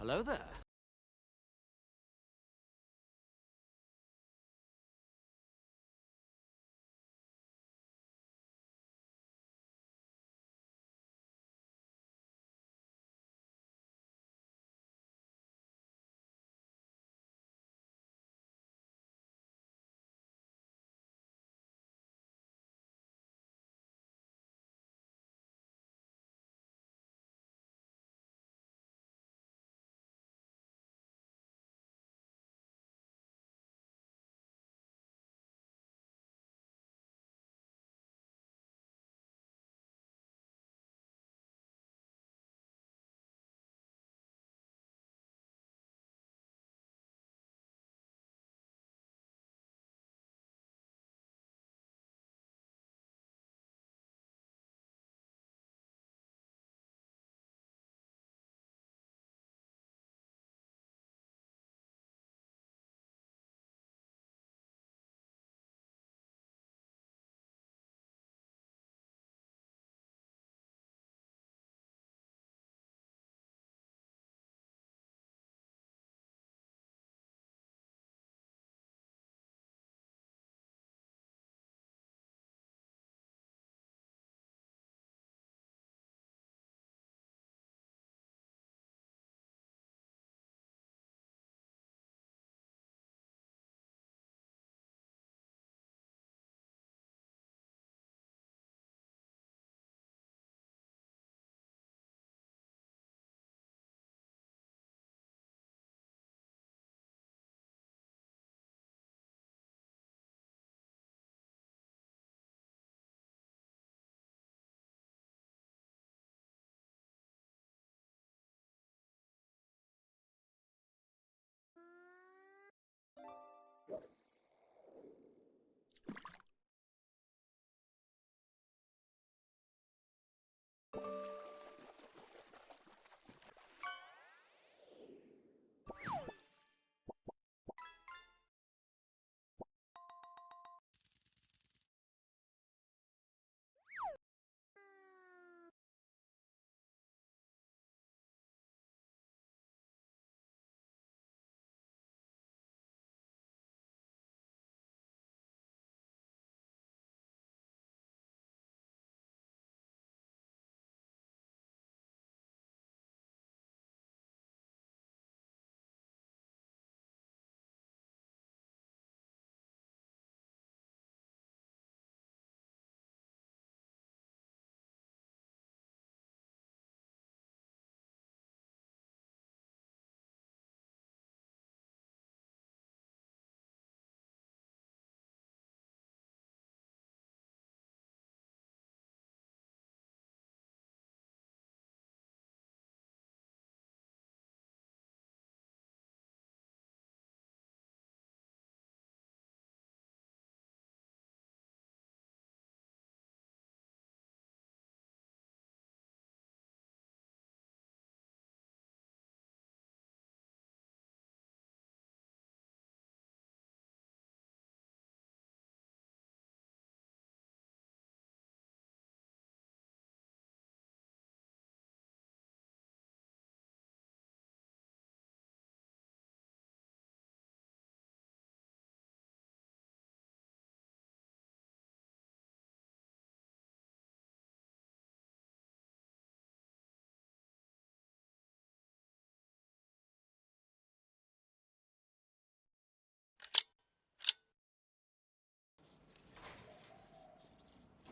Hello there.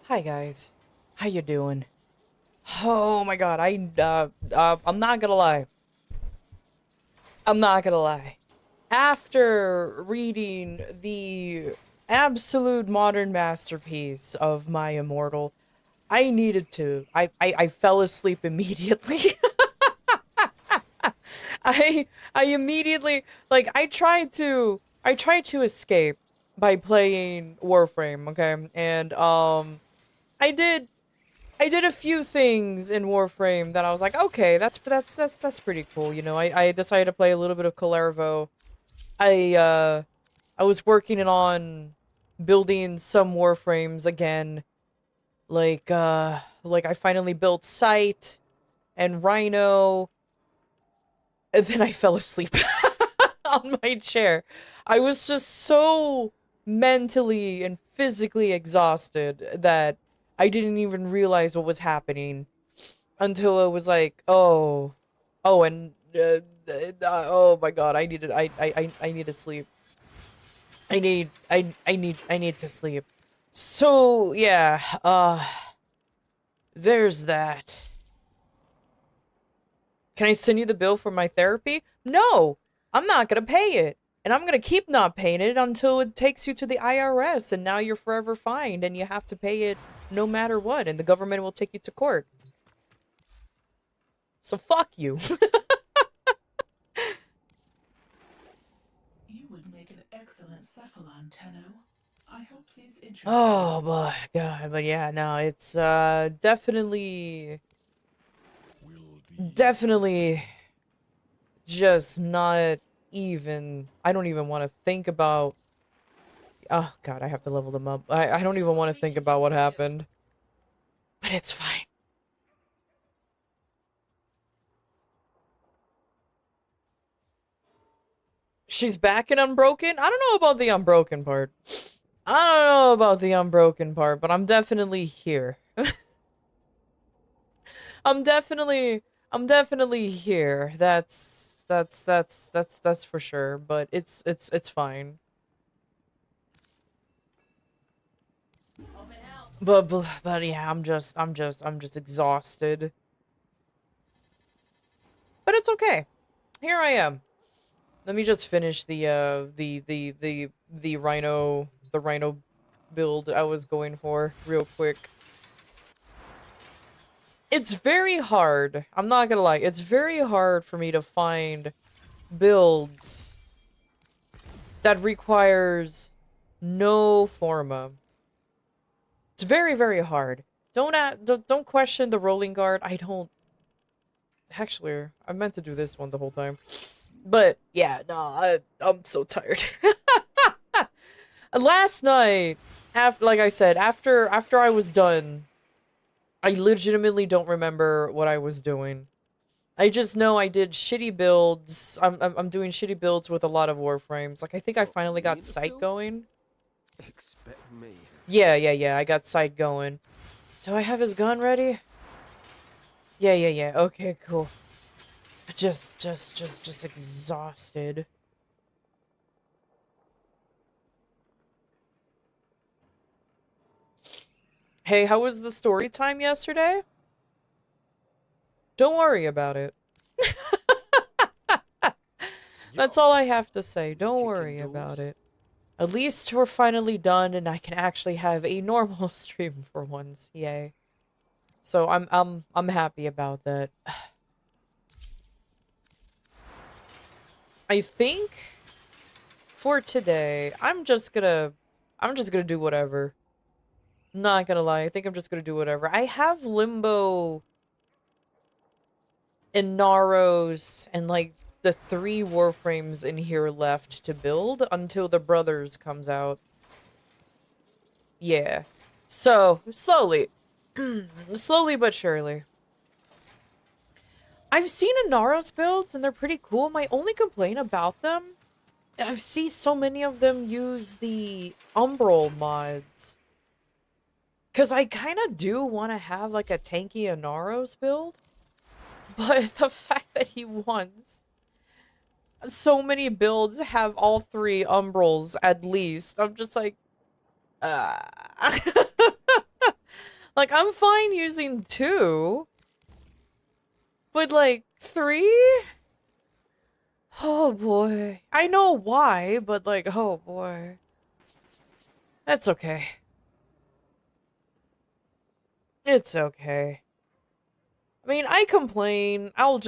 Hi guys, how you doing? Oh my god, I'm not gonna lie. I'm not gonna lie. After reading the absolute modern masterpiece of my immortal, I needed to. I fell asleep immediately. I immediately like I tried to escape by playing Warframe, okay? And I did I did a few things in Warframe that I was like, okay, that's pretty cool. You know, I decided to play a little bit of Calervo. I uh I was working on building some Warframes again. Like I finally built Sight and Rhino And then I fell asleep on my chair. I was just so mentally and physically exhausted that I didn't even realize what was happening until it was like, and oh my god, I need to sleep. I need to sleep. So yeah, there's that. Can I send you the bill for my therapy? No, I'm not gonna pay it. And I'm gonna keep not paying it until it takes you to the IRS, and now you're forever fined, and you have to pay it no matter what, and the government will take you to court. So fuck you. You would make an excellent cephalon, Tenno. I hope these interesting. Oh my god, but yeah, no, it's definitely just not even. I don't even want to think about. Oh god, I have to level them up. I don't even want to think about what happened. But it's fine. She's back in Unbroken? I don't know about the Unbroken part. I don't know about the Unbroken part, but I'm definitely here. I'm definitely here. That's for sure, but it's fine. But yeah, I'm just exhausted. But it's okay. Here I am. Let me just finish the rhino build I was going for real quick. It's very hard. I'm not gonna lie. It's very hard for me to find builds that requires no forma. It's very, very hard. Don't question the rolling guard. I don't. Actually, I meant to do this one the whole time. But yeah, no, I'm so tired. Last night, like I said, after I was done, I legitimately don't remember what I was doing. I just know I did shitty builds. I'm doing shitty builds with a lot of Warframes. Like I think I finally got sight going. Expect me. Yeah. I got sight going. Do I have his gun ready? Yeah. Okay, cool. Just exhausted. Hey, how was the story time yesterday? Don't worry about it. That's all I have to say. Don't worry about it. At least we're finally done and I can actually have a normal stream for once. Yay. So I'm happy about that. I think for today, I'm just gonna do whatever. Not gonna lie, I think I'm just gonna do whatever. I have Limbo and Naros and like the 3 Warframes in here left to build until the Brothers comes out. Yeah. So, slowly. Slowly but surely. I've seen Naros builds and they're pretty cool. My only complaint about them, I've seen so many of them use the Umbral mods. Because I kind of do want to have, like, a tanky Inaros build. But the fact that he wants so many builds have all 3 Umbrals, at least. I'm just like... Like, I'm fine using 2. But, like, 3? Oh, boy. I know why, but, like, oh, boy. That's okay. It's okay. I mean, I complain. I'll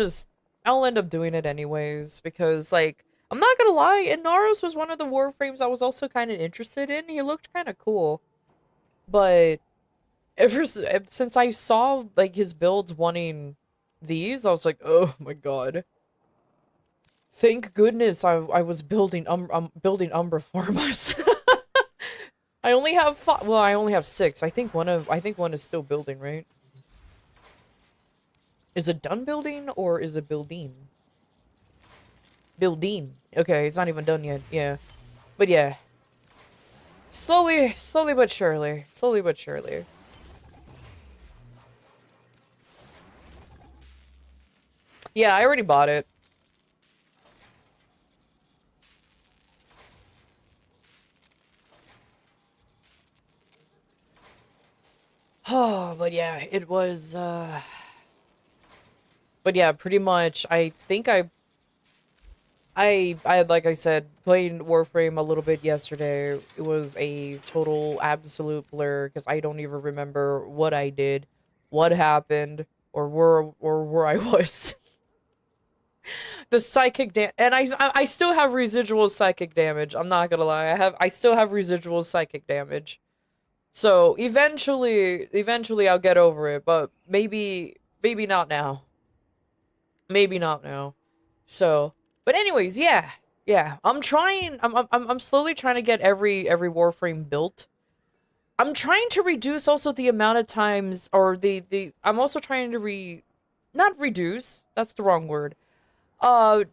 end up doing it anyways, because, like, I'm not gonna lie, Inaros was one of the Warframes I was also kind of interested in. He looked kind of cool. But, since I saw, like, his builds wanting these, I was like, oh my god. Thank goodness I was building Umbra Formas. I only have 5. Well, I only have 6. I think one is still building, right? Is it done building or is it building? Building. Okay, it's not even done yet. Yeah. But yeah. Slowly but surely. Slowly but surely. Yeah, I already bought it. Oh, but yeah, it was, But yeah, pretty much, I think I had, like I said, playing Warframe a little bit yesterday. It was a total absolute blur, because I don't even remember what I did, what happened, or where I was. The psychic and I still have residual psychic damage. I'm not gonna lie. I still have residual psychic damage. So eventually I'll get over it, but maybe not now. Maybe not now. So, but anyways, yeah. Yeah, I'm slowly trying to get every Warframe built. I'm trying to reduce also the amount of times, or I'm also trying to not reduce, that's the wrong word.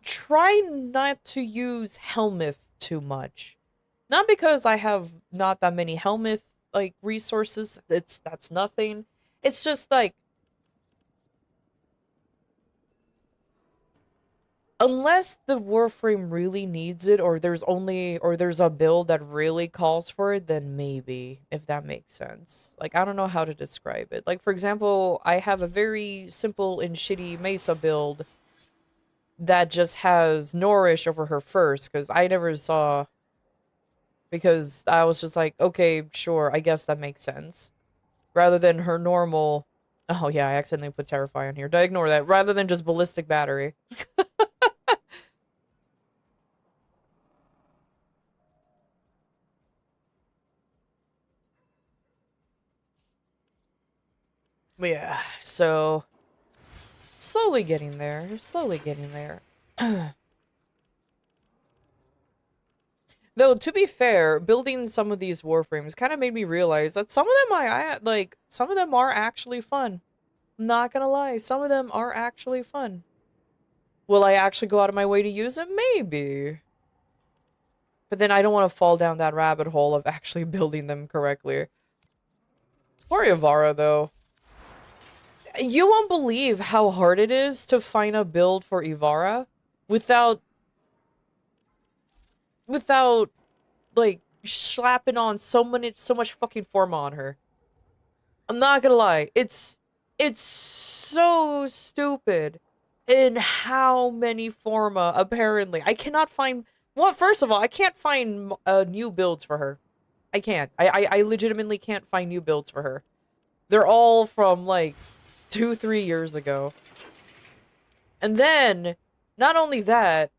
Try not to use Helmuth too much. Not because I have not that many Helmuth like resources. That's nothing. It's just like, unless the Warframe really needs it, or there's a build that really calls for it, then maybe, if that makes sense. Like, I don't know how to describe it. Like, for example, I have a very simple and shitty Mesa build that just has Nourish over her first, because I never saw, because I was just like, okay, sure, I guess that makes sense. Rather than her normal, oh yeah, I accidentally put Terrify on here. Ignore that. Rather than just Ballistic Battery. But yeah, so slowly getting there. Slowly getting there. Though, to be fair, building some of these Warframes kind of made me realize that some of them some of them are actually fun. I'm not gonna lie, some of them are actually fun. Will I actually go out of my way to use them? Maybe. But then I don't want to fall down that rabbit hole of actually building them correctly. Poor Ivara, though. You won't believe how hard it is to find a build for Ivara without, like, slapping on so much fucking Forma on her. I'm not gonna lie. It's so stupid in how many Forma, apparently. I cannot find, well, first of all, I can't find new builds for her. I can't. I legitimately can't find new builds for her. They're all from, like, 2-3 years ago. And then, not only that,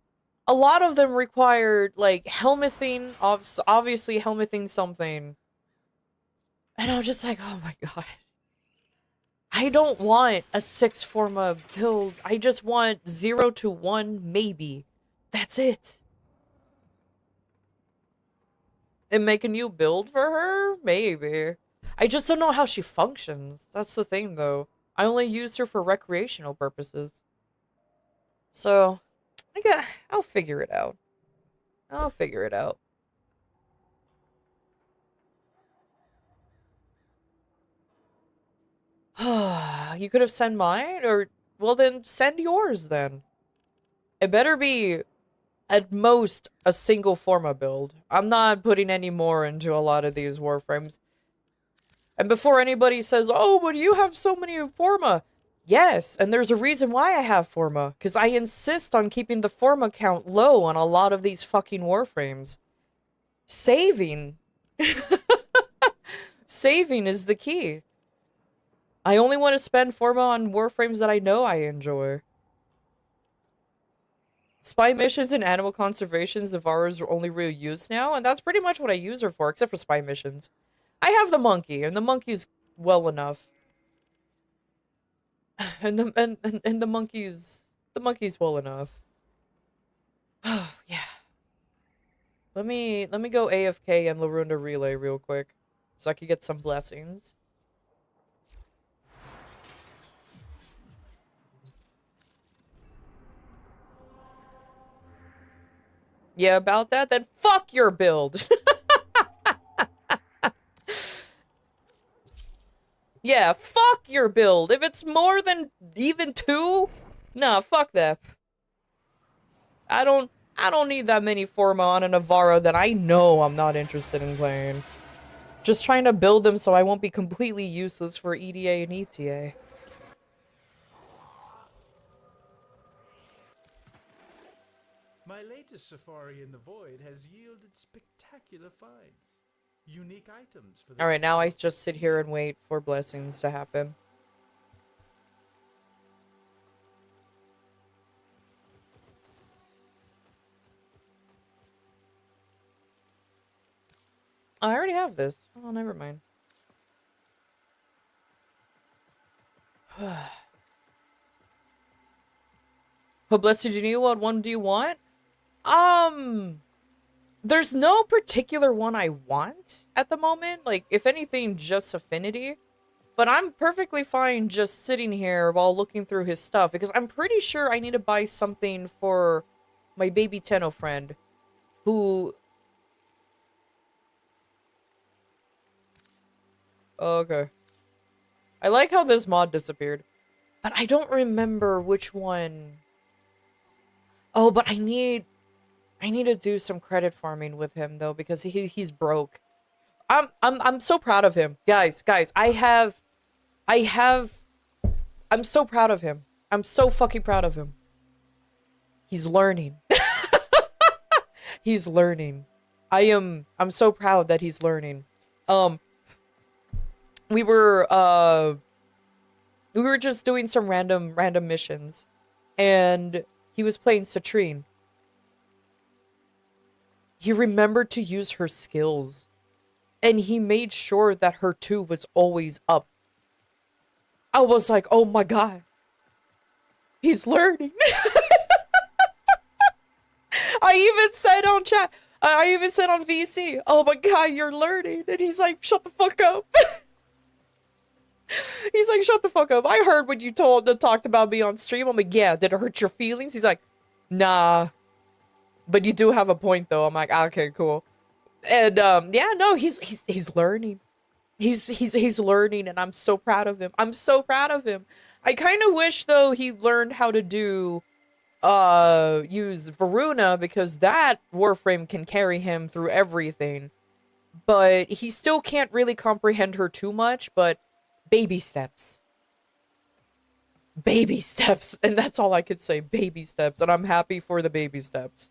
a lot of them required, like, helmething, obviously helmething something. And I'm just like, oh my god. I don't want a 6 Forma build. I just want 0 to 1, maybe. That's it. And make a new build for her? Maybe. I just don't know how she functions. That's the thing, though. I only use her for recreational purposes. So, I'll figure it out. I'll figure it out. You could have sent mine, or, well, then send yours then. It better be at most a single Forma build. I'm not putting any more into a lot of these Warframes. And before anybody says, oh, but you have so many Forma. Yes, and there's a reason why I have Forma. Because I insist on keeping the Forma count low on a lot of these fucking Warframes. Saving. Saving is the key. I only want to spend Forma on Warframes that I know I enjoy. Spy missions and animal conservations, Devara's are only real use now, and that's pretty much what I use her for, except for spy missions. I have the monkey, and the monkey's well enough. And the monkey's well enough. Oh, yeah. Let me go AFK and Larunda Relay real quick, so I can get some blessings. Yeah, about that? Then fuck your build. Yeah, fuck your build. If it's more than even 2, nah, fuck that. I don't need that many Forma and a Navara that I know I'm not interested in playing. Just trying to build them so I won't be completely useless for EDA and ETA. My latest safari in the void has yielded spectacular finds. Unique items for the Alright, now I just sit here and wait for blessings to happen. I already have this. Oh, never mind. Oh, blessed you knew what one do you want? There's no particular one I want at the moment. Like, if anything, just affinity. But I'm perfectly fine just sitting here while looking through his stuff, because I'm pretty sure I need to buy something for my baby Tenno friend, who... Oh, okay. I like how this mod disappeared. But I don't remember which one... Oh, but I need to do some credit farming with him though, because he's broke. I'm so proud of him. Guys, I'm so proud of him. I'm so fucking proud of him. He's learning. He's learning. I'm so proud that he's learning. We were just doing some random missions, and he was playing Citrine. He remembered to use her skills, and he made sure that her 2 was always up. I was like, oh my god. He's learning. I even said on chat, I even said on VC, oh my god, you're learning. And he's like, shut the fuck up. He's like, shut the fuck up. I heard what you talked about me on stream. I'm like, yeah, did it hurt your feelings? He's like, nah. But you do have a point though. I'm like, okay, cool. And yeah, no, he's learning. He's learning, and I'm so proud of him. I'm so proud of him. I kind of wish though he learned how to do use Varuna, because that Warframe can carry him through everything. But he still can't really comprehend her too much, but baby steps. Baby steps, and that's all I could say, baby steps, and I'm happy for the baby steps.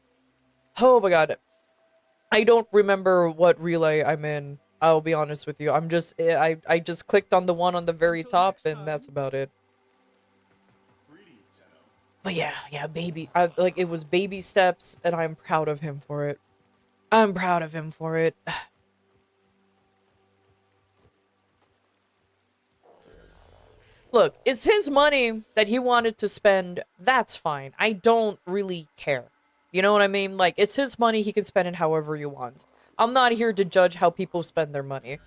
Oh my god. I don't remember what relay I'm in. I'll be honest with you. I'm just I just clicked on the one on the very top, and that's about it. But yeah, baby. Like, it was baby steps, and I'm proud of him for it. I'm proud of him for it. Look, it's his money that he wanted to spend. That's fine. I don't really care. You know what I mean? Like, it's his money. He can spend it however he wants. I'm not here to judge how people spend their money.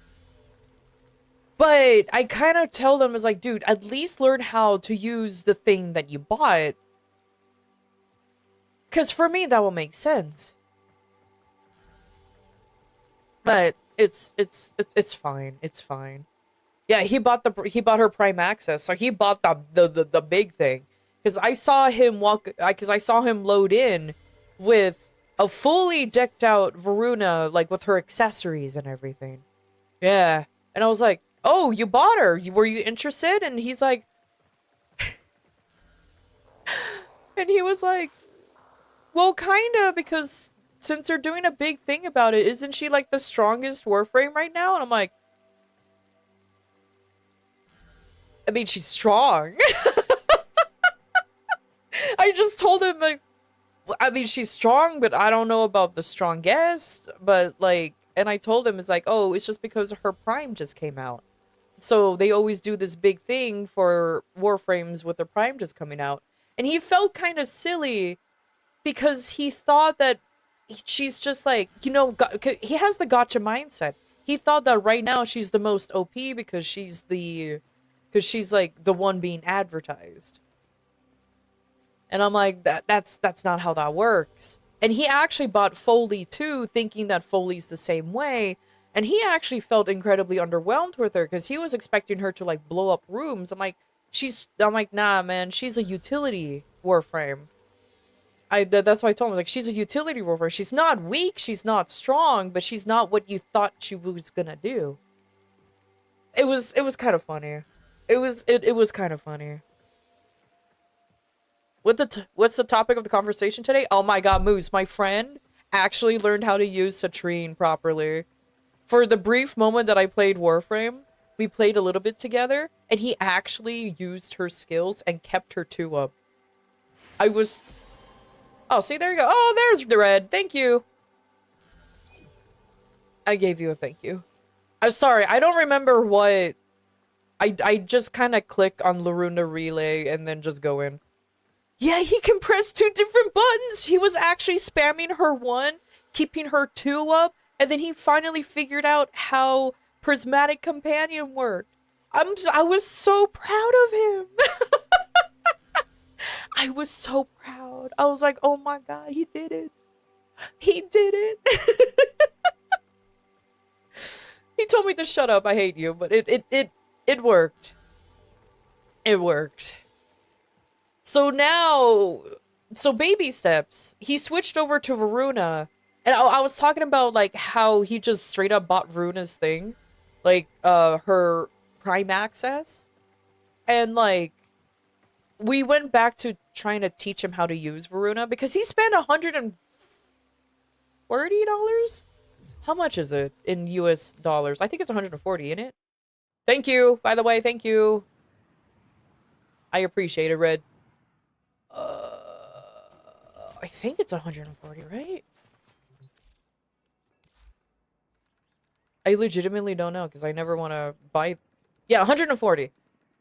But I kind of tell them, it's like, dude, at least learn how to use the thing that you bought. Because for me, that will make sense. But it's fine. It's fine. Yeah, he bought her Prime Access, so he bought the big thing. Because I saw him load in with a fully decked out Varuna, like with her accessories and everything. Yeah, and I was like, "Oh, you bought her? Were you interested?" And he's like, and he was like, "Well, kinda, because since they're doing a big thing about it, isn't she like the strongest Warframe right now?" And I'm like, I mean, she's strong. I just told him, like, I mean, she's strong, but I don't know about the strongest. But, like, and I told him, it's like, oh, it's just because her Prime just came out. So they always do this big thing for Warframes with their Prime just coming out. And he felt kind of silly because he thought that she's just like, you know, he has the gotcha mindset. He thought that right now she's the most OP because she's like the one being advertised. And I'm like, that's not how that works. And he actually bought Foley too, thinking that Foley's the same way. And he actually felt incredibly underwhelmed with her because he was expecting her to like blow up rooms. I'm like, nah, man, she's a utility Warframe. That's why I told him, like, she's a utility Warframe. She's not weak, she's not strong, but she's not what you thought she was gonna do. It was kind of funny. It was kind of funny. What's the topic of the conversation today? Oh my god, Moose, my friend actually learned how to use Citrine properly. For the brief moment that I played Warframe, we played a little bit together, and he actually used her skills and kept her 2-up. Oh, see, there you go. Oh, there's the red. Thank you. I gave you a thank you. I'm sorry, I don't remember what... I just kind of click on Loruna Relay and then just go in. Yeah, he can press 2 different buttons! He was actually spamming her 1, keeping her 2 up, and then he finally figured out how Prismatic Companion worked. I was so proud of him! I was so proud. I was like, oh my god, he did it. He did it. He told me to shut up, I hate you, but it worked. It worked. So now, baby steps. He switched over to Varuna, and I was talking about like how he just straight up bought Varuna's thing, like her Prime Access, and like we went back to trying to teach him how to use Varuna because he spent $140. How much is it in US dollars? I think it's 140, isn't it? Thank you, by the way, thank you. I appreciate it, Red. I think it's 140, right? I legitimately don't know because I never want to buy... Yeah, 140.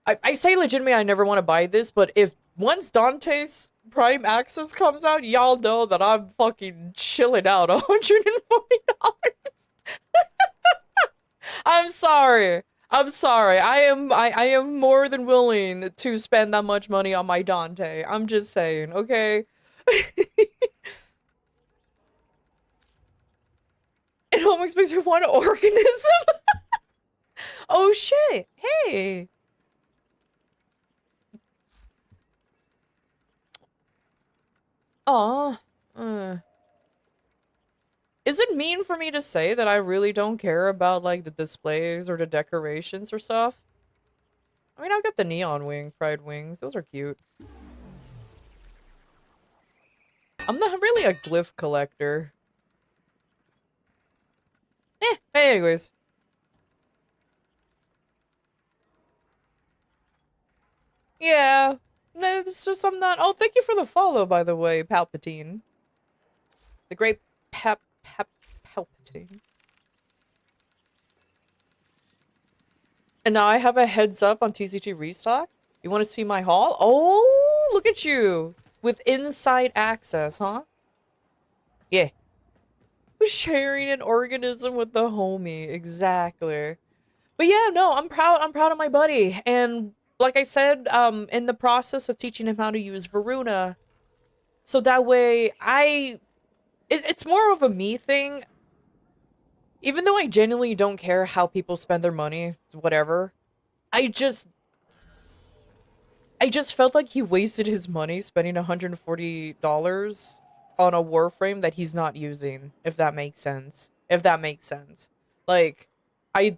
I say legitimately I never want to buy this, but if once Dante's Prime Access comes out, y'all know that I'm fucking chilling out $140. I'm sorry. I'm sorry. I am more than willing to spend that much money on my Dante. I'm just saying, okay? It almost makes me want an organism. Oh shit. Hey. Aw. Is it mean for me to say that I really don't care about, like, the displays or the decorations or stuff? I mean, I got the neon wing, pride wings. Those are cute. I'm not really a glyph collector. Anyways. Yeah. No, it's just I'm not... Oh, thank you for the follow, by the way, Palpatine. The great Palpatine. And now I have a heads up on TCG Restock. You want to see my haul? Oh, look at you. With inside access, huh? Yeah. Sharing an organism with the homie. Exactly. But yeah, no, I'm proud of my buddy. And like I said, in the process of teaching him how to use Varuna, so that way it's more of a me thing. Even though I genuinely don't care how people spend their money, whatever, I just felt like he wasted his money spending $140 on a Warframe that he's not using, if that makes sense. Like, I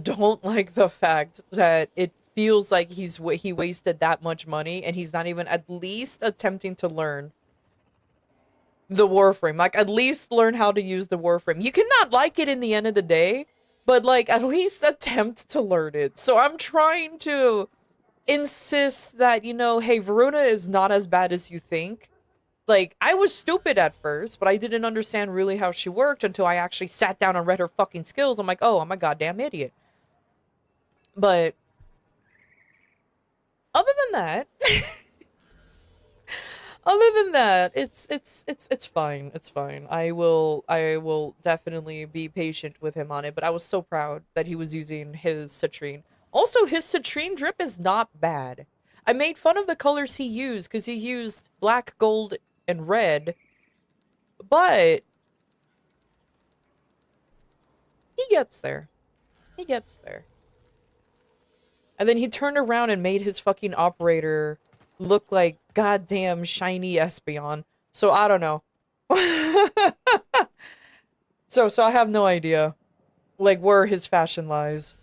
don't like the fact that it feels like he wasted that much money and he's not even at least attempting to learn the Warframe. Like, at least learn how to use the Warframe. You cannot like it in the end of the day, but, like, at least attempt to learn it. So I'm trying to insist that, you know, hey, Varuna is not as bad as you think. Like, I was stupid at first, but I didn't understand really how she worked until I actually sat down and read her fucking skills. I'm like, oh, I'm a goddamn idiot. But other than that, it's fine. It's fine. I will definitely be patient with him on it, but I was so proud that he was using his citrine. Also, his citrine drip is not bad. I made fun of the colors he used because he used black, gold, and red. But he gets there. He gets there. And then he turned around and made his fucking operator look like goddamn shiny Espeon. So I don't know. So I have no idea, like, where his fashion lies.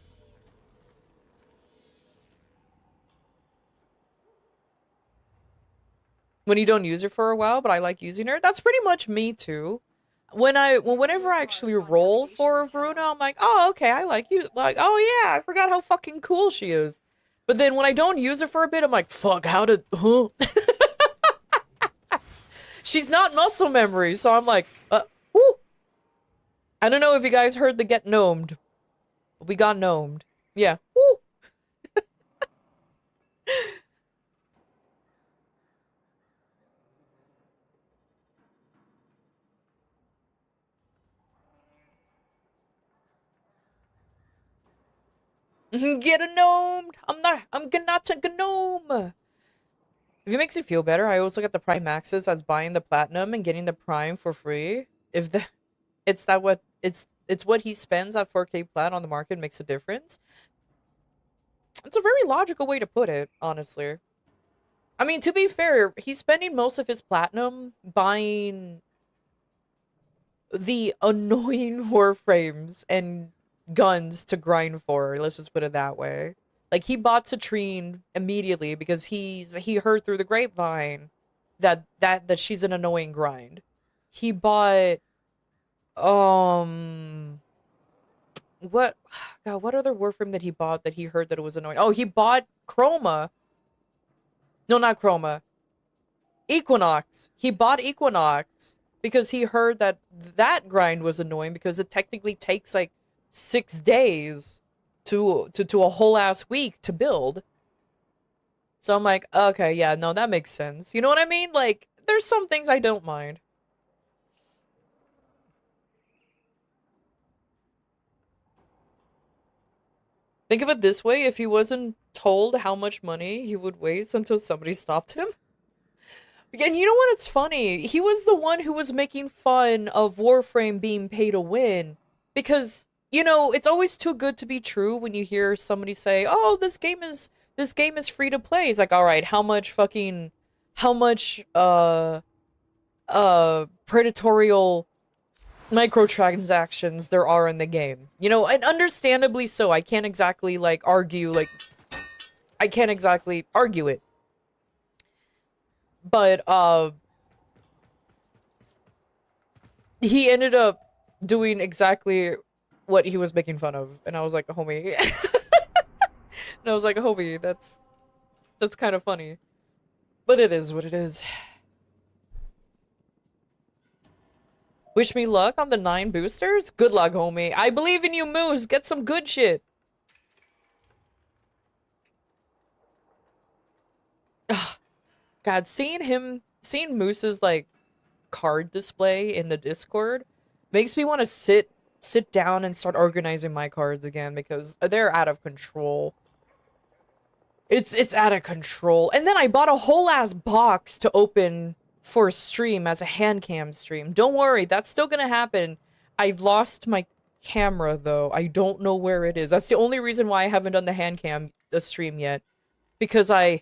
When you don't use her for a while, but I like using her. That's pretty much me too. Whenever I actually roll for Veruna, I'm like, oh, okay, I like you. Like, oh yeah, I forgot how fucking cool she is. But then when I don't use her for a bit, I'm like, fuck, huh? She's not muscle memory, so I'm like, whoo. I don't know if you guys heard the get gnomed. We got gnomed. Yeah, woo. Get a gnomed! I'm gonna gnome! If it makes you feel better, I always look at the Prime Maxes as buying the Platinum and getting the Prime for free. If the it's what he spends at 4K Plat on the market makes a difference. It's a very logical way to put it, honestly. I mean, to be fair, he's spending most of his Platinum buying the annoying Warframes and guns to grind for. Let's just put it that way. Like, he bought Citrine immediately because he heard through the grapevine that she's an annoying grind. He bought what other Warframe that he bought that he heard that it was annoying? Oh, he bought Chroma. No, not Chroma. Equinox. He bought Equinox because he heard that grind was annoying because it technically takes like 6 days to a whole ass week to build. So I'm like, okay, yeah, no, that makes sense. You know what I mean? Like, there's some things I don't mind. Think of it this way, if he wasn't told how much money he would waste until somebody stopped him. And you know what? It's funny. He was the one who was making fun of Warframe being pay to win. Because, you know, it's always too good to be true when you hear somebody say, oh, this game is free to play. It's like, all right, how much predatorial microtransactions there are in the game. You know, and understandably so. I can't exactly, like, argue it. But, he ended up doing exactly what he was making fun of. And I was like, homie. And I was like, homie, that's kind of funny. But it is what it is. Wish me luck on the 9 boosters? Good luck, homie. I believe in you, Moose. Get some good shit. Ugh. God, seeing Moose's, like, card display in the Discord makes me want to sit down and start organizing my cards again because they're out of control. It's out of control. And then I bought a whole ass box to open for a stream as a hand cam stream. Don't worry, that's still gonna happen. I lost my camera though. I don't know where it is. That's the only reason why I haven't done the hand cam stream yet. Because I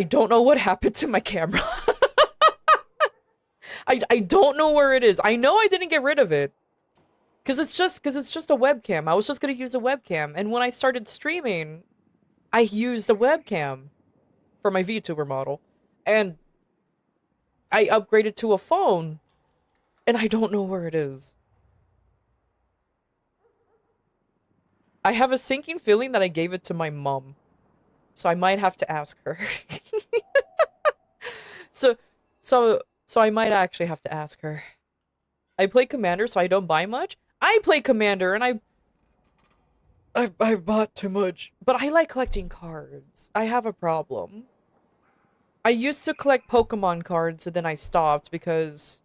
don't know what happened to my camera. I don't know where it is. I know I didn't get rid of it. Cause it's just a webcam. I was just gonna use a webcam. And when I started streaming, I used a webcam for my VTuber model. And I upgraded to a phone. And I don't know where it is. I have a sinking feeling that I gave it to my mom. So I might have to ask her. So I might actually have to ask her. I play Commander, so I don't buy much. I play Commander, and I bought too much. But I like collecting cards. I have a problem. I used to collect Pokemon cards, and then I stopped because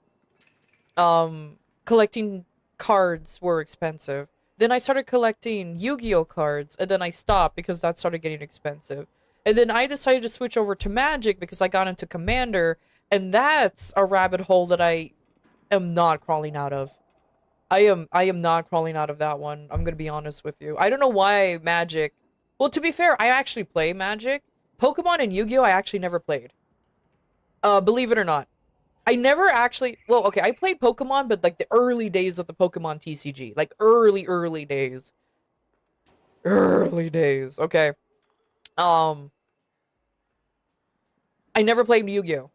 collecting cards were expensive. Then I started collecting Yu-Gi-Oh cards, and then I stopped because that started getting expensive. And then I decided to switch over to Magic because I got into Commander, And that's a rabbit hole that I am not crawling out of. I am not crawling out of that one. I'm gonna be honest with you. I don't know why Magic. Well, to be fair, I actually play Magic. Pokemon and Yu-Gi-Oh! I actually never played. Believe it or not. I never actually, well, okay, I played Pokemon, but like the early days of the Pokemon TCG. Like early days. Early days, okay. I never played Yu-Gi-Oh!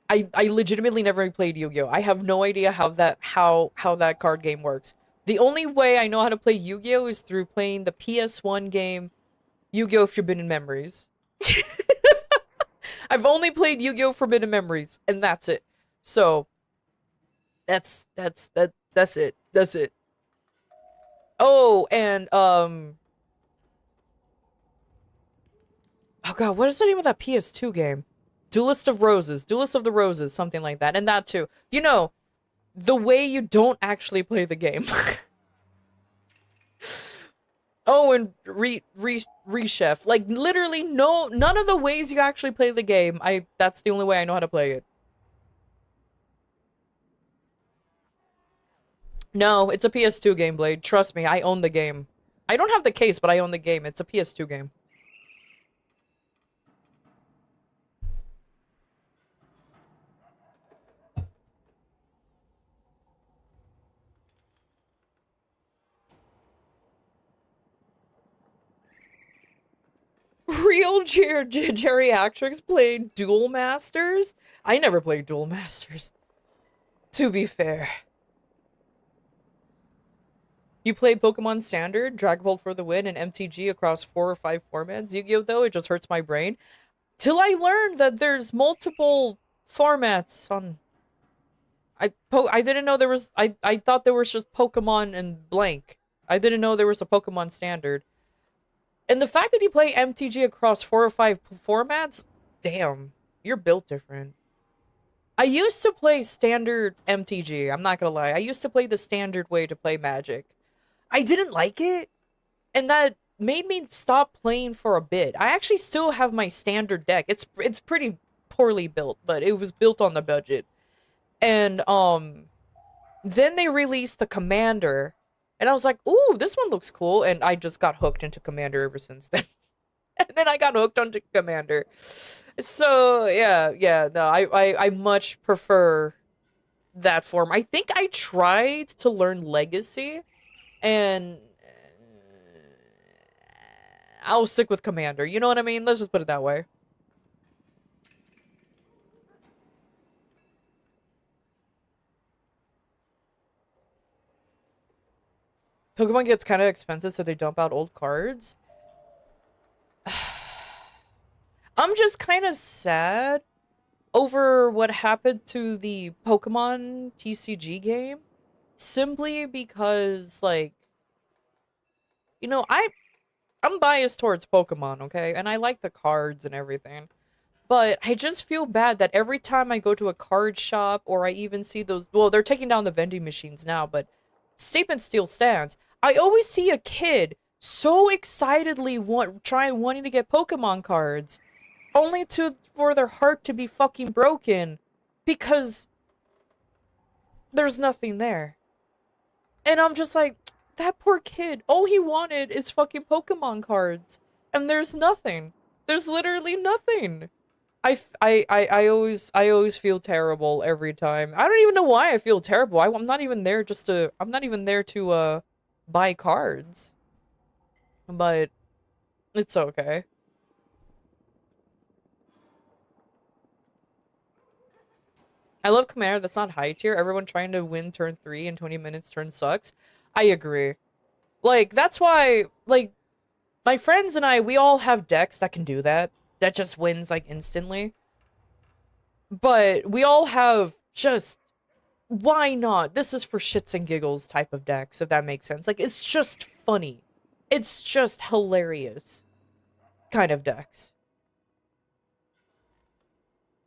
I legitimately never played Yu-Gi-Oh! I have no idea how that card game works. The only way I know how to play Yu-Gi-Oh! Is through playing the PS1 game Yu-Gi-Oh! Forbidden Memories. I've only played Yu-Gi-Oh! Forbidden Memories, and that's it. So that's it. That's it. Oh, and oh god, what is the name of that PS2 game? Duelist of Roses, Duelist of the Roses, something like that. And that too. You know, the way you don't actually play the game. Oh, and Rechef. Like literally none of the ways you actually play the game. That's the only way I know how to play it. No, it's a PS2 game, Blade. Trust me, I own the game. I don't have the case, but I own the game. It's a PS2 game. Real Geriatrics played Duel Masters? I never played Duel Masters. To be fair. You played Pokemon Standard, Dragapult for the win, and MTG across 4 or 5 formats. Yu-Gi-Oh! Though, it just hurts my brain. Till I learned that there's multiple formats on... I didn't know there was... I thought there was just Pokemon and blank. I didn't know there was a Pokemon Standard. And the fact that you play MTG across 4 or 5 formats, damn, you're built different. I used to play standard MTG, I'm not gonna lie. I used to play the standard way to play Magic. I didn't like it, and that made me stop playing for a bit. I actually still have my standard deck. It's pretty poorly built, but it was built on the budget. And then they released the Commander, and I was like, ooh, this one looks cool. And I just got hooked into Commander ever since then. And then I got hooked onto Commander. So, yeah, no, I much prefer that form. I think I tried to learn Legacy, and I'll stick with Commander. You know what I mean? Let's just put it that way. Pokemon gets kind of expensive, so they dump out old cards. I'm just kind of sad over what happened to the Pokemon TCG game. Simply because, like, you know, I'm biased towards Pokemon, okay? And I like the cards and everything. But I just feel bad that every time I go to a card shop or I even see those... Well, they're taking down the vending machines now, but statement still stands. I always see a kid so excitedly wanting to get Pokemon cards, only for their heart to be fucking broken because there's nothing there. And I'm just like, that poor kid, all he wanted is fucking Pokemon cards, and there's nothing. There's literally nothing. I always feel terrible every time. I don't even know why I feel terrible. I'm not even there to buy cards. But it's okay. I love Commander. That's not high tier. Everyone trying to win turn 3 in 20 minutes turn sucks. I agree. Like, that's why, like, my friends and we all have decks that can do that. That just wins, like, instantly. But we all have just, why not? This is for shits and giggles type of decks, if that makes sense. Like, it's just funny. It's just hilarious kind of decks.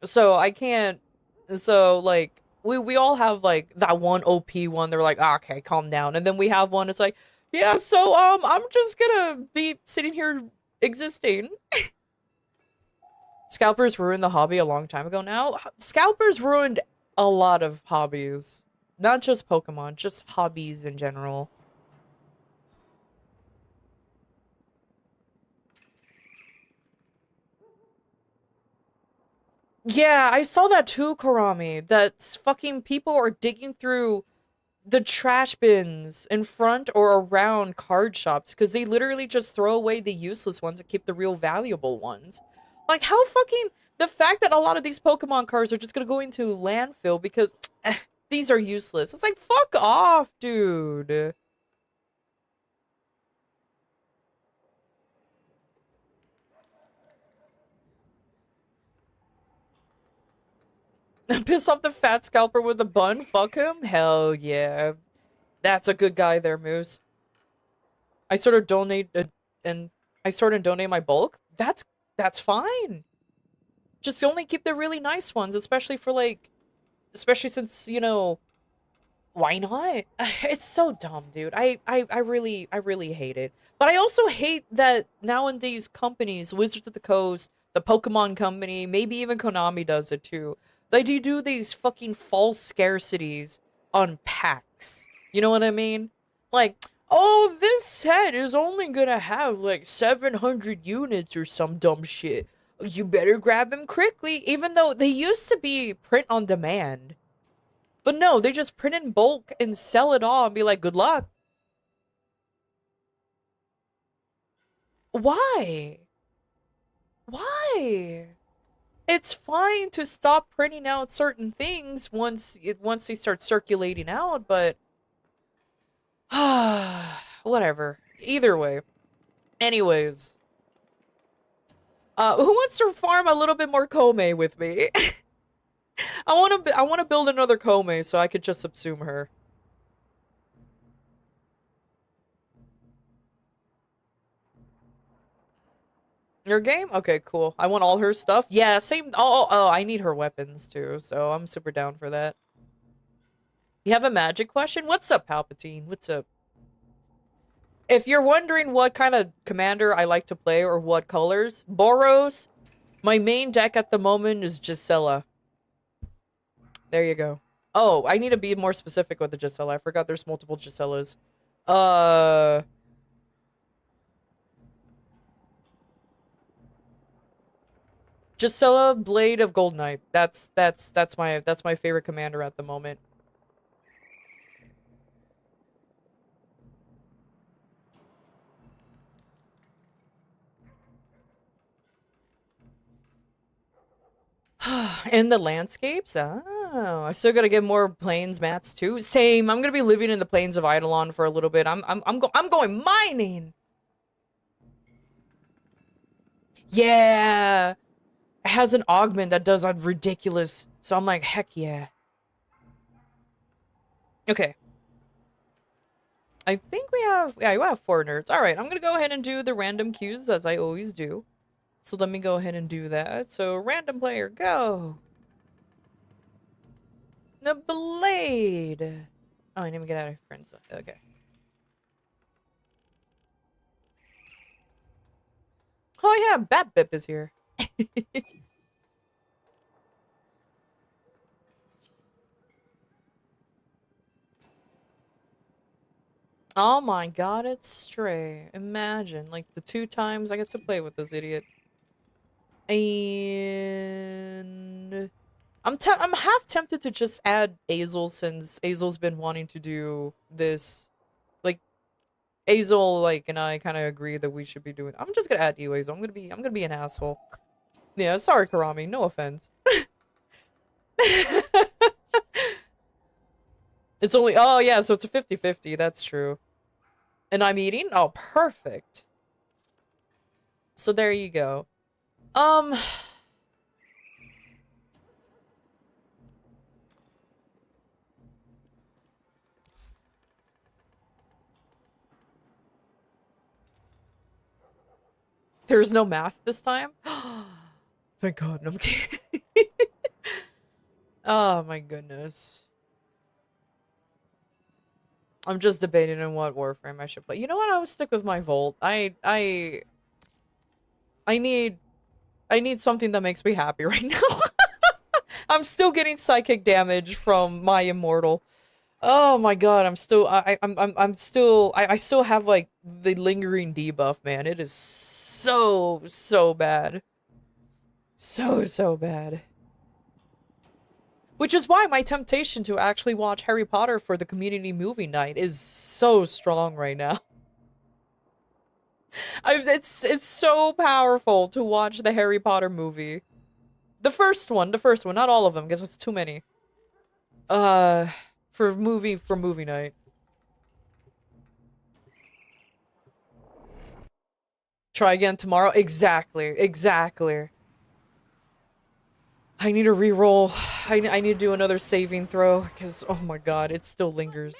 So, I can't... So, like, we all have, like, that one OP one. They're like, ah, okay, calm down. And then we have one, it's like, yeah, so, I'm just gonna be sitting here existing. Scalpers ruined the hobby a long time ago now. Scalpers ruined a lot of hobbies. Not just Pokemon, just hobbies in general. Yeah, I saw that too, Karami. That fucking people are digging through the trash bins in front or around card shops because they literally just throw away the useless ones and keep the real valuable ones. Like, how fucking... The fact that a lot of these Pokemon cards are just gonna go into landfill because these are useless. It's like, fuck off, dude. Piss off the fat scalper with a bun? Fuck him? Hell yeah. That's a good guy there, Moose. I sort of donate and I sort of donate my bulk. That's fine. Just only keep the really nice ones, especially for like, especially since, you know, why not? It's so dumb, dude. I really hate it. But I also hate that now in these companies, Wizards of the Coast, the Pokemon Company, maybe even Konami does it too. They do these fucking false scarcities on packs. You know what I mean? Like, oh, this set is only gonna have like 700 units or some dumb shit. You better grab them quickly, even though they used to be print on demand. But no, they just print in bulk and sell it all and be like, good luck. Why? Why? It's fine to stop printing out certain things once they start circulating out, but whatever. Either way. Anyways, who wants to farm a little bit more Kome with me? I want to build another Kome so I could just subsume her. Your game? Okay, cool. I want all her stuff. Yeah, same. Oh, I need her weapons too, so I'm super down for that. You have a magic question? What's up, Palpatine? What's up? If you're wondering what kind of commander I like to play or what colors, Boros. My main deck at the moment is Gisela. There you go. Oh, I need to be more specific with the Gisela. I forgot there's multiple Giselas. Gisela, Blade of Gold Knight. That's my favorite commander at the moment. And the landscapes? Oh, I still gotta get more plains mats too. Same. I'm gonna be living in the plains of Eidolon for a little bit. I'm going mining. Yeah. It has an augment that does a ridiculous. So I'm like, heck yeah. Okay. I think we have 4 nerds. All right, I'm gonna go ahead and do the random cues as I always do. So let me go ahead and do that. So random player, go. The blade. Oh, I need to get out of friend zone. Okay. Oh yeah, Bat-Bip is here. Oh my god, it's Stray. Imagine, like, the 2 times I get to play with this idiot. And... I'm half tempted to just add Azel since Azel's been wanting to do this. Like, Azel, like, and I kind of agree that we should be doing... I'm just gonna add you, Azel. I'm gonna be an asshole. Yeah, sorry, Karami. No offense. It's only... Oh, yeah, so it's a 50-50. That's true. And I'm eating? Oh, perfect. So there you go. There's no math this time? Thank God. No, I'm kidding. Oh my goodness. I'm just debating on what Warframe I should play. You know what? I would stick with my Volt. I I need something that makes me happy right now. I'm still getting psychic damage from my immortal. Oh my god, I'm still I'm still I still have like the lingering debuff, man. It is so bad. So bad. Which is why my temptation to actually watch Harry Potter for the community movie night is so strong right now. It's so powerful to watch the Harry Potter movie. The first one, not all of them, because it's too many. For movie night. Try again tomorrow? Exactly. I need to re-roll. I need to do another saving throw, because, oh my god, it still lingers.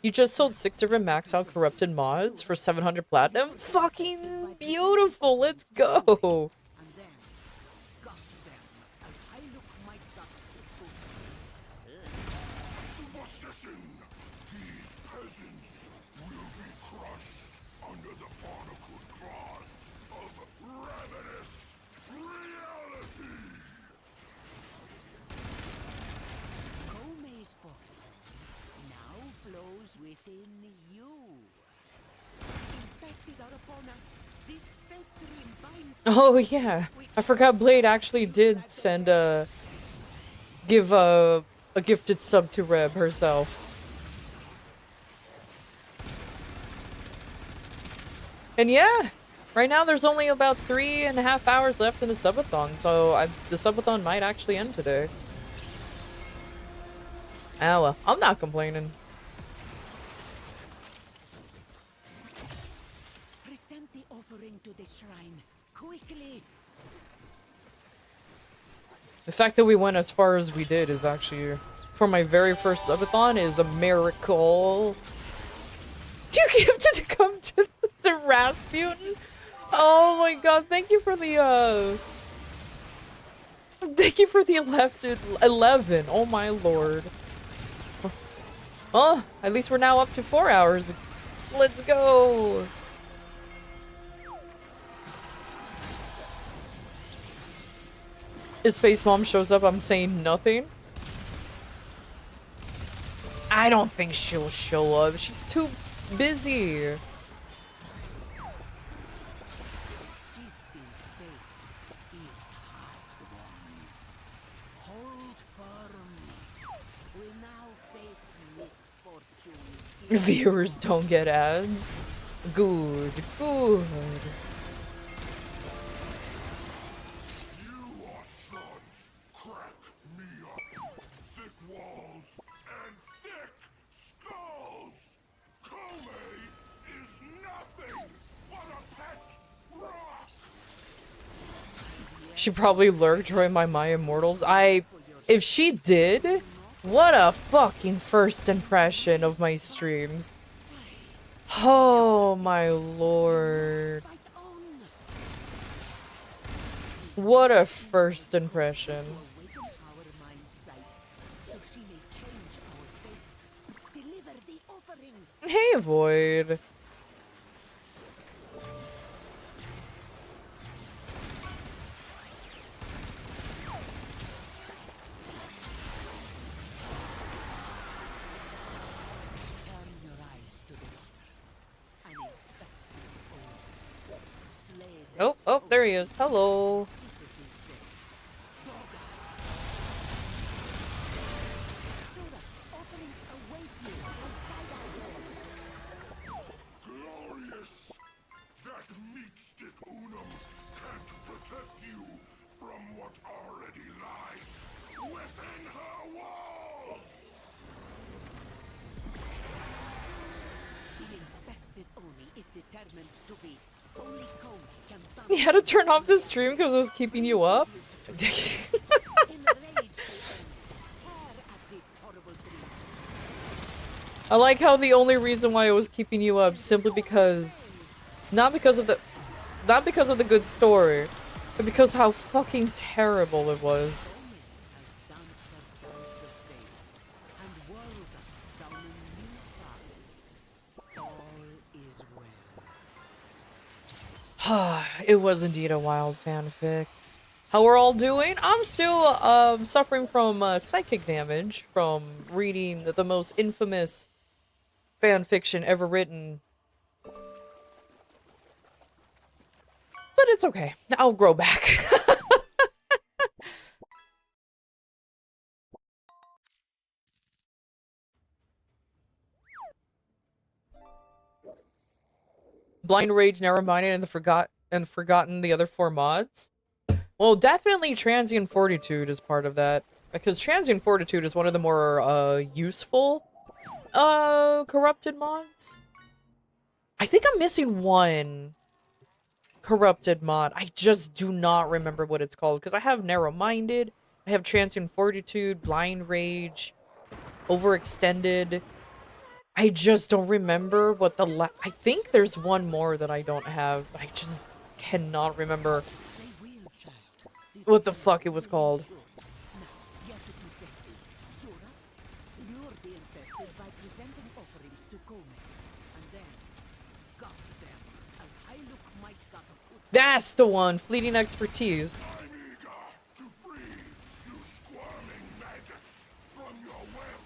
You just sold 6 different max out corrupted mods for 700 platinum? Fucking beautiful! Let's go! Oh yeah, I forgot Blade actually did send give a gifted sub to Reb herself. And yeah, right now there's only about 3.5 hours left in the subathon, so the subathon might actually end today. Ah well, I'm not complaining. Present the offering to the shrine. Quickly. The fact that we went as far as we did is actually, for my very first subathon, is a miracle. You gifted to come to the Rasputin? Oh my god, thank you for the, thank you for the 11. Oh my lord. Oh, at least we're now up to 4 hours. Let's go! If Space Mom shows up, I'm saying nothing. I don't think she'll show up. She's too busy. Viewers don't get ads. Good. She probably lurked during my Immortals. If she did, what a fucking first impression of my streams. Oh my lord. What a first impression. Hey, Void. Oh, there he is. Hello. Glorious! That meat stick Unum can't protect you from what already lies within her walls! The infested Oni is determined to be. Only Kong can You had to turn off the stream because I was keeping you up? I like how the only reason why I was keeping you up simply because not because of the good story, but because how fucking terrible it was. It was indeed a wild fanfic. How we're all doing? I'm still suffering from psychic damage from reading the most infamous fan fiction ever written. But it's okay. I'll grow back. Blind Rage, Never Minded, and Forgotten the other 4 mods. Well, definitely Transient Fortitude is part of that. Because Transient Fortitude is one of the more, useful, corrupted mods. I think I'm missing one corrupted mod. I just do not remember what it's called. Because I have Narrow-Minded, I have Transient Fortitude, Blind Rage, Overextended. I just don't remember what I think there's one more that I don't have, but I just cannot remember what the fuck it was called. That's the one! Fleeting Expertise. I'm eager to free you squirming maggots from your web.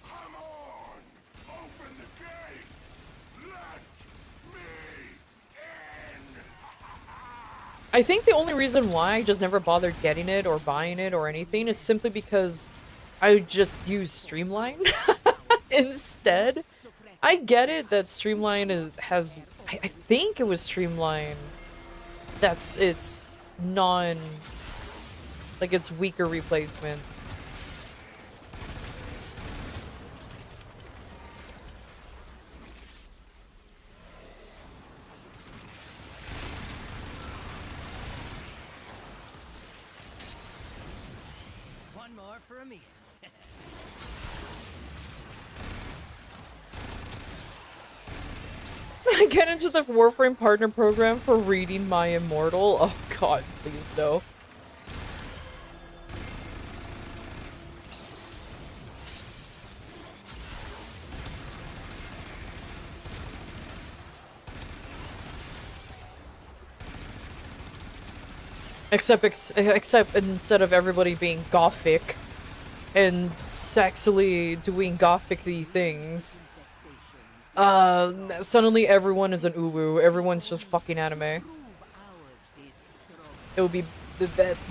Come on! Open the gates! Let me in! I think the only reason why I just never bothered getting it or buying it or anything is simply because I just use Streamline instead. I get it that Streamline has... I think it was Streamline. That's its like its weaker replacement. One more for me. Get into the Warframe partner program for reading My Immortal. Oh god, please no. Except instead of everybody being gothic and sexily doing gothic-y things, suddenly everyone is an uwu. Everyone's just fucking anime. It would be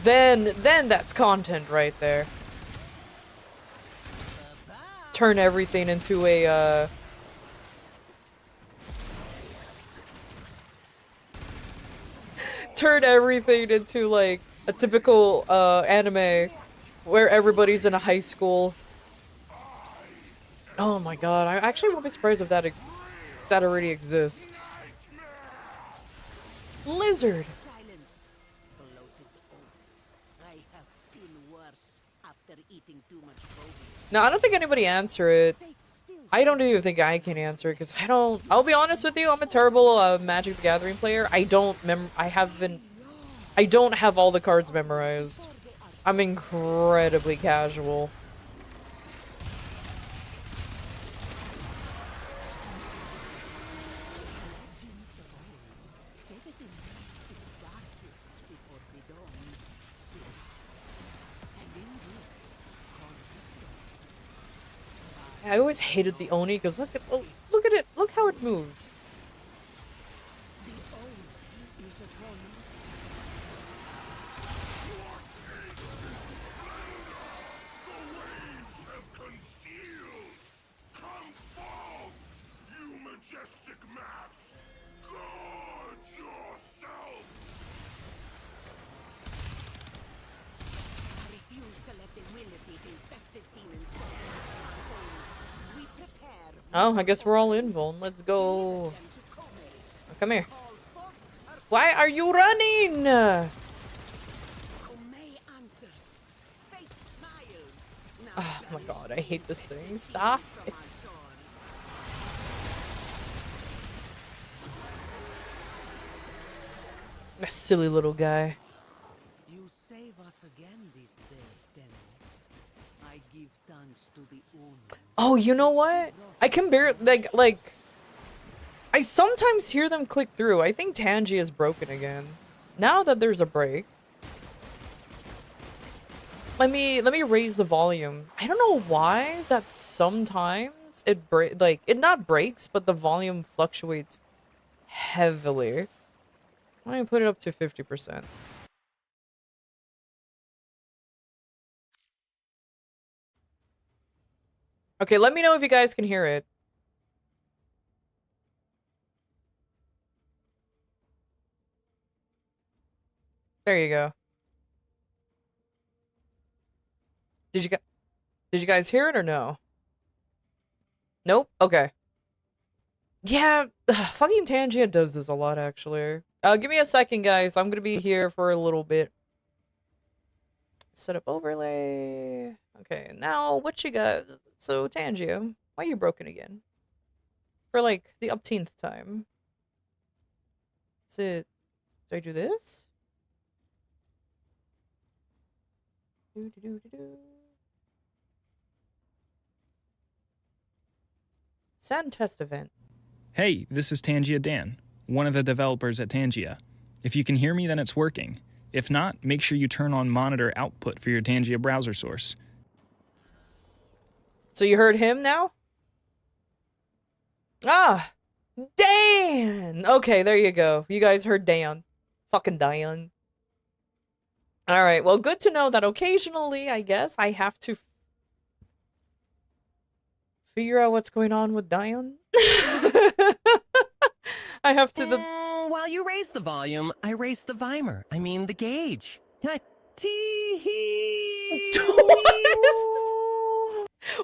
then that's content right there. Turn everything into a turn everything into like a typical anime where everybody's in a high school. Oh my god, I actually won't be surprised if that already exists. Lizard! Silence. Bloated oaf. I have seen worse after eating too much protein. No, I don't think anybody answer it. I don't even think I can answer it, because I'll be honest with you, I'm a terrible Magic the Gathering player. I don't have all the cards memorized. I'm incredibly casual. I always hated the Oni because look at it, look how it moves. Majestic mass, gorge yourself! I refuse to let the will of these infested demons go. We prepare. Oh, I guess we're all in, Vaughn. Let's go. Come here. Why are you running? Oh my god, I hate this thing. Stop. That silly little guy. You save us again this day, Tenno. I give thanks to the Uno. Oh, you know what? I can barely, like, I sometimes hear them click through. I think Tangy is broken again. Now that there's a break. Let me raise the volume. I don't know why that sometimes it not breaks, but the volume fluctuates heavily. Let me put it up to 50%. Okay, let me know if you guys can hear it. There you go. Did you guys hear it or no? Nope? Okay. Yeah, fucking Tangia does this a lot, actually. Give me a second, guys. I'm gonna be here for a little bit. Set up overlay. Okay, now what you got? So, Tangia, why are you broken again? For, like, the upteenth time. Is it... Do I do this? Sound test event. Hey, this is Tangia Dan, one of the developers at Tangia. If you can hear me, then it's working. If not, make sure you turn on monitor output for your Tangia browser source. So you heard him now? Ah! Dan! Okay, there you go. You guys heard Dan. Fucking Dan. Alright, well, good to know that occasionally, I guess, I have to figure out what's going on with Dion. I have to While you raise the volume, I raise the Vimer. I mean the gauge. Tee-hee!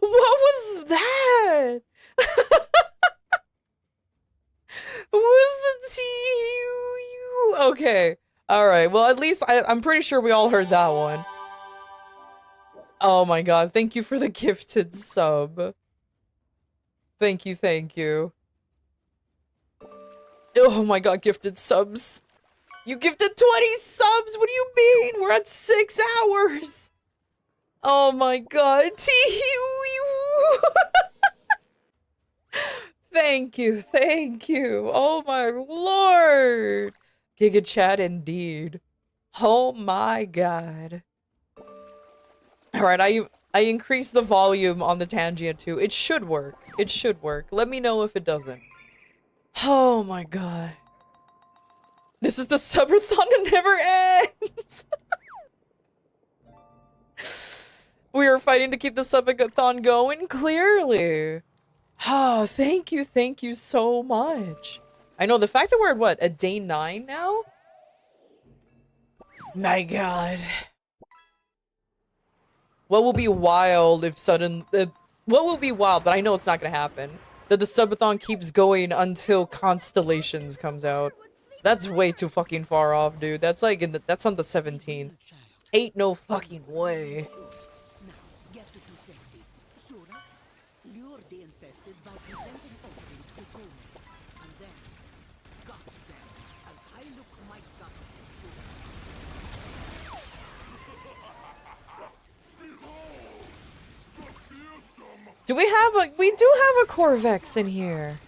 What was that? What was the T-U-U? Okay. Alright, well, at least I'm pretty sure we all heard that one. Oh my god, thank you for the gifted sub. Thank you, thank you. Oh my god, gifted subs. You gifted 20 subs? What do you mean? We're at 6 hours. Oh my god. Thank you, thank you. Oh my lord. Giga chat indeed. Oh my god. Alright, I increased the volume on the Tangia too. It should work. It should work. Let me know if it doesn't. Oh my god. This is the subathon that never ends! We are fighting to keep the subathon going, clearly. Oh, thank you so much. I know, the fact that we're at, what, at day 9 now? My god. What will be wild if what will be wild, but I know it's not gonna happen, that the subathon keeps going until Constellations comes out. That's way too fucking far off, dude. That's like that's on the 17th. Ain't no fucking way. Do we have a- we do have a Corvex in here.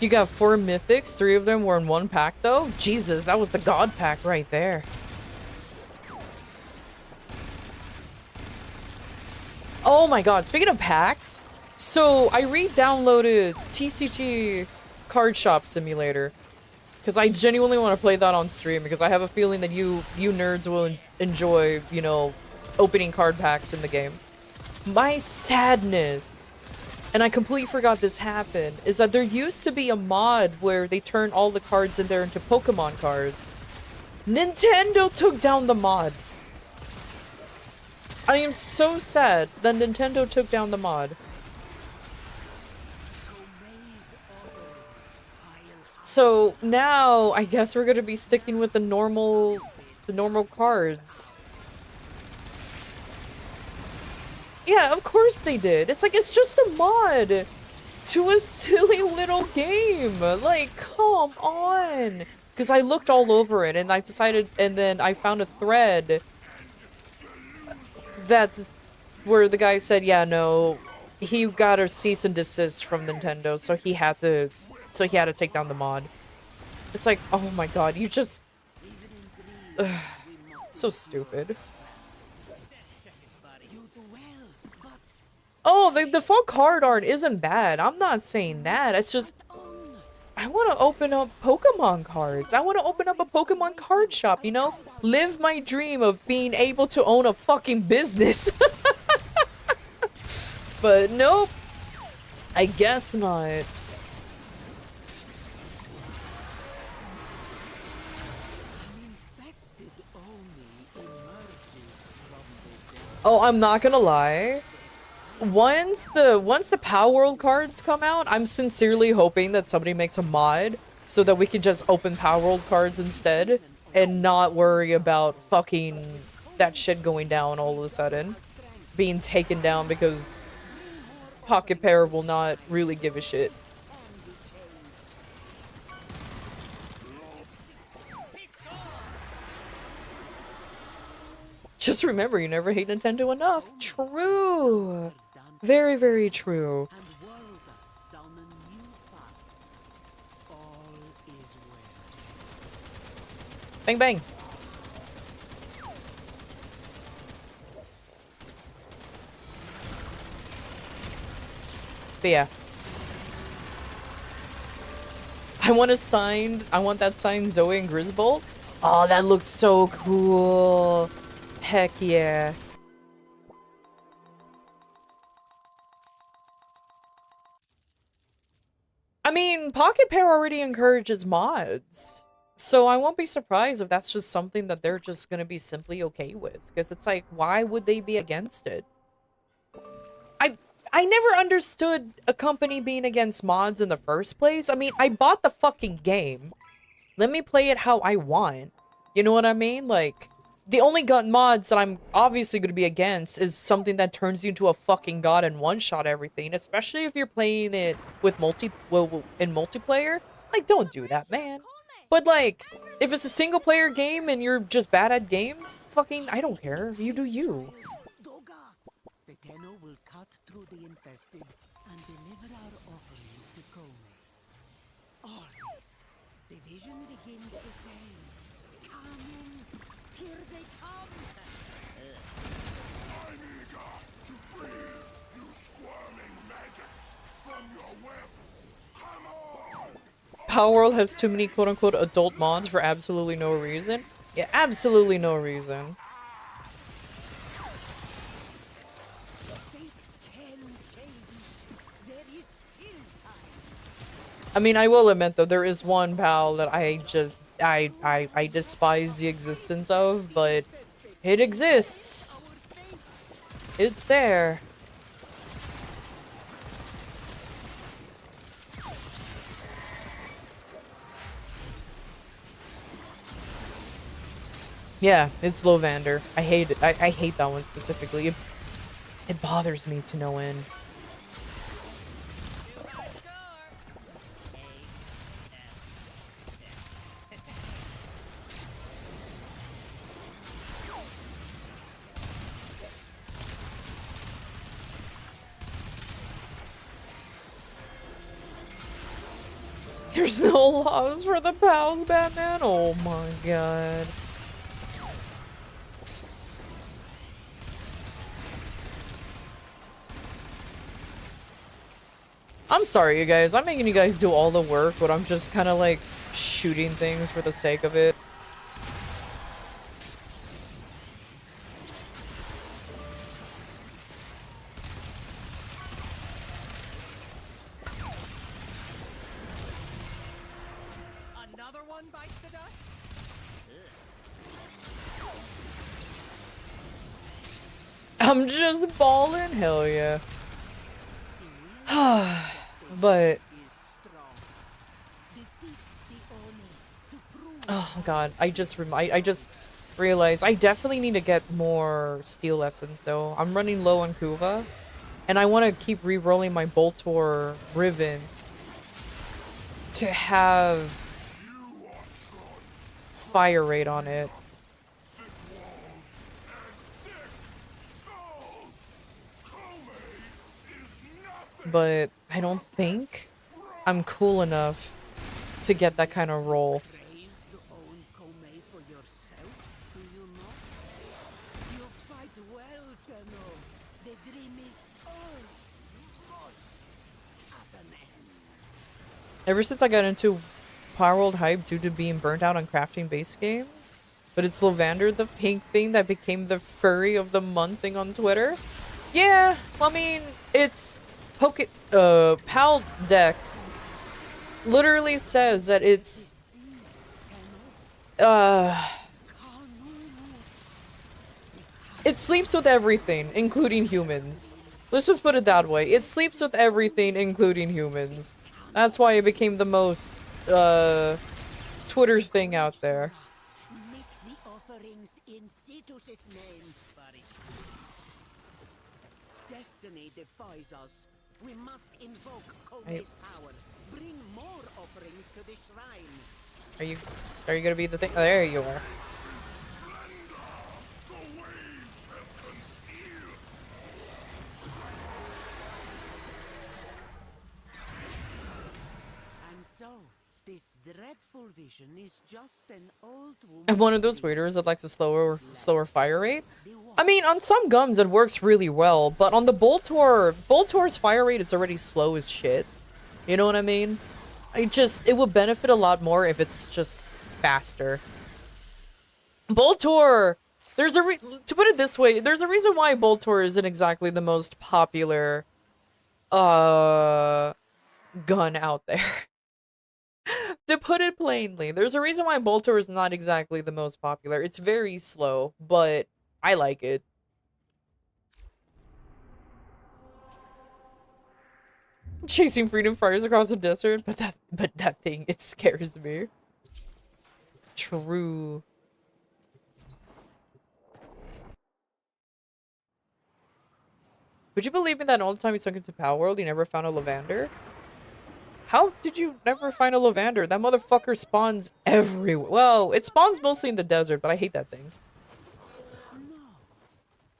You got 4 mythics, 3 of them were in one pack though? Jesus, that was the god pack right there. Oh my god, speaking of packs, so I re-downloaded TCG Card Shop Simulator. Because I genuinely want to play that on stream, because I have a feeling that you nerds will enjoy, you know, opening card packs in the game. My sadness, and I completely forgot this happened, is that there used to be a mod where they turn all the cards in there into Pokemon cards. Nintendo took down the mod. I am so sad that Nintendo took down the mod. So now I guess we're gonna be sticking with the normal cards. Yeah, of course they did. It's like, it's just a mod to a silly little game. Like, come on. Because I looked all over it and I decided, and then I found a thread that's where the guy said, yeah, no, he got a cease and desist from Nintendo, so he had to take down the mod. It's like, oh my god, you just... Ugh, so stupid. Oh, the default card art isn't bad. I'm not saying that. It's just... I want to open up Pokemon cards. I want to open up a Pokemon card shop, you know? Live my dream of being able to own a fucking business. But nope. I guess not. Oh, I'm not gonna lie. Once the Power World cards come out, I'm sincerely hoping that somebody makes a mod so that we can just open Power World cards instead and not worry about fucking that shit going down all of a sudden. Being taken down because Pocket Pair will not really give a shit. Just remember, you never hate Nintendo enough. True. Very, very true. Bang, bang. But yeah. I want that signed Zoe and Grisbold. Oh, that looks so cool. Heck yeah. I mean, Pocket Pair already encourages mods. So I won't be surprised if that's just something that they're just gonna be simply okay with. Because it's like, why would they be against it? I never understood a company being against mods in the first place. I mean, I bought the fucking game. Let me play it how I want. You know what I mean? Like, the only gun mods that I'm obviously going to be against is something that turns you into a fucking god and one-shot everything. Especially if you're playing it with in multiplayer. Like, don't do that, man. But like, if it's a single-player game and you're just bad at games, fucking, I don't care. You do you. The Tenno will cut through the infested and deliver our offering to Kome. Always, the vision begins the same. Come in, here they come. I'm eager to free you squirming maggots from your web. Come on! Power World has too many quote-unquote adult mods for absolutely no reason. Yeah, absolutely no reason. I mean, I will admit though, there is one pal that I despise the existence of, but it exists. It's there. Yeah, it's Lovander. I hate it. I hate that one specifically. It bothers me to no end. There's no laws for the pals, Batman? Oh my god. I'm sorry, you guys. I'm making you guys do all the work, but I'm just kind of like shooting things for the sake of it. Another one bites the dust? I'm just balling, hell yeah. But oh god, I just realize I definitely need to get more steel lessons though. I'm running low on Kuva, and I want to keep re-rolling my Boltor Riven to have fire rate on it. But I don't think I'm cool enough to get that kind of roll. Brave to own Kome for yourself, do you not? You fight well, Tenno. The dream is almost at an end. Ever since I got into Power World hype due to being burnt out on crafting base games, but it's Lovander, the pink thing that became the furry of the month thing on Twitter. Yeah, I mean, it's Pal Dex literally says that it's it sleeps with everything, including humans. Let's just put it that way. It sleeps with everything, including humans. That's why it became the most Twitter thing out there. Make the offerings in Cetus's name, buddy. Destiny defies us. We must invoke Kome's power. Bring more offerings to the shrine. Are you gonna be the thing? Oh, there you are. And so, this dreadful vision is just an old woman. I'm one of those waiters that likes a slower fire rate. I mean, on some guns it works really well, but on the Boltor's fire rate is already slow as shit. You know what I mean? It would benefit a lot more if it's just faster. Boltor, to put it this way, there's a reason why Boltor isn't exactly the most popular gun out there. To put it plainly, there's a reason why Boltor is not exactly the most popular. It's very slow, but I like it. Chasing freedom fires across the desert, but that thing, it scares me. True. Would you believe me that all the time you sunk into Power World, you never found a Lovander? How did you never find a Lovander? That motherfucker spawns everywhere. Well, it spawns mostly in the desert, but I hate that thing.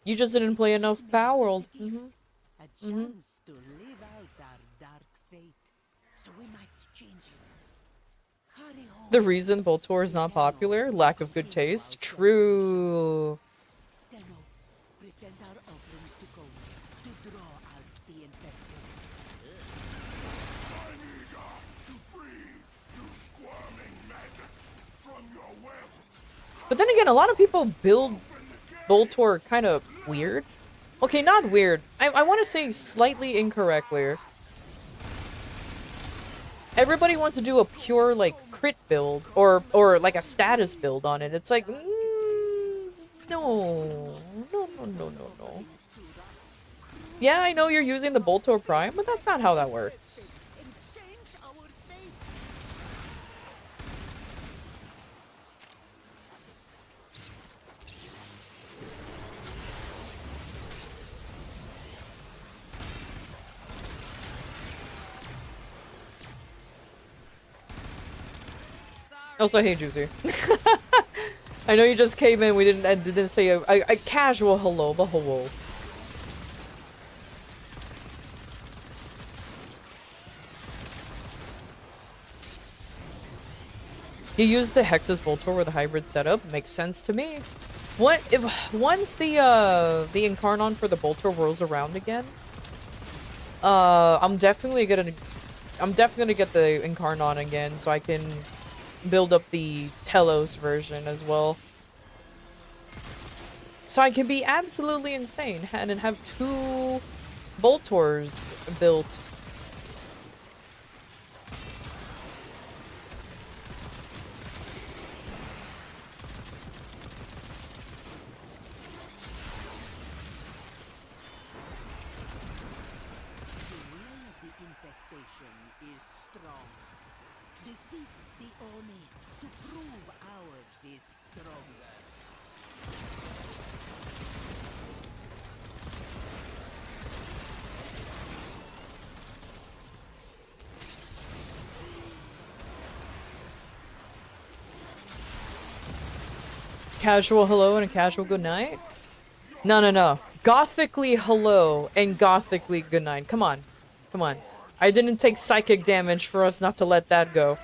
You just didn't play enough Power World. A chance to live out our dark fate. So we might change it. Hurry home. The reason Boltor is not popular? Lack of good taste? True. Tenno, present our offerings to Kome to draw out the infested. I'm eager to free you squirming maggots from your web. But then again, a lot of people build Boltor kind of weird. Okay, not weird. I want to say slightly incorrectly. Everybody wants to do a pure, like, crit build. Or like, a status build on it. It's like, no. No. Yeah, I know you're using the Boltor Prime, but that's not how that works. Also, hey, Juicy. I know you just came in. We didn't say a casual hello, but hello. You use the Hexus Boltor with a hybrid setup. Makes sense to me. What if once the Incarnon for the Boltor rolls around again? I'm definitely gonna get the Incarnon again so I can build up the Telos version as well. So I can be absolutely insane and have 2 Boltors built. Casual hello and a casual good night? No, no, no. Gothically hello and gothically good night. Come on. Come on. I didn't take psychic damage for us not to let that go.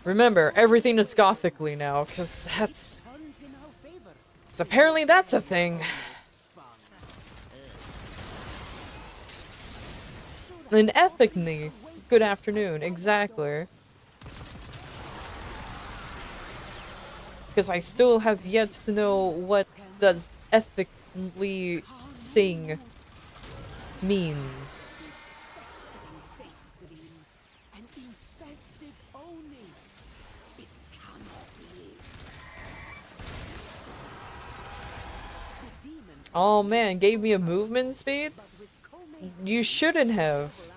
Remember, everything is gothically now, because that's... So apparently that's a thing. And ethically, good afternoon, exactly. Because I still have yet to know what does ethically sing means. Oh man, gave me a movement speed? You shouldn't have.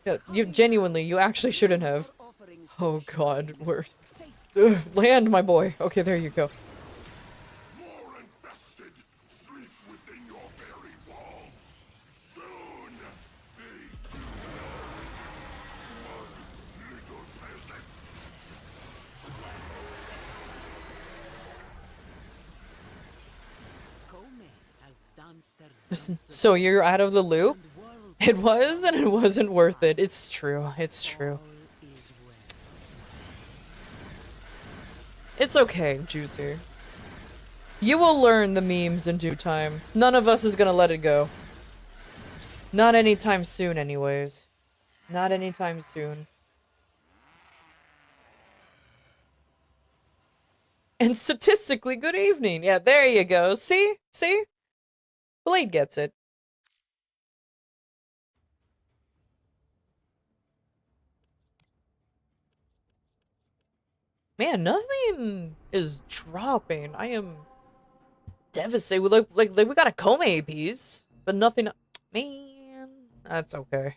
No, you genuinely, you actually shouldn't have. Oh god, word. Ugh, land, my boy. Okay, there you go. More infested, sleep within your very walls. Soon, they too smug little peasants. Listen, so you're out of the loop? It was, and it wasn't worth it. It's true. It's true. It's okay, Juicy. You will learn the memes in due time. None of us is gonna let it go. Not anytime soon, anyways. Not anytime soon. And statistically, good evening. Yeah, there you go. See? See? Blade gets it. Man, nothing is dropping. I am devastated. Like we got a Kome APs, but nothing. Man, that's okay.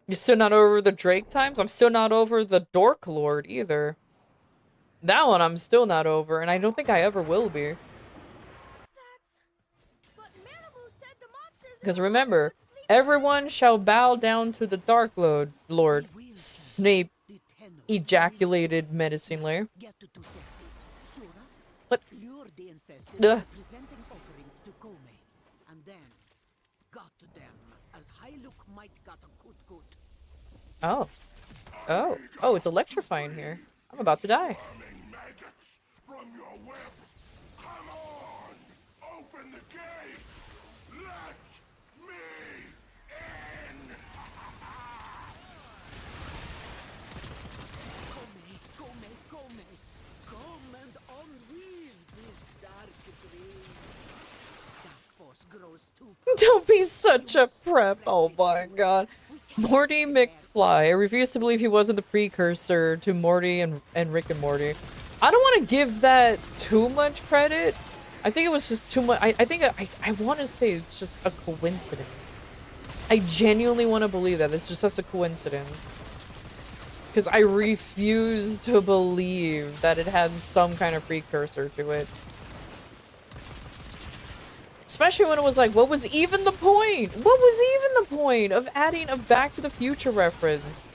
You're still not over the Drake times? I'm still not over the Dork Lord either. That one I'm still not over, and I don't think I ever will be. Because remember, everyone shall bow down to the Dark Lord. Snape ejaculated menacingly. What? Ugh. Oh. Oh. Oh, it's electrifying here. I'm about to die. Maggots from your web. Come on, open the gates. Let me in. Come and unweave this dark dream. Dark force grows too. Don't be such a prep. Oh my god. Morty McFly. I refuse to believe he wasn't the precursor to Morty and Rick and Morty. I don't want to give that too much credit. I think it was just too much. I think I want to say it's just a coincidence. I genuinely want to believe that it's just such a coincidence. Because I refuse to believe that it had some kind of precursor to it. Especially when it was like, what was even the point? What was even the point of adding a Back to the Future reference?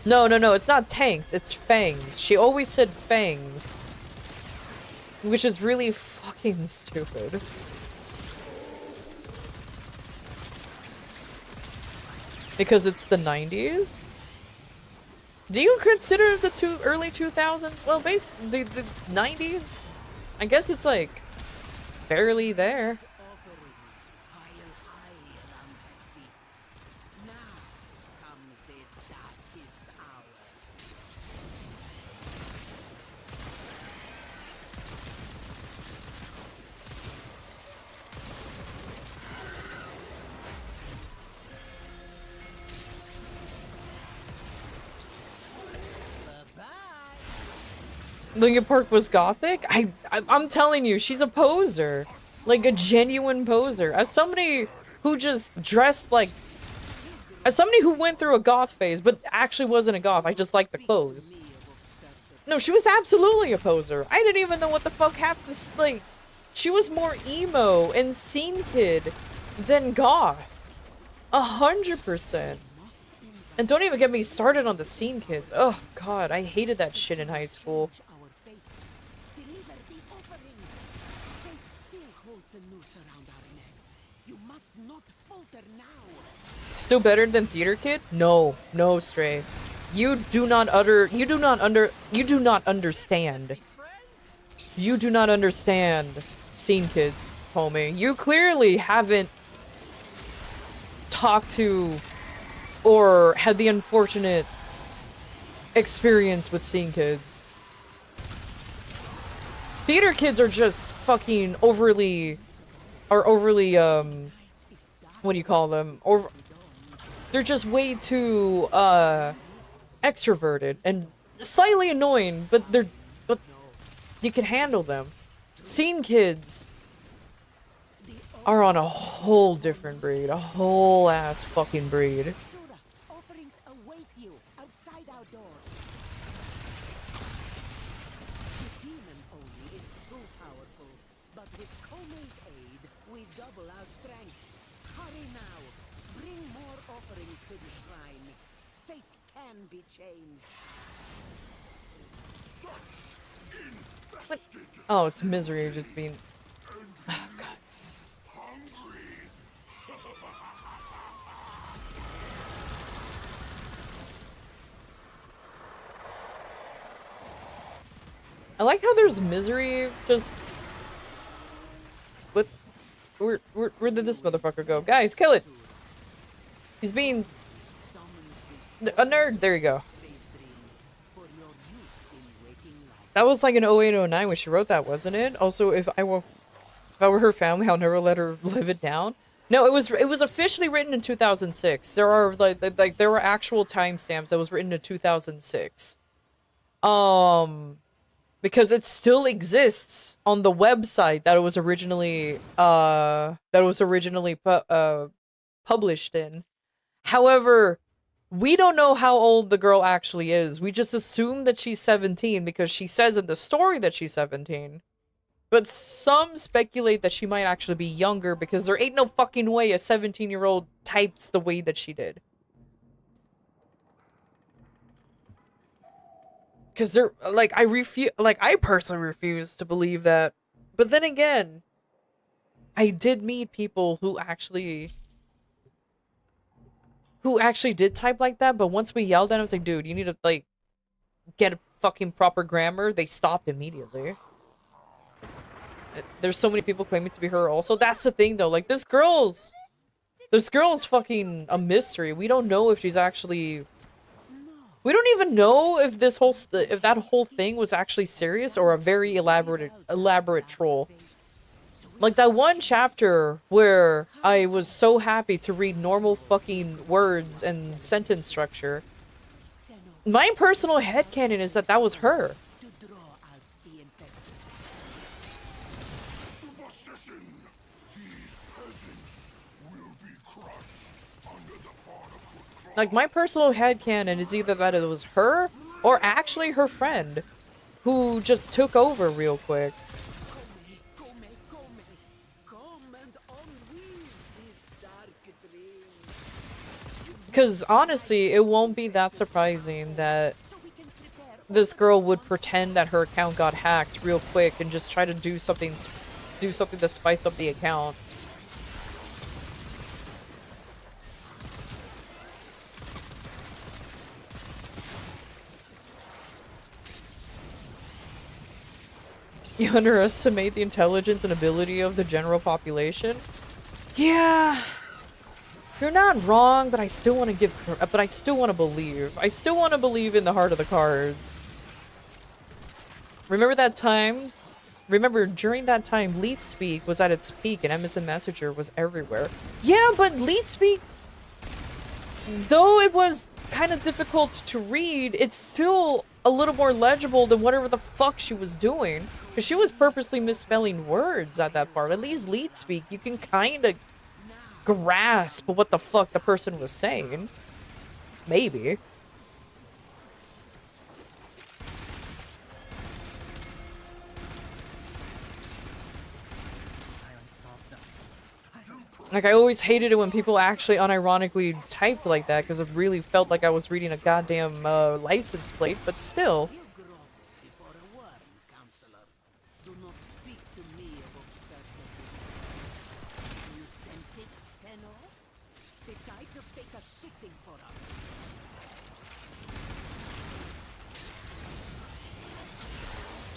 No, no, no, it's not tanks, it's fangs. She always said fangs. Which is really fucking stupid. Because it's the 90s? Do you consider the early 2000s? Well, the 90s? I guess it's like barely there. Linkin Park was gothic? I'm telling you, she's a poser. Like a genuine poser. As somebody who just dressed like... As somebody who went through a goth phase, but actually wasn't a goth, I just liked the clothes. No, she was absolutely a poser. I didn't even know what the fuck happened. Like, she was more emo and scene kid than goth. 100%. And don't even get me started on the scene kids. Oh god, I hated that shit in high school. Still better than Theater Kid? No, no, Stray. You do not understand. You do not understand scene kids, homie. You clearly haven't talked to or had the unfortunate experience with scene kids. Theater kids are just fucking overly, what do you call them? They're just way too, extroverted and slightly annoying, but you can handle them. Scene kids are on a whole different breed, a whole ass fucking breed. Offerings await you outside our doors. The demon only is too powerful, but with Komei's aid, we double our strength. Hurry now. Bring more offerings to the shrine. Fate can be changed. Such infested Oh, it's misery just being... Oh, God. hungry. I like how there's misery just... What? Where did this motherfucker go? Guys, kill it! He's being... a nerd! There you go. That was like an 0809 when she wrote that, wasn't it? Also, if I were her family, I'll never let her live it down. No, it was officially written in 2006. There are like there were actual timestamps that was written in 2006. Because it still exists on the website that it was originally published in. However, we don't know how old the girl actually is. We just assume that she's 17 because she says in the story that she's 17. But some speculate that she might actually be younger because there ain't no fucking way a 17-year-old types the way that she did. Because they're, like, I personally refuse to believe that. But then again, I did meet people who actually did type like that, but once we yelled at him, I was like, dude, you need to, like, get a fucking proper grammar. They stopped immediately. There's so many people claiming to be her also. That's the thing, though. Like, this girl's fucking a mystery. We don't know if she's actually... We don't even know if if that whole thing was actually serious or a very elaborate troll. Like that one chapter where I was so happy to read normal fucking words and sentence structure. My personal headcanon is that was her. Superstition. These peasants will be crushed under the barnacle claw. Like my personal headcanon is either that it was her or actually her friend who just took over real quick. Because honestly, it won't be that surprising that this girl would pretend that her account got hacked real quick and just try to do something to spice up the account. You underestimate the intelligence and ability of the general population? Yeah. You're not wrong, but I still want to believe. I still want to believe in the heart of the cards. Remember that time? Remember during that time, Leet Speak was at its peak and MSN Messenger was everywhere. Yeah, but Leet Speak, though it was kind of difficult to read, it still a little more legible than whatever the fuck she was doing. Because she was purposely misspelling words at that part. At least lead speak, you can kind of grasp what the fuck the person was saying. Maybe. Like, I always hated it when people actually unironically typed like that, because it really felt like I was reading a goddamn license plate, but still. You grow before a worm, counselor. Do not speak to me of absurdity. You sense it, Tenno? The guides of fate are shifting for us.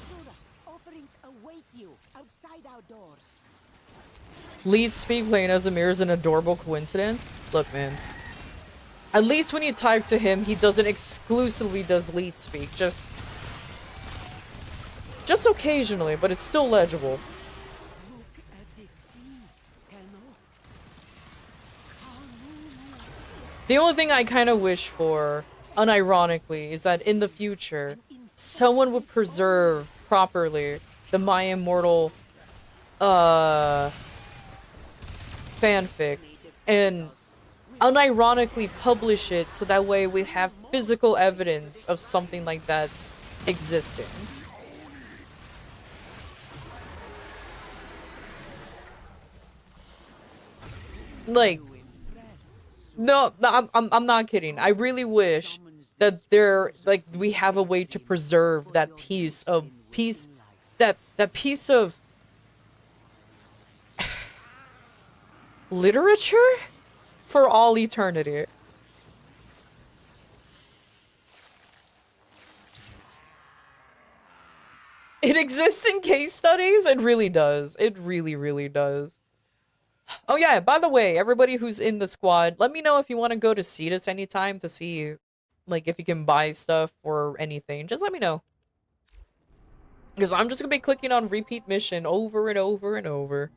Sura, offerings await you outside our doors. Lead speak playing as Amir is an adorable coincidence. Look, man. At least when you type to him, he doesn't exclusively does lead speak. Just occasionally, but it's still legible. Look at the sea, Tenno. The only thing I kind of wish for, unironically, is that in the future, someone would preserve properly the My Immortal, fanfic and unironically publish it so that way we have physical evidence of something like that existing. Like, no, I'm not kidding. I really wish that we have a way to preserve that piece of literature for all eternity. It exists in case studies. It really does. It really, really does. Oh yeah, by the way, everybody who's in the squad, let me know if you want to go to Cetus anytime to see, like, if you can buy stuff or anything. Just let me know. Because I'm just gonna be clicking on repeat mission over and over and over.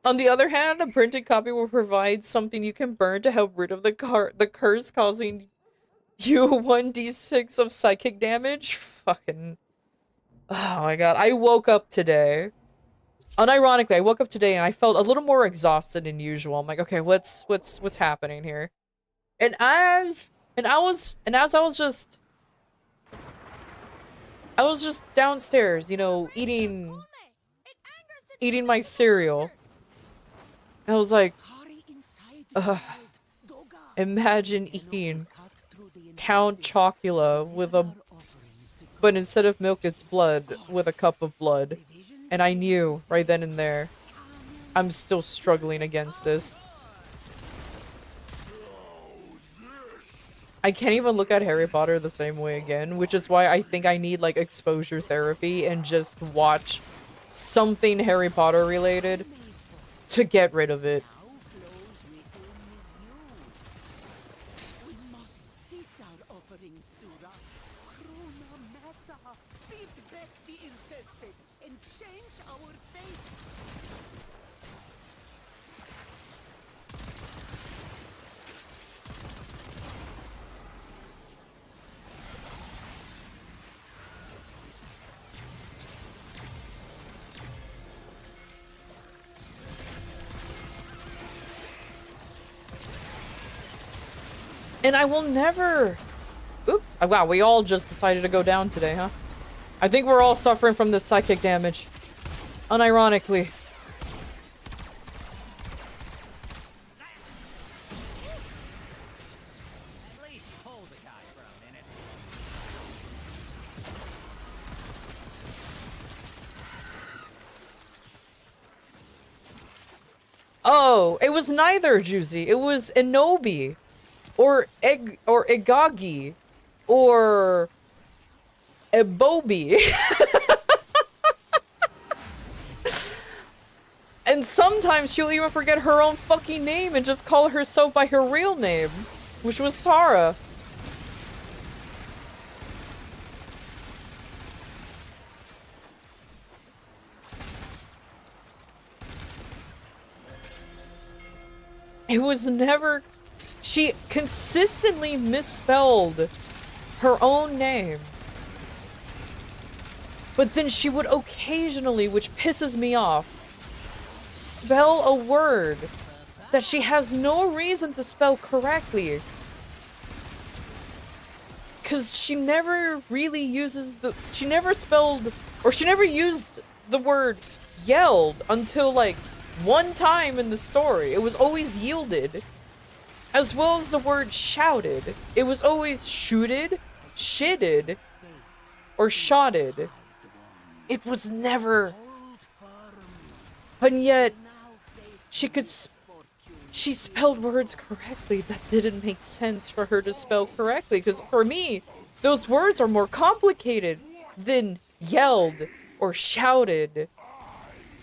On the other hand, a printed copy will provide something you can burn to help rid of the curse causing you 1d6 of psychic damage. Fucking... Oh my god, I woke up today. Unironically, I woke up today and I felt a little more exhausted than usual. I'm like, okay, what's happening here? And as I was just downstairs, you know, eating my cereal. I was like, imagine eating Count Chocula with but instead of milk, it's blood with a cup of blood. And I knew right then and there, I'm still struggling against this. I can't even look at Harry Potter the same way again, which is why I think I need, like, exposure therapy and just watch something Harry Potter related to get rid of it. We must cease our offerings, Sura. Krona Meta. Beat back the infested and change our fate. And I will never... Oops. Wow, we all just decided to go down today, huh? I think we're all suffering from this psychic damage. Unironically. At least hold the guy for a minute. Oh, it was neither, Juicy. It was Inobi. Or Igagi. Or Ebobi. And sometimes she'll even forget her own fucking name and just call herself by her real name, which was Tara. It was never... She consistently misspelled her own name. But then she would occasionally, which pisses me off, spell a word that she has no reason to spell correctly. Because she never really uses the... She never spelled... Or she never used the word yelled until, like, one time in the story. It was always yielded. As well as the word shouted. It was always shooted, shitted, or shotted. It was never... But yet, she could... She spelled words correctly that didn't make sense for her to spell correctly. Because for me, those words are more complicated than yelled or shouted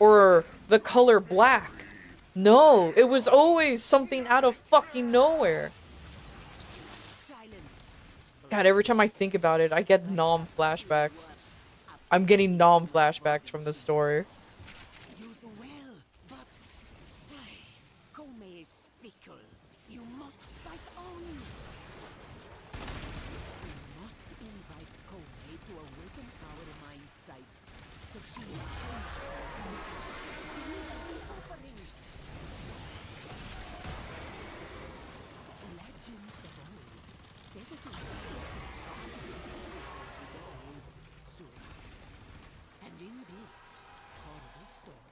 or the color black. No, it was always something out of fucking nowhere. God, every time I think about it, I get Nom flashbacks. I'm getting Nom flashbacks from this story. You do well, but Kome is fickle. You must fight on. We must invite Kome to awaken our mind sight, so she is deliver the offerings. Legends of old said it was and in this horrible storm,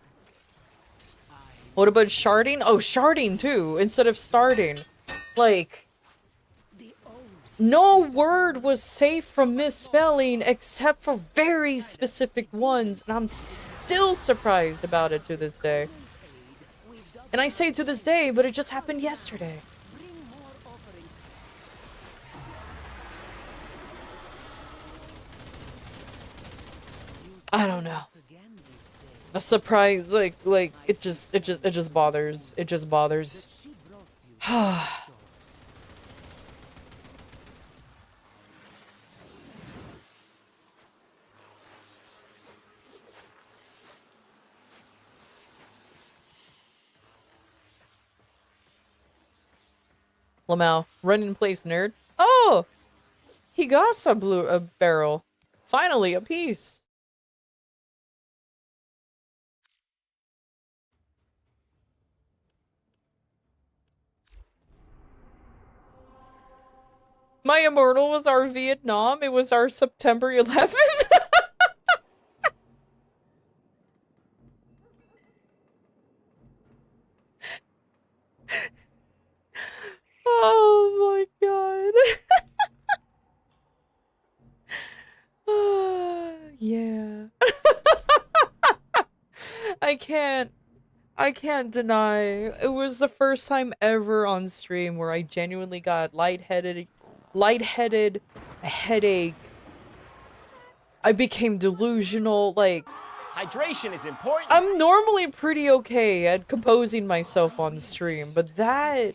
What about sharding? Oh, sharding too, instead of starting. Like, no word was safe from misspelling except for very specific ones, and I'm still surprised about it to this day. And I say to this day, but it just happened yesterday. I don't know. The surprise, like it just bothers. It just bothers. Lamau, run in place, nerd. Oh! He got a barrel. Finally, a piece. My Immortal was our Vietnam. It was our September 11th. Oh my god. Yeah. I can't deny. It was the first time ever on stream where I genuinely got lightheaded, a headache. I became delusional, like... Hydration is important. I'm normally pretty okay at composing myself on stream, but that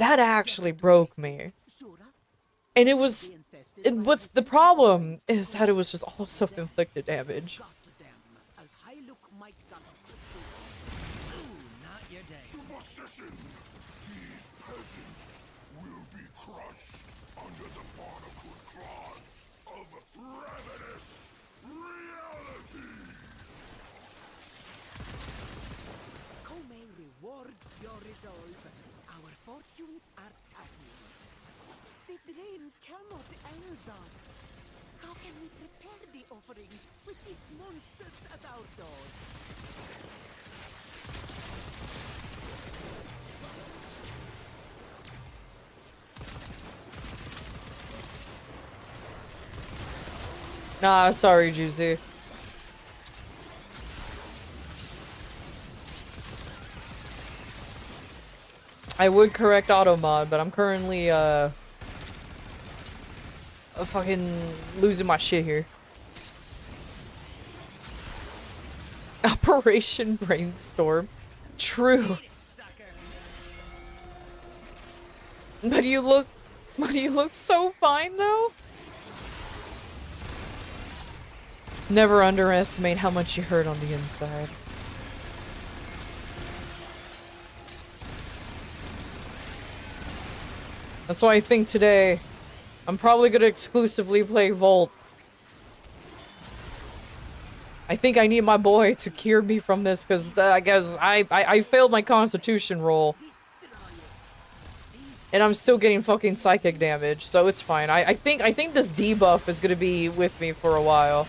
actually broke me. And it was... what's the problem is that it was just all self-inflicted damage. Superstition! These peasants will be crushed under the barnacled claws of ravenous reality! Kome rewards your resolve. Our fortunes are tiny. The drain cannot end us. How can we prepare the offerings with these monsters at our doors? Ah, sorry, Juicy. I would correct automod, but I'm currently, fucking losing my shit here. Operation Brainstorm. True. But you look so fine, though. Never underestimate how much you hurt on the inside. That's why I think today I'm probably gonna exclusively play Volt. I think I need my boy to cure me from this, because I guess I failed my constitution roll. And I'm still getting fucking psychic damage, so it's fine. I think this debuff is gonna be with me for a while.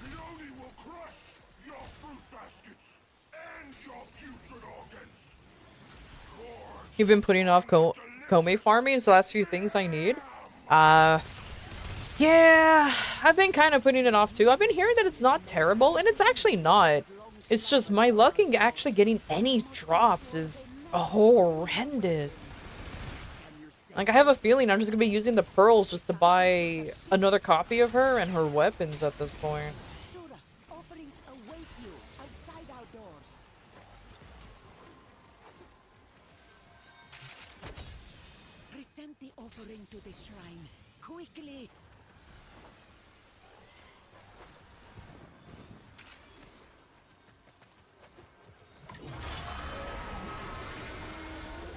Leone will crush your fruit baskets and your putrid organs. You've been putting off Kome farming, so that's few things I need. Yeah, I've been kind of putting it off too. I've been hearing that it's not terrible, and it's actually not. It's just my luck in actually getting any drops is horrendous. Like, I have a feeling I'm just gonna be using the pearls just to buy another copy of her and her weapons at this point. Shura, offerings await you outside our doors. Present the offering to the shrine. Quickly!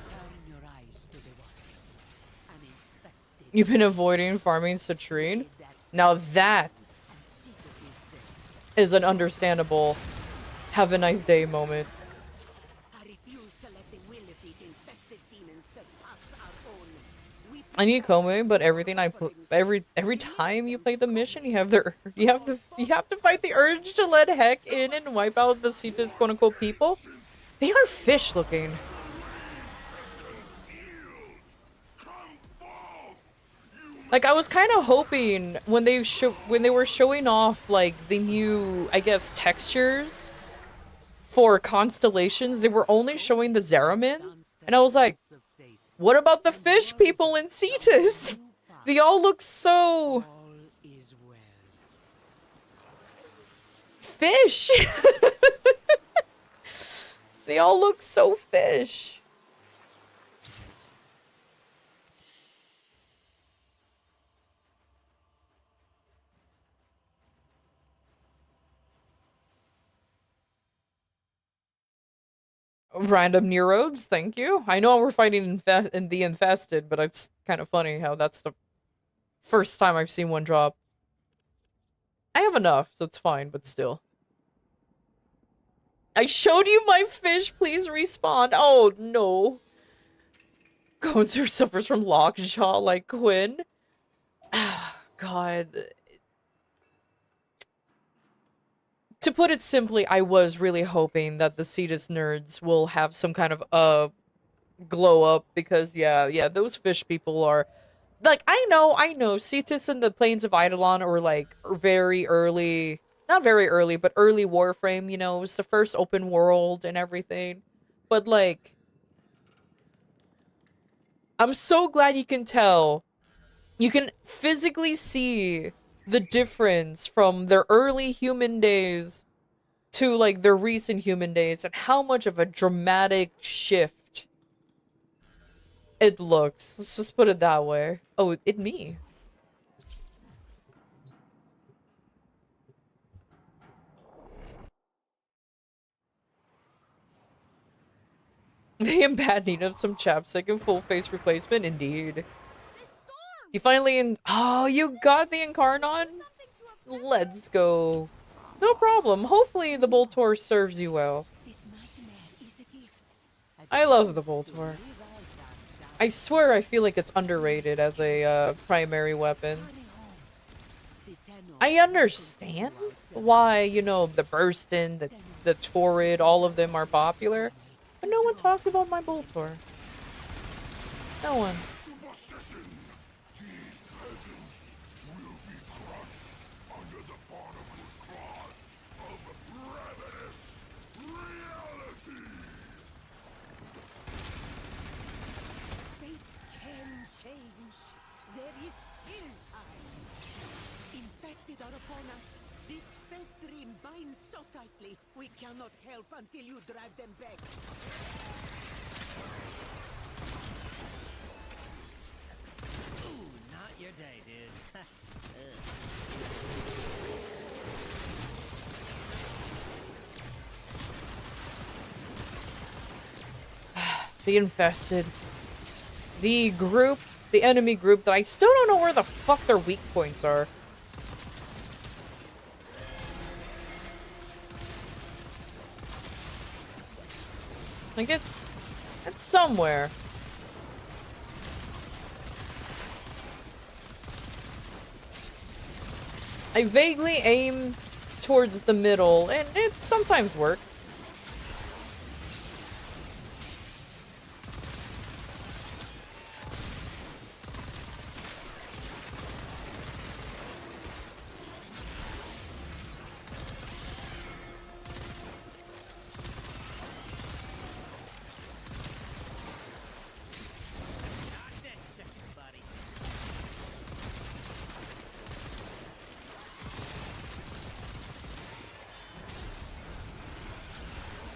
Turn your eyes to the water. I'm infested. You've been avoiding farming citrine? Now that is an understandable have a nice day moment. I refuse to let the will of these infested demons surpass our own. We I need Kome, but everything I put every time you play the mission, you have to fight the urge to let Heck in and wipe out the Cetus quote unquote people. They are fish looking. Like, I was kind of hoping when they were showing off like the new, I guess, textures for constellations, they were only showing the Zeramin, and I was like, what about the fish people in Cetus? They all look so all is well. fish. They all look so fish. Random neurodes, thank you. I know we're fighting in the infested, but it's kind of funny how that's the first time I've seen one drop. I have enough, so it's fine, but still. I showed you my fish, please respawn. Oh, no. Gonzer suffers from lockjaw like Quinn. Ah, God. To put it simply, I was really hoping that the Cetus nerds will have some kind of glow up, because yeah, those fish people are like, I know Cetus and the Plains of Eidolon are like very early, not very early, but early Warframe, you know, it was the first open world and everything. But like, I'm so glad you can tell. You can physically see the difference from their early human days to like their recent human days, and how much of a dramatic shift it looks. Let's just put it that way. Oh, it me. They in bad need of some chapstick and full face replacement, indeed. You finally oh, you got the Incarnon? Let's go. No problem. Hopefully the Boltor serves you well. I love the Boltor. I swear I feel like it's underrated as a primary weapon. I understand why, you know, the Burstin, the Torrid, all of them are popular, but no one talked about my Boltor. No one. Superstition. These peasants will be crushed under the bottomless claws of ravenous reality. Fate can change. There is still time. Infested are upon us. This fate dream binds so tightly, we cannot help until you drive them back. Ooh, not your day, dude. The infested. The group, the enemy group that I still don't know where the fuck their weak points are. Like it's somewhere. I vaguely aim towards the middle, and it sometimes works.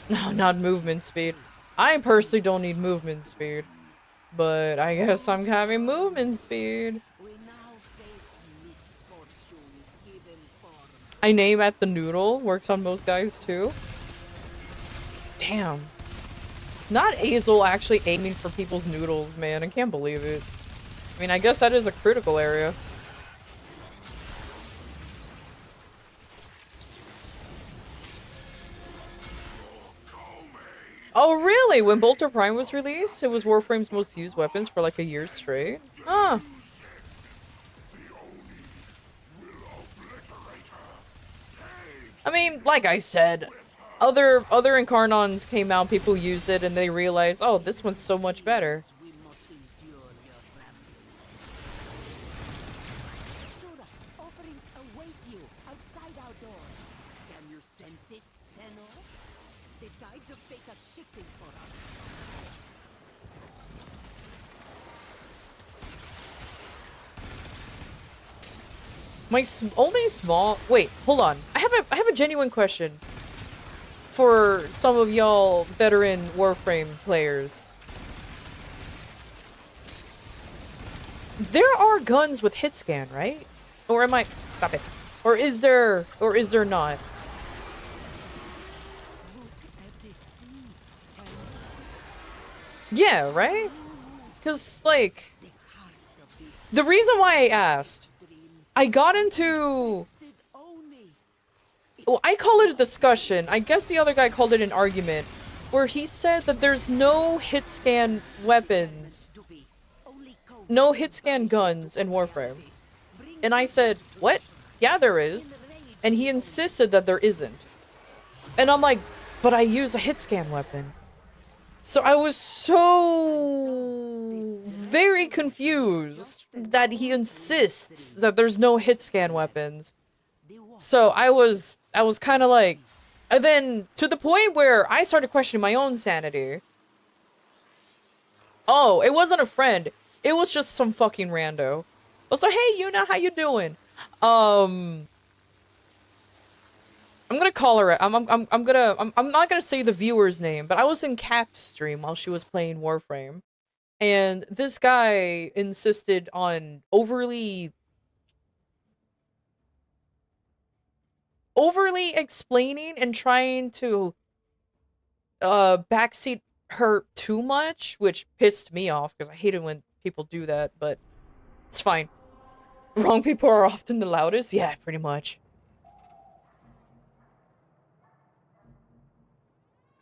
No, not movement speed. I personally don't need movement speed. But I guess I'm having movement speed. I name at the noodle. Works on most guys too. Damn. Not Azel actually aiming for people's noodles, man. I can't believe it. I mean, I guess that is a critical area. Oh, really? When Bolter Prime was released, it was Warframe's most used weapons for like a year straight? Huh. I mean, like I said, other Incarnons came out, people used it, and they realized, oh, this one's so much better. My only small... Wait, hold on. I have a genuine question for some of y'all veteran Warframe players. There are guns with hit scan, right? Or am I... Stop it. Or is there not? Yeah, right? Because, like... The reason why I asked... I got into... Well, I call it a discussion. I guess the other guy called it an argument. Where he said that there's no hit scan weapons. No hit scan guns in Warframe. And I said, what? Yeah, there is. And he insisted that there isn't. And I'm like, but I use a hit scan weapon. So I was so very confused that he insists that there's no hit scan weapons. So I was kind of like, and then to the point where I started questioning my own sanity. Oh, it wasn't a friend. It was just some fucking rando. I was like, hey, Yuna, how you doing? I'm gonna call her. I'm not gonna say the viewer's name, but I was in Kat's stream while she was playing Warframe, and this guy insisted on overly explaining and trying to backseat her too much, which pissed me off because I hate it when people do that, but it's fine. Wrong people are often the loudest. Yeah, pretty much.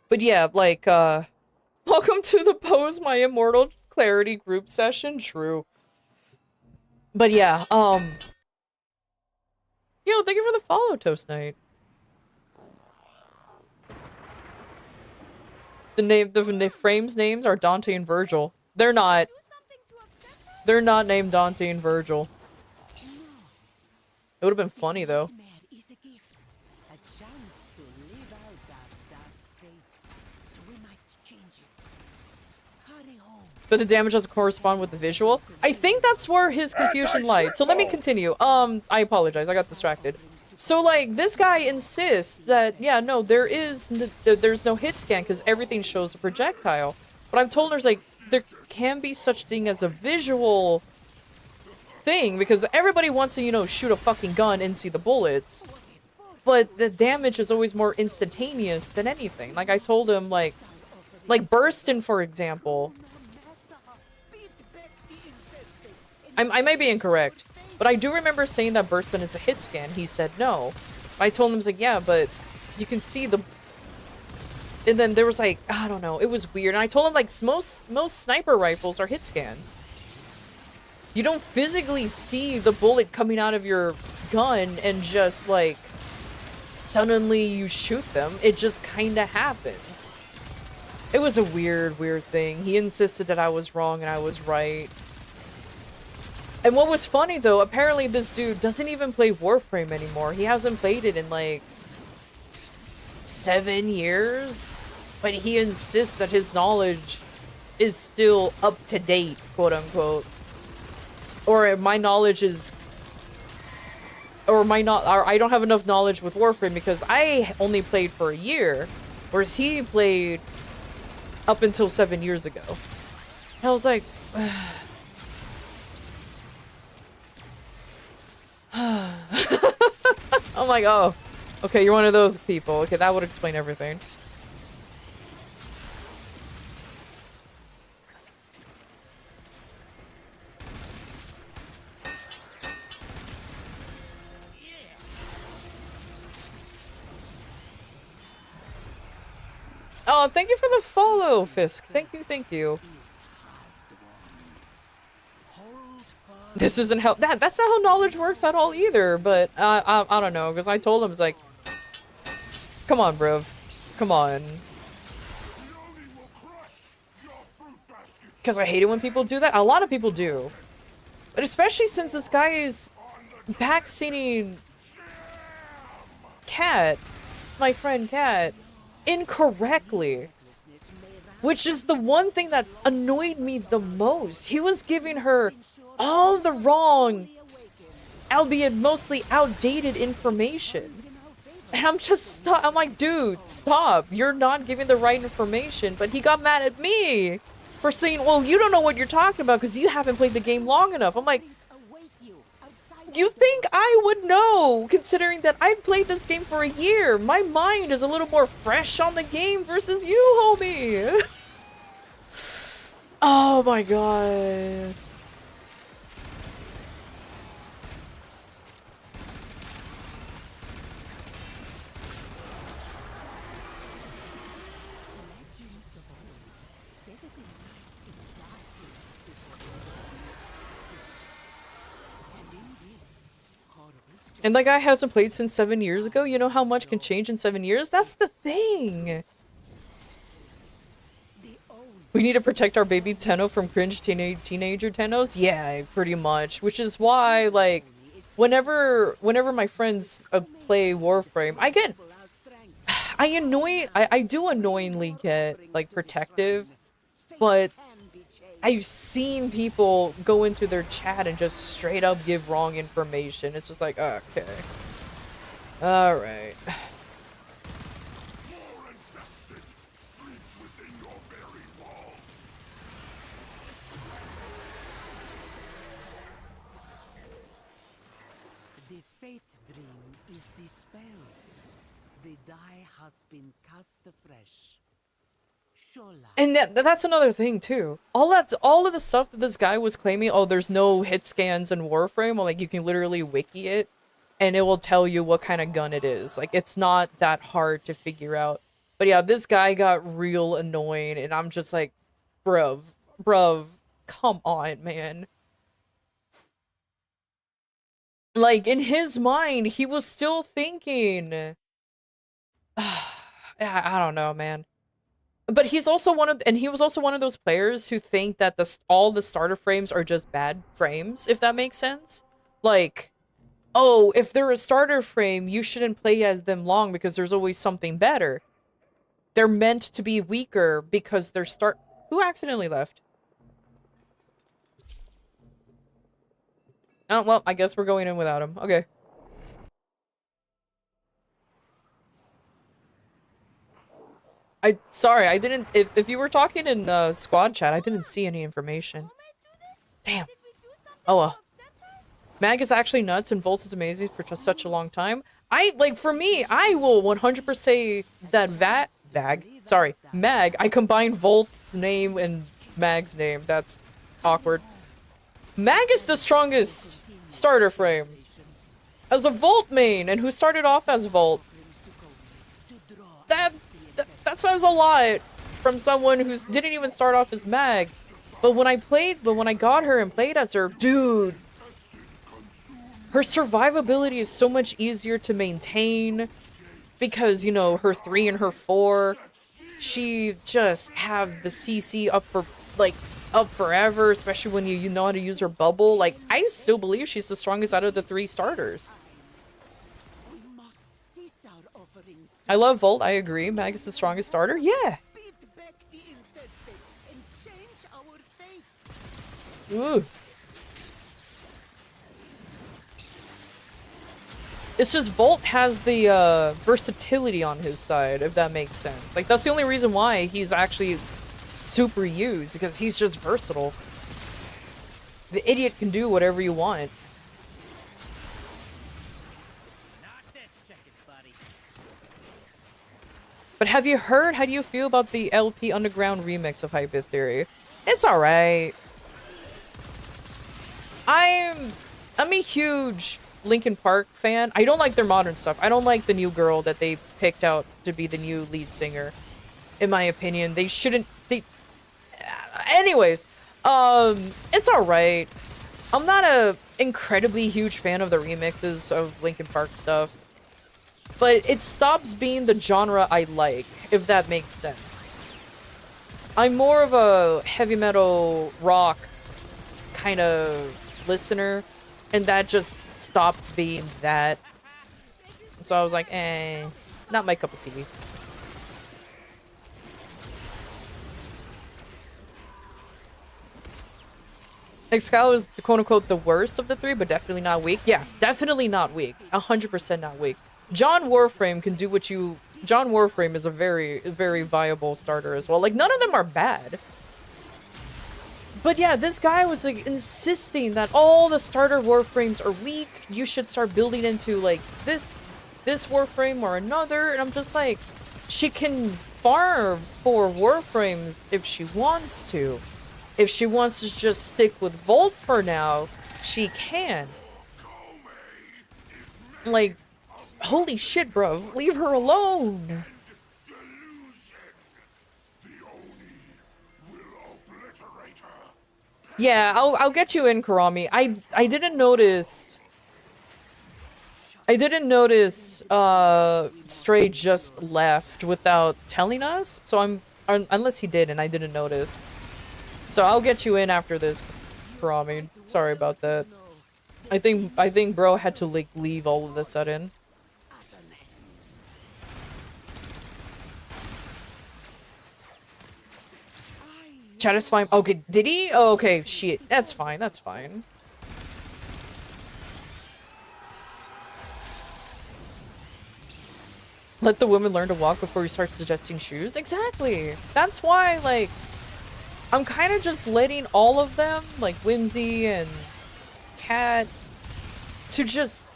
But yeah, like, welcome to the Pose My Immortal Clarity group session. True. But yeah, yo, thank you for the follow, Toast Knight. The frames names are Dante and Vergil. They're not. They're not named Dante and Vergil. It would have been funny, though. But the damage doesn't correspond with the visual. I think that's where his confusion lied. So let me continue. I apologize. I got distracted. So, like, this guy insists that, yeah, no, there's no hit scan because everything shows a projectile. But I've told her, like, there can be such thing as a visual thing because everybody wants to, you know, shoot a fucking gun and see the bullets. But the damage is always more instantaneous than anything. Like, I told him, like, like Burston, for example. I might be incorrect, but I do remember saying that Burston is a hit scan. He said no. I told him, I was like, yeah, but you can see the... And then there was like, I don't know, it was weird. And I told him, like, most sniper rifles are hit scans. You don't physically see the bullet coming out of your gun and just, like, suddenly you shoot them. It just kind of happens. It was a weird thing. He insisted that I was wrong and I was right. And what was funny, though, apparently this dude doesn't even play Warframe anymore. He hasn't played it in, like, 7 years. But he insists that his knowledge is still up to date, quote unquote. Or my knowledge is... Or I don't have enough knowledge with Warframe because I only played for a year. Whereas he played up until 7 years ago. And I was like... I'm like, oh, okay, you're one of those people. Okay, that would explain everything. Oh, thank you for the follow, Fisk. Thank you, thank you. This isn't how that's not how knowledge works at all either, but I don't know, because I told him, it's like, come on, bruv, come on. Because I hate it when people do that. A lot of people do, but especially since this guy is backseating Cat, my friend Cat, incorrectly. Which is the one thing that annoyed me the most. He was giving her all the wrong, albeit mostly outdated information. And I'm just I'm like, dude, stop. You're not giving the right information. But he got mad at me for saying, well, you don't know what you're talking about because you haven't played the game long enough. I'm like, you think I would know, considering that I've played this game for a year? My mind is a little more fresh on the game versus you, homie. Oh my god. And that guy hasn't played since 7 years ago? You know how much can change in 7 years? That's the thing! We need to protect our baby Tenno from cringe teenager Tennos? Yeah, pretty much. Which is why, like, whenever my friends play Warframe, I do annoyingly get, like, protective, but I've seen people go into their chat and just straight up give wrong information. It's just like, okay. Alright. The fate dream is dispelled. The die has been cast afresh. And that's another thing too. All of the stuff that this guy was claiming, oh, there's no hit scans in Warframe, well, like you can literally wiki it and it will tell you what kind of gun it is. Like it's not that hard to figure out. But yeah, this guy got real annoying and I'm just like, bruv, come on, man. Like in his mind, he was still thinking, I don't know, man. But he's also he was also one of those players who think that all the starter frames are just bad frames, if that makes sense. Like, oh, if they're a starter frame, you shouldn't play as them long because there's always something better. They're meant to be weaker because they're Who accidentally left? Oh, well, I guess we're going in without him. Okay. Sorry, I didn't, if you were talking in squad chat, I didn't see any information. Damn. Oh well. Mag is actually nuts and Volt is amazing for just such a long time. For me, I will 100% say that Sorry, Mag. I combined Volt's name and Mag's name. That's awkward. Mag is the strongest starter frame. As a Volt main, and who started off as Volt. That says a lot from someone who didn't even start off as Mag. But when I got her and played as her, dude, her survivability is so much easier to maintain because, you know, her 3 and her 4, she just have the CC up for, like, up forever, especially when you know how to use her bubble. Like, I still believe she's the strongest out of the 3 starters. I love Volt, I agree. Mag is the strongest starter. Yeah. Ooh. It's just Volt has the versatility on his side, if that makes sense. Like, that's the only reason why he's actually super used, because he's just versatile. The idiot can do whatever you want. But have you heard, how do you feel about the LP Underground remix of Hyper Theory? It's alright. I'm a huge Linkin Park fan. I don't like their modern stuff. I don't like the new girl that they picked out to be the new lead singer. In my opinion, they shouldn't. Anyways, it's alright. I'm not a incredibly huge fan of the remixes of Linkin Park stuff, but it stops being the genre I like, if that makes sense. I'm more of a heavy metal rock kind of listener, and that just stopped being that. So I was like, not my cup of tea. Excalibur is quote-unquote the worst of the 3, but definitely not weak. Yeah, definitely not weak. 100% not weak. John Warframe can do what you... John Warframe is a very, very viable starter as well. Like, none of them are bad. But yeah, this guy was like insisting that all the starter Warframes are weak. You should start building into like this Warframe or another. And I'm just like, she can farm for Warframes if she wants to. If she wants to just stick with Volt for now, she can. Like, holy shit, bruv. Leave her alone. Yeah, I'll get you in, Karami. I didn't notice Stray just left without telling us. So unless he did and I didn't notice. So I'll get you in after this, Karami. Sorry about that. I think bro had to like leave all of a sudden. Chat is fine. Okay, did he? Oh, okay, shit. That's fine, that's fine. Let the women learn to walk before we start suggesting shoes? Exactly! That's why, like, I'm kind of just letting all of them, like Whimsy and Cat, to just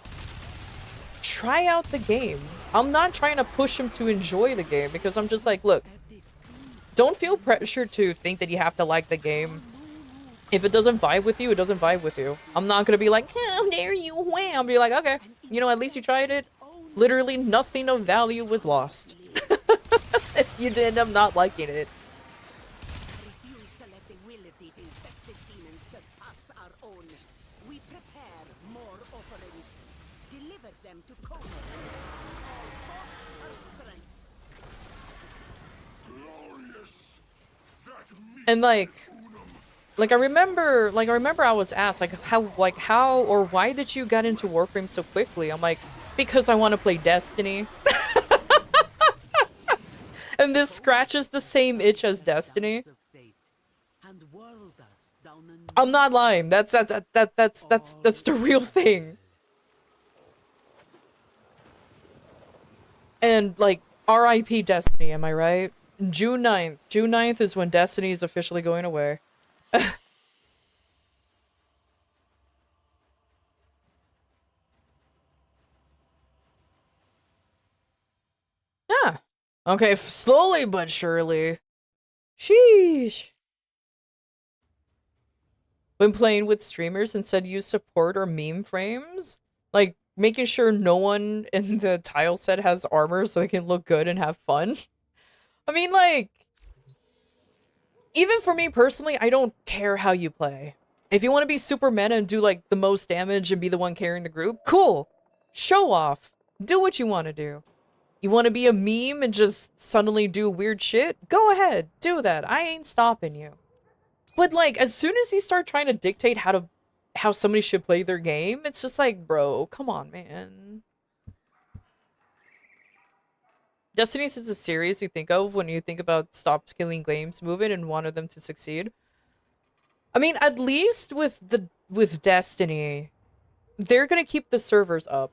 try out the game. I'm not trying to push them to enjoy the game, because I'm just like, look, don't feel pressure to think that you have to like the game. If it doesn't vibe with you, it doesn't vibe with you. I'm not gonna be like, how dare you, wham! I'll be like, okay, you know, at least you tried it. Literally nothing of value was lost. If you did end up not liking it. And like I remember I was asked how or why did you get into Warframe so quickly? I'm like, because I want to play Destiny. And this scratches the same itch as Destiny. I'm not lying. That's the real thing. And like RIP Destiny, am I right? June 9th. June 9th is when Destiny is officially going away. Yeah. Okay, slowly but surely. Sheesh. When playing with streamers, instead use support or meme frames. Like, making sure no one in the tile set has armor so they can look good and have fun. I mean, like, even for me personally, I don't care how you play. If you want to be super meta and do, like, the most damage and be the one carrying the group, cool. Show off. Do what you want to do. You want to be a meme and just suddenly do weird shit? Go ahead. Do that. I ain't stopping you. But, like, as soon as you start trying to dictate how somebody should play their game, it's just like, bro, come on, man. Destiny is a series you think of when you think about stop killing games movement and wanted them to succeed. I mean, at least with Destiny, they're gonna keep the servers up.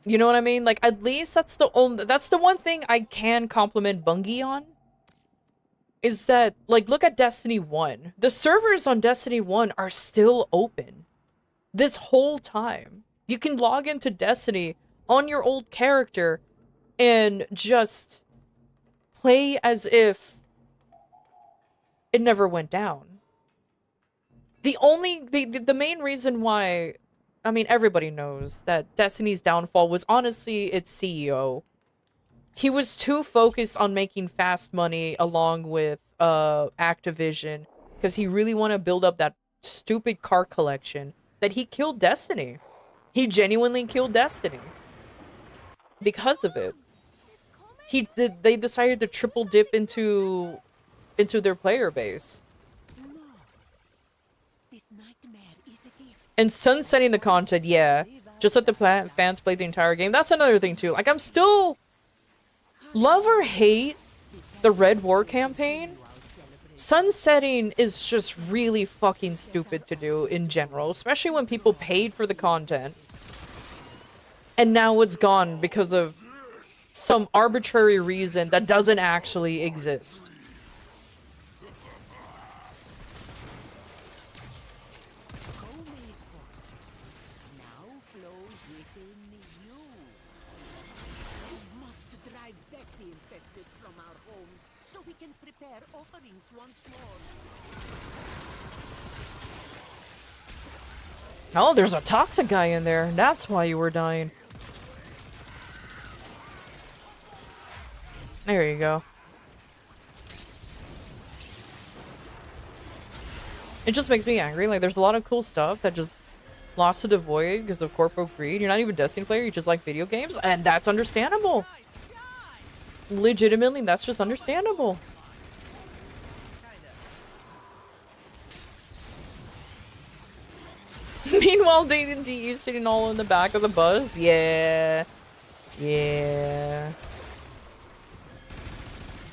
You know what I mean? Like, at least that's the one thing I can compliment Bungie on. Is that, like, look at Destiny 1. The servers on Destiny 1 are still open. This whole time. You can log into Destiny on your old character and just play as if it never went down. The main reason why, I mean, everybody knows that Destiny's downfall was honestly its CEO. He was too focused on making fast money along with Activision because he really wanted to build up that stupid car collection that he killed Destiny. He genuinely killed Destiny because of it. They decided to triple dip into their player base. And sunsetting the content, yeah. Just let the fans play the entire game. That's another thing too. Like, I'm still love or hate the Red War campaign. Sunsetting is just really fucking stupid to do in general, especially when people paid for the content. And now it's gone because of some arbitrary reason that doesn't actually exist. Oh, there's a toxic guy in there. That's why you were dying. There you go. It just makes me angry. Like, there's a lot of cool stuff that just lost to the void because of corporate greed. You're not even a Destiny player, you just like video games, and that's understandable. Legitimately, that's just understandable. Meanwhile, D&D is sitting all in the back of the bus. Yeah. Yeah.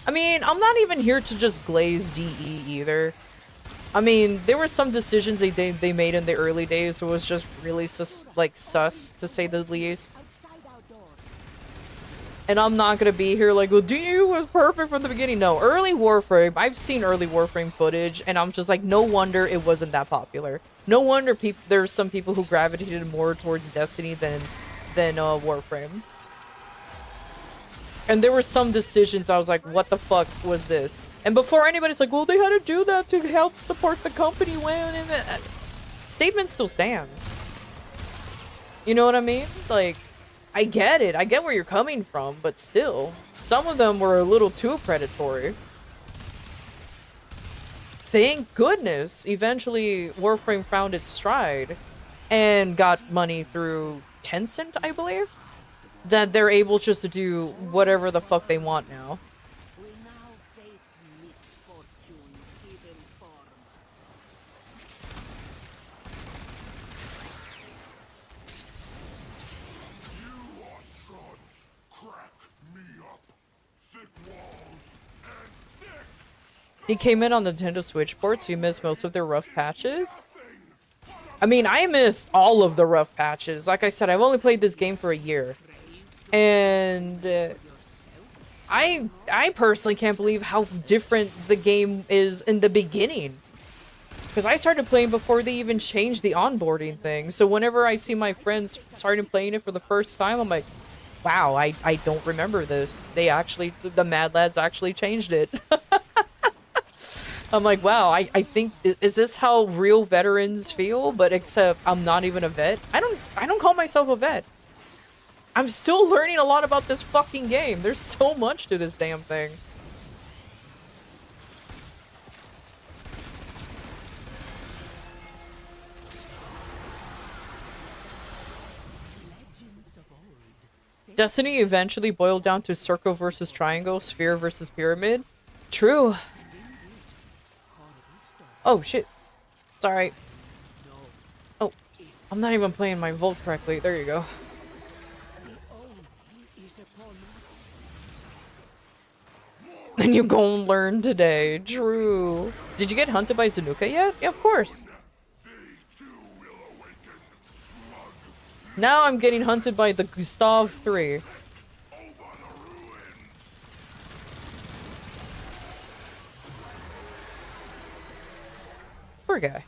I mean, I'm not even here to just glaze DE either. I mean, there were some decisions they made in the early days that was just really sus to say the least. And I'm not gonna be here like, well, DE was perfect from the beginning. No, early Warframe, I've seen early Warframe footage, and I'm just like, no wonder it wasn't that popular. No wonder there's some people who gravitated more towards Destiny than Warframe. And there were some decisions I was like, what the fuck was this? And before anybody's like, well, they had to do that to help support the company. Statement still stands. You know what I mean? Like, I get it. I get where you're coming from, but still, some of them were a little too predatory. Thank goodness, eventually Warframe found its stride and got money through Tencent, I believe. That they're able just to do whatever the fuck they want now. He came in on the Nintendo Switch port, so you missed most of their rough patches. I mean, I missed all of the rough patches. Like I said, I've only played this game for a year. And I personally can't believe how different the game is in the beginning. Because I started playing before they even changed the onboarding thing. So whenever I see my friends starting playing it for the first time, I'm like, wow, I don't remember this. They actually, the Mad Lads actually changed it. I'm like, wow, I think, is this how real veterans feel? But except I'm not even a vet. I don't call myself a vet. I'm still learning a lot about this fucking game. There's so much to this damn thing. Destiny eventually boiled down to circle versus triangle, sphere versus pyramid. True. Oh, shit. Sorry. Oh, I'm not even playing my Volt correctly. There you go. And you gon' learn today. True. Did you get hunted by Zanuka yet? Yeah, of course. Now I'm getting hunted by the Gustav 3. Poor guy.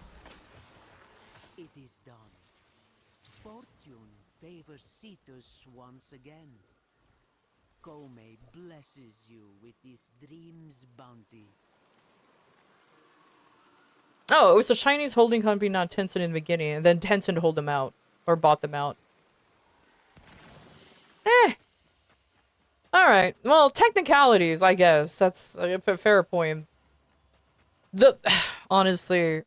It is done. Fortune favors Cetus once again. Kome blesses you with this dream's bounty. Oh, it was a Chinese holding company, not Tencent in the beginning, and then Tencent hold them out. Or bought them out. Alright. Well, technicalities, I guess. That's a fair point. Honestly,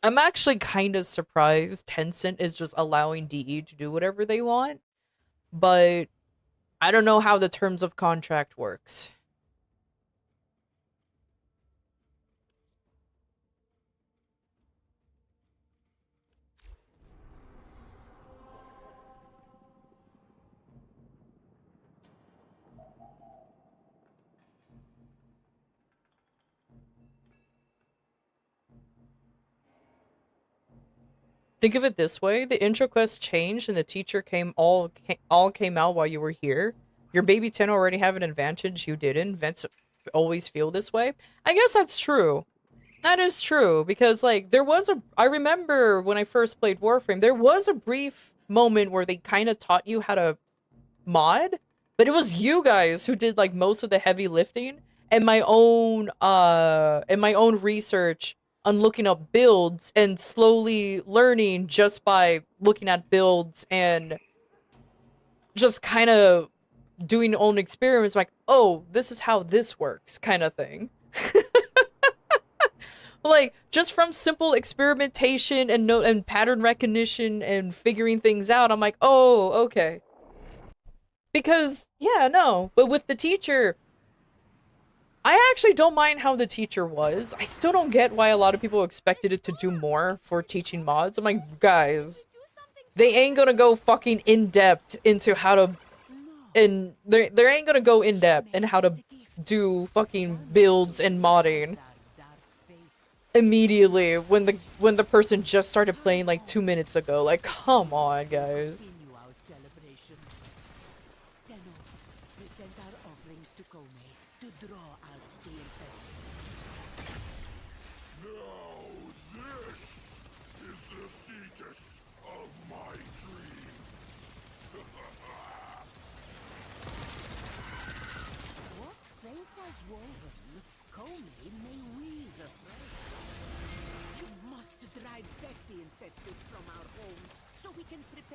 I'm actually kind of surprised Tencent is just allowing DE to do whatever they want. But I don't know how the terms of contract works. Think of it this way, the intro quest changed and the teacher all came out while you were here. Your baby 10 already have an advantage you didn't. Vents always feel this way. I guess that's true. That is true, because like I remember when I first played Warframe, there was a brief moment where they kind of taught you how to mod, but it was you guys who did like most of the heavy lifting, and my own research on looking up builds and slowly learning just by looking at builds and just kind of doing own experiments, like, oh, this is how this works, kind of thing. Like, just from simple experimentation and pattern recognition and figuring things out, I'm like, oh, okay. Because, yeah, no, but with the teacher, I actually don't mind how the teacher was. I still don't get why a lot of people expected it to do more for teaching mods. I'm like, guys, they ain't gonna go fucking in-depth into how to... And they ain't gonna go in-depth in how to do fucking builds and modding immediately when the person just started playing like 2 minutes ago. Like, come on, guys.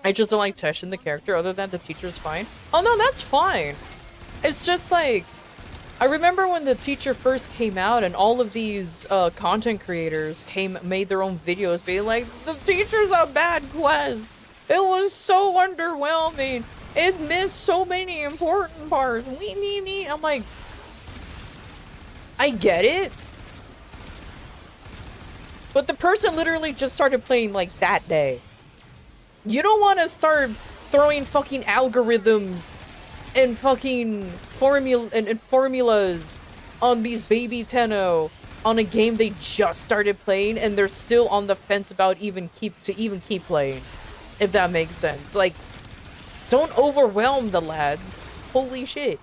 I just don't like Tesh in the character. Other than the teacher's fine. Oh no, that's fine. It's just like, I remember when the teacher first came out and all of these content creators made their own videos being like, the teacher's a bad quest. It was so underwhelming. It missed so many important parts. I'm like, I get it. But the person literally just started playing like that day. You don't want to start throwing fucking algorithms and fucking formulas on these baby Tenno on a game they just started playing and they're still on the fence about even keep playing, if that makes sense. Like, don't overwhelm the lads. Holy shit.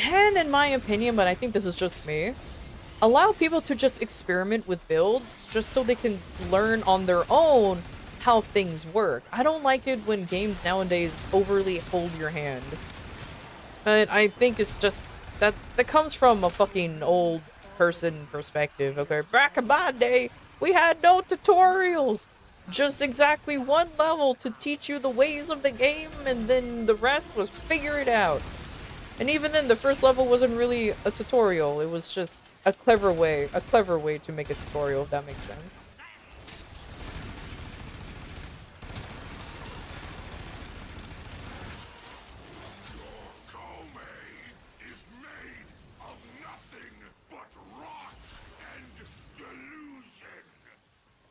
And in my opinion, but I think this is just me, allow people to just experiment with builds just so they can learn on their own how things work. I don't like it when games nowadays overly hold your hand. But I think it's just that comes from a fucking old person perspective, okay? Back in my day, we had no tutorials. Just exactly one level to teach you the ways of the game, and then the rest was figure it out. And even then, the first level wasn't really a tutorial. It was just a clever way to make a tutorial, if that makes sense. Is made of nothing but rot and delusion.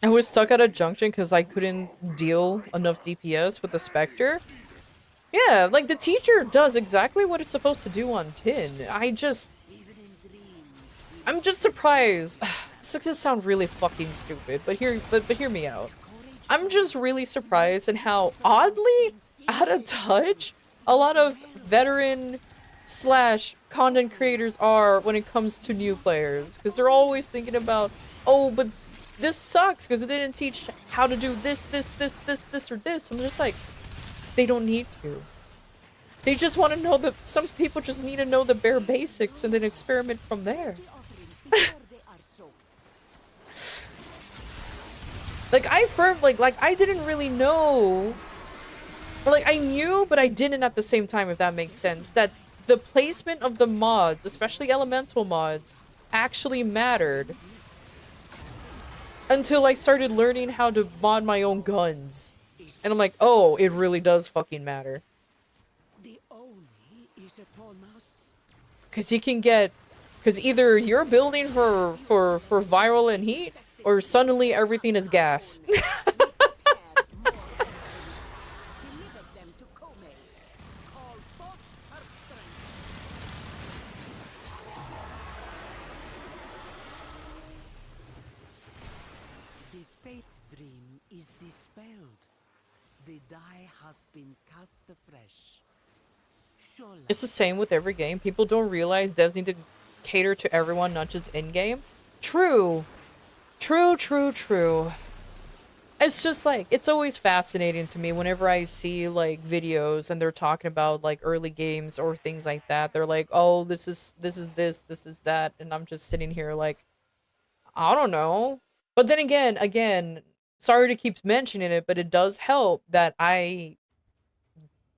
I was stuck at a junction because I couldn't deal enough DPS with the Spectre. Yeah, like, the teacher does exactly what it's supposed to do on tin. I'm just surprised. This is gonna sound really fucking stupid, but hear me out. I'm just really surprised at how oddly out of touch a lot of veteran / content creators are when it comes to new players, because they're always thinking about, oh, but this sucks because it didn't teach how to do this, or this. I'm just like, they don't need to. They just want to know that some people just need to know the bare basics and then experiment from there. Like, I didn't really know. Like, I knew, but I didn't at the same time, if that makes sense. That the placement of the mods, especially elemental mods, actually mattered. Until I started learning how to mod my own guns. And I'm like, oh, it really does fucking matter. Because you can get... Because either you're building for viral and heat, or suddenly everything is gas. It's the same with every game. People don't realize devs need to cater to everyone, not just in-game. True. True. It's just like, it's always fascinating to me whenever I see like videos and they're talking about like early games or things like that. They're like, oh, this is that. And I'm just sitting here like, I don't know. But then again, sorry to keep mentioning it, but it does help that I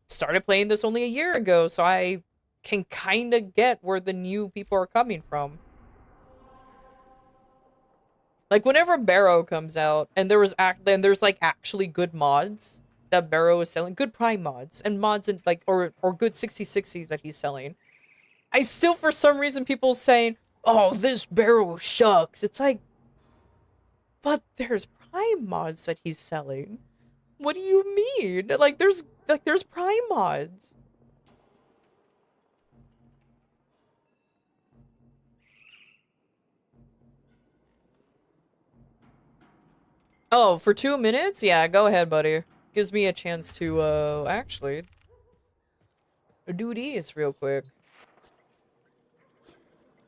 started playing this only a year ago, so I can kind of get where the new people are coming from. Like, whenever Barrow comes out, and there's like actually good mods that Barrow is selling, good Prime mods, and mods in like or good 6060s that he's selling, I still, for some reason, people saying, oh, this Barrow shucks. It's like, but there's Prime mods that he's selling. What do you mean? Like, there's Prime mods. Oh, for 2 minutes? Yeah, go ahead, buddy. Gives me a chance to, actually do these real quick.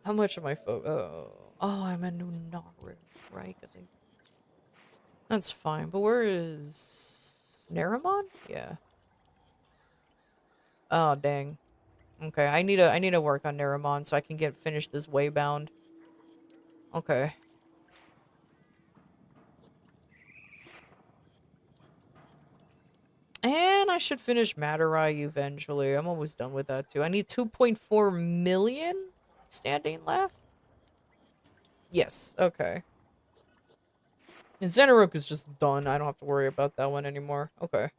How much am I oh, I'm a new Nogrin, right? That's fine, but where is Naramon? Yeah. Oh, dang. Okay, I need to work on Naramon so I can finish this Waybound. Okay. And I should finish Madurai eventually. I'm almost done with that too. I need 2.4 million standing left? Yes, okay. And Zenarok is just done. I don't have to worry about that one anymore. Okay.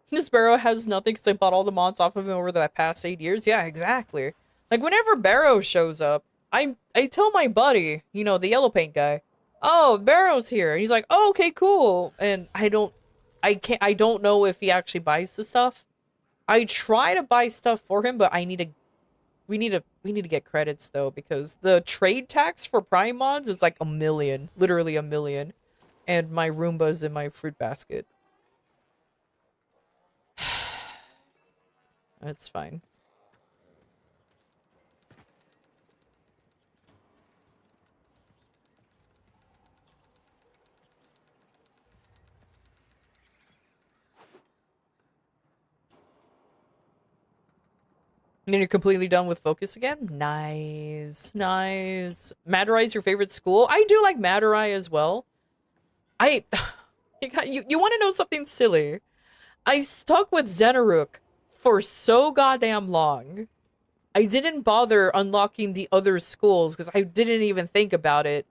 This Barrow has nothing because I bought all the mods off of him over the past 8 years. Yeah, exactly. Like, whenever Barrow shows up, I tell my buddy, you know, the yellow paint guy, oh, Barrow's here. And he's like, oh, okay, cool. And I don't know if he actually buys the stuff. I try to buy stuff for him, but we need to get credits though, because the trade tax for Prime mods is like 1 million, literally 1 million. And my Roomba's in my fruit basket. It's fine. And then you're completely done with focus again? Nice. Nice. Madurai your favorite school? I do like Madurai as well. You want to know something silly? I stuck with Xenaruk for so goddamn long. I didn't bother unlocking the other schools because I didn't even think about it.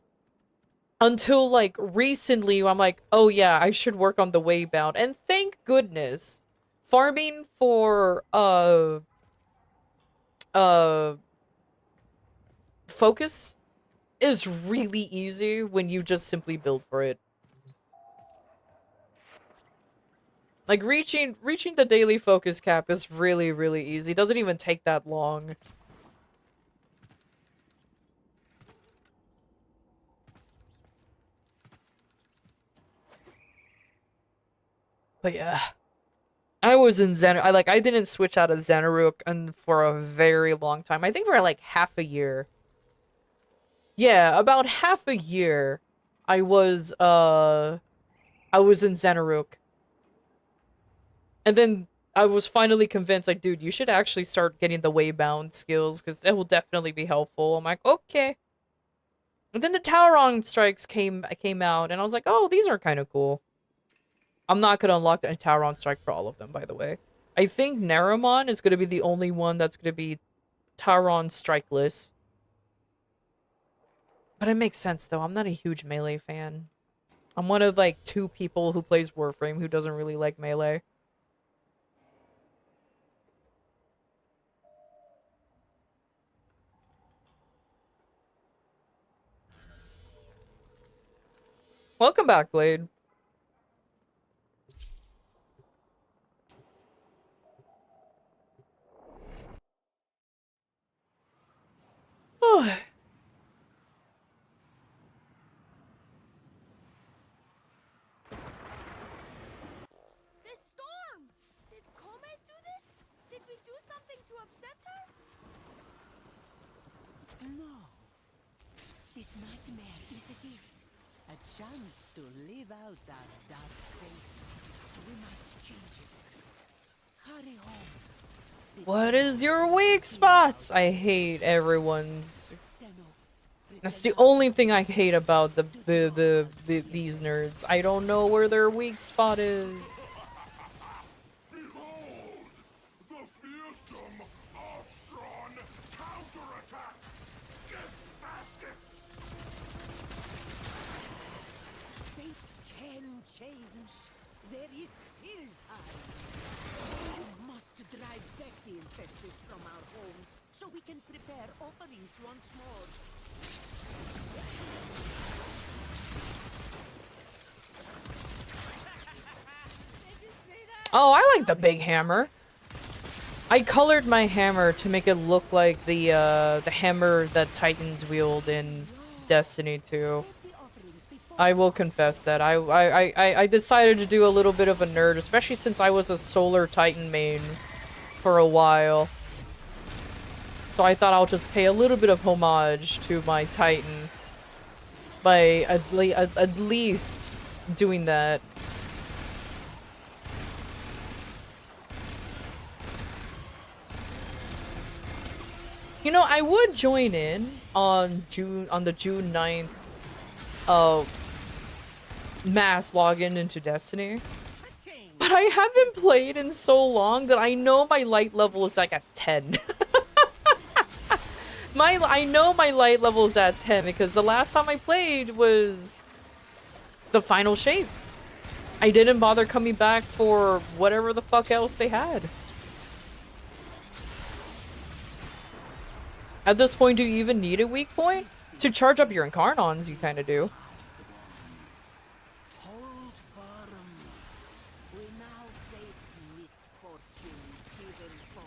Until, like, recently, I'm like, oh yeah, I should work on the Waybound. And thank goodness, farming for, focus is really easy when you just simply build for it. Like, reaching the daily focus cap is really, really easy. It doesn't even take that long. But yeah. I was in I didn't switch out of Xenaruk and for a very long time. I think for like half a year. Yeah, about half a year I was in Xenaruk. And then I was finally convinced, like, dude, you should actually start getting the Waybound skills, because that will definitely be helpful. I'm like, okay. And then the Tauron strikes came out, and I was like, oh, these are kind of cool. I'm not going to unlock the Tauron strike for all of them, by the way. I think Naramon is going to be the only one that's going to be Tauron strikeless. But it makes sense, though. I'm not a huge melee fan. I'm one of, like, 2 people who plays Warframe who doesn't really like melee. Welcome back, Blade. Oh. This storm! Did Kome do this? Did we do something to upset her? No. This nightmare is a gift. A chance to live out our dark fate. So we must change it. Hurry home. What is your weak spots? I hate everyone's. That's the only thing I hate about these nerds. I don't know where their weak spot is. Behold, the fearsome Ostron counterattack! Gift baskets! Fate can change. There is still time. We must drive back the infested from our homes so we can prepare offerings once more. Oh, I like the big hammer. I colored my hammer to make it look like the hammer that Titans wield in Destiny 2. I will confess that I decided to do a little bit of a nerd, especially since I was a Solar Titan main for a while. So I thought I'll just pay a little bit of homage to my Titan by at least doing that. You know, I would join in on the June 9th mass login into Destiny. But I haven't played in so long that I know my light level is like at 10. I know my light level is at 10 because the last time I played was the final shape. I didn't bother coming back for whatever the fuck else they had. At this point, do you even need a weak point? To charge up your Incarnons, you kind of do. Hold firm. We now face misfortune given form.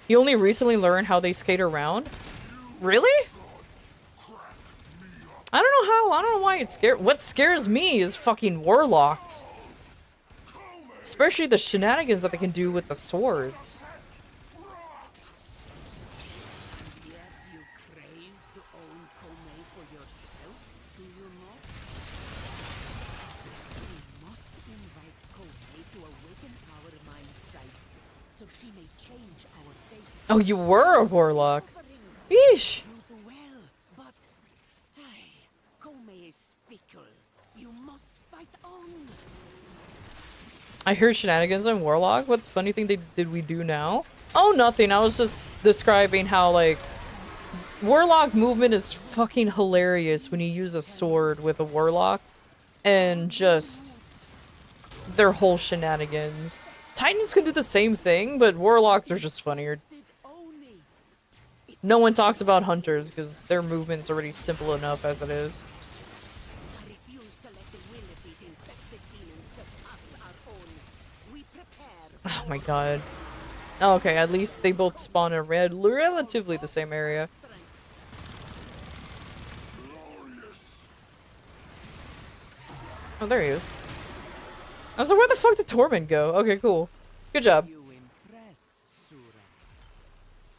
You only recently learned how they skate around? Really? I don't know how, I don't know why it scares- what scares me is fucking warlocks. Especially the shenanigans that they can do with the swords. Yet you crave to own Kome for yourself, do you not? We must invite Kome to awaken our mind sight, so she may change our fate. Oh, you were a warlock. Yeesh. You do well, but Kome is fickle. You must fight on. I heard shenanigans on warlock. What funny thing did we do now? Oh, nothing. I was just describing how, like, warlock movement is fucking hilarious when you use a sword with a warlock. And just their whole shenanigans. Titans can do the same thing, but warlocks are just funnier. No one talks about hunters because their movement's already simple enough as it is. Oh my god. Okay, at least they both spawn in relatively the same area. Oh, there he is. I was like, where the fuck did Tormund go? Okay, cool. Good job. You impress, Sura.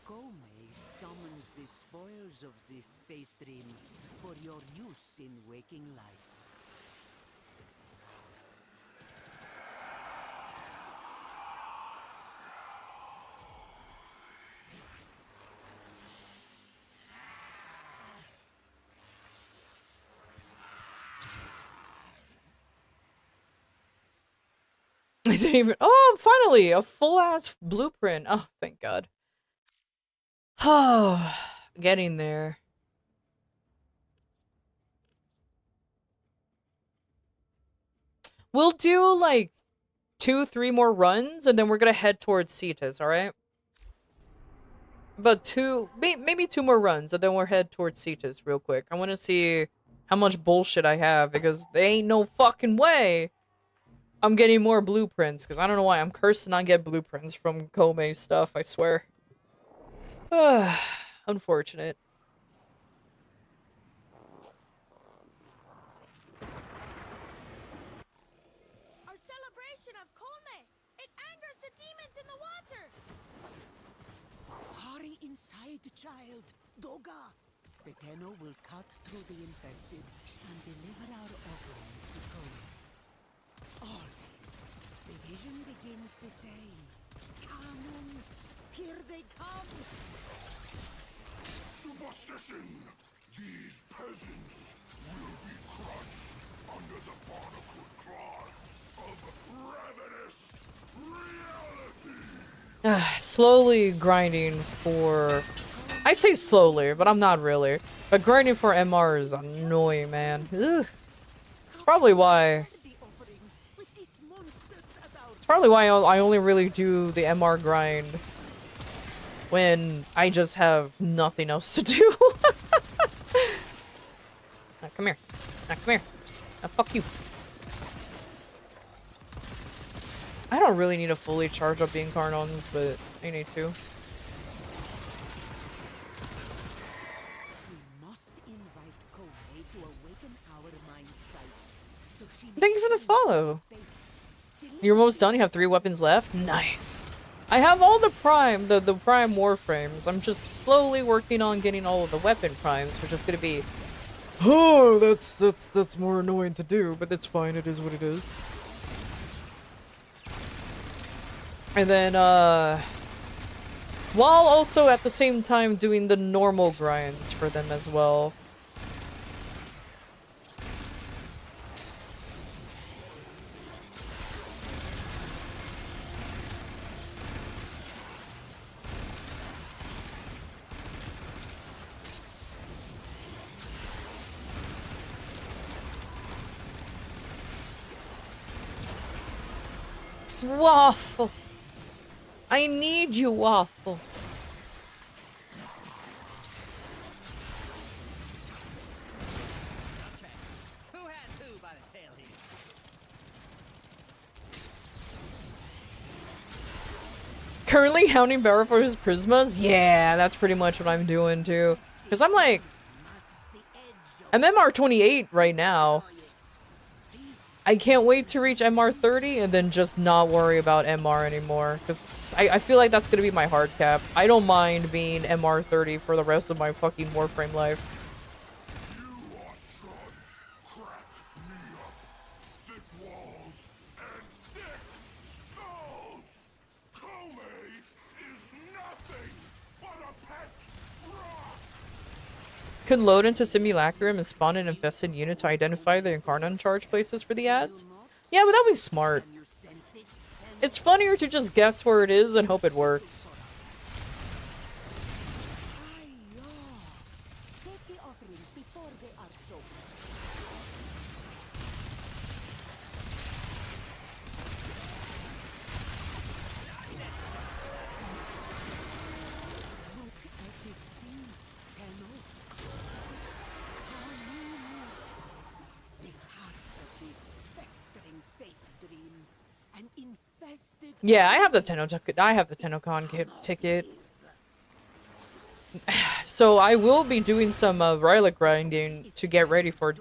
Kome summons the spoils of this faith dream for your use in waking life. I didn't even- oh, finally! A full-ass blueprint. Oh, thank god. Oh, getting there. We'll do, like, 2-3 more runs, and then we're gonna head towards Cetus, alright? But maybe 2 more runs, and then we'll head towards Cetus real quick. I want to see how much bullshit I have, because there ain't no fucking way I'm getting more blueprints, because I don't know why. I'm cursed to not get blueprints from Kome's stuff, I swear. Unfortunate. Our celebration of Kome! It angers the demons in the water! Hurry inside, child. Doga. The Tenno will cut through the infested and deliver our offerings to Kome. Always. The vision begins the same. Kanon. Here they come. Superstition! These peasants will be crushed under the barnacled claws of ravenous reality! Slowly grinding for... I say slowly, but I'm not really. But grinding for MR is annoying, man. Ugh. It's probably why... It's probably why I only really do the MR grind when I just have nothing else to do. Now, come here. Now, come here. Now, fuck you. I don't really need to fully charge up the Incarnons, but I need to. Thank you for the follow. You're almost done? You have 3 weapons left? Nice. I have all the prime, the prime warframes. I'm just slowly working on getting all of the weapon primes, which is gonna be... Oh, that's more annoying to do, but that's fine. It is what it is. And then, while also at the same time doing the normal grinds for them as well. Waffle. I need you, Waffle. Who has who by the tail here? currently hounding Barrow for his prismas? Yeah, that's pretty much what I'm doing too. Because I'm like, I'm MR28 right now. I can't wait to reach MR30 and then just not worry about MR anymore. Because I feel like that's going to be my hard cap. I don't mind being MR30 for the rest of my fucking Warframe life. You Austrons crack me up. Thick walls and thick skulls. Kome is nothing but a pet rock. Could load into Simulacrum and spawn an infested unit to identify the Incarnon charge places for the ads? Yeah, but that'd be smart. It's funnier to just guess where it is and hope it works. Take the offerings before they are sold. Look at the sea, Tenno. The heart of this festering fate dream. An infested... Yeah, I have the TennoCon ticket. So I will be doing some relic grinding to get ready for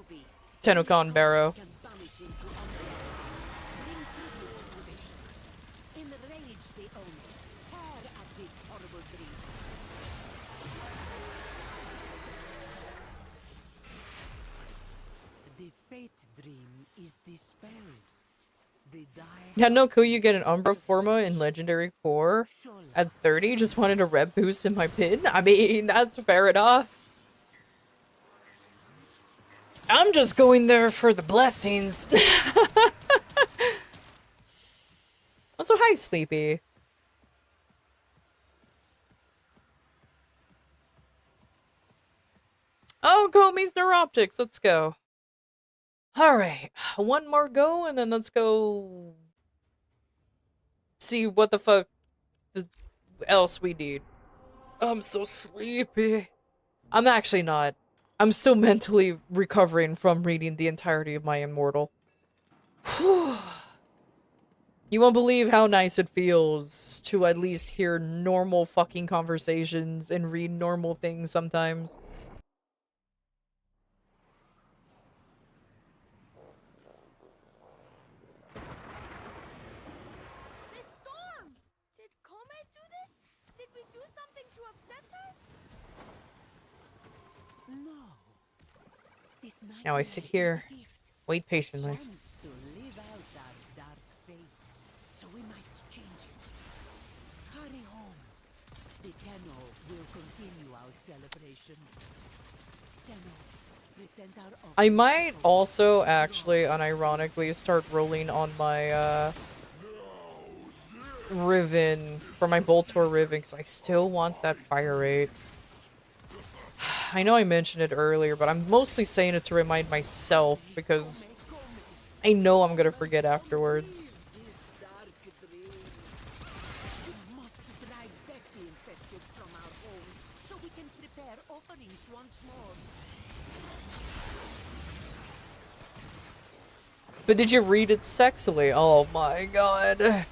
TennoCon Barrow. Can banish into unrest. Bring tribute to the ship. Enrage the owner. Tear at this horrible dream. The fate dream is dispelled. The die Yeah, no cool, you get an Umbra Forma in Legendary Core at 30. Just wanted a rep boost in my pin. I mean, that's fair enough. I'm just going there for the blessings. Also, hi, Sleepy. Oh, Comey's Neuroptics. Let's go. Alright, one more go, and then let's go see what the fuck else we need. I'm so sleepy. I'm actually not. I'm still mentally recovering from reading the entirety of my Immortal. Whew. You won't believe how nice it feels to at least hear normal fucking conversations and read normal things sometimes. This storm! Did Kome do this? Did we do something to upset her? No. This night Now I sit here, wait patiently. chance to live out our dark fate, so we might change it. Hurry home. The Tenno will continue our celebration. Tenno, present our I might also actually unironically start rolling on my Riven for my Boltor Riven because I still want that fire rate. I know I mentioned it earlier, but I'm mostly saying it to remind myself because I know I'm gonna forget afterwards. dark dream. We must drive back the infested from our homes so we can prepare offerings once more. But did you read it sexily? Oh my god.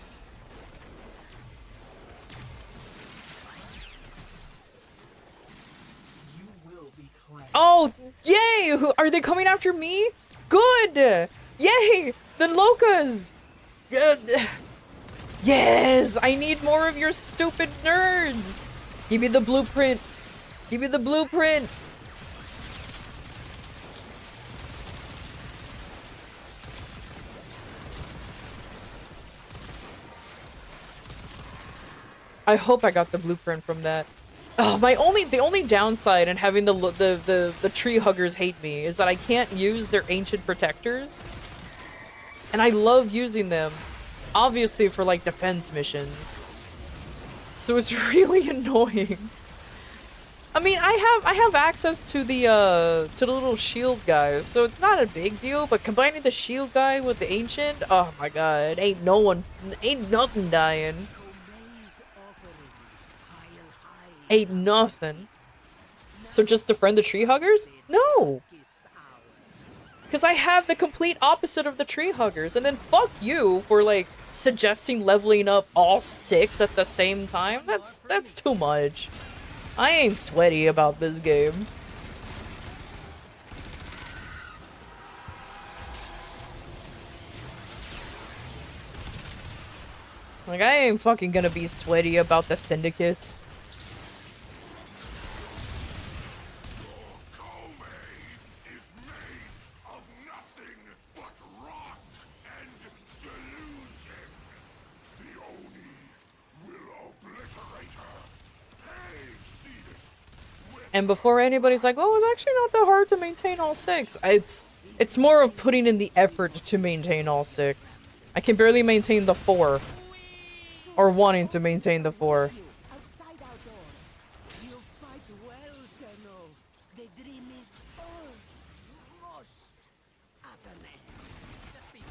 Oh, yay! Are they coming after me? Good! Yay! The Locas! Yes! I need more of your stupid nerds! Give me the blueprint! Give me the blueprint! I hope I got the blueprint from that. Oh, the only downside in having the tree huggers hate me is that I can't use their ancient protectors. And I love using them, obviously for like defense missions. So it's really annoying. I mean, I have access to the little shield guys, so it's not a big deal, but combining the shield guy with the ancient, oh my god, ain't nothing dying. Ain't nothing. So just defriend the tree huggers? No! Because I have the complete opposite of the tree huggers, and then fuck you for, like, suggesting leveling up all 6 at the same time, that's too much. I ain't sweaty about this game. Like, I ain't fucking gonna be sweaty about the syndicates. And before anybody's like, oh, it's actually not that hard to maintain all 6. It's more of putting in the effort to maintain all 6. I can barely maintain the 4. Or wanting to maintain the 4. Outside our doors. You fight well, Tenno. The dream is almost at an end.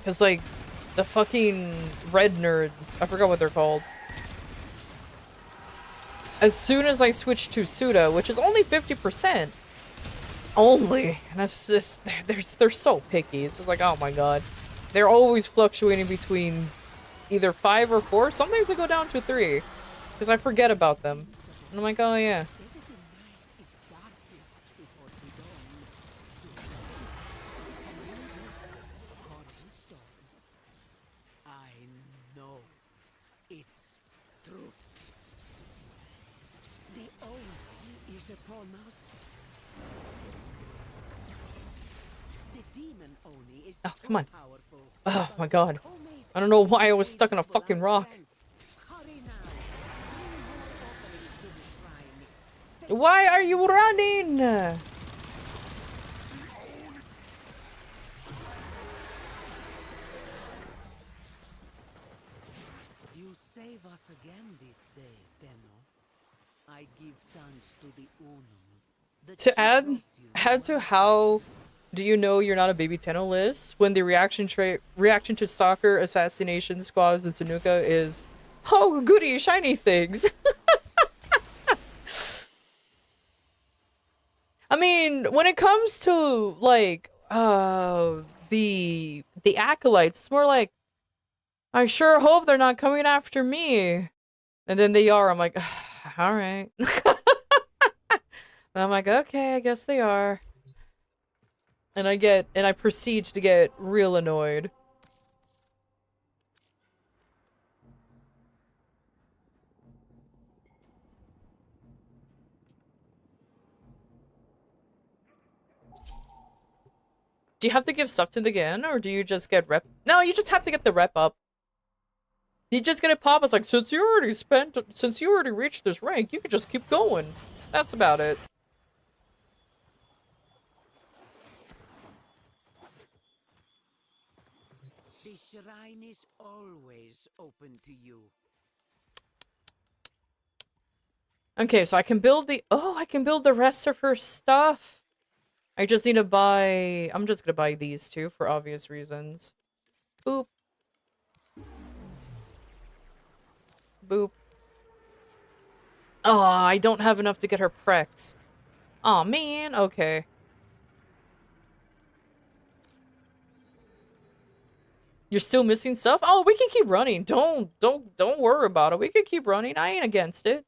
Cause like, the fucking red nerds, I forgot what they're called. As soon as I switch to Suda, which is only 50%. Only. And that's just, they're so picky. It's just like, oh my god. They're always fluctuating between either 5 or 4. Sometimes they go down to 3. Because I forget about them. And I'm like, oh yeah. I know it's true. The Oni is upon us. The demon Oni is Oh, come on. powerful. Oh my god. I don't know why I was stuck on a fucking rock. Why are you running? You save us again this day, Tenno. I give thanks to the Unum. To add to how do you know you're not a baby Tenno list when the reaction to stalker assassination squads in Sunuka is, oh goody shiny things. I mean, when it comes to like the acolytes, it's more like, I sure hope they're not coming after me. And then they are. I'm like, all right. And I'm like, okay, I guess they are. And I proceed to get real annoyed. Do you have to give stuff to them again, or do you just get rep? No, you just have to get the rep up. You just get it pop. It's like, since you already reached this rank, you can just keep going. That's about it. The shrine is always open to you. Okay, so I can build I can build the rest of her stuff. I just need to buy, I'm just gonna buy these two for obvious reasons. Boop. Boop. Oh, I don't have enough to get her prex. Aw, man. Okay. You're still missing stuff? Oh, we can keep running. Don't worry about it. We can keep running. I ain't against it.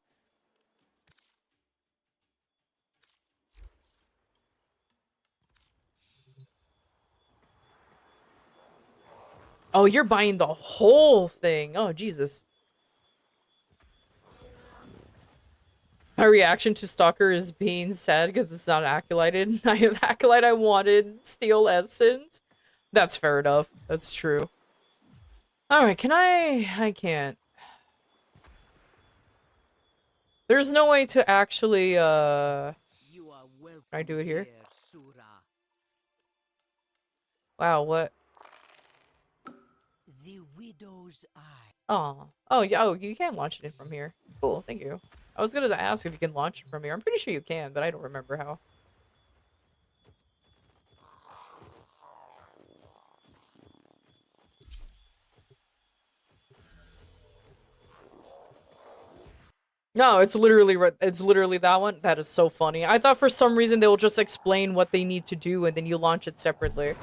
Oh, you're buying the whole thing. Oh, Jesus. My reaction to Stalker is being sad because it's not acolyted. I have acolyte I wanted. Steel Essence. That's fair enough. That's true. Alright, can I can't. There's no way to actually, You are Can I do it here? there, Sura. Wow, what? The Widow's Eye. Oh, yeah, oh, you can launch it in from here. Cool, thank you. I was gonna ask if you can launch it from here. I'm pretty sure you can, but I don't remember how. No, it's literally that one. That is so funny. I thought for some reason they will just explain what they need to do and then you launch it separately.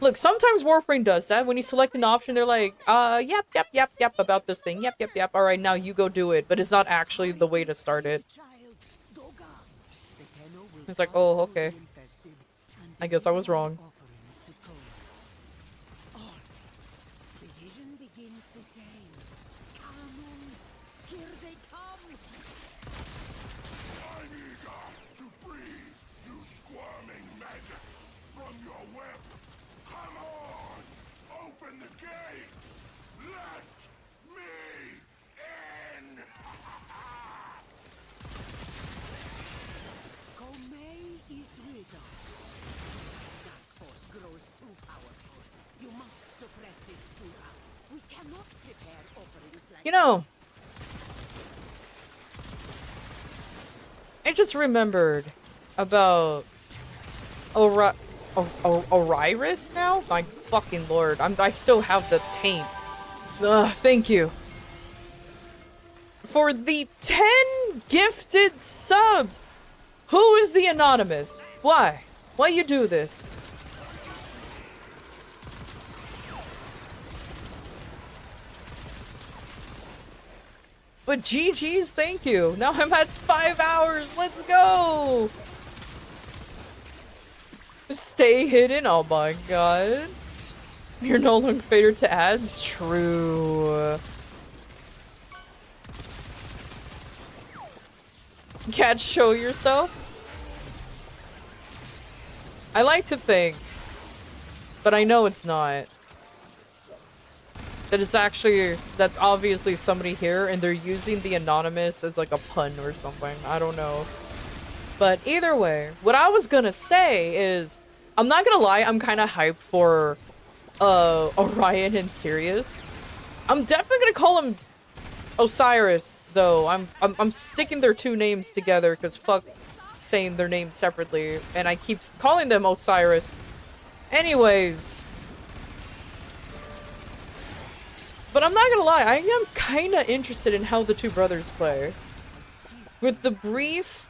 Look, sometimes Warframe does that. When you select an option, they're like, yep, about this thing. Yep. All right, now you go do it. But it's not actually the way to start it. It's like, oh, okay. I guess I was wrong. You know, I just remembered about Osiris now? My fucking lord. I still have the taint. Ugh, thank you. For the 10 gifted subs! Who is the anonymous? Why? Why you do this? But GG's, thank you. Now I'm at 5 hours. Let's go. Stay hidden. Oh my god. You're no longer fated to ads. True. Can't show yourself. I like to think, but I know it's not. That it's actually, that's obviously somebody here and they're using the anonymous as like a pun or something. I don't know. But either way, what I was gonna say is, I'm not gonna lie, I'm kind of hyped for Orion and Sirius. I'm definitely gonna call him Osiris though. I'm sticking their two names together because fuck saying their names separately, and I keep calling them Osiris. Anyways. But I'm not gonna lie, I am kinda interested in how the two brothers play. With the brief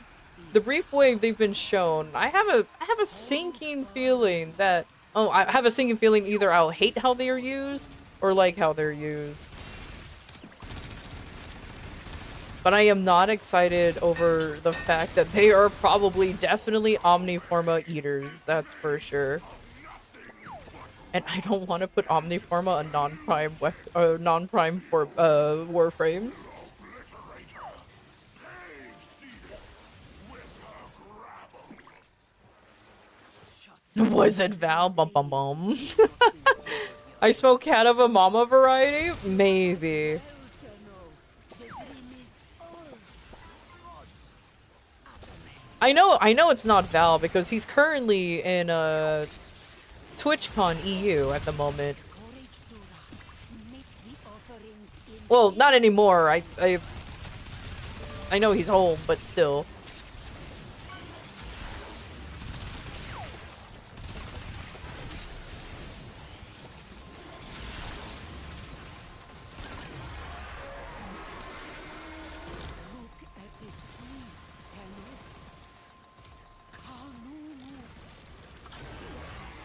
wave they've been shown, I have a sinking feeling that I have a sinking feeling either I'll hate how they are used or like how they're used. But I am not excited over the fact that they are probably definitely Omniforma eaters, that's for sure. And I don't want to put Omniforma a non-prime for Warframes. Was it Val? Bum bum bum. I smoke cat of a mama variety? Maybe. I know it's not Val because he's currently in TwitchCon EU at the moment. Well, not anymore. I know he's home, but still.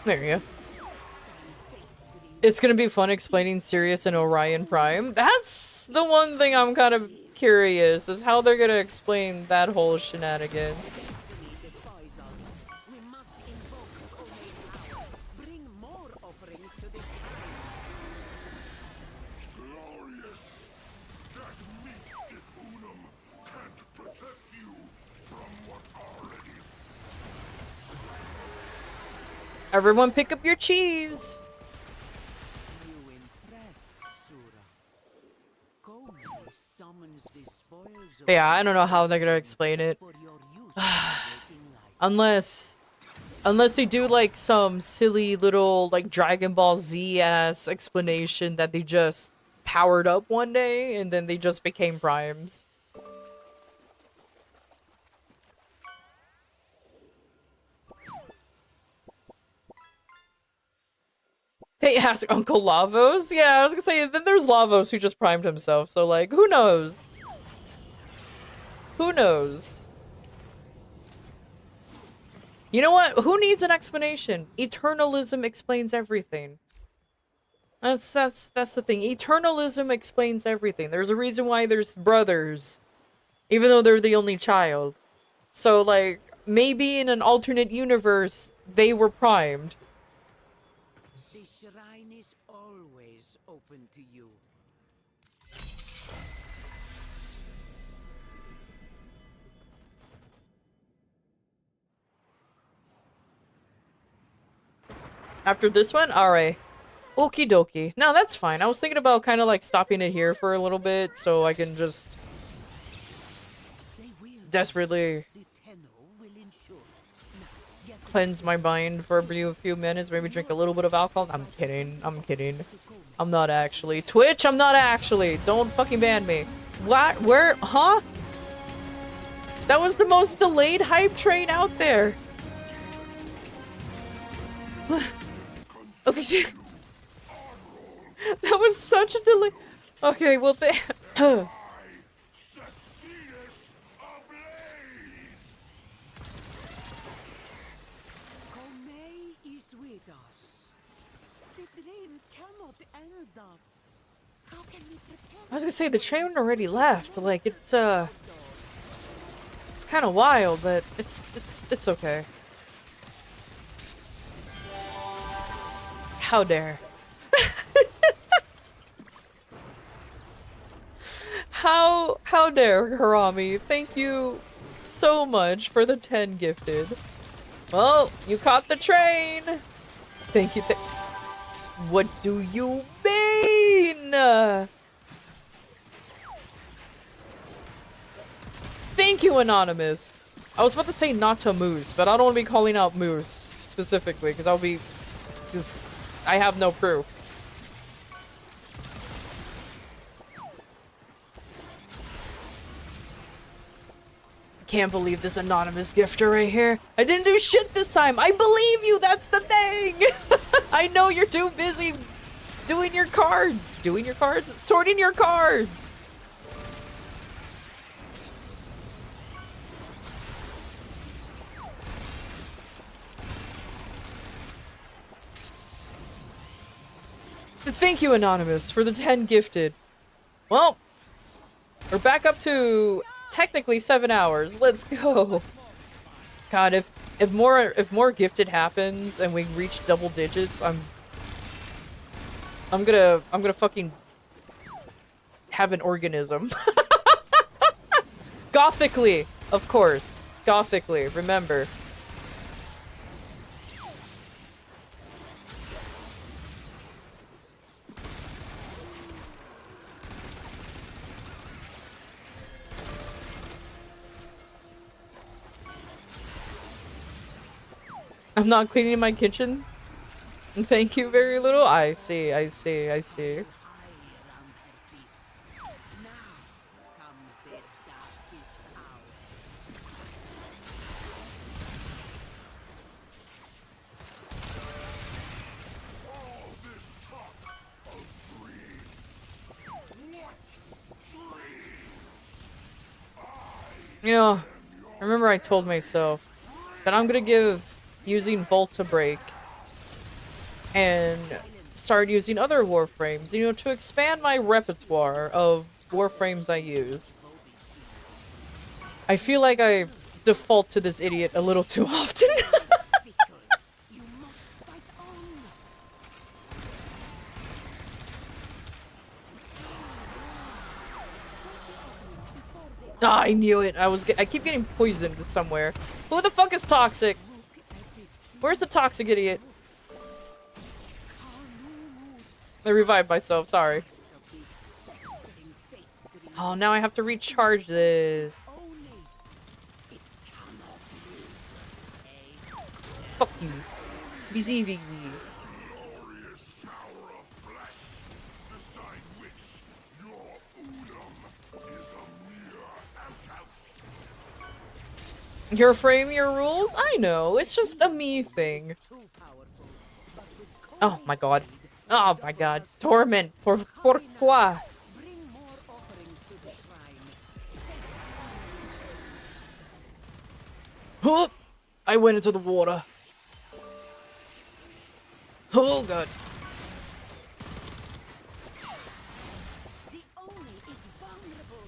There you go. It's gonna be fun explaining Sirius and Orion Prime. That's the one thing I'm kind of curious, is how they're gonna explain that whole shenanigans. Everyone pick up your cheese! Yeah, I don't know how they're gonna explain it. Unless they do like some silly little like Dragon Ball Z ass explanation that they just powered up one day and then they just became primes. They ask Uncle Lavos? Yeah, I was gonna say, then there's Lavos who just primed himself, so like, who knows? Who knows? You know what? Who needs an explanation? Eternalism explains everything. That's the thing. Eternalism explains everything. There's a reason why there's brothers, even though they're the only child. So, like, maybe in an alternate universe, they were primed. The shrine is always open to you. After this one? Alright. Okie dokie. No, that's fine. I was thinking about kind of like stopping it here for a little bit so I can just desperately cleanse my mind for a few minutes, maybe drink a little bit of alcohol. I'm kidding. I'm kidding. I'm not actually. Twitch, I'm not actually. Don't fucking ban me. What? Where? Huh? That was the most delayed hype train out there. Okay. That was such a delay. Okay, well, I was gonna say the train already left. Like it's kind of wild, but it's okay. How dare? How dare, Harami? Thank you so much for the 10 gifted. Well, you caught the train. Thank you. What do you mean? Thank you, Anonymous. I was about to say not to Moose, but I don't want to be calling out Moose specifically because because I have no proof. Can't believe this anonymous gifter right here. I didn't do shit this time. I believe you. That's the thing. I know you're too busy doing your cards. Doing your cards? Sorting your cards. Thank you, Anonymous, for the 10 gifted. Well, we're back up to technically 7 hours. Let's go. God, if more gifted happens and we reach double digits, I'm gonna fucking have an organism. Gothically, of course. Gothically, remember. I'm not cleaning my kitchen. Thank you very little. I see, I see, I see. You know, remember I told myself that I'm gonna give using Volta break and start using other Warframes, you know, to expand my repertoire of Warframes I use. I feel like I default to this idiot a little too often. Ah, I knew it. I keep getting poisoned somewhere. Who the fuck is toxic? Where's the toxic idiot? I revived myself, sorry. Oh, now I have to recharge this. Fuck you. Specifically. Your frame, your rules? I know, it's just a me thing. Oh my god. Oh my god. Torment. Pourquoi? I went into the water. Oh god. The Oni is vulnerable.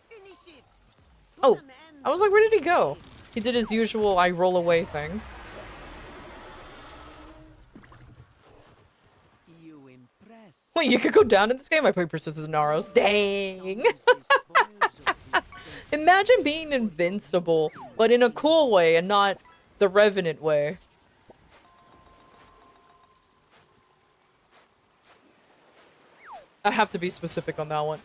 Finish it. Put Oh, an end I was like, where did he go? He did his usual I roll away thing. You impress. Wait, you could go down in this game? I play Persistence of Naros. Dang! Imagine being invincible, but in a cool way and not the Revenant way. I have to be specific on that one.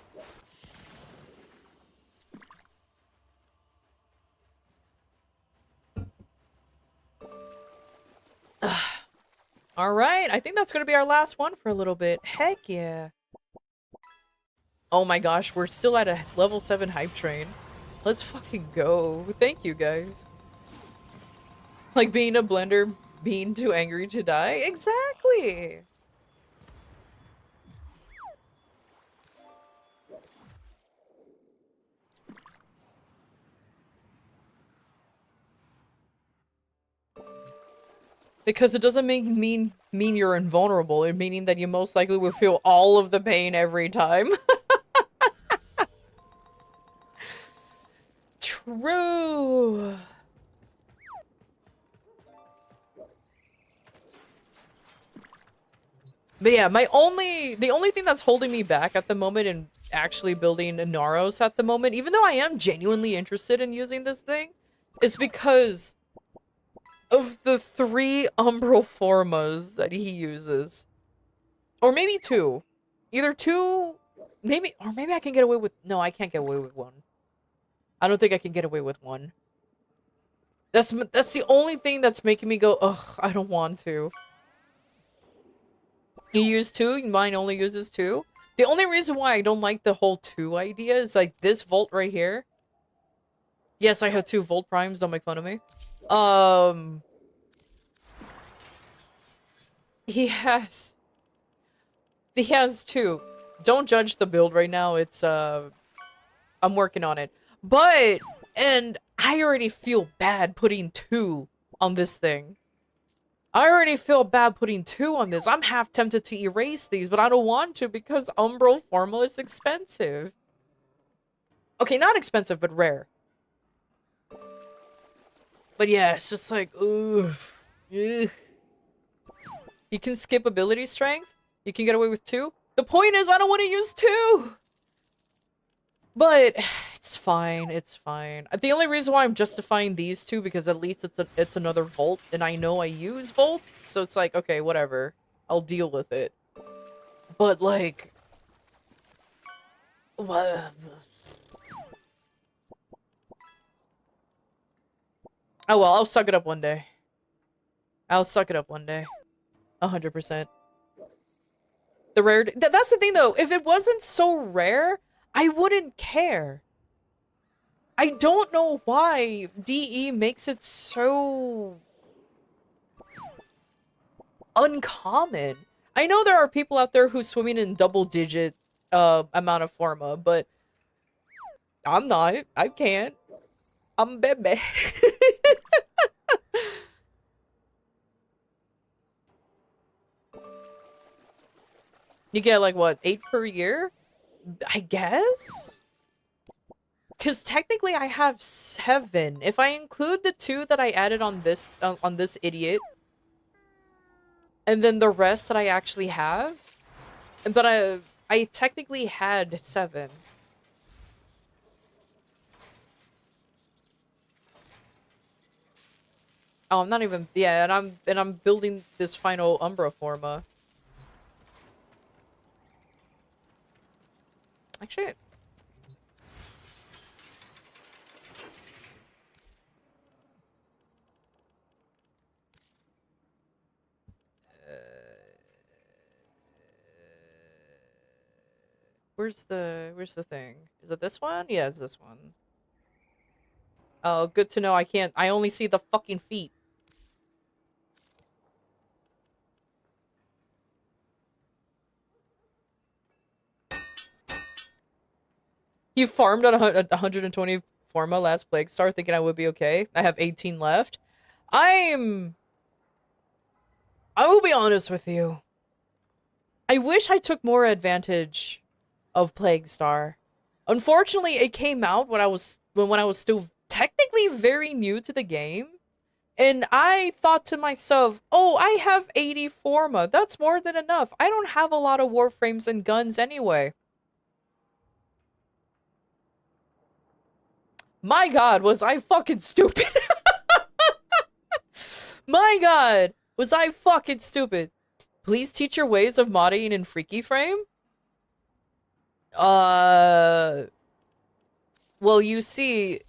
Alright, I think that's gonna be our last one for a little bit. Heck yeah. Oh my gosh, we're still at a level 7 hype train. Let's fucking go. Thank you guys. Like being a blender, being too angry to die? Exactly! Because it doesn't mean you're invulnerable, it meaning that you most likely will feel all of the pain every time. True. But yeah, the only thing that's holding me back at the moment in actually building Naros at the moment, even though I am genuinely interested in using this thing, is because of the 3 umbral formas that he uses. Or maybe 2. Either 2, maybe I can get away with, no, I can't get away with 1. I don't think I can get away with 1. That's the only thing that's making me go, ugh, I don't want to. You use 2, mine only uses 2. The only reason why I don't like the whole 2 idea is like this Volt right here. Yes, I have 2 Volt Primes, don't make fun of me. He has 2. Don't judge the build right now, it's I'm working on it. But, and I already feel bad putting 2 on this thing. I already feel bad putting 2 on this. I'm half tempted to erase these, but I don't want to because Umbral Formula is expensive. Okay, not expensive, but rare. But yeah, it's just like, oof. Ugh. You can skip ability strength. You can get away with 2. The point is, I don't want to use 2! But it's fine, it's fine. The only reason why I'm justifying these 2 because at least it's another Volt, and I know I use Volt, so it's like, okay, whatever. I'll deal with it. But like, what? Oh well, I'll suck it up one day. I'll suck it up one day. 100%. The rare. That's the thing though. If it wasn't so rare, I wouldn't care. I don't know why DE makes it so uncommon. I know there are people out there who's swimming in double-digit amount of forma, but I'm not. I can't. I'm bebe. You get like what, 8 per year? I guess? Because technically I have 7. If I include the 2 that I added on this idiot, and then the rest that I actually have, but I technically had 7. Oh, I'm not even, yeah, and I'm building this final Umbra Forma. Actually, where's the thing? Is it this one? Yeah, it's this one. Oh, good to know. I only see the fucking feet. You farmed on 120 Forma last Plague Star thinking I would be okay. I have 18 left. I will be honest with you. I wish I took more advantage of Plague Star. Unfortunately, it came out when I was still technically very new to the game. And I thought to myself, oh, I have 80 Forma. That's more than enough. I don't have a lot of Warframes and guns anyway. My god, was I fucking stupid. My god, was I fucking stupid. Please teach your ways of modding in Freaky Frame? Well, you see,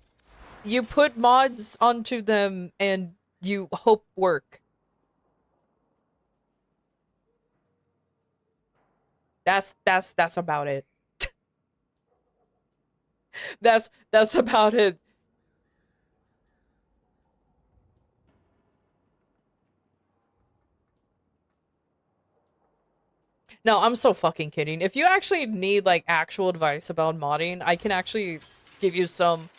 you put mods onto them and you hope work. That's about it. That's about it. No, I'm so fucking kidding. If you actually need like actual advice about modding, I can actually give you some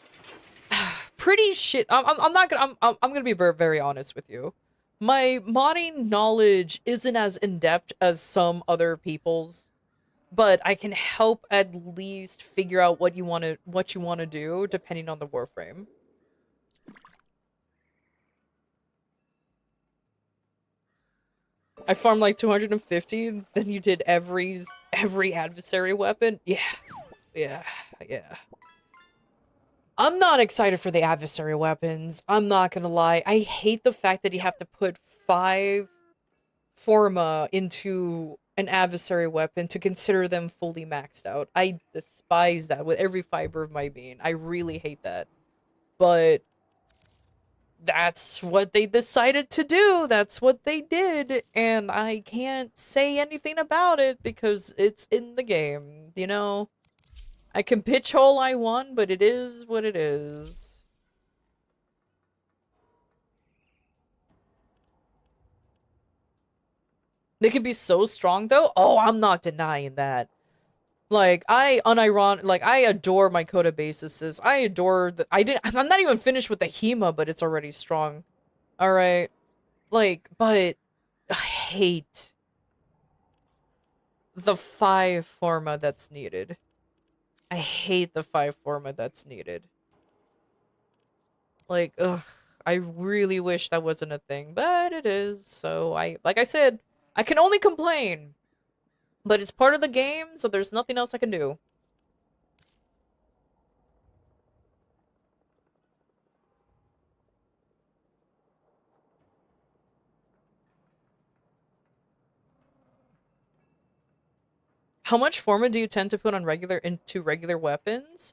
pretty shit. I'm not gonna. I'm gonna be very, very honest with you. My modding knowledge isn't as in depth as some other people's, but I can help at least figure out what you want to do depending on the Warframe. I farmed like 250, then you did every adversary weapon? Yeah. I'm not excited for the adversary weapons. I'm not gonna lie. I hate the fact that you have to put 5 Forma into an adversary weapon to consider them fully maxed out. I despise that with every fiber of my being. I really hate that. But that's what they decided to do. That's what they did. And I can't say anything about it because it's in the game, you know? I can pitch all I want, but it is what it is. They can be so strong, though. Oh, I'm not denying that. Like, I adore my Coda Bases. I adore I'm not even finished with the Hema, but it's already strong. Alright. Like, but I hate the 5 Forma that's needed. I hate the 5 Forma that's needed. Like, ugh. I really wish that wasn't a thing, but it is. So like I said, I can only complain. But it's part of the game, so there's nothing else I can do. How much Forma do you tend to put on into regular weapons?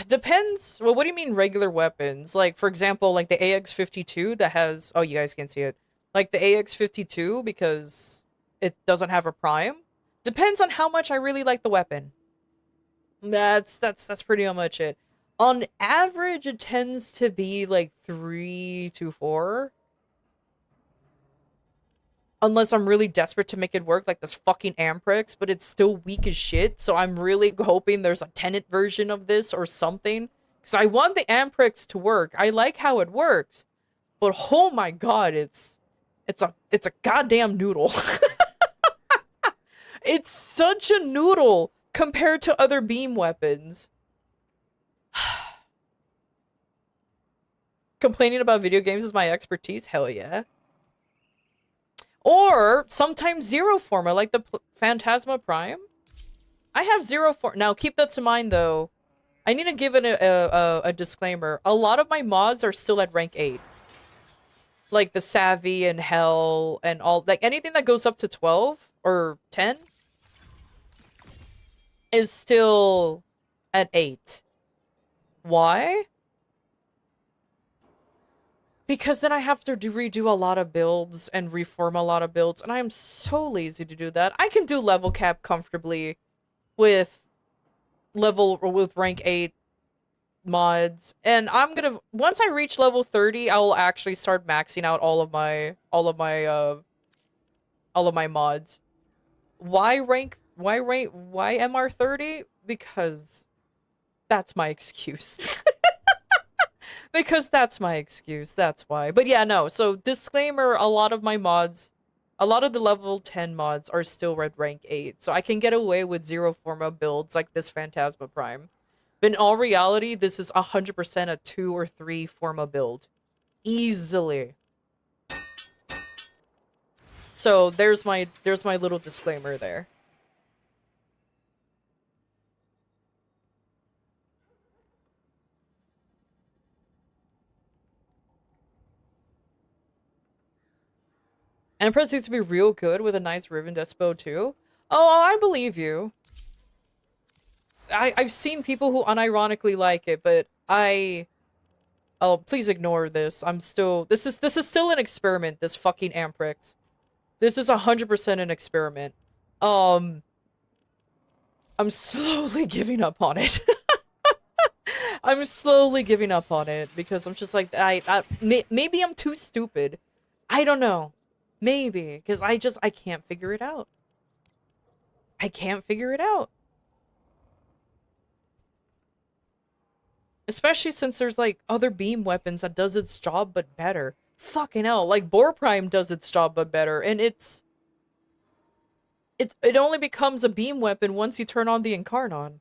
Depends. Well, what do you mean regular weapons? Like, for example, like the AX-52 that has... Oh, you guys can see it. Like the AX-52, because it doesn't have a prime. Depends on how much I really like the weapon. That's pretty much it. On average, it tends to be like 3 to 4. Unless I'm really desperate to make it work, like this fucking Amprex, but it's still weak as shit, so I'm really hoping there's a tenant version of this or something. Because I want the Amprex to work. I like how it works. But oh my god, it's a goddamn noodle. It's such a noodle compared to other beam weapons. Complaining about video games is my expertise? Hell yeah. Or sometimes zero Forma, like the Phantasma Prime. I have zero Forma. Now, keep that to mind, though. I need to give it a disclaimer. A lot of my mods are still at rank 8. Like the Savvy and Hell and all. Like anything that goes up to 12 or 10 is still at 8. Why? Because then I have to redo a lot of builds and reform a lot of builds, and I am so lazy to do that. I can do level cap comfortably with rank 8 mods, and I'm gonna once I reach level 30, I will actually start maxing out all of my mods. Why MR 30? Because that's my excuse. Because that's my excuse, that's why. But yeah, no, so disclaimer, a lot of my mods, a lot of the level 10 mods are still red rank 8, so I can get away with 0 Forma builds like this Phantasma Prime. But in all reality, this is 100% a 2 or 3 Forma build. Easily. So there's my little disclaimer there. Empress used to be real good with a nice Riven Despo too. Oh, I believe you. I've seen people who unironically like it, but oh, please ignore this. This is still an experiment, this fucking Amprix. This is 100% an experiment. I'm slowly giving up on it. I'm slowly giving up on it because I'm just like, maybe I'm too stupid. I don't know. Maybe, because I can't figure it out. I can't figure it out. Especially since there's, like, other beam weapons that does its job but better. Fucking hell, like, Warframe does its job but better, and it only becomes a beam weapon once you turn on the Incarnon.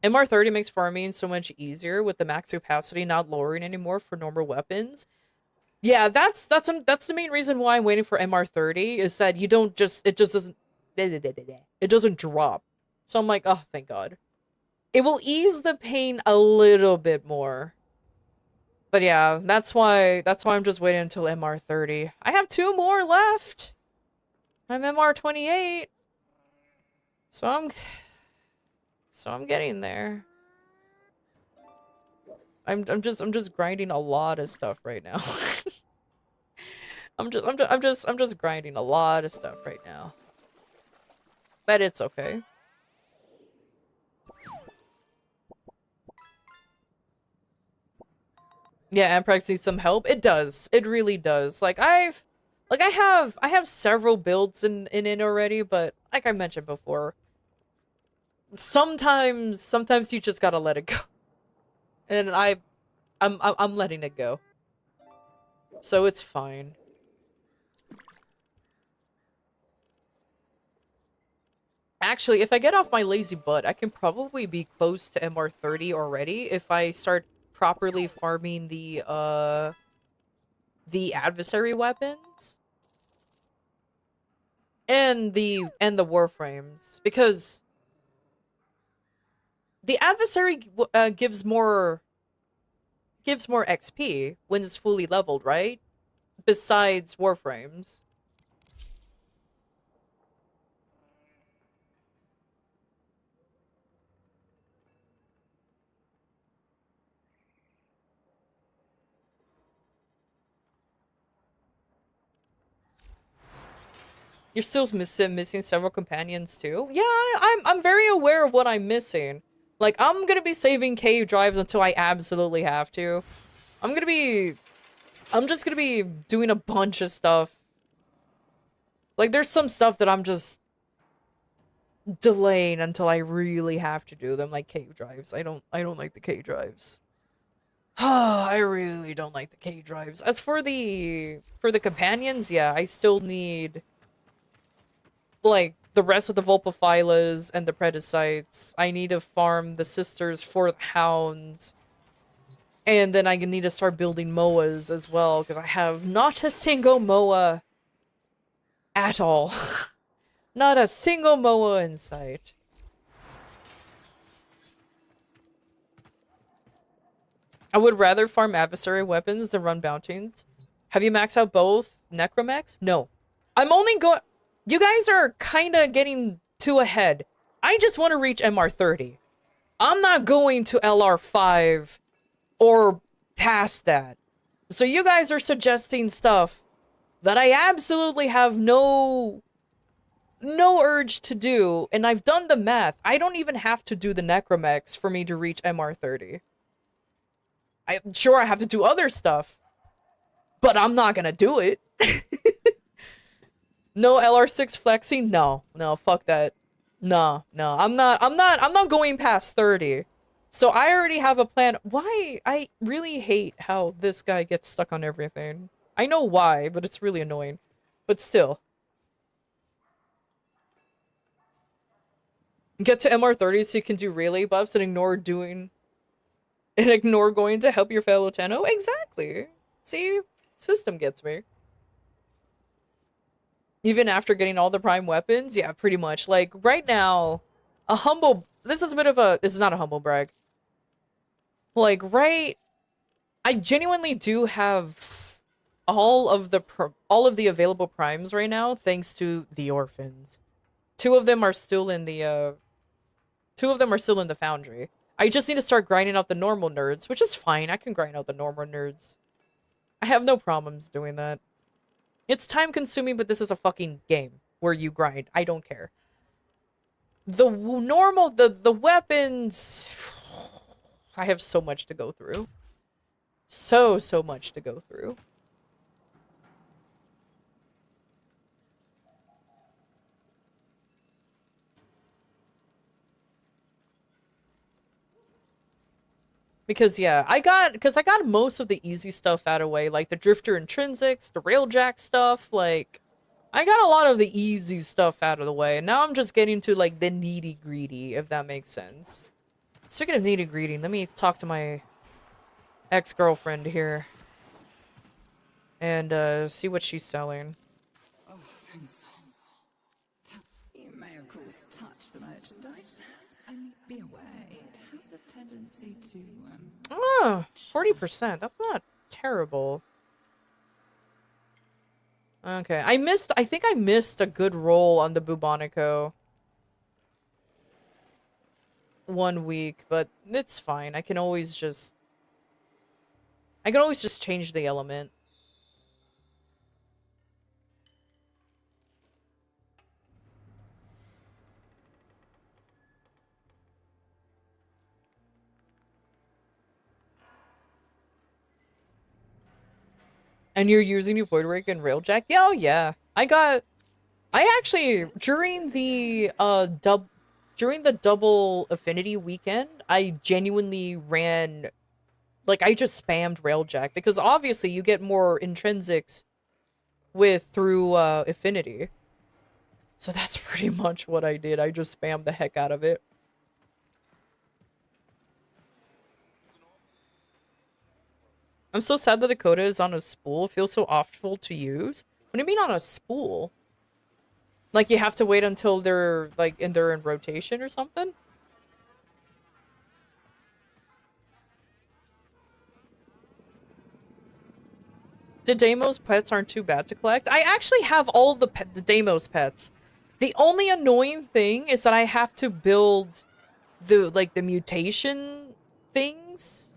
MR30 makes farming so much easier with the max capacity not lowering anymore for normal weapons. Yeah, that's the main reason why I'm waiting for MR30 is that it doesn't drop. So I'm like, oh, thank God. It will ease the pain a little bit more. But yeah, that's why I'm just waiting until MR30. I have 2 more left. I'm MR28. So I'm getting there. I'm just grinding a lot of stuff right now. I'm just grinding a lot of stuff right now. But it's okay. Yeah, Amprex needs some help. It does. It really does. Like I have several builds in it already, but like I mentioned before, sometimes you just gotta let it go. And I'm letting it go. So it's fine. Actually, if I get off my lazy butt, I can probably be close to MR30 already if I start properly farming the adversary weapons and the warframes, because the adversary gives more XP when it's fully leveled, right? Besides warframes. You're still missing several companions too? Yeah, I'm very aware of what I'm missing. Like, I'm gonna be saving cave drives until I absolutely have to. I'm just gonna be doing a bunch of stuff. Like, there's some stuff that I'm just delaying until I really have to do them, like cave drives. I don't like the cave drives. I really don't like the cave drives. As for the companions, yeah, I still need, like, the rest of the Vulpaphilas and the Predicites. I need to farm the sisters for the hounds. And then I need to start building MOAs as well, because I have not a single MOA at all. Not a single MOA in sight. I would rather farm adversary weapons than run bounties. Have you maxed out both Necromechs? No. I'm only going... You guys are kind of getting too ahead. I just want to reach MR30. I'm not going to LR5 or past that. So you guys are suggesting stuff that I absolutely have no urge to do, and I've done the math. I don't even have to do the Necromechs for me to reach MR30. I'm sure I have to do other stuff, but I'm not gonna do it. No LR6 flexing? No, fuck that. No, I'm not going past 30. So I already have a plan. Why? I really hate how this guy gets stuck on everything. I know why, but it's really annoying. But still. Get to MR30 so you can do relay buffs and ignore going to help your fellow Tenno? Exactly. See? System gets me. Even after getting all the prime weapons? Yeah, pretty much. Like, right now, this is not a humble brag. Like, I genuinely do have all of the available primes right now, thanks to the orphans. Two of them are still in the foundry. I just need to start grinding out the normal nerds, which is fine. I can grind out the normal nerds. I have no problems doing that. It's time consuming, but this is a fucking game where you grind. I don't care. The weapons, I have so much to go through. So much to go through. Because yeah, I got most of the easy stuff out of the way, like the drifter intrinsics, the railjack stuff, like I got a lot of the easy stuff out of the way, and now I'm just getting to like the nitty-gritty, if that makes sense. Speaking of nitty-gritty, let me talk to my ex-girlfriend here and see what she's selling. Oh, thanks. You may of course touch the merchandise. Only be aware it has a tendency to 40%. That's not terrible. Okay, I think I missed a good roll on the Bubonico 1 week, but it's fine. I can always just change the element. And you're using your Void Rake and Railjack? Yeah, oh yeah. I actually, during the double affinity weekend, I genuinely ran, like, I just spammed Railjack, because obviously you get more intrinsics through affinity. So that's pretty much what I did. I just spammed the heck out of it. I'm so sad that Dakota is on a spool. It feels so awful to use. What do you mean on a spool? Like you have to wait until they're in rotation or something? The Deimos pets aren't too bad to collect. I actually have all the Deimos pets. The only annoying thing is that I have to build the mutation things.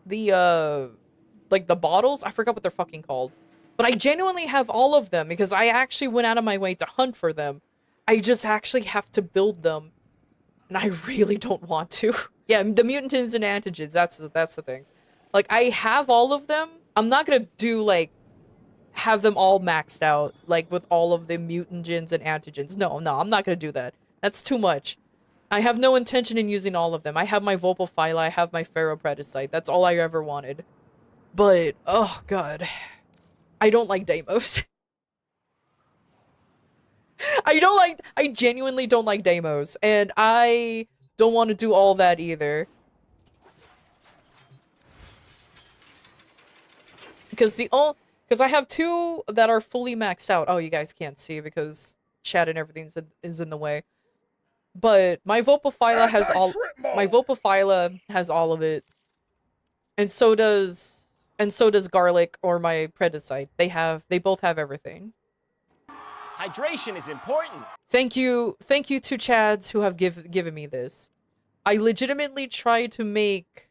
Like the bottles, I forgot what they're fucking called. But I genuinely have all of them because I actually went out of my way to hunt for them. I just actually have to build them. And I really don't want to. Yeah, the mutants and antigens, that's the thing. Like, I have all of them. I'm not gonna do, like, have them all maxed out, like, with all of the mutagens and antigens. No, I'm not gonna do that. That's too much. I have no intention in using all of them. I have my Vulpaphyla, I have my Ferropredicite. That's all I ever wanted. But, oh god. I don't like Deimos. I genuinely don't like Deimos. And I don't want to do all that either. Because I have two that are fully maxed out. Oh, you guys can't see because chat and everything is in the way. But my Vulpaphyla has all of it. And so does Garlic or my Predicite. They both have everything. Hydration is important. Thank you to Chads who have given me this. I legitimately tried to make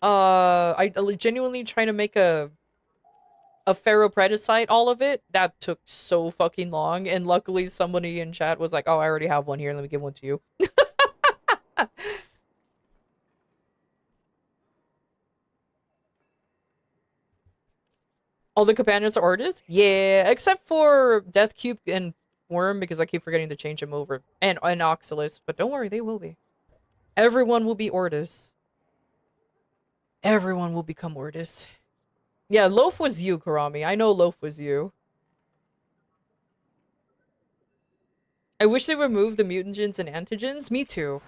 I genuinely trying to make a Ferropredicite, all of it. That took so fucking long, and luckily somebody in chat was like, "Oh, I already have one here, let me give one to you." All the companions are artists? Yeah, except for Death Cube and Worm because I keep forgetting to change him over. And Oxalis, but don't worry, they will be. Everyone will be Ortis. Everyone will become Ortis. Yeah, Loaf was you, Karami. I know Loaf was you. I wish they removed the mutagens and antigens. Me too.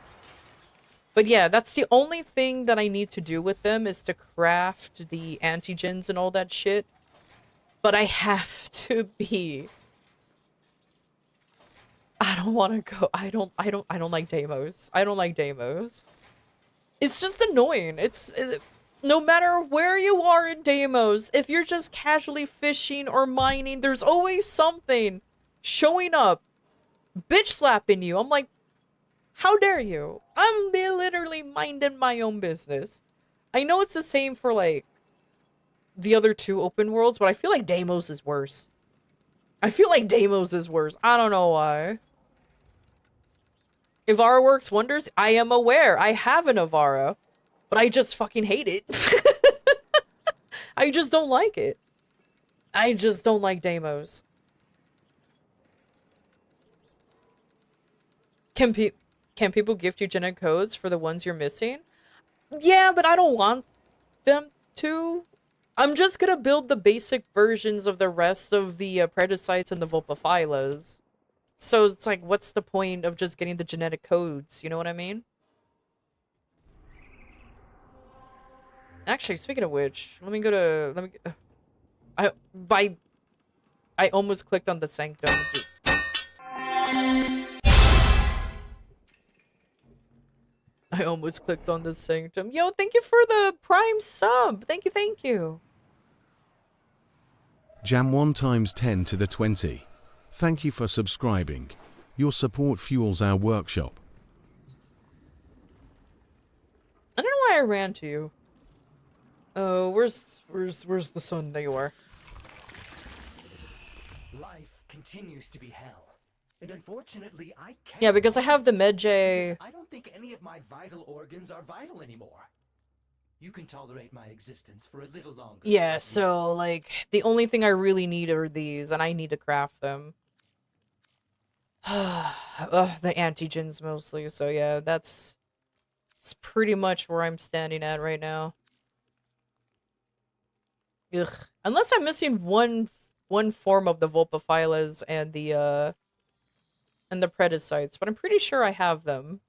But yeah, that's the only thing that I need to do with them is to craft the antigens and all that shit. But I have to be... I don't want to go. I don't like Deimos. I don't like Deimos. It's just annoying. No matter where you are in Deimos, if you're just casually fishing or mining, there's always something showing up, bitch slapping you. I'm like, how dare you? I'm literally minding my own business. I know it's the same for like the other two open worlds, but I feel like Deimos is worse. I feel like Deimos is worse. I don't know why. Ivara works wonders. I am aware. I have an Ivara, but I just fucking hate it. I just don't like it. I just don't like Deimos. Can people gift you genetic codes for the ones you're missing? Yeah, but I don't want them to. I'm just gonna build the basic versions of the rest of the Predicites and the Vulpaphylas. So it's like, what's the point of just getting the genetic codes? You know what I mean? Actually, speaking of which, let me go to... I almost clicked on the Sanctum. I almost clicked on the Sanctum. Yo, thank you for the Prime sub. Thank you, thank you. Jam 1 times 10 to the 20. Thank you for subscribing. Your support fuels our workshop. I don't know why I ran to you. Oh, where's the sun? There you are. Life continues to be hell. And unfortunately, I can't. Yeah, because I have the Medjay. I don't think any of my vital organs are vital anymore. You can tolerate my existence for a little longer. Yeah, so, like, the only thing I really need are these, and I need to craft them. The antigens mostly, so yeah, that's pretty much where I'm standing at right now. Ugh. Unless I'm missing one form of the Vulpaphylas and the Predicites, but I'm pretty sure I have them.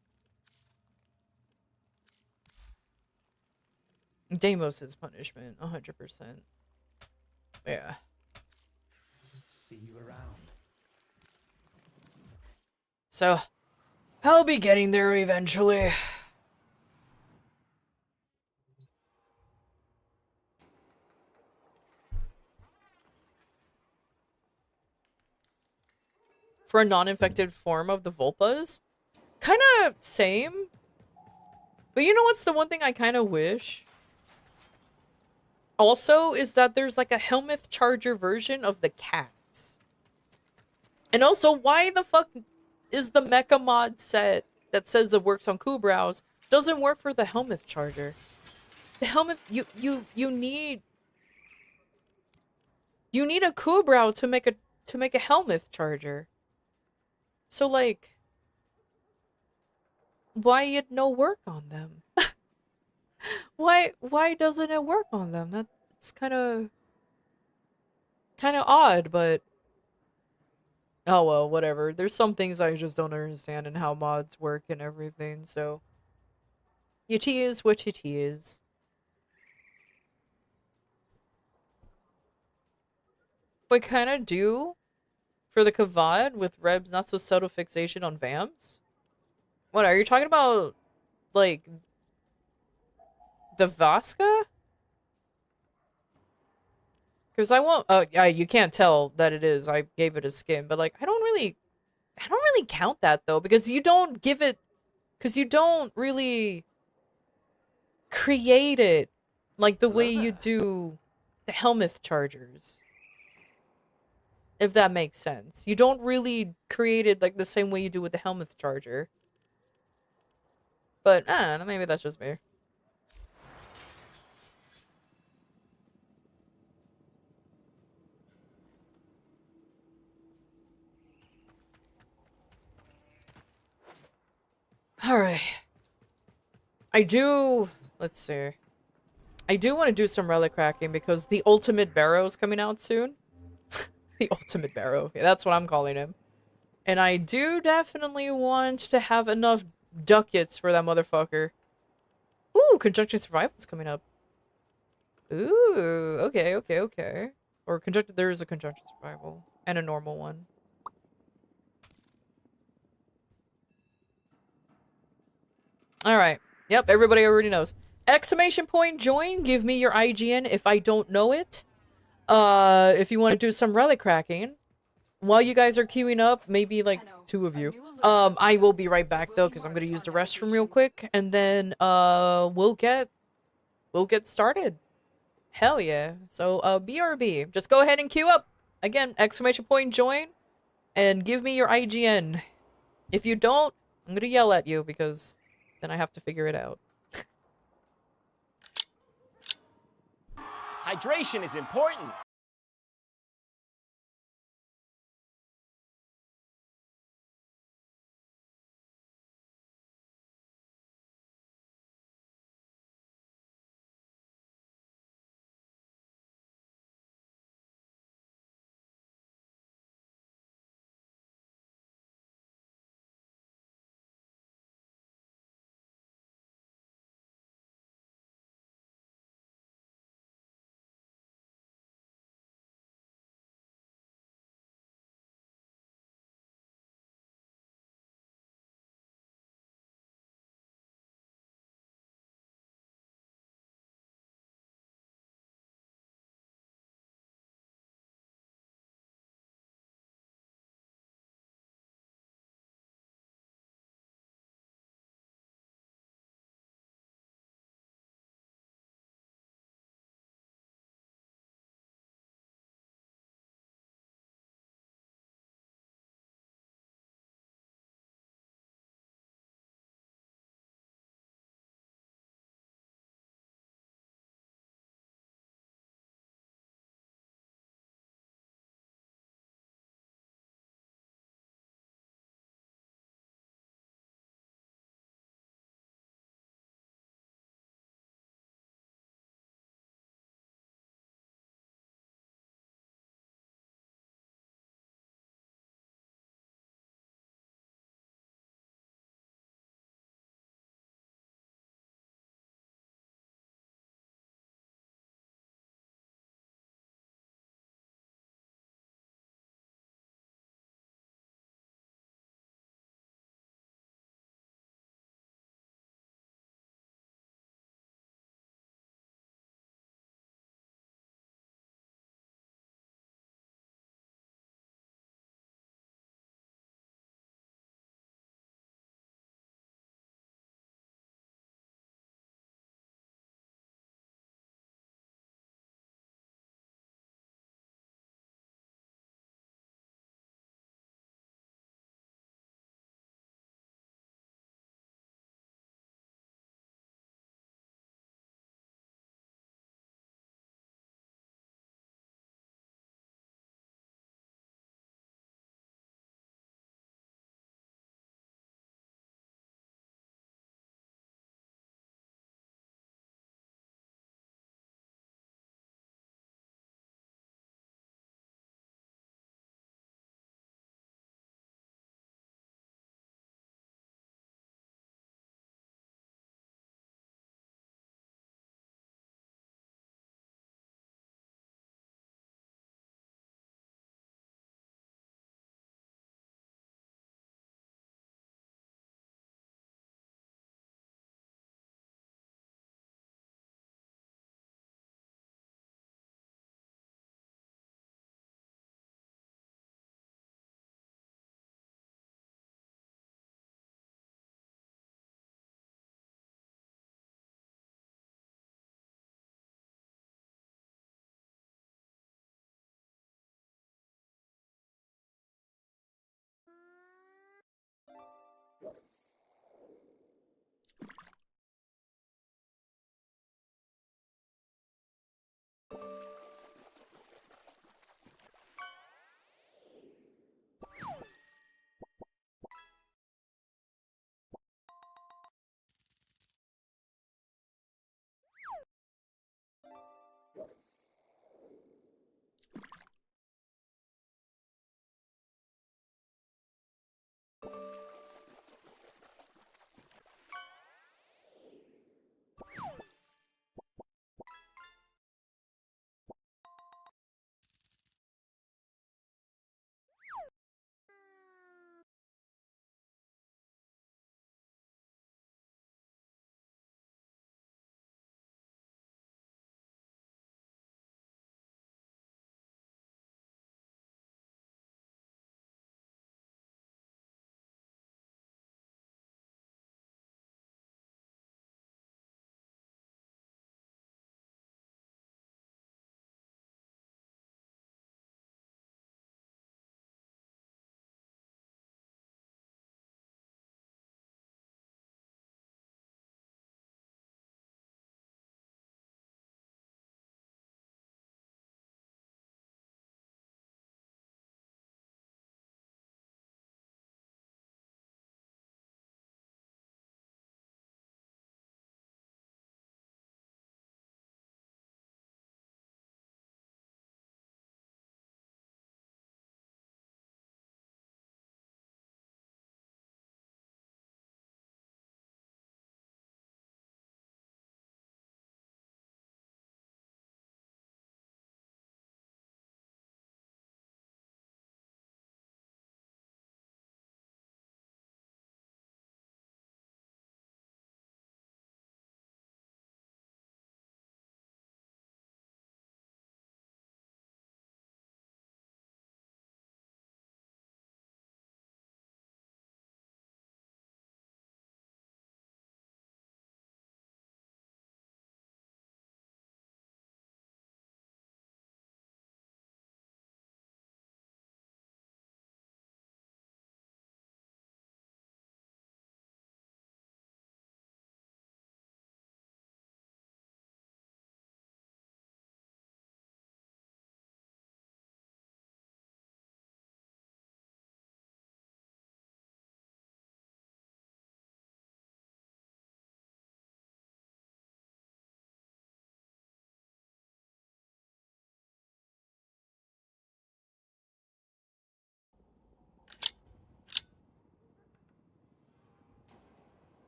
Deimos' punishment, 100%. Yeah. See you around. So, I'll be getting there eventually. For a non-infected form of the Vulpas? Kinda same. But you know what's the one thing I kinda wish? Also, is that there's like a Helmuth Charger version of the cats. And also, why the fuck is the Mecha Mod set that says it works on Kubrow's doesn't work for the Helmuth Charger? The Helmuth, you need a Kubrow to make a Helmuth Charger. So like, why it no work on them? Why doesn't it work on them? That's kind of odd, but oh well, whatever. There's some things I just don't understand in how mods work and everything, so it is what it is. What kind of do for the Kavad with Reb's not so subtle fixation on Vamps? What are you talking about? Like the Vasca? Because I won't. Yeah, you can't tell that it is. I gave it a skin, but like I don't really count that though because you don't give it. Because you don't really create it like the way you do the Helmuth Chargers. If that makes sense. You don't really create it like the same way you do with the Helmuth Charger. But, I don't know, maybe that's just me. Alright. I do... Let's see. I do want to do some relic cracking because the ultimate barrow is coming out soon. The ultimate barrow. Yeah, that's what I'm calling him. And I do definitely want to have enough ducats for that motherfucker. Ooh, conjunction survival's coming up. Ooh, okay, okay, okay. Or conjunction, there is a conjunction survival. And a normal one. Alright. Yep, everybody already knows. Exclamation point join, give me your IGN if I don't know it. If you want to do some relic cracking. While you guys are queuing up, maybe like 2 of you. I will be right back though, because I'm gonna use the restroom real quick, and then we'll get started. Hell yeah. So BRB. Just go ahead and queue up. Again, exclamation point join, and give me your IGN. If you don't, I'm gonna yell at you because then I have to figure it out. Hydration is important.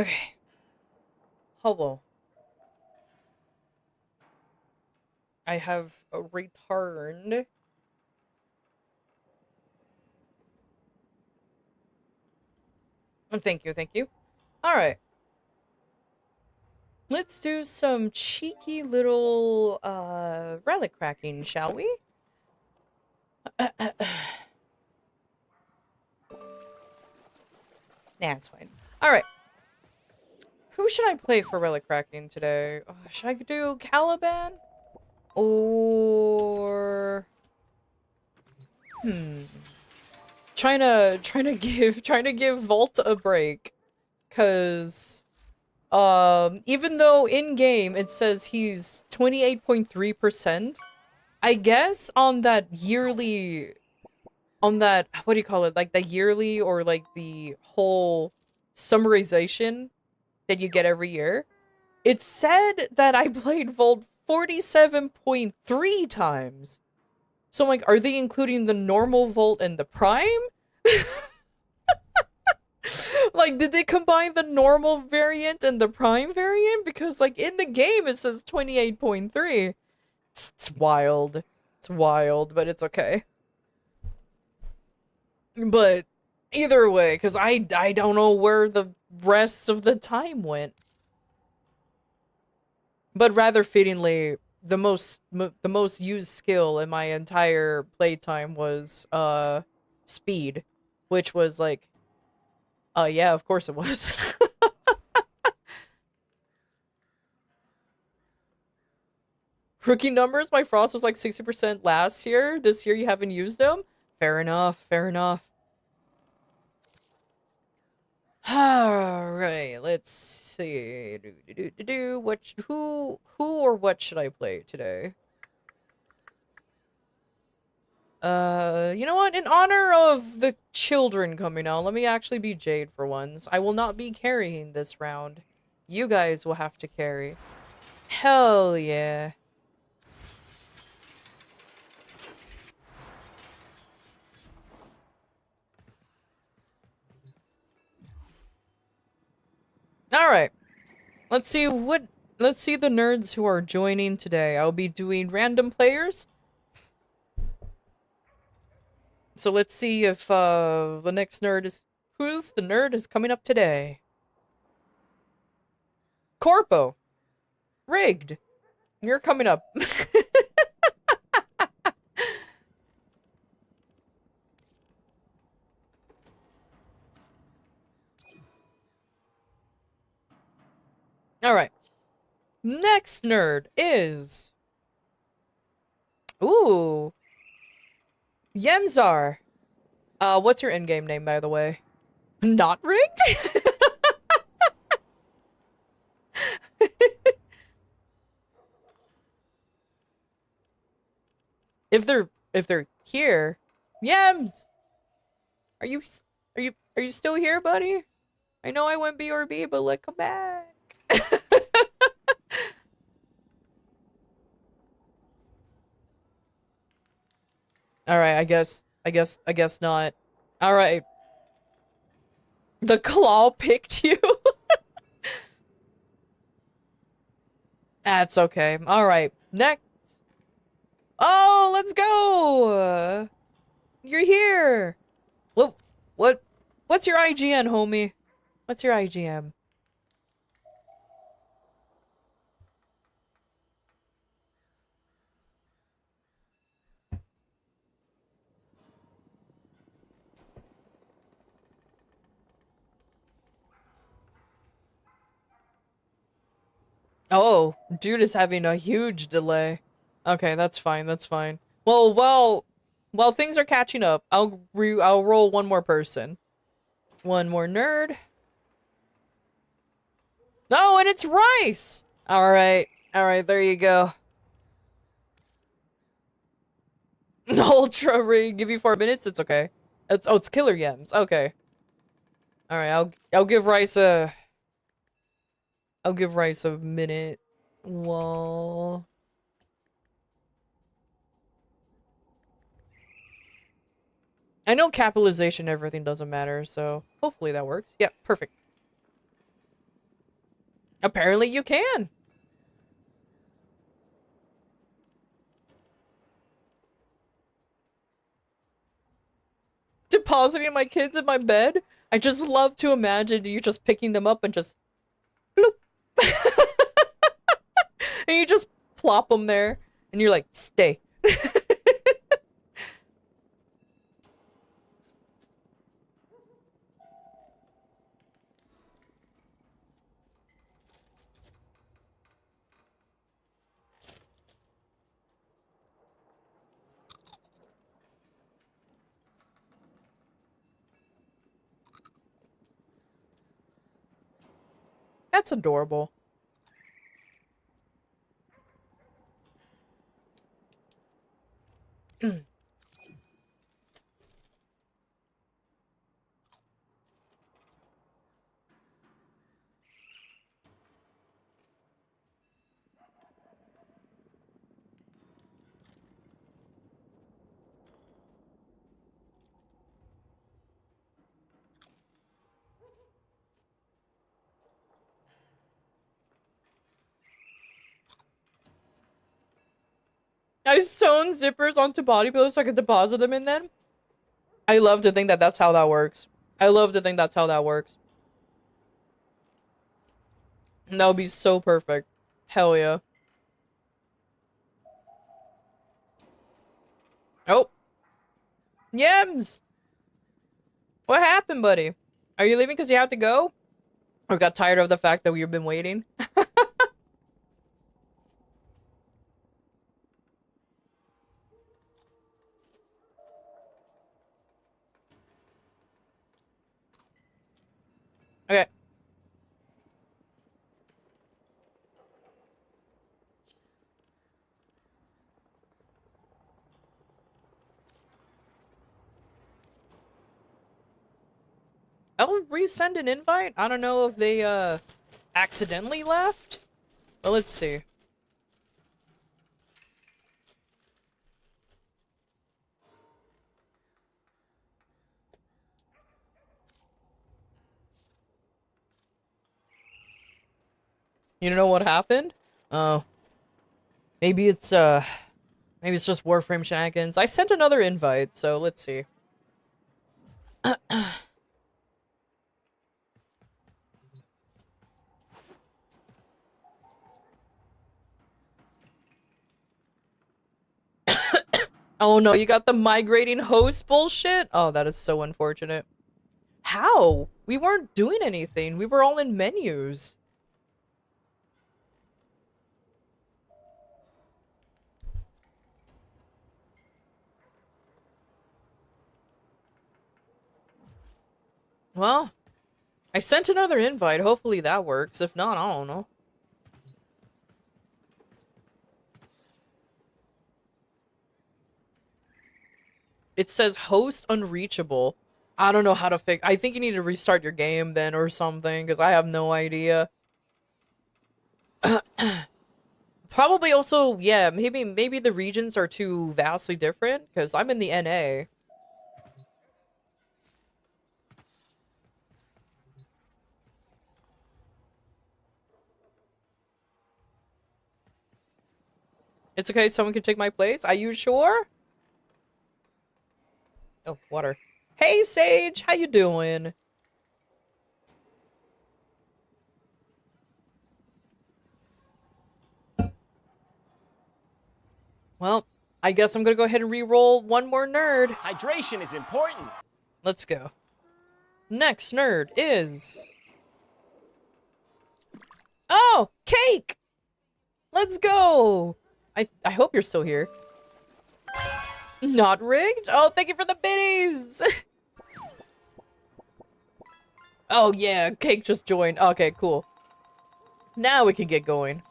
Okay. Hello. I have returned. Thank you, thank you. Alright. Let's do some cheeky little, relic cracking, shall we? Nah, it's fine. Alright. Who should I play for relic cracking today? Should I do Caliban? Or... Trying to give Volt a break. 'Cause... even though in-game it says he's 28.3%, I guess on that yearly... On that, what do you call it? Like the yearly or like the whole summarization that you get every year, it said that I played Volt 47.3 times. So I'm like, are they including the normal Volt and the Prime? Like, did they combine the normal variant and the Prime variant? Because, like, in the game it says 28.3. It's wild. It's wild, but it's okay. But either way, because I don't know where the rest of the time went. But rather fittingly, the most used skill in my entire playtime was speed, which was like, yeah, of course it was. Rookie numbers, my frost was like 60% last year. This year you haven't used them? Fair enough, fair enough. Alright, let's see. Who or what should I play today? You know what? In honor of the children coming out, let me actually be Jade for once. I will not be carrying this round. You guys will have to carry. Hell yeah. Alright. Let's see the nerds who are joining today. I'll be doing random players. So let's see if the next nerd is... Who's the nerd is coming up today? Corpo. Rigged. You're coming up. Alright. Next nerd is... Ooh. Yemzar. What's your in-game name, by the way? Not rigged? If they're here, Yems! Are you still here, buddy? I know I went BRB, but like, come back. Alright, I guess not. Alright. The claw picked you? That's okay. Alright, next. Oh, let's go! You're here! What's your IGN, homie? What's your IGN? Oh, dude is having a huge delay. Okay, that's fine, that's fine. Well, while things are catching up, I'll roll one more person. One more nerd. Oh, and it's Rice! Alright, there you go. Ultra rig, give you 4 minutes, it's okay. It's Killer Yems, okay. Alright, I'll give Rice a... I'll give Rice a minute. Well... I know capitalization and everything doesn't matter, so hopefully that works. Yeah, perfect. Apparently you can. Depositing my kids in my bed? I just love to imagine you just picking them up and just bloop. And you just plop them there and you're like, stay. That's adorable. I sewn zippers onto body pillows so I could deposit them in them. I love to think that that's how that works. I love to think that's how that works. That would be so perfect. Hell yeah. Oh. Yems! What happened, buddy? Are you leaving because you have to go? Or got tired of the fact that we've been waiting? Okay. I'll resend an invite. I don't know if they, accidentally left. But let's see. You know what happened? Oh. Maybe it's just Warframe shenanigans. I sent another invite, so let's see. Oh no, you got the migrating host bullshit? Oh, that is so unfortunate. How? We weren't doing anything. We were all in menus. Well, I sent another invite. Hopefully that works. If not, I don't know. It says host unreachable. I don't know how to fix. I think you need to restart your game then or something, because I have no idea. Probably also, yeah, maybe the regions are too vastly different, because I'm in the NA. It's okay, someone can take my place. Are you sure? Oh, water. Hey, Sage, how you doing? Well, I guess I'm gonna go ahead and re-roll one more nerd. Hydration is important. Let's go. Next nerd is... Oh, Cake! Let's go! I hope you're still here. Not rigged? Oh, thank you for the biddies! Oh yeah, Cake just joined. Okay, cool. Now we can get going.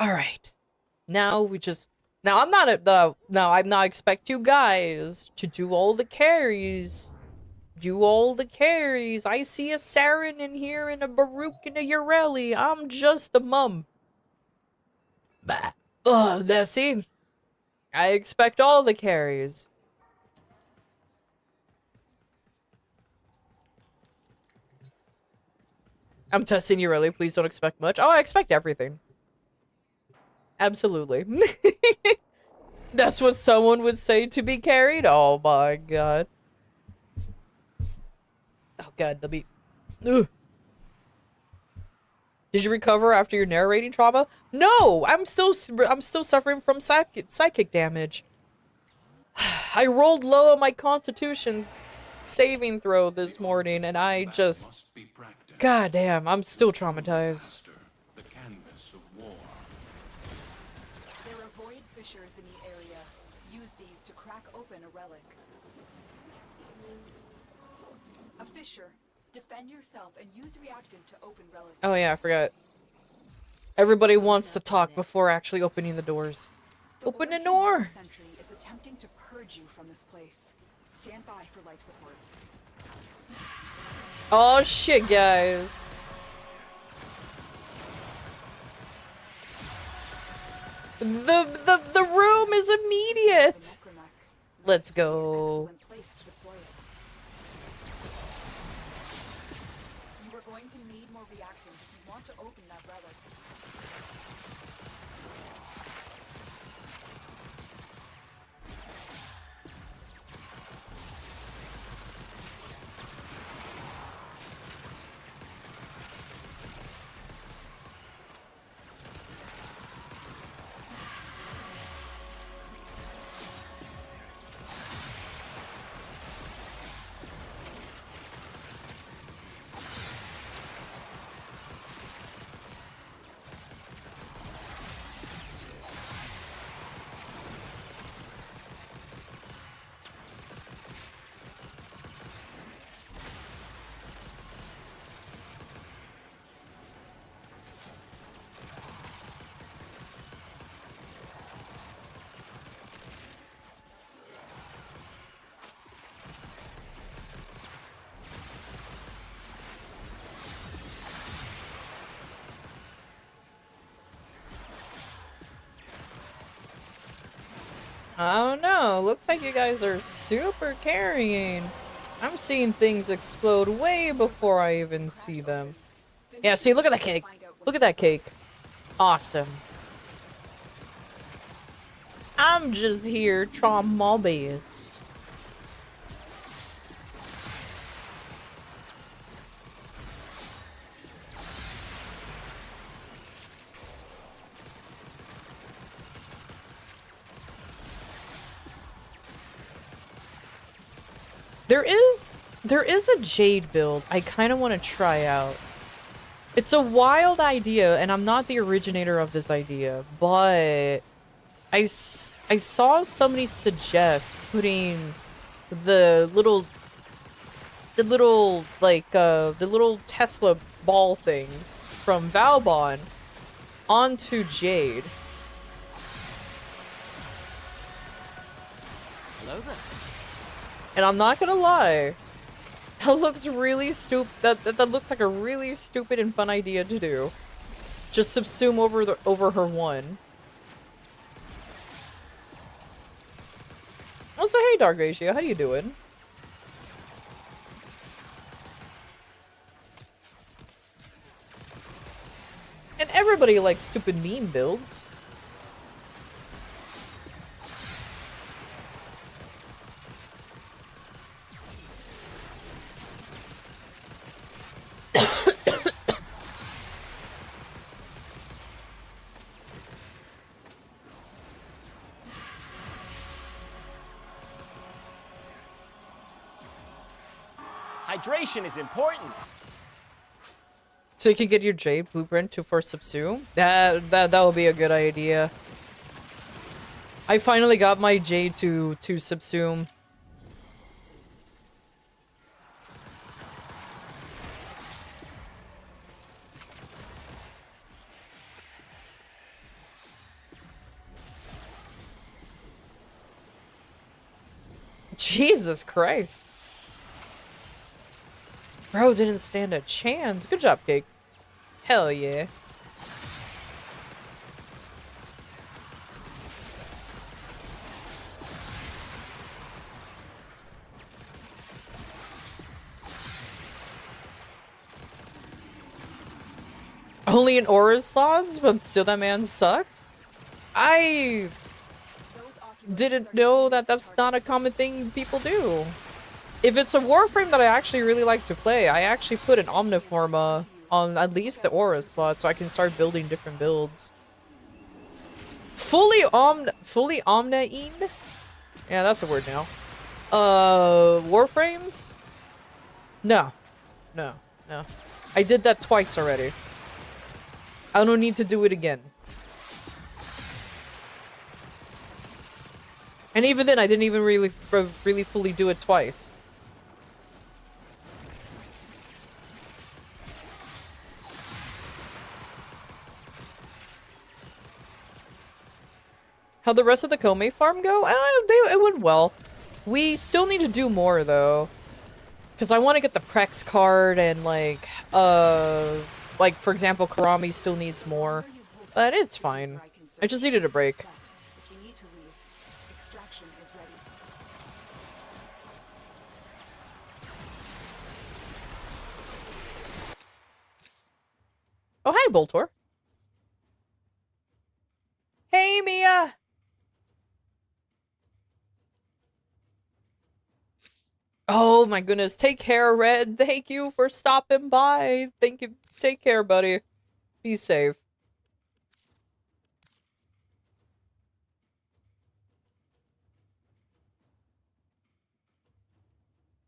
Alright. Now we just Now I'm not expect you guys to do all the carries. Do all the carries. I see a Saren in here and a Baruch and a Ureli. I'm just a mum. Bah. Ugh, see? I expect all the carries. I'm testing you, really. Please don't expect much. Oh, I expect everything. Absolutely. That's what someone would say to be carried? Oh my god. Oh god, let me... Ugh. Did you recover after your narrating trauma? No! I'm still suffering from psychic damage. I rolled low on my constitution saving throw this morning, and I just... God damn, I'm still traumatized. The canvas of war. There are void fissures in the area. Use these to crack open a relic. A fissure. Defend yourself and use reactant to open relic. Oh yeah, I forgot. Everybody wants to talk before actually opening the doors. Open the door! Sentry is attempting to purge you from this place. Stand by for life support. Oh shit, guys. The room is immediate. Let's go. You are going to need more reactant if you want to open that relic. I don't know. Looks like you guys are super carrying. I'm seeing things explode way before I even see them. Yeah, see, look at that cake. Look at that cake. Awesome. I'm just here trying my best. There is a Jade build I kind of want to try out. It's a wild idea, and I'm not the originator of this idea, but I saw somebody suggest putting the little Tesla ball things from Valbon onto Jade. Hello there. And I'm not gonna lie, that looks really stupid. That looks like a really stupid and fun idea to do. Just subsume over her one. Also, hey, Dark Ratio, how you doing? And everybody likes stupid meme builds. Hydration is important. So you can get your Jade blueprint for subsume? That would be a good idea. I finally got my Jade to subsume. Jesus Christ. Bro didn't stand a chance. Good job, Cake. Hell yeah. Only in Aura's slots, but still that man sucks? I didn't know that that's not a common thing people do. If it's a Warframe that I actually really like to play, I actually put an Omniforma on at least the Aura slot so I can start building different builds. Fully Omnaine? Yeah, that's a word now. Warframes? No. No. No. I did that twice already. I don't need to do it again. And even then, I didn't even really fully do it twice. How'd the rest of the Kome farm go? It went well. We still need to do more, though. Because I want to get the Prex card and, like, for example, Karami still needs more. But it's fine. I just needed a break. Oh, hi, Boltor. Hey, Mia! Oh my goodness, take care, Red. Thank you for stopping by. Thank you. Take care, buddy. Be safe.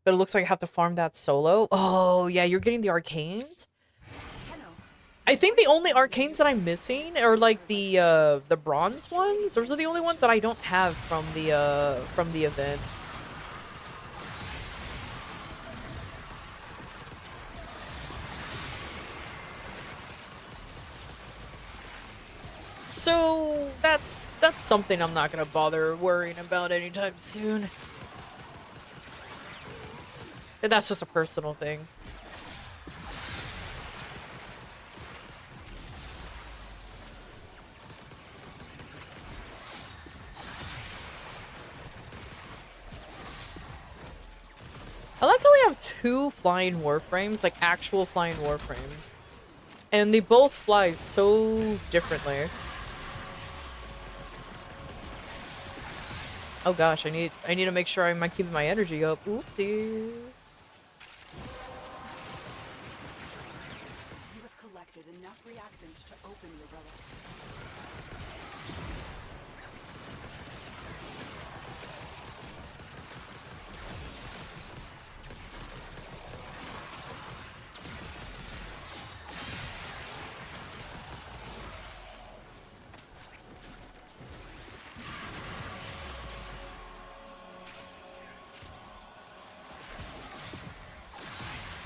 But it looks like I have to farm that solo. Oh, yeah, you're getting the arcanes? I think the only arcanes that I'm missing are like the bronze ones. Those are the only ones that I don't have from the event. So that's something I'm not gonna bother worrying about anytime soon. And that's just a personal thing. I like how we have two flying Warframes, like actual flying Warframes. And they both fly so differently. Oh gosh, I need to make sure I'm keeping my energy up. Oopsies. You have collected enough reactant to open your relic.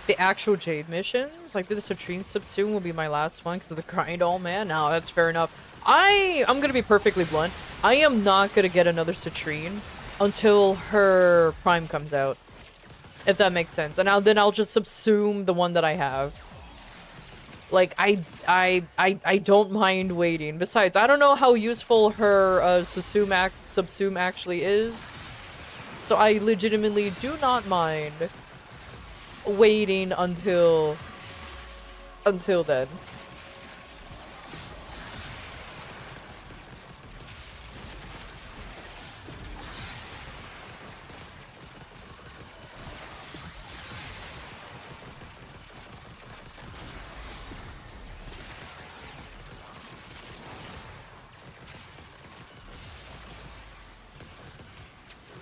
The actual Jade missions, like the Citrine Subsume will be my last one because of the grind. Oh man, no, that's fair enough. I'm gonna be perfectly blunt. I am not gonna get another Citrine until her Prime comes out, if that makes sense. And then I'll just subsume the one that I have. Like I don't mind waiting. Besides, I don't know how useful her subsume actually is, so I legitimately do not mind waiting until then.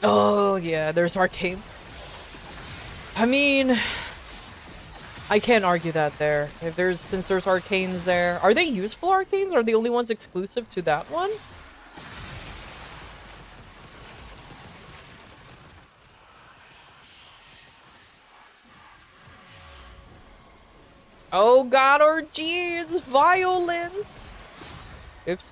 Oh yeah, there's arcane. I mean, I can't argue that there. Since there's arcanes there. Are they useful arcanes? Are they only ones exclusive to that one? Oh god, RG, it's violent! Oops.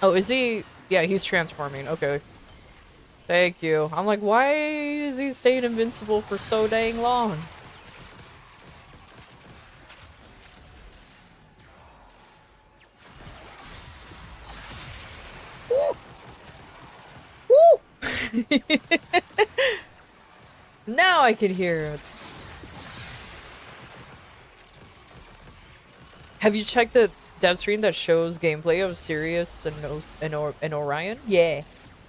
Oh, is he? Yeah, he's transforming. Okay. Thank you. I'm like, why is he staying invincible for so dang long? Woo! Woo! Now I can hear it. Have you checked the dev stream that shows gameplay of Sirius and Orion? Yeah.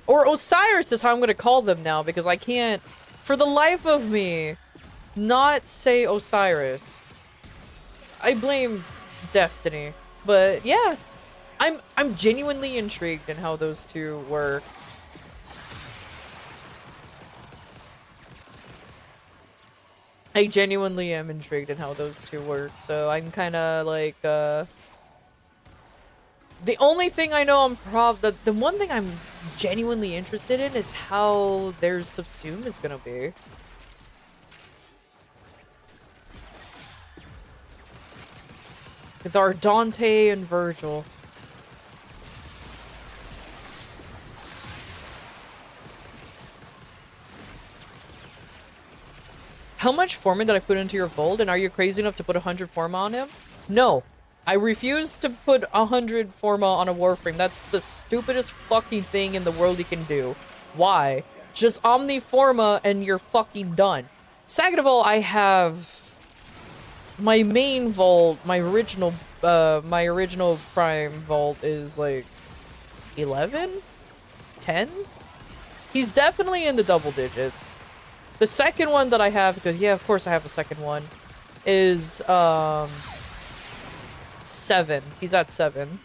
Or Osiris is how I'm gonna call them now, because I can't, for the life of me, not say Osiris. I blame Destiny. But yeah, I'm genuinely intrigued in how those two work. I genuinely am intrigued in how those two work, so I'm kind of like, the only thing I know the one thing I'm genuinely interested in is how their subsume is gonna be. With our Dante and Vergil. How much Forma did I put into your Vault, and are you crazy enough to put 100 Forma on him? No. I refuse to put 100 Forma on a Warframe. That's the stupidest fucking thing in the world you can do. Why? Just Omniforma and you're fucking done. Second of all, I have my main Vault, my original Prime Vault is like 11? 10? He's definitely in the double digits. The second one that I have, because yeah, of course I have a second one, is 7. He's at 7.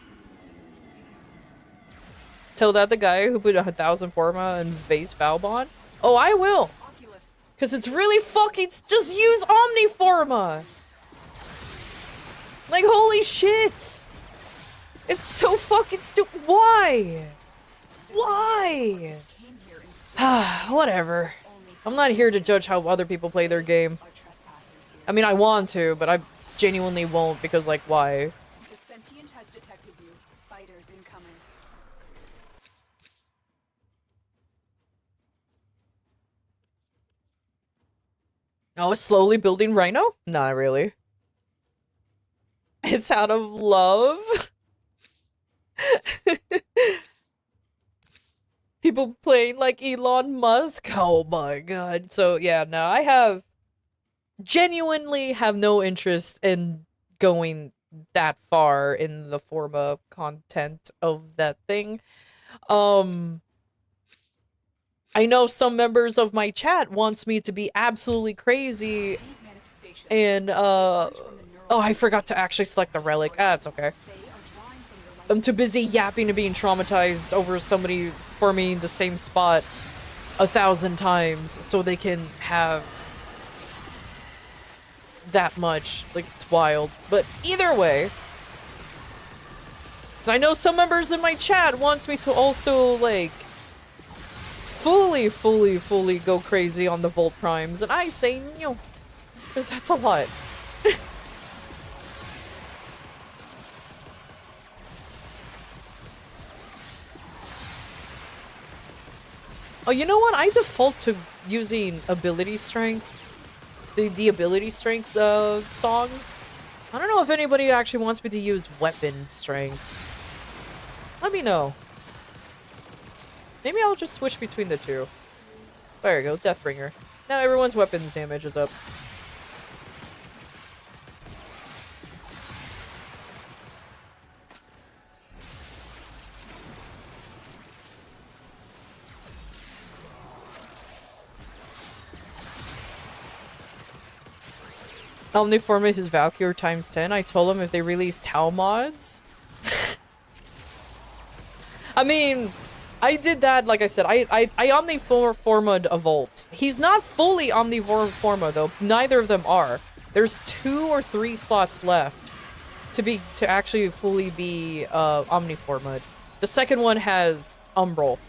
Tell that the guy who put 1,000 Forma in base Valbon? Oh, I will! Because it's really fucking... Just use Omniforma! Like, holy shit! It's so fucking stupid. Why? Why? Whatever. I'm not here to judge how other people play their game. I mean, I want to, but I genuinely won't, because, like, why? The sentient has detected you. Fighters incoming. Oh, it's slowly building Rhino? Not really. It's out of love. People playing like Elon Musk. Oh my god. So yeah, no, I genuinely have no interest in going that far in the Forma content of that thing. I know some members of my chat wants me to be absolutely crazy and oh, I forgot to actually select the relic. Ah, it's okay. I'm too busy yapping and being traumatized over somebody forming the same spot 1,000 times so they can have that much. Like, it's wild. But either way, because I know some members in my chat wants me to also, like, fully go crazy on the Volt Primes, and I say no, because that's a lot. Oh, you know what? I default to using ability strength. The ability strength song. I don't know if anybody actually wants me to use weapon strength. Let me know. Maybe I'll just switch between the two. There you go, Deathbringer. Now everyone's weapons damage is up. Omniforma his Valkyr times 10. I told him if they release Tau mods. I mean, I did that, like I said, I Omniforma'd a Volt. He's not fully Omniforma though, neither of them are. There's 2 or 3 slots left to actually fully be Omniforma'd. The second one has Umbral.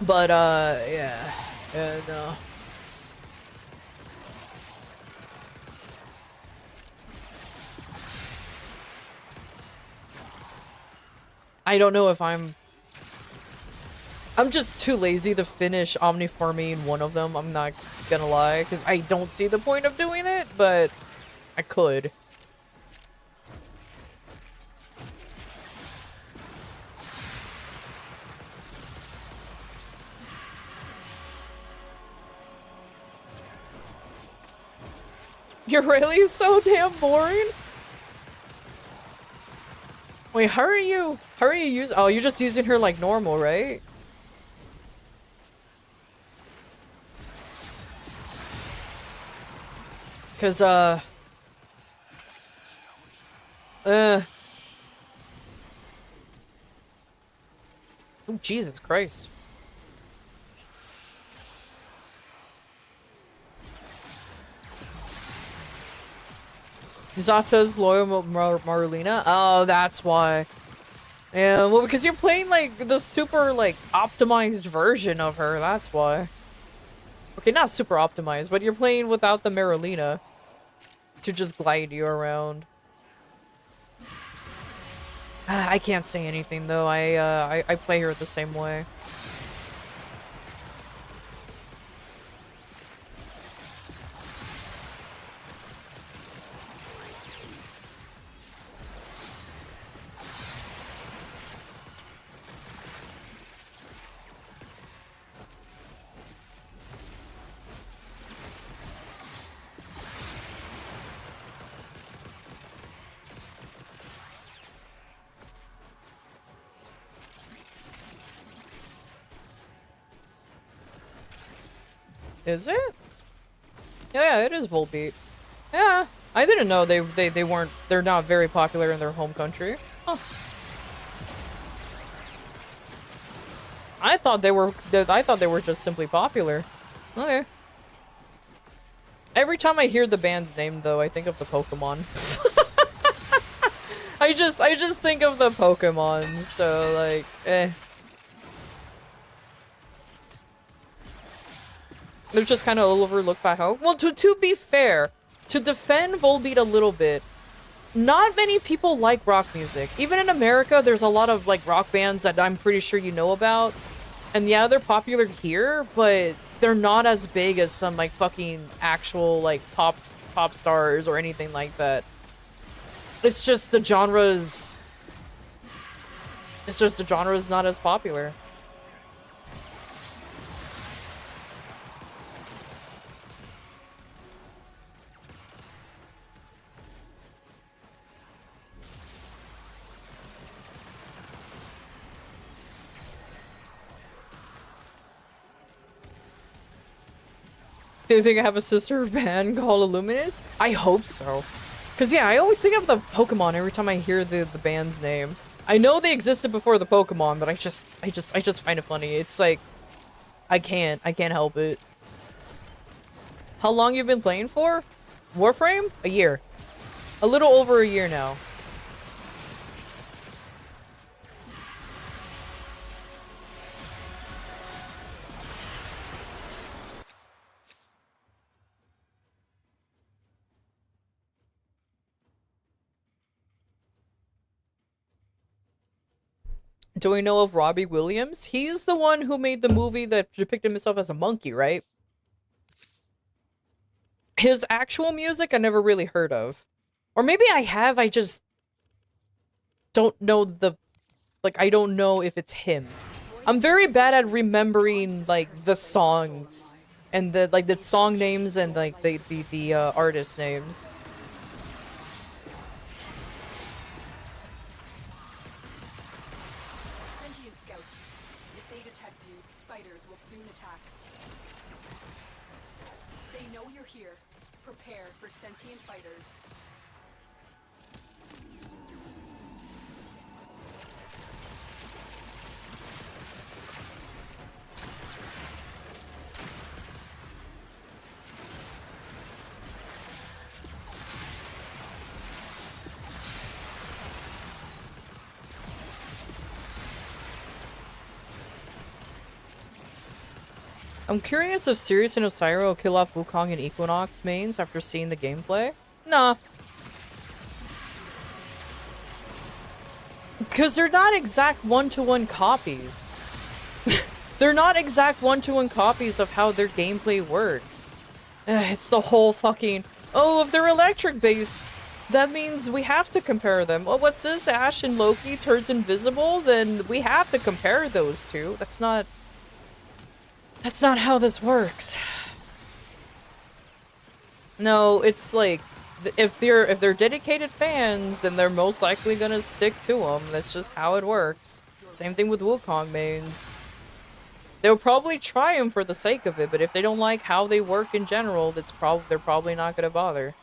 But yeah. No. I don't know if I'm just too lazy to finish omniforming one of them, I'm not gonna lie, because I don't see the point of doing it, but I could. Your Rayleigh is so damn boring. Wait, how are you using? Oh, you're just using her like normal, right? Cause oh, Jesus Christ. Zata's loyal Marlena? Oh, that's why. Yeah, well, because you're playing, like, the super, like, optimized version of her, that's why. Okay, not super optimized, but you're playing without the Marlena to just glide you around. I can't say anything, though. I play her the same way. Is it? Yeah, it is Volbeat. Yeah, I didn't know they're not very popular in their home country. Huh. I thought they were just simply popular. Okay. Every time I hear the band's name though, I think of the Pokemon. I just think of the Pokemon, so like, eh. They're just kind of overlooked by how. Well, to be fair, to defend Volbeat a little bit, not many people like rock music. Even in America, there's a lot of like rock bands that I'm pretty sure you know about. And yeah, they're popular here, but they're not as big as some like fucking actual like pop stars or anything like that. It's just the genre's not as popular. Do you think I have a sister band called Illuminus? I hope so. Cause yeah, I always think of the Pokemon every time I hear the band's name. I know they existed before the Pokemon, but I just find it funny. It's like I can't help it. How long you been playing for? Warframe? A year. A little over a year now. Do we know of Robbie Williams? He's the one who made the movie that depicted himself as a monkey, right? His actual music I never really heard of. Or maybe I have, I just don't know I don't know if it's him. I'm very bad at remembering, like, the songs. And the song names and, like, the artist names. I'm curious if Sirius and Osiro will kill off Wukong and Equinox mains after seeing the gameplay. Nah. Because they're not exact one-to-one copies. They're not exact one-to-one copies of how their gameplay works. It's the whole fucking, oh, if they're electric-based, that means we have to compare them. Oh, what's this? Ash and Loki turns invisible? Then we have to compare those two. That's not how this works. No, it's like, if they're dedicated fans, then they're most likely gonna stick to them. That's just how it works. Same thing with Wukong mains. They'll probably try them for the sake of it, but if they don't like how they work in general, they're probably not gonna bother.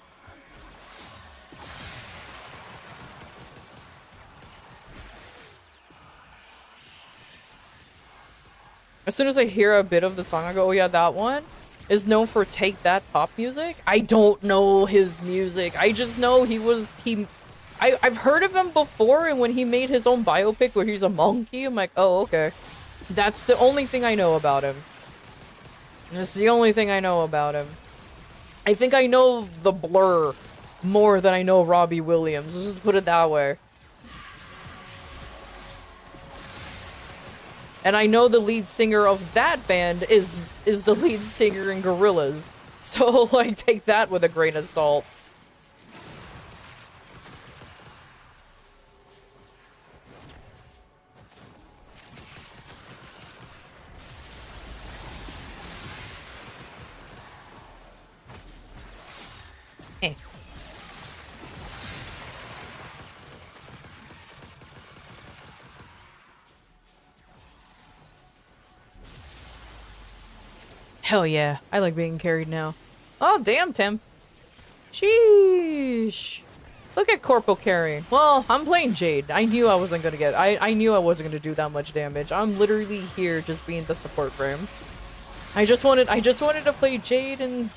As soon as I hear a bit of the song, I go, oh yeah, that one is known for Take That pop music. I don't know his music. I just know I've heard of him before, and when he made his own biopic where he's a monkey, I'm like, oh, okay. That's the only thing I know about him. That's the only thing I know about him. I think I know the Blur more than I know Robbie Williams. Let's just put it that way. And I know the lead singer of that band is the lead singer in Gorillaz. So, like, take that with a grain of salt. Eh. Hell yeah, I like being carried now. Oh, damn, Tim. Sheesh. Look at Corporal carrying. Well, I'm playing Jade. I knew I wasn't gonna get... I knew I wasn't gonna do that much damage. I'm literally here just being the support frame. I just wanted to play Jade, and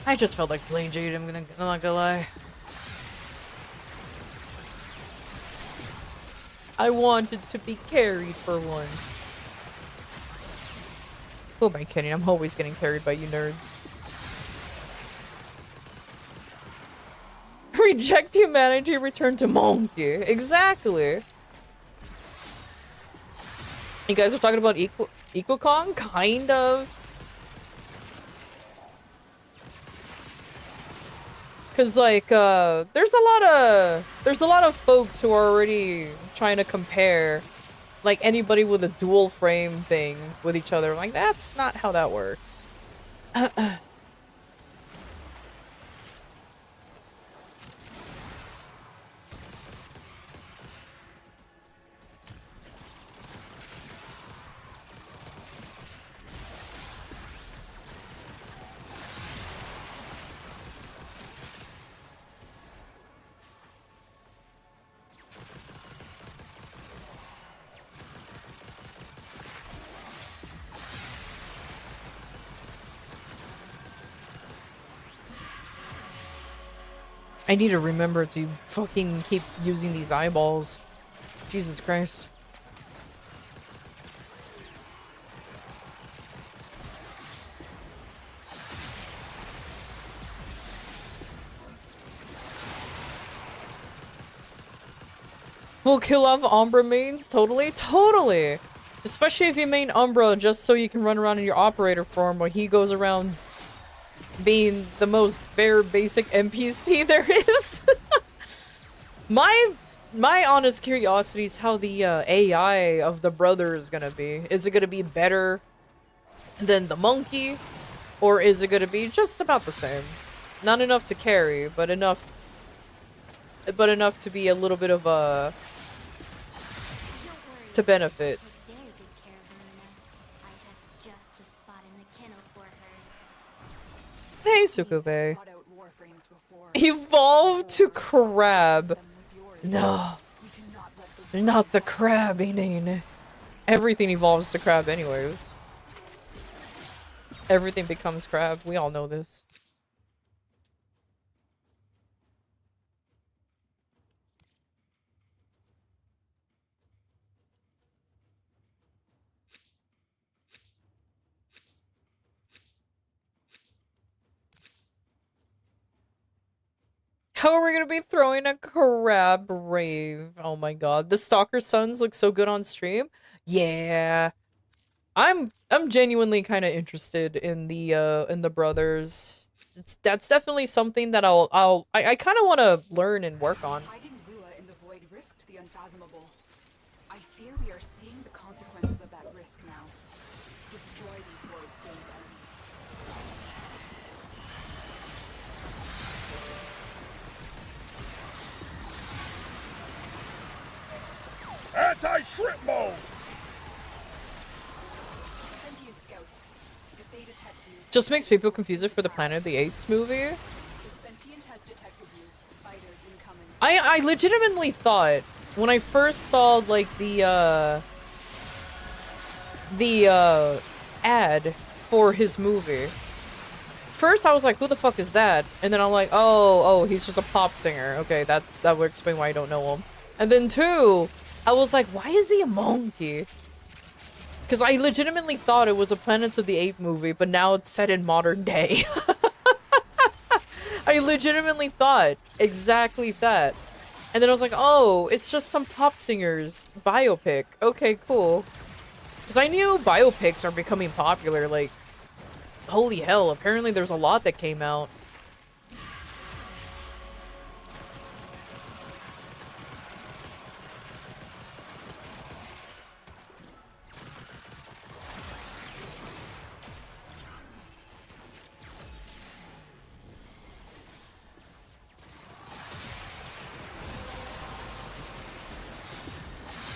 I just felt like playing Jade, I'm not gonna lie. I wanted to be carried for once. Who am I kidding? I'm always getting carried by you nerds. Reject humanity, return to monkey. Exactly. You guys are talking about Equicon? Kind of. Cause like, there's a lot of folks who are already trying to compare like anybody with a dual frame thing with each other. Like, that's not how that works. I need to remember to fucking keep using these eyeballs. Jesus Christ. We'll kill off Umbra mains? Totally? Totally! Especially if you main Umbra just so you can run around in your operator form where he goes around being the most bare basic NPC there is. My honest curiosity is how the AI of the brother is gonna be. Is it gonna be better than the monkey? Or is it gonna be just about the same? Not enough to carry, but enough to be a little bit of a... to benefit. Hey, Sukube. Evolved to crab. No. Not the crab, Inane. Everything evolves to crab anyways. Everything becomes crab. We all know this. How are we gonna be throwing a crab rave? Oh my god. The Stalker Sons look so good on stream. Yeah. I'm genuinely kind of interested in the brothers. That's definitely something that I kind of want to learn and work on. Hiding Lua in the void risked the unfathomable. I fear we are seeing the consequences of that risk now. Destroy these void-stained enemies. Anti-shrimp mode! Sentient scouts, if they detect you, Just makes people confuse it for the Planet of the Apes movie. the sentient has detected you. Fighters incoming. I legitimately thought when I first saw like the ad for his movie. First I was like, who the fuck is that? And then I'm like, oh, he's just a pop singer. Okay, that would explain why I don't know him. And then two, I was like, why is he a monkey? Because I legitimately thought it was a Planets of the Apes movie, but now it's set in modern day. I legitimately thought exactly that. And then I was like, oh, it's just some pop singer's biopic. Okay, cool. Because I knew biopics are becoming popular, like, holy hell, apparently there's a lot that came out.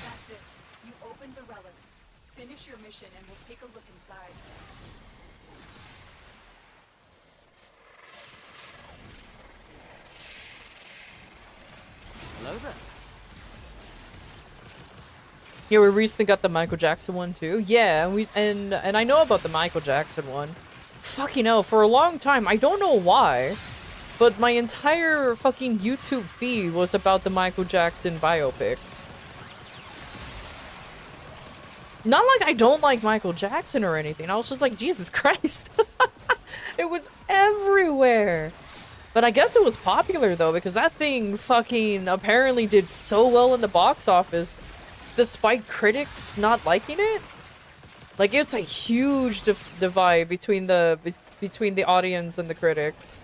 That's it. You opened the relic. Finish your mission and we'll take a look inside. Hello there. Yeah, we recently got the Michael Jackson one too. Yeah, and I know about the Michael Jackson one. Fucking hell, for a long time, I don't know why, but my entire fucking YouTube feed was about the Michael Jackson biopic. Not like I don't like Michael Jackson or anything. I was just like, Jesus Christ. It was everywhere. But I guess it was popular though, because that thing fucking apparently did so well in the box office, despite critics not liking it. Like, it's a huge divide between the audience and the critics.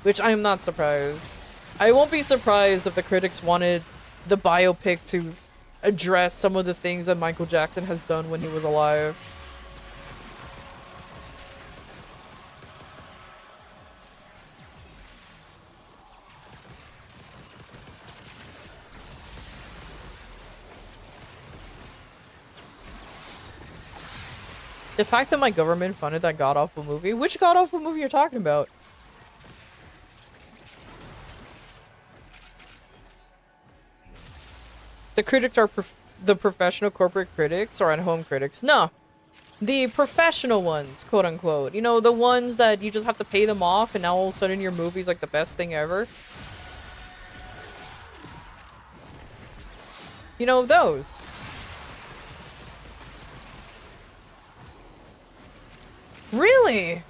Which I am not surprised. I won't be surprised if the critics wanted the biopic to address some of the things that Michael Jackson has done when he was alive. The fact that my government funded that god-awful movie? Which god-awful movie you're talking about? The critics are the professional corporate critics or at-home critics? No. The professional ones, quote-unquote. You know, the ones that you just have to pay them off and now all of a sudden your movie's like the best thing ever. You know, those. Really?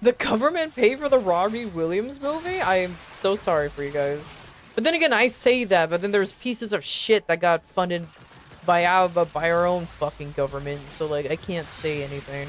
The government paid for the Robbie Williams movie? I am so sorry for you guys. But then again, I say that, but then there's pieces of shit that got funded by our own fucking government, so like, I can't say anything.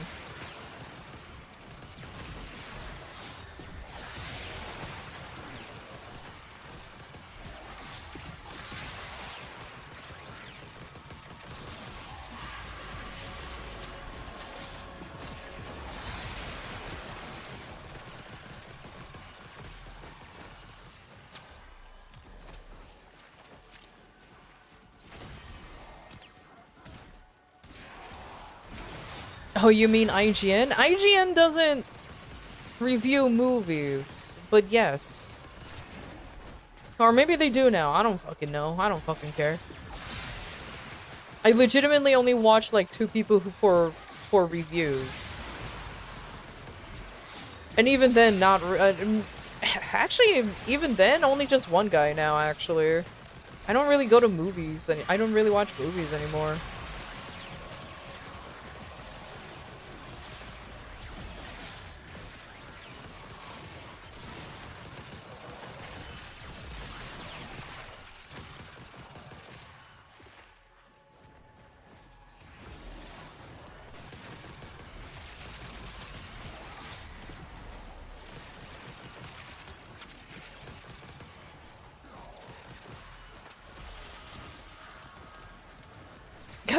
Oh, you mean IGN? IGN doesn't review movies, but yes. Or maybe they do now. I don't fucking know. I don't fucking care. I legitimately only watch like 2 people who for reviews. And even then, not actually, even then, only just one guy now, actually. I don't really go to movies, and I don't really watch movies anymore.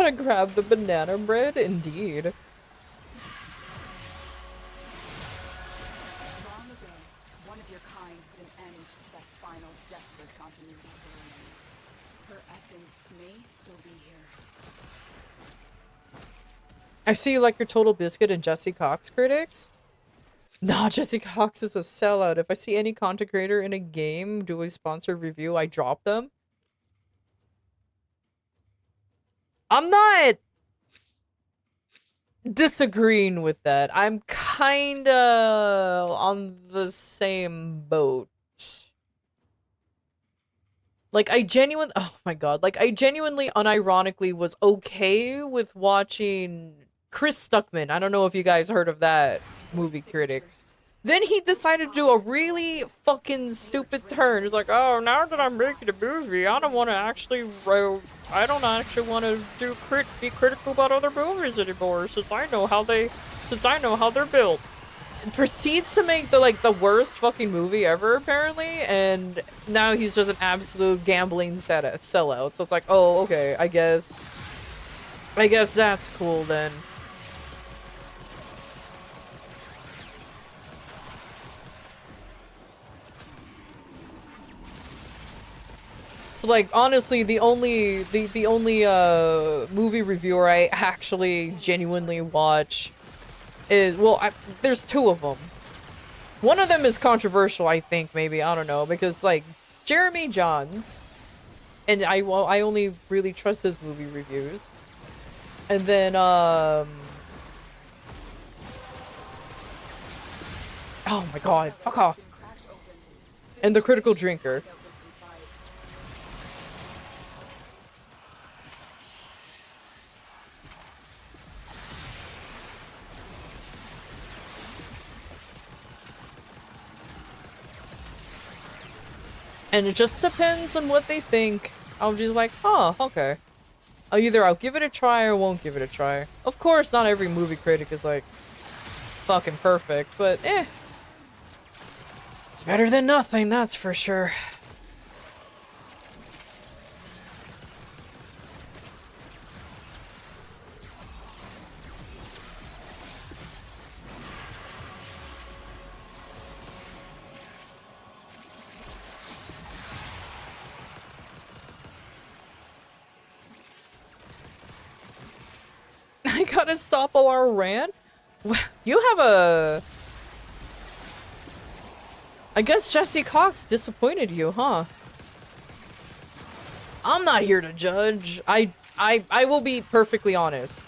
Gotta grab the banana bread, indeed. Long ago, one of your kind put an end to that final desperate continuity ceremony. Her essence may still be here. I see you like your Total Biscuit and Jesse Cox critics. Nah, Jesse Cox is a sellout. If I see any content creator in a game do a sponsored review, I drop them. I'm not disagreeing with that. I'm kinda on the same boat. Like, oh my god, like, I genuinely, unironically was okay with watching Chris Stuckman. I don't know if you guys heard of that movie critic. Then he decided to do a really fucking stupid turn. He's like, oh, now that I'm making a movie, I don't want to actually want to be critical about other movies anymore, since I know how they're built. And proceeds to make the worst fucking movie ever, apparently, and now he's just an absolute gambling sellout. So it's like, oh, okay, I guess that's cool then. So, like, honestly, the only movie reviewer I actually genuinely watch is, well, there's two of them. One of them is controversial, I think, maybe, I don't know, because, like, Jeremy Johns, and I only really trust his movie reviews. And then, oh my god, fuck off. And The Critical Drinker. And it just depends on what they think. I'll just like, oh, okay. I'll give it a try or won't give it a try. Of course, not every movie critic is like fucking perfect, but it's better than nothing, that's for sure. I gotta stop our rant? You have a... I guess Jesse Cox disappointed you, huh? I'm not here to judge. I will be perfectly honest.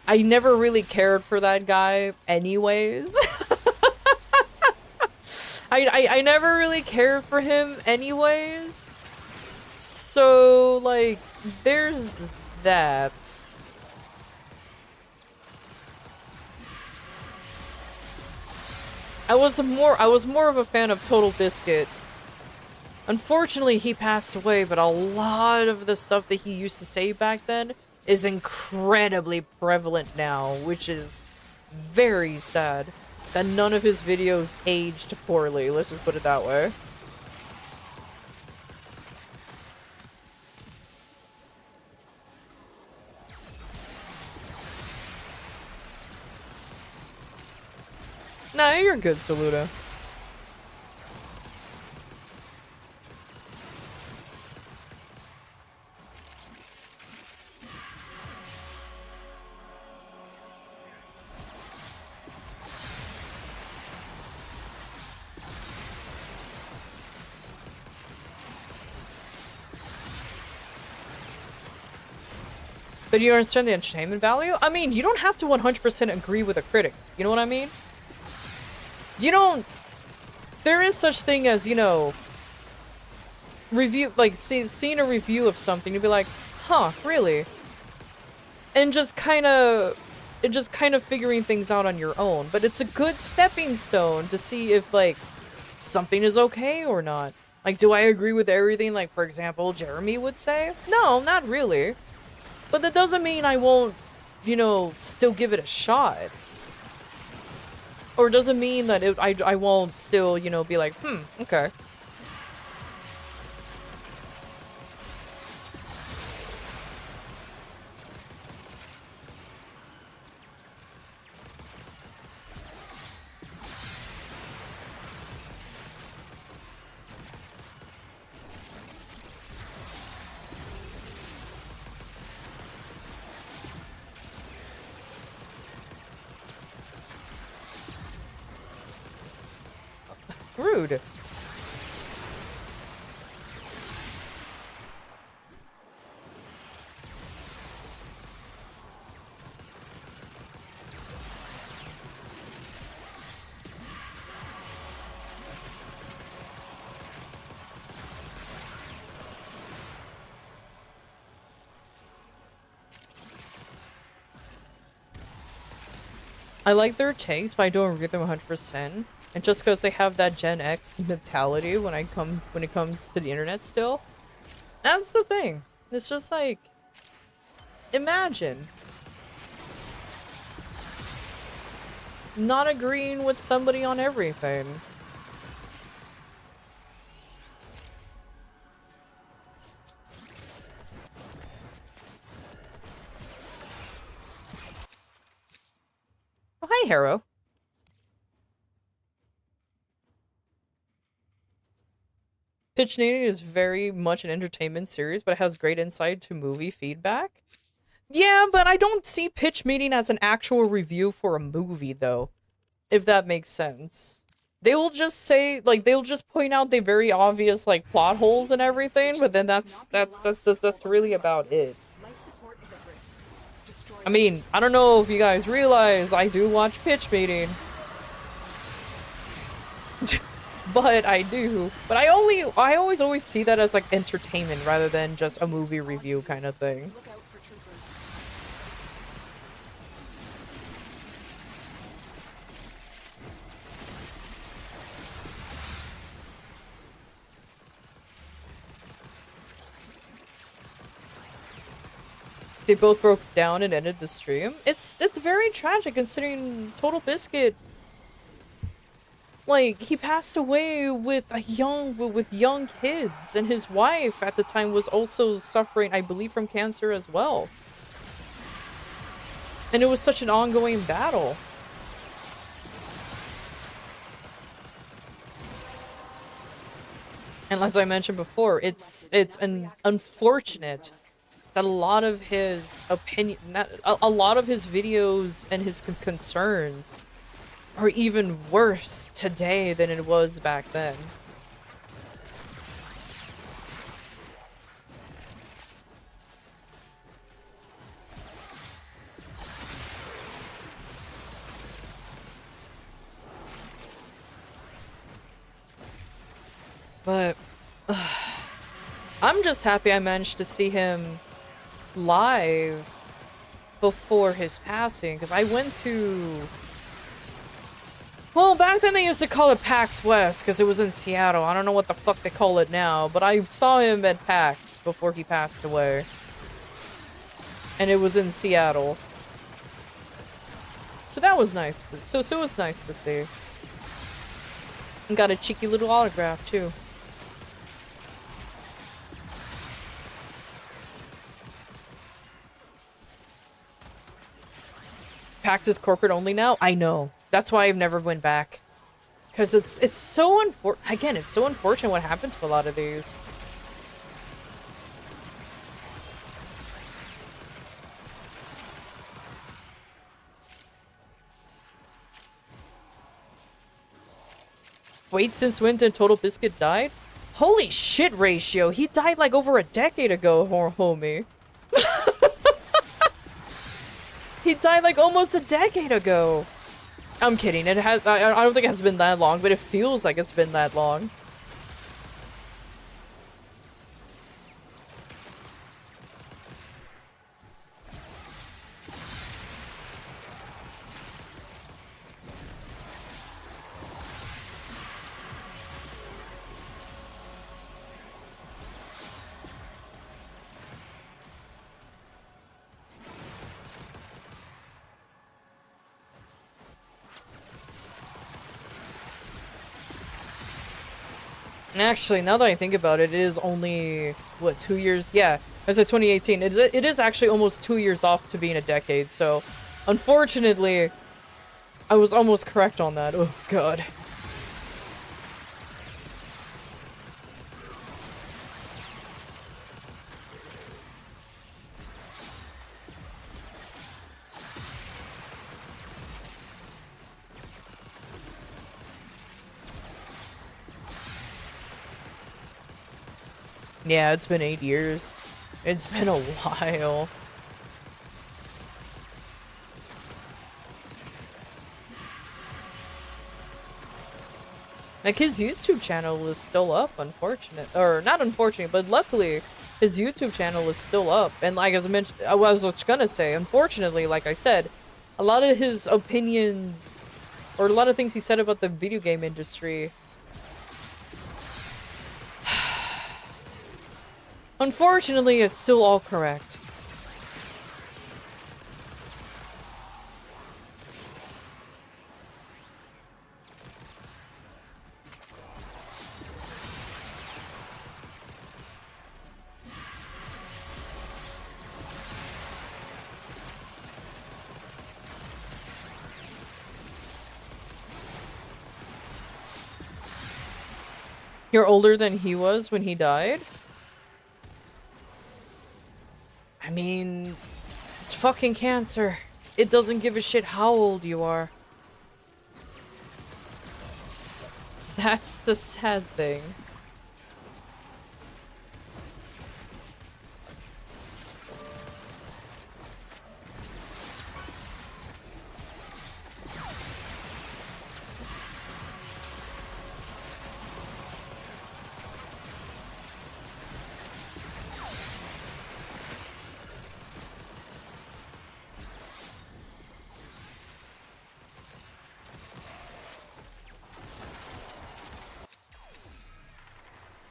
I never really cared for that guy anyways. I never really cared for him anyways. So, like, there's that. I was more of a fan of Total Biscuit. Unfortunately, he passed away, but a lot of the stuff that he used to say back then is incredibly prevalent now, which is very sad that none of his videos aged poorly. Let's just put it that way. Nah, you're good, Saluda. But you understand the entertainment value? I mean, you don't have to 100% agree with a critic. You know what I mean? You don't... There is such thing as, you know... Review... Like, seeing a review of something, you'd be like, huh, really? And just kind of figuring things out on your own. But it's a good stepping stone to see if, like, something is okay or not. Like, do I agree with everything, like, for example, Jeremy would say? No, not really. But that doesn't mean I won't, you know, still give it a shot. Or doesn't mean that I won't still, you know, be like, okay. Rude. I like their takes, but I don't agree with them 100%. And just because they have that Gen X mentality when it comes to the internet still. That's the thing. It's just like, imagine not agreeing with somebody on everything. Oh, hi, Harrow. Pitch Needing is very much an entertainment series, but it has great insight to movie feedback. Yeah, but I don't see Pitch Meeting as an actual review for a movie, though. If that makes sense. They will just say, like, they'll just point out the very obvious, like, plot holes and everything, but then that's really about it. I mean, I don't know if you guys realize I do watch Pitch Meeting. But I do. But I always see that as like entertainment rather than just a movie review kind of thing. They both broke down and ended the stream. It's very tragic considering Total Biscuit, like, he passed away with young kids, and his wife at the time was also suffering, I believe, from cancer as well. And it was such an ongoing battle. And as I mentioned before, it's unfortunate that a lot of his a lot of his videos and his concerns are even worse today than it was back then. But I'm just happy I managed to see him live before his passing, because I went to... Well, back then they used to call it PAX West because it was in Seattle. I don't know what the fuck they call it now, but I saw him at PAX before he passed away. And it was in Seattle. So that was nice. So it was nice to see. And got a cheeky little autograph too. PAX is corporate only now? I know. That's why I've never went back. Because it's so again, it's so unfortunate what happened to a lot of these. Wait, since when did Total Biscuit died? Holy shit, Ratio! He died like over a decade ago, homie. He died like almost a decade ago. I'm kidding. It has. I don't think it has been that long, but it feels like it's been that long. Actually, now that I think about it, it is only, what, 2 years? Yeah, as of 2018. It is actually almost 2 years off to being a decade, so unfortunately, I was almost correct on that. Oh, God. Yeah, it's been 8 years. It's been a while. Like, his YouTube channel is still up, or not unfortunate, but luckily, his YouTube channel is still up. And like, as I mentioned, I was just gonna say, unfortunately, like I said, a lot of his opinions, or a lot of things he said about the video game industry, unfortunately, is still all correct. You're older than he was when he died? I mean, it's fucking cancer. It doesn't give a shit how old you are. That's the sad thing.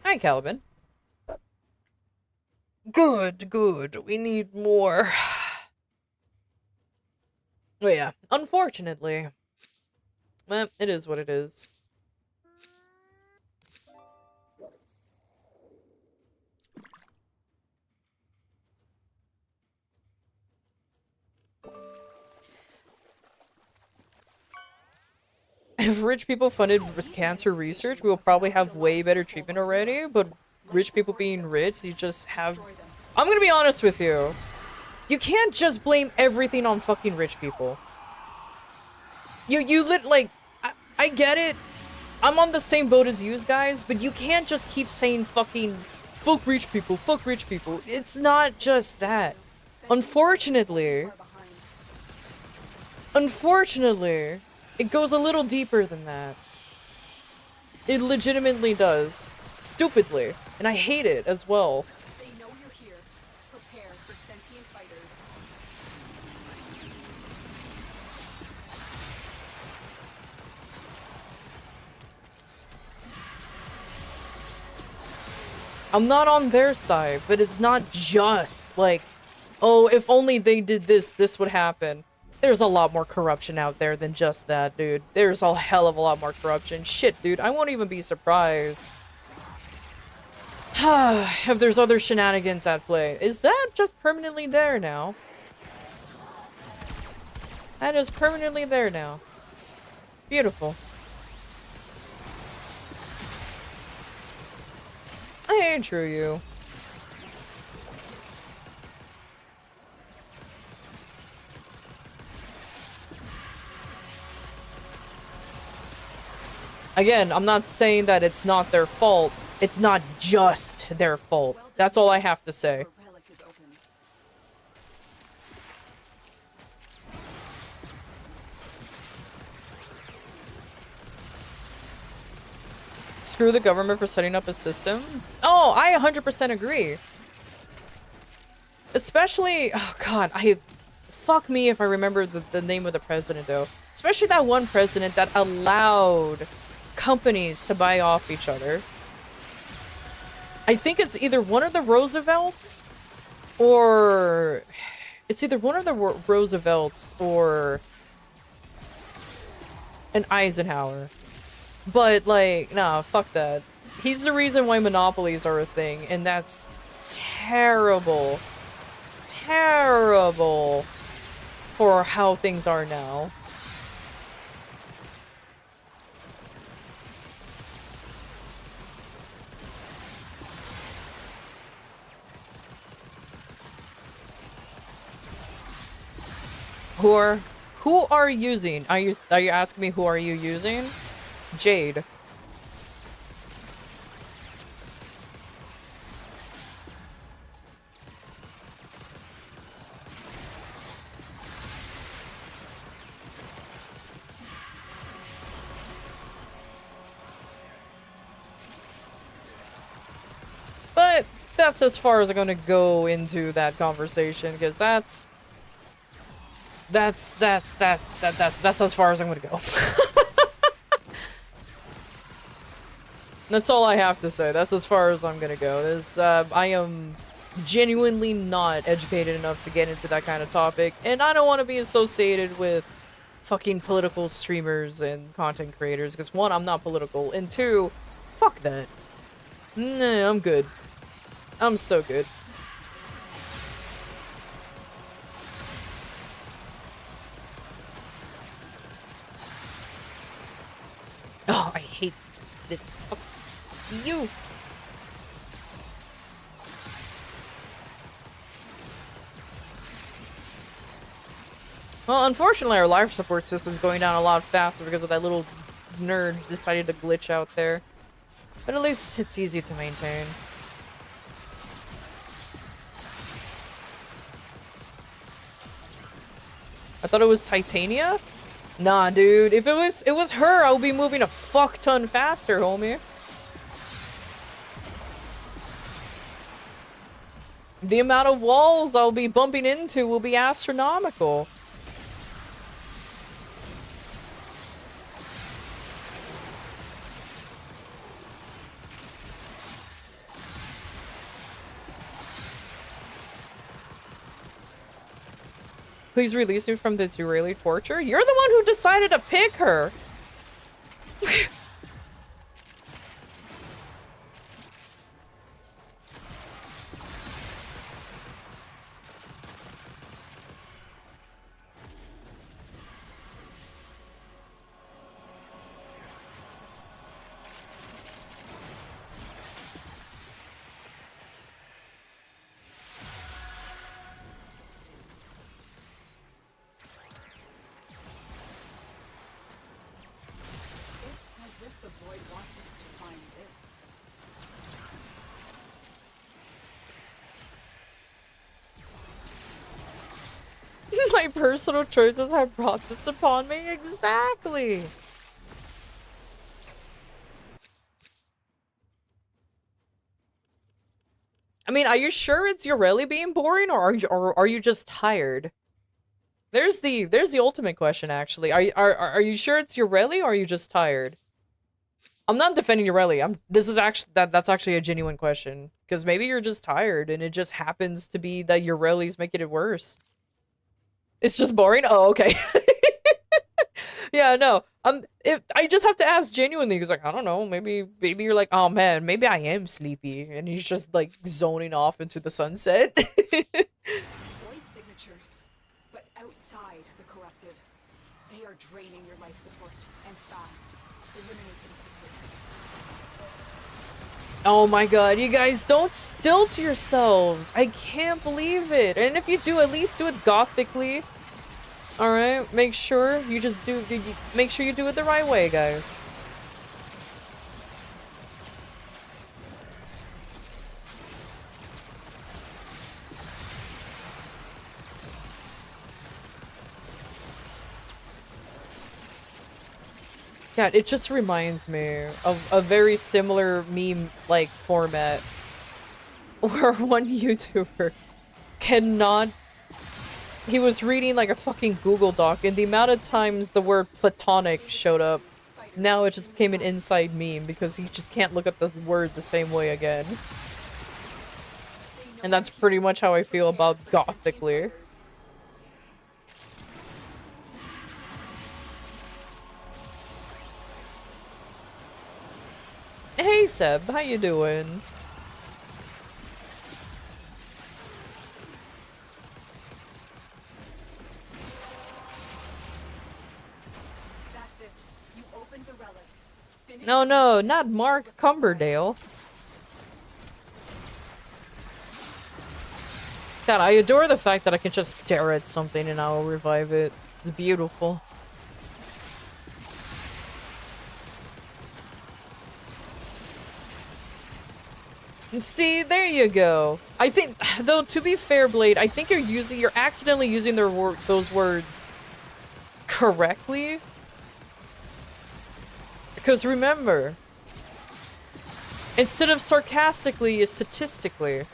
Hi, Calvin. Good, good. We need more. But yeah, unfortunately. Well, it is what it is. If rich people funded cancer research, we will probably have way better treatment already, but rich people being rich, you just have... I'm gonna be honest with you. You can't just blame everything on fucking rich people. I get it. I'm on the same boat as you guys, but you can't just keep saying fucking fuck rich people, fuck rich people. It's not just that. Unfortunately, it goes a little deeper than that. It legitimately does. Stupidly. And I hate it as well. They know you're here. Prepare for sentient fighters. I'm not on their side, but it's not just like, oh, if only they did this, this would happen. There's a lot more corruption out there than just that, dude. There's a hell of a lot more corruption. Shit, dude, I won't even be surprised if there's other shenanigans at play. Is that just permanently there now? That is permanently there now. Beautiful. I ain't true, you. Again, I'm not saying that it's not their fault. It's not just their fault. That's all I have to say. Screw the government for setting up a system? Oh, I 100% agree. Especially, oh god, fuck me if I remember the name of the president though. Especially that one president that allowed companies to buy off each other. I think it's either one of the Roosevelts or... It's either one of the Roosevelts or an Eisenhower. But, like, nah, fuck that. He's the reason why monopolies are a thing, and that's terrible. Terrible for how things are now. Who are you using? Are you asking me who are you using? Jade. that's as far as I'm gonna go into that conversation, because that's as far as I'm gonna go. That's all I have to say. That's as far as I'm gonna go. I am genuinely not educated enough to get into that kind of topic, and I don't want to be associated with fucking political streamers and content creators, because one, I'm not political, and two, fuck that. Nah, I'm good. I'm so good. Oh, I hate this. Fuck you. Well, unfortunately, our life support system's going down a lot faster because of that little nerd decided to glitch out there. But at least it's easy to maintain. I thought it was Titania? Nah, dude. If it was her, I would be moving a fuck ton faster, homie. The amount of walls I'll be bumping into will be astronomical. Please release me from the derail torture. You're the one who decided to pick her. My personal choices have brought this upon me. Exactly. I mean, are you sure it's Ureli being boring, or are you just tired? There's the ultimate question, actually. Are you sure it's Ureli, or are you just tired? I'm not defending Ureli. That's actually a genuine question, because maybe you're just tired, and it just happens to be that Ureli's making it worse. It's just boring? Oh, okay. Yeah, no. I just have to ask genuinely, because, like, I don't know, maybe you're like, oh man, maybe I am sleepy, and he's just, like, zoning off into the sunset. Void signatures, but outside the corrupted. They are draining your life support, and fast. Eliminate them quickly. Oh my god, you guys, don't stilt yourselves. I can't believe it. And if you do, at least do it gothically. Alright, make sure you just make sure you do it the right way, guys. God, it just reminds me of a very similar meme-like format where one YouTuber cannot... He was reading like a fucking Google Doc, and the amount of times the word platonic showed up, now it just became an inside meme because he just can't look at the word the same way again. And that's pretty much how I feel about gothically. Hey Seb, how you doing? That's it. You opened the relic. Finish No, not Mark Cumberdale. God, I adore the fact that I can just stare at something and I will revive it. It's beautiful. See, there you go. I think, though, to be fair, Blade, I think you're accidentally using those words correctly. Because remember, Instead of sarcastically, is statistically.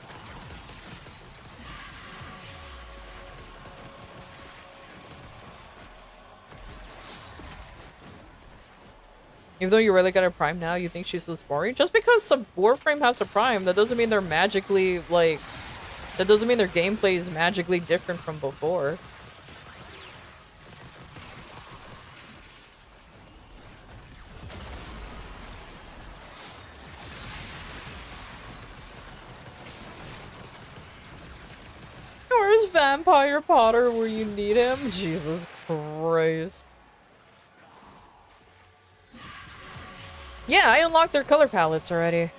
Even though you really got a prime now, you think she's less boring? Just because some Warframe has a prime, that doesn't mean they're magically, like... That doesn't mean their gameplay is magically different from before. Where's Vampire Potter where you need him? Jesus Christ. Yeah, I unlocked their color palettes already.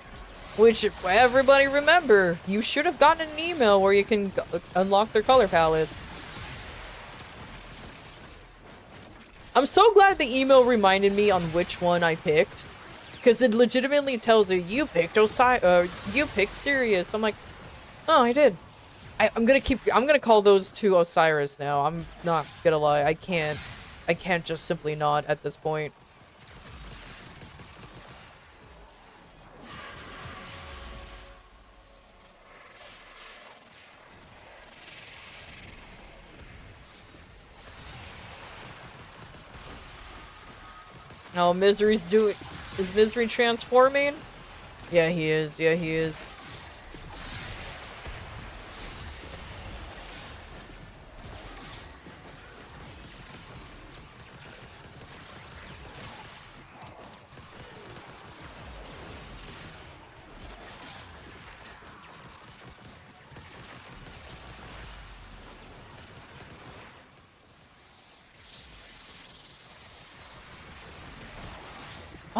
Which, everybody remember, you should have gotten an email where you can unlock their color palettes. I'm so glad the email reminded me on which one I picked. Because it legitimately tells you picked you picked Sirius. I'm like, oh, I did. I'm gonna call those two Osiris now. I'm not gonna lie. I can't just simply not at this point. Oh, Misery's doing... Is Misery transforming? Yeah, he is. Yeah, he is.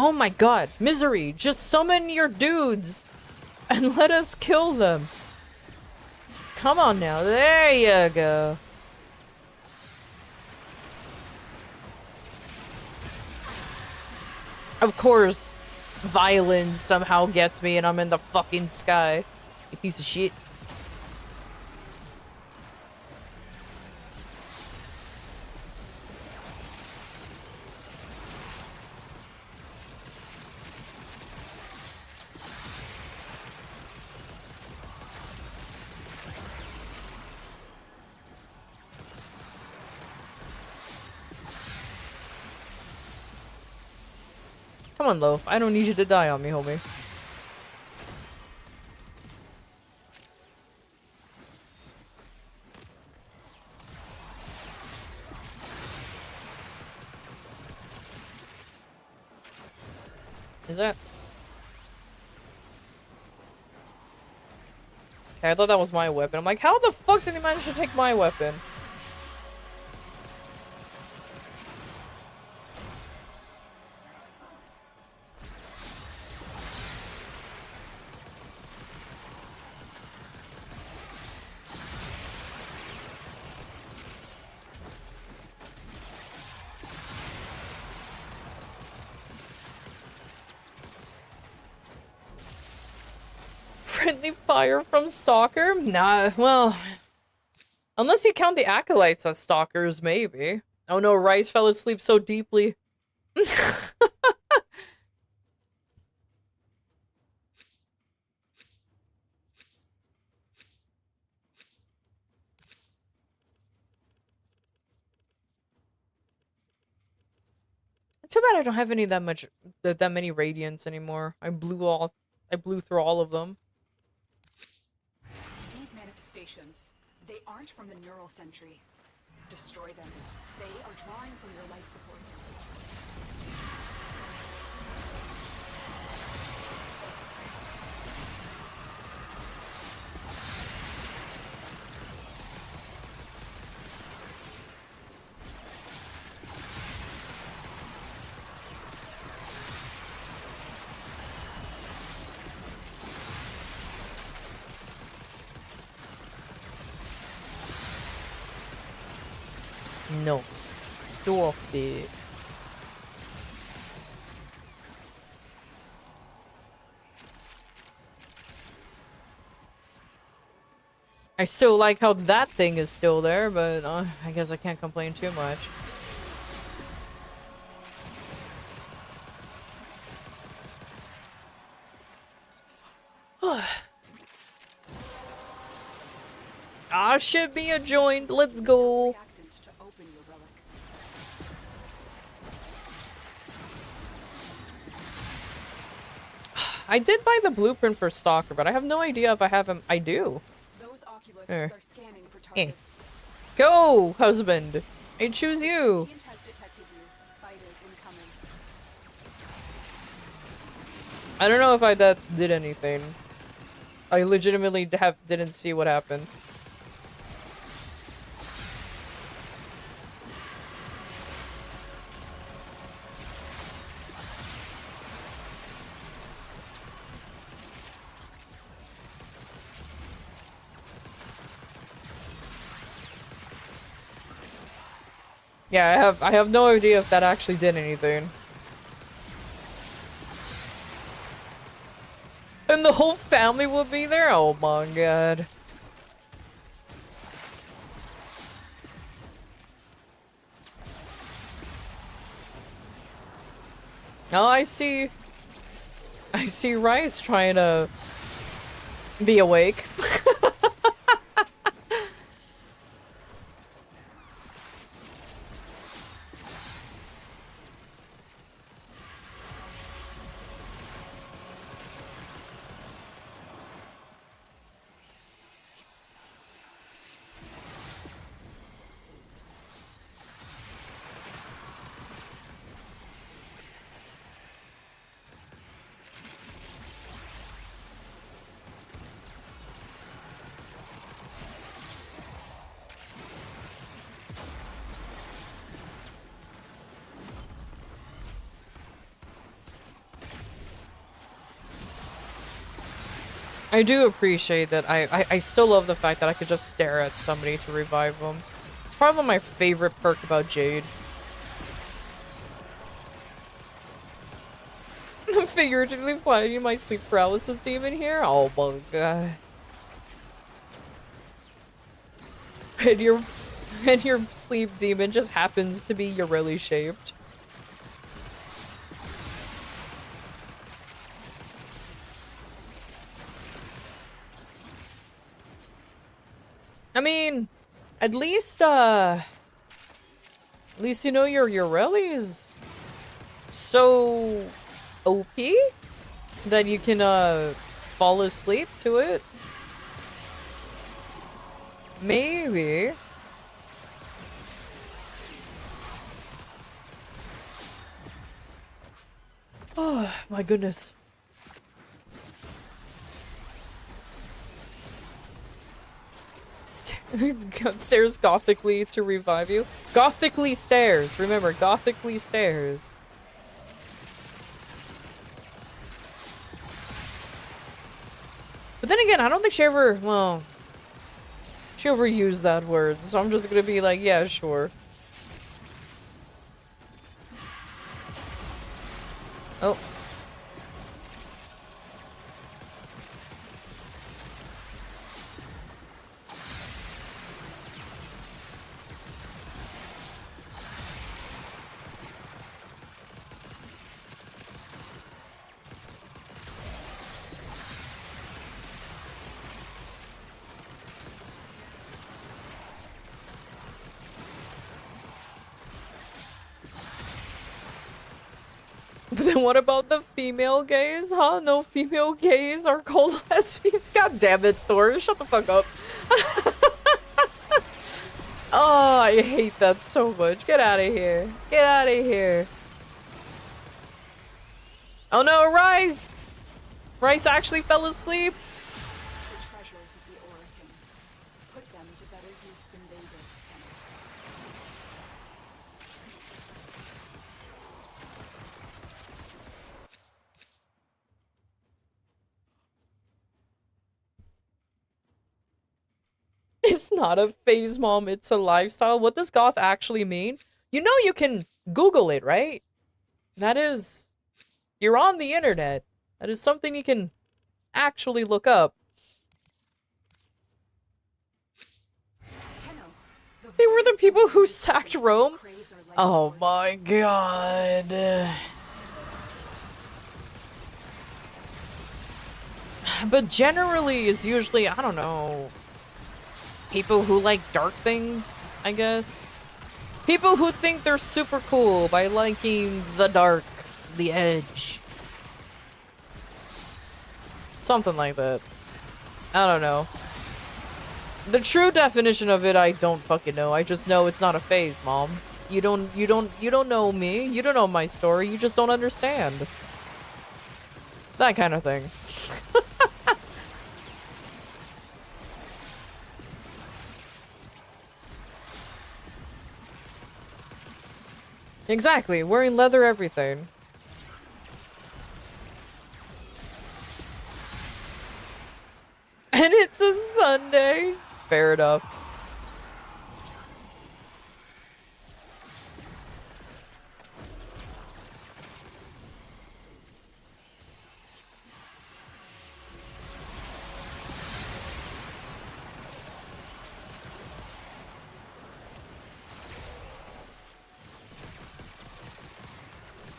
Oh my god, Misery, just summon your dudes and let us kill them. Come on now, there you go. Of course, violence somehow gets me and I'm in the fucking sky. You piece of shit. Come on, Loaf. I don't need you to die on me, homie. Is that... Okay, I thought that was my weapon. I'm like, how the fuck did he manage to take my weapon? Friendly fire from Stalker? Nah, well... Unless you count the Acolytes as Stalkers, maybe. Oh no, Rice fell asleep so deeply. Too bad I don't have any that many radiants anymore. I blew through all of them. These manifestations, they aren't from the neural sentry. Destroy them. They are drawing from your life support. No, stop it. I still like how that thing is still there, but I guess I can't complain too much. Ah, shit, be joined. Let's go. I did buy the blueprint for Stalker, but I have no idea if I have him. I do. Those oculists There. are scanning for targets. Go, husband. I choose you. Deviant has detected you. Fighters incoming. I don't know if that did anything. I legitimately didn't see what happened. Yeah, I have no idea if that actually did anything. And the whole family will be there? Oh my god. Oh, I see Rice trying to be awake. I do appreciate that. I still love the fact that I could just stare at somebody to revive them. It's probably my favorite perk about Jade. Figuratively flying my sleep paralysis demon here? Oh my god. And your sleep demon just happens to be Urelli shaped. I mean, at least you know your Urelli is so OP that you can fall asleep to it. Maybe. Oh my goodness. Stairs gothically to revive you. Gothically stairs. Remember, gothically stairs. But then again, I don't think she ever, well, she overused that word, so I'm just gonna be like, yeah, sure. Oh. But then what about the female gays, huh? No female gays are called lesbians? God damn it, Thor. Shut the fuck up. Oh, I hate that so much. Get out of here. Get out of here. Oh no, Rise! Rice actually fell asleep. The treasures of the Oracle. Put them to better use than they did. It's not a phase, Mom. It's a lifestyle. What does goth actually mean? You know you can Google it, right? That is... You're on the internet. That is something you can actually look up. They were the people who sacked Rome? Oh my god. But generally, it's usually, I don't know, people who like dark things, I guess. People who think they're super cool by liking the dark, the edge. Something like that. I don't know. The true definition of it, I don't fucking know. I just know it's not a phase, Mom. You don't know me. You don't know my story. You just don't understand. That kind of thing. Exactly. Wearing leather everything. And it's a Sunday. Fair enough.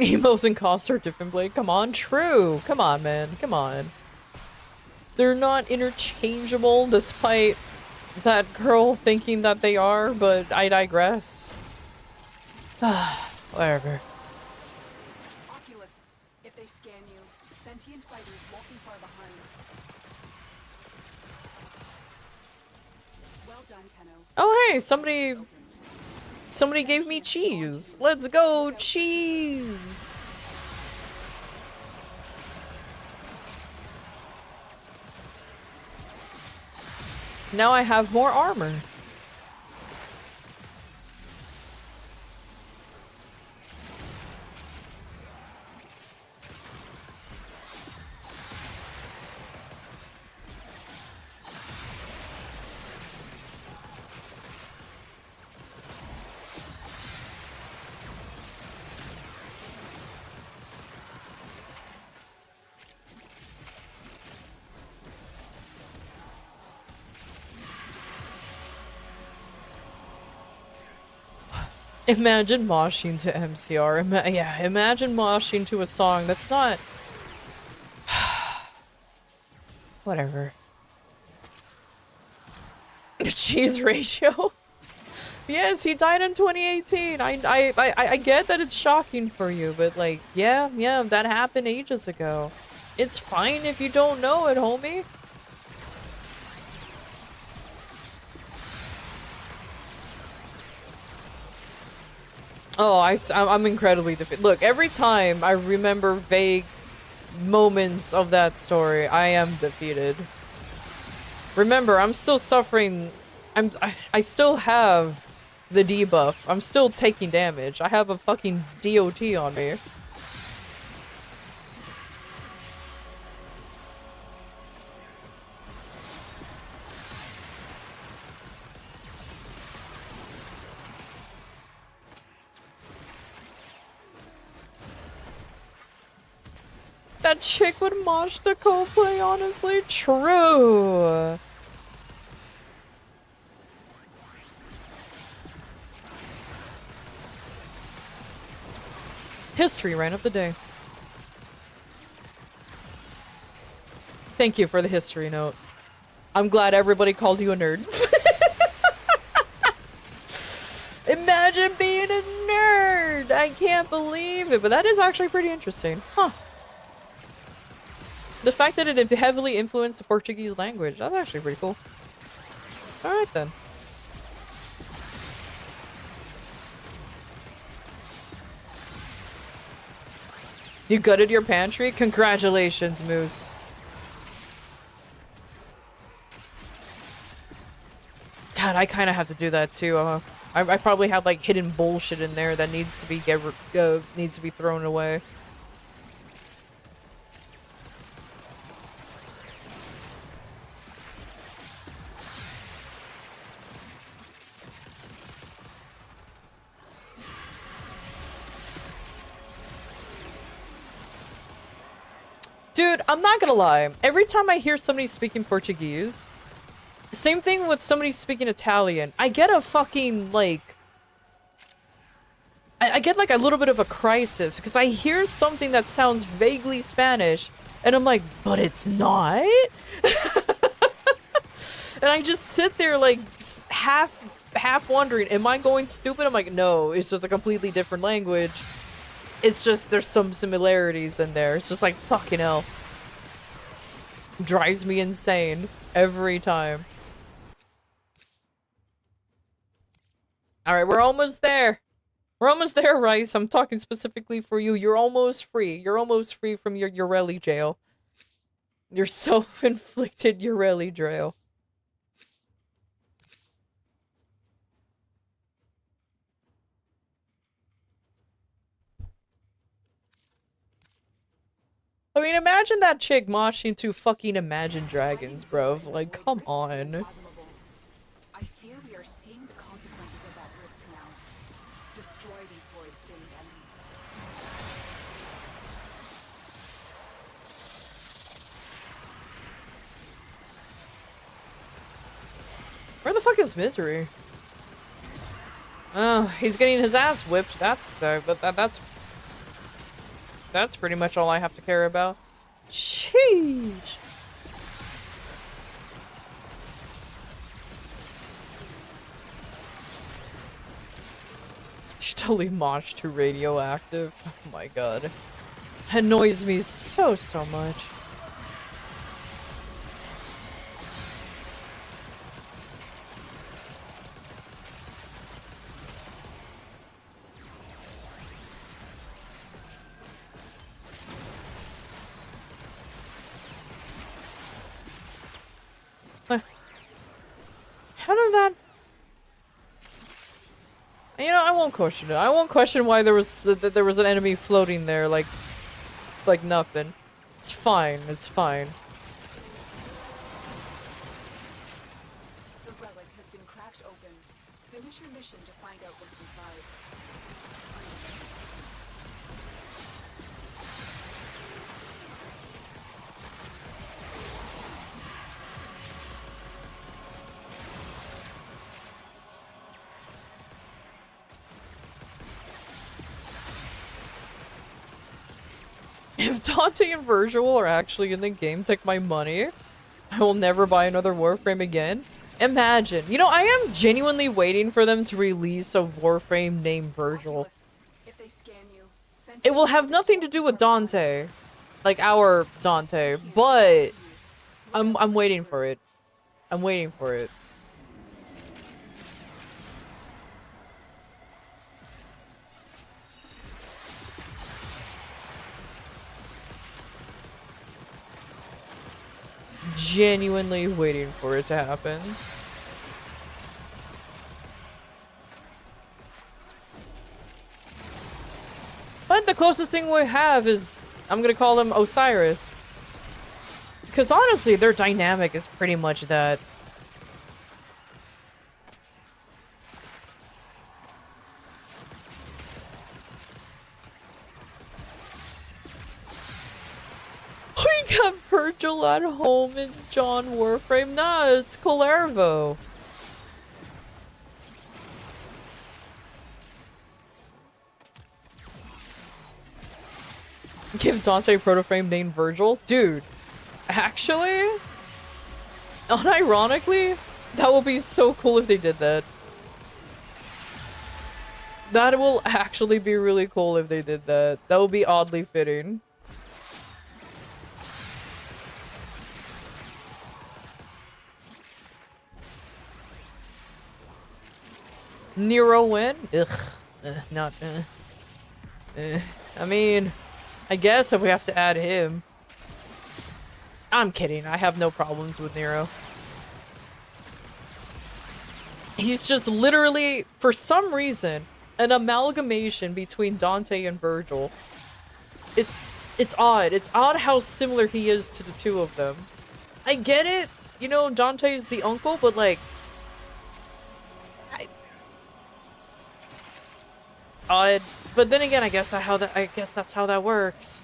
Emos and costs are different, Blake. Come on, true. Come on, man. Come on. They're not interchangeable, despite that girl thinking that they are, but I digress. Whatever. Oculists, if they scan you, sentient fighters won't be far behind. Well done, Tenno. Oh, hey, somebody gave me cheese. Let's go, cheese. Now I have more armor. Imagine moshing to MCR. Imagine moshing to a song that's not... Whatever. Cheese ratio. Yes, he died in 2018. I get that it's shocking for you, but like, yeah, that happened ages ago. It's fine if you don't know it, homie. Oh, I'm incredibly defeated. Look, every time I remember vague moments of that story, I am defeated. Remember, I'm still suffering. I still have the debuff. I'm still taking damage. I have a fucking DOT on me. That chick would mosh the Coldplay, honestly. True. History rant of the day. Thank you for the history note. I'm glad everybody called you a nerd. Imagine being a nerd! I can't believe it, but that is actually pretty interesting. Huh. The fact that it heavily influenced the Portuguese language, that's actually pretty cool. Alright then. You gutted your pantry? Congratulations, Moose. God, I kind of have to do that too. I probably have like hidden bullshit in there that needs to be thrown away. Dude, I'm not gonna lie. Every time I hear somebody speaking Portuguese, same thing with somebody speaking Italian, I get a fucking, like... I get, like, a little bit of a crisis, because I hear something that sounds vaguely Spanish, And I'm like, but it's not? And I just sit there like half wondering, am I going stupid? I'm like, no, it's just a completely different language. It's just, there's some similarities in there. It's just like, fucking hell. Drives me insane every time. Alright, we're almost there. We're almost there, Rice. I'm talking specifically for you. You're almost free. You're almost free from your Ureli jail. Your self-inflicted Ureli jail. I mean, imagine that chick moshing to fucking Imagine Dragons, bro. Like, come on. I fear we are seeing the consequences of that risk now. Destroy these void-stained enemies. Where the fuck is Misery? Oh, he's getting his ass whipped. That's so, but that's pretty much all I have to care about. Sheesh. She totally moshed to radioactive. Oh my god. Annoys me so much. How did that... You know, I won't question it. I won't question why there was an enemy floating there, like nothing. It's fine. It's fine. The relic has been cracked open. Finish your mission to find out what's inside. If Dante and Vergil are actually in the game, take my money. I will never buy another Warframe again. Imagine. You know, I am genuinely waiting for them to release a Warframe named Vergil. It will have nothing to do with Dante. Like our Dante, but I'm waiting for it. I'm waiting for it. Genuinely waiting for it to happen. But the closest thing we have is, I'm gonna call him Osiris. Because honestly, their dynamic is pretty much that. We got Vergil at home, it's John Warframe. Nah, it's Colervo. Give Dante a protoframe named Vergil? Dude, actually, unironically, that will be so cool if they did that. That will actually be really cool if they did that. That will be oddly fitting. Nero win? Ugh. Not, I mean, I guess if we have to add him. I'm kidding. I have no problems with Nero. He's just literally, for some reason, an amalgamation between Dante and Vergil. It's odd. It's odd how similar he is to the two of them. I get it. You know, Dante's the uncle, but like... odd. But then again, I guess that's how that works.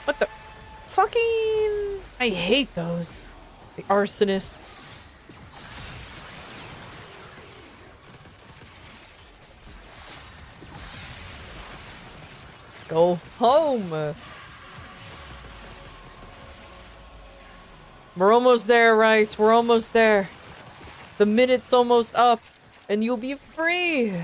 What the? Fucking... I hate those. The arsonists. Go home. We're almost there, Rice. We're almost there. The minute's almost up, and you'll be free.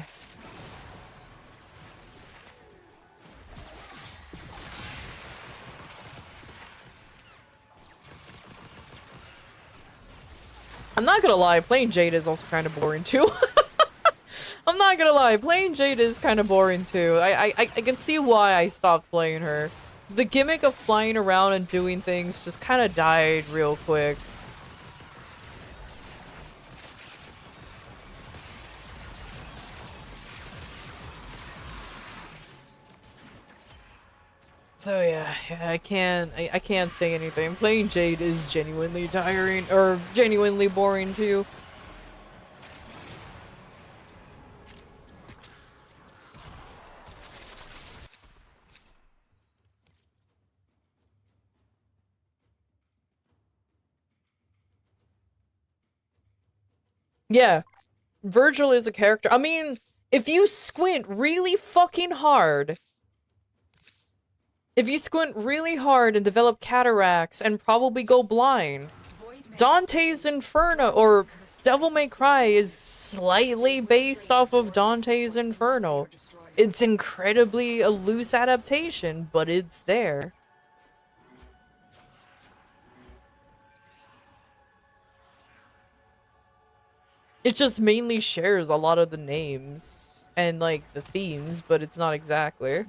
I'm not gonna lie, playing Jade is also kind of boring too. I'm not gonna lie, playing Jade is kind of boring too. I can see why I stopped playing her. The gimmick of flying around and doing things just kind of died real quick. So yeah, I can't say anything. Playing Jade is genuinely tiring, or genuinely boring too. Yeah, Vergil is a character. I mean, if you squint really fucking hard, if you squint really hard and develop cataracts and probably go blind, Dante's Inferno, or Devil May Cry, is slightly based off of Dante's Inferno. It's incredibly a loose adaptation, but it's there. It just mainly shares a lot of the names and, like, the themes, but it's not exactly.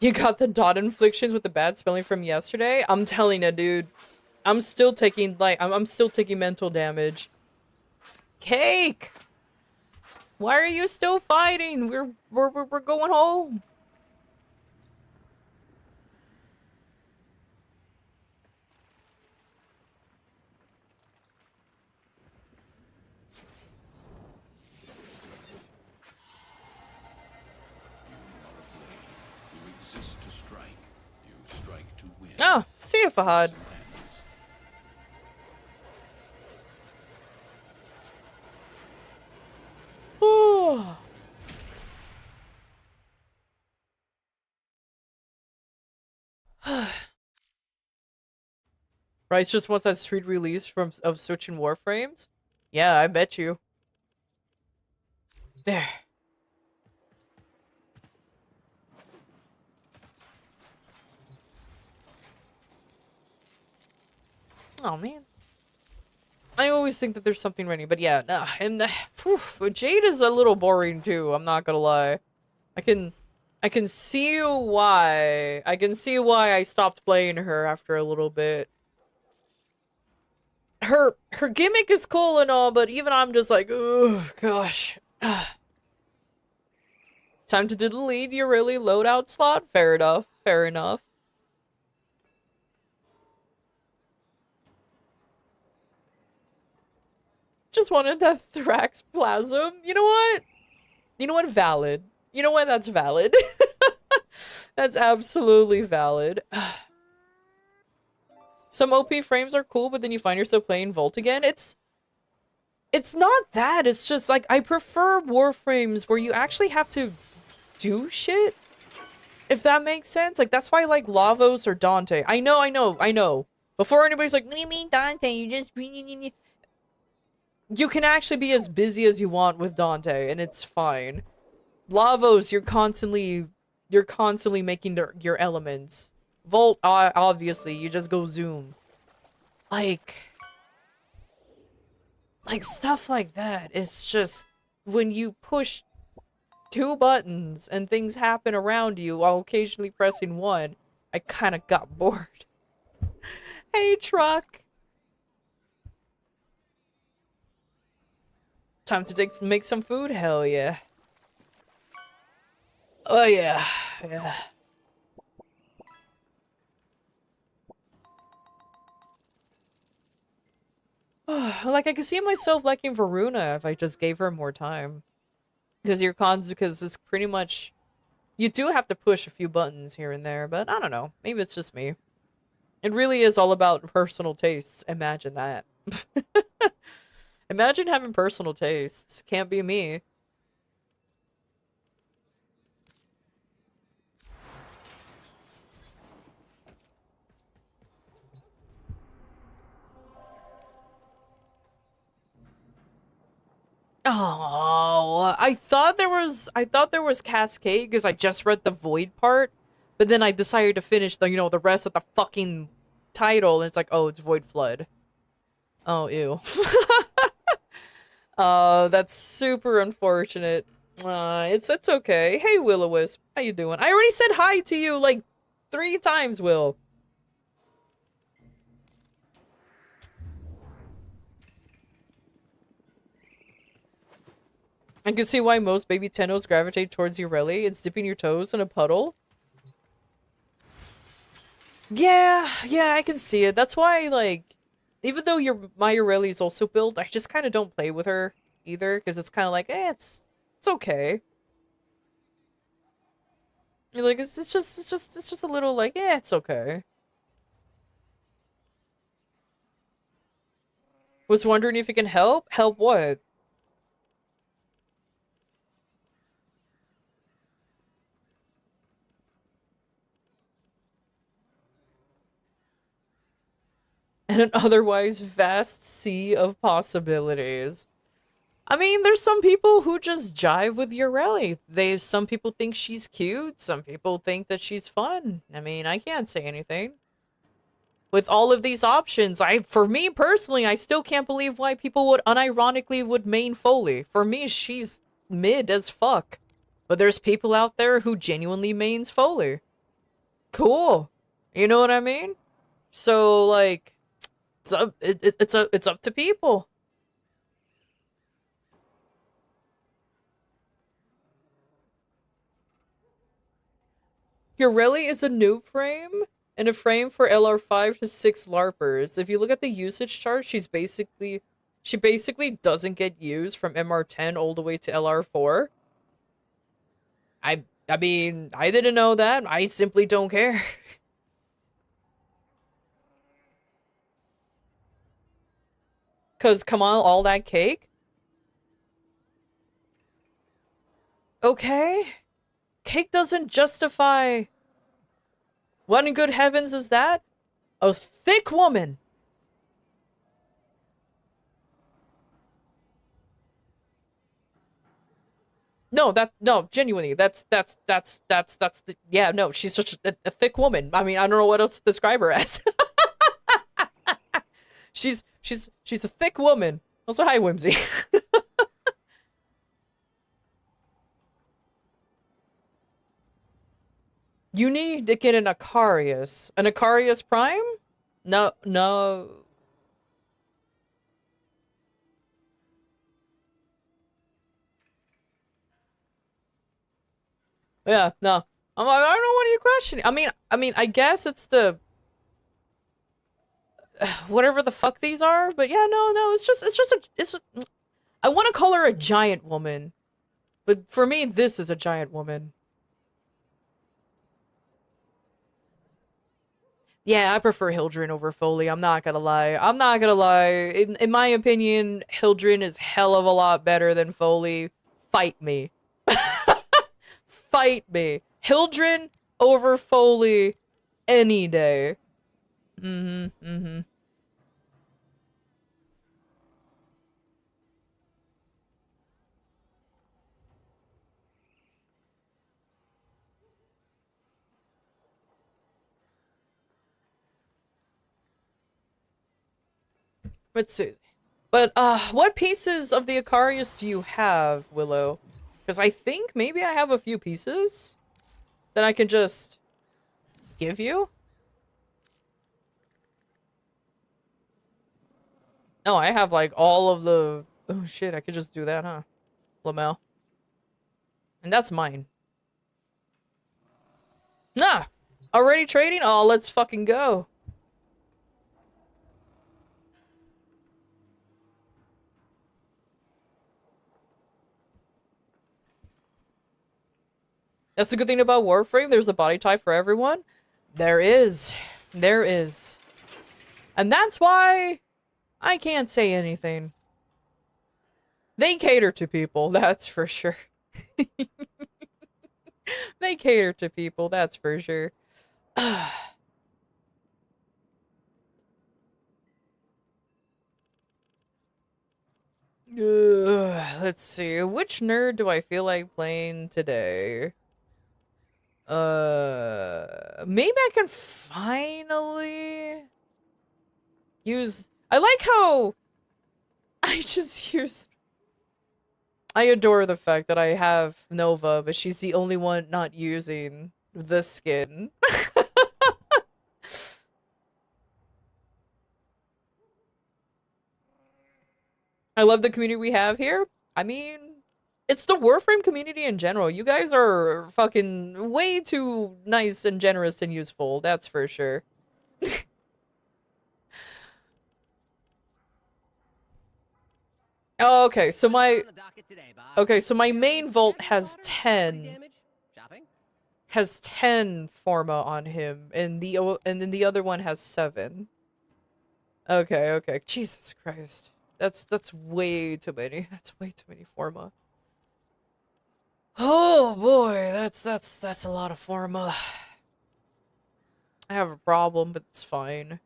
You got the dot inflictions with the bad spelling from yesterday? I'm telling you, dude. I'm still taking, like, I'm still taking mental damage. Cake! Why are you still fighting? We're going home. Oh, see you, Fahad. Oh. Rice just wants that street release of switching Warframes? Yeah, I bet you. There. Oh man. I always think that there's something ready, but yeah, nah, and Jade is a little boring too, I'm not gonna lie. I can see why. I can see why I stopped playing her after a little bit. Her gimmick is cool and all, but even I'm just like, oh gosh. Time to delete your really loadout slot? Fair enough. Fair enough. Just wanted that Thrax Plasm. You know what? You know what? Valid. You know what? That's valid. That's absolutely valid. Some OP frames are cool, but then you find yourself playing Volt again. It's not that. It's just like I prefer Warframes where you actually have to do shit. If that makes sense. Like that's why I like Lavos or Dante. I know. Before anybody's like, what do you mean Dante? You just you can actually be as busy as you want with Dante, and it's fine. Lavos, you're constantly making your elements. Volt, obviously, you just go zoom. Like stuff like that. It's just when you push 2 buttons and things happen around you while occasionally pressing 1, I kind of got bored. Hey, truck. Time to make some food? Hell yeah. Oh yeah, yeah. Like, I could see myself liking Varuna if I just gave her more time. Because because it's pretty much... You do have to push a few buttons here and there, but I don't know. Maybe it's just me. It really is all about personal tastes. Imagine that. Imagine having personal tastes. Can't be me. Oh, I thought there was Cascade because I just read the Void part, but then I decided to finish the rest of the fucking title, and it's like, oh, it's Void Flood. Oh, ew. Oh, that's super unfortunate. It's okay. Hey, Will-O-Wisp, how you doing? I already said hi to you like 3 times, Will. I can see why most baby Tennos gravitate towards Ureli. It's dipping your toes in a puddle. Yeah, I can see it. That's why, like, even though my Ureli is also built, I just kind of don't play with her either, because it's kind of like, it's okay. You're like, it's just a little like, it's okay. Was wondering if you can help? Help what? And an otherwise vast sea of possibilities. I mean, there's some people who just jive with Ureli. Some people think she's cute, some people think that she's fun. I mean, I can't say anything. With all of these options, for me personally, I still can't believe why people would unironically main Foley. For me, she's mid as fuck. But there's people out there who genuinely mains Foley. Cool. You know what I mean? So, like, it's up to people. Ureli is a noob frame and a frame for LR5 to 6 LARPers. If you look at the usage chart, she basically doesn't get used from MR10 all the way to LR4. I mean, I didn't know that. I simply don't care. Cause come on, all that cake? Okay. Cake doesn't justify... What in good heavens is that? A thick woman! No, genuinely, that's the, yeah, no, she's such a thick woman. I mean, I don't know what else to describe her as. She's a thick woman. Also, hi, Whimsy. You need to get an Icarius. An Icarius Prime? No. Yeah, no. I don't know, what are you questioning? I mean, I guess it's the... whatever the fuck these are, but yeah, no, it's just I want to call her a giant woman. But for me, this is a giant woman. Yeah, I prefer Hildren over Foley. I'm not gonna lie. In my opinion, Hildren is hell of a lot better than Foley. Fight me. Fight me. Hildren over Foley any day. Mm-hmm. Let's see. But, what pieces of the Icarius do you have, Willow? Because I think maybe I have a few pieces that I can just give you. No, I have like all of the... Oh shit, I could just do that, huh? Lamel. And that's mine. Nah! Already trading? Oh, let's fucking go. That's the good thing about Warframe. There's a body type for everyone. There is. There is. And that's why I can't say anything. They cater to people, that's for sure. They cater to people, that's for sure. Let's see. Which nerd do I feel like playing today? Maybe I can finally use... I like how I just use... I adore the fact that I have Nova, but she's the only one not using the skin. I love the community we have here. I mean, it's the Warframe community in general. You guys are fucking way too nice and generous and useful, that's for sure. Oh, okay, so my... Okay, so my main vault has 10. Has 10 Forma on him, and then the other one has 7. Okay, okay. Jesus Christ. That's way too many. That's way too many Forma. Oh boy, that's a lot of Forma. I have a problem, but it's fine.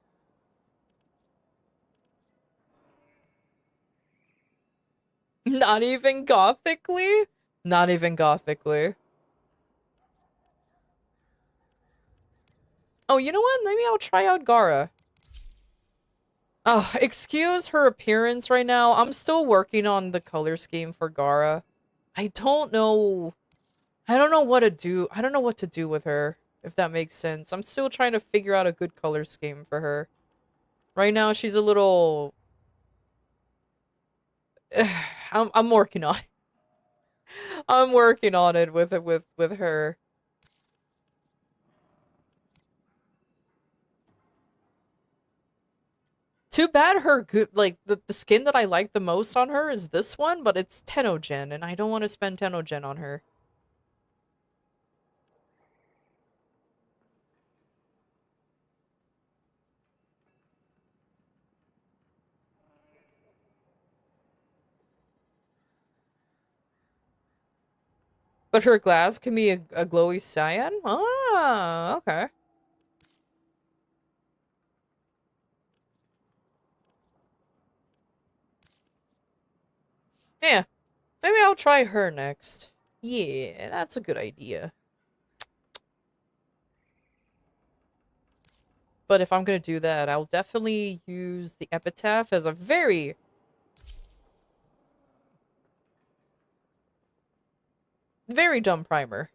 Not even gothically? Not even gothically. Oh, you know what? Maybe I'll try out Gara. Oh, excuse her appearance right now. I'm still working on the color scheme for Gara. I don't know what to do. I don't know what to do with her, if that makes sense. I'm still trying to figure out a good color scheme for her. Right now, she's a little... I'm working on it. I'm working on it with her. Too bad her good, like, the skin that I like the most on her is this one, but it's Tenogen, and I don't want to spend Tenogen on her. But her glass can be a glowy cyan? Ah, okay. Yeah, maybe I'll try her next. Yeah, that's a good idea. But if I'm gonna do that, I'll definitely use the Epitaph as a very... very dumb primer.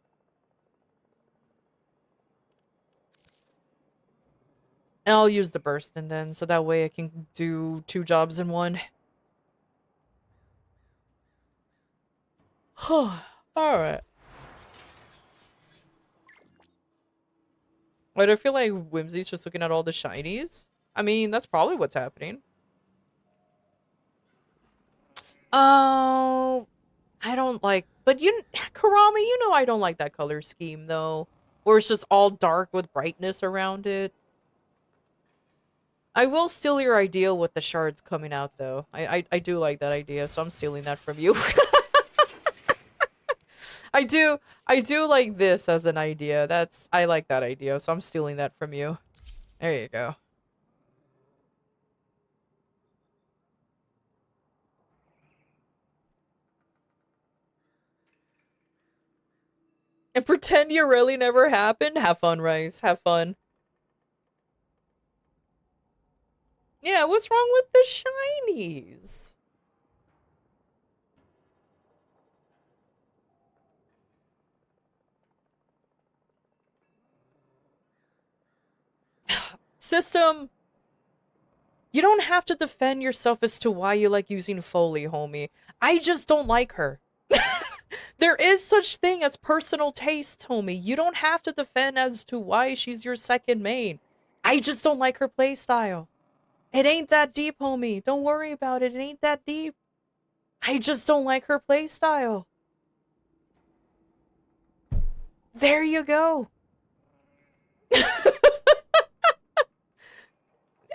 And I'll use the Burstin then, so that way I can do 2 jobs in one. Alright. Why do I feel like Whimsy's just looking at all the shinies? I mean, that's probably what's happening. Oh, I don't like... But Karami, you know I don't like that color scheme, though. Where it's just all dark with brightness around it. I will steal your idea with the shards coming out, though. I do like that idea, so I'm stealing that from you. I do like this as an idea. I like that idea, so I'm stealing that from you. There you go. And pretend you really never happened? Have fun, Rice. Have fun. Yeah, what's wrong with the shinies? System, You don't have to defend yourself as to why you like using Foley, homie. I just don't like her. There is such thing as personal taste, homie. You don't have to defend as to why she's your second main. I just don't like her playstyle. It ain't that deep, homie. Don't worry about it. It ain't that deep. I just don't like her playstyle. There you go.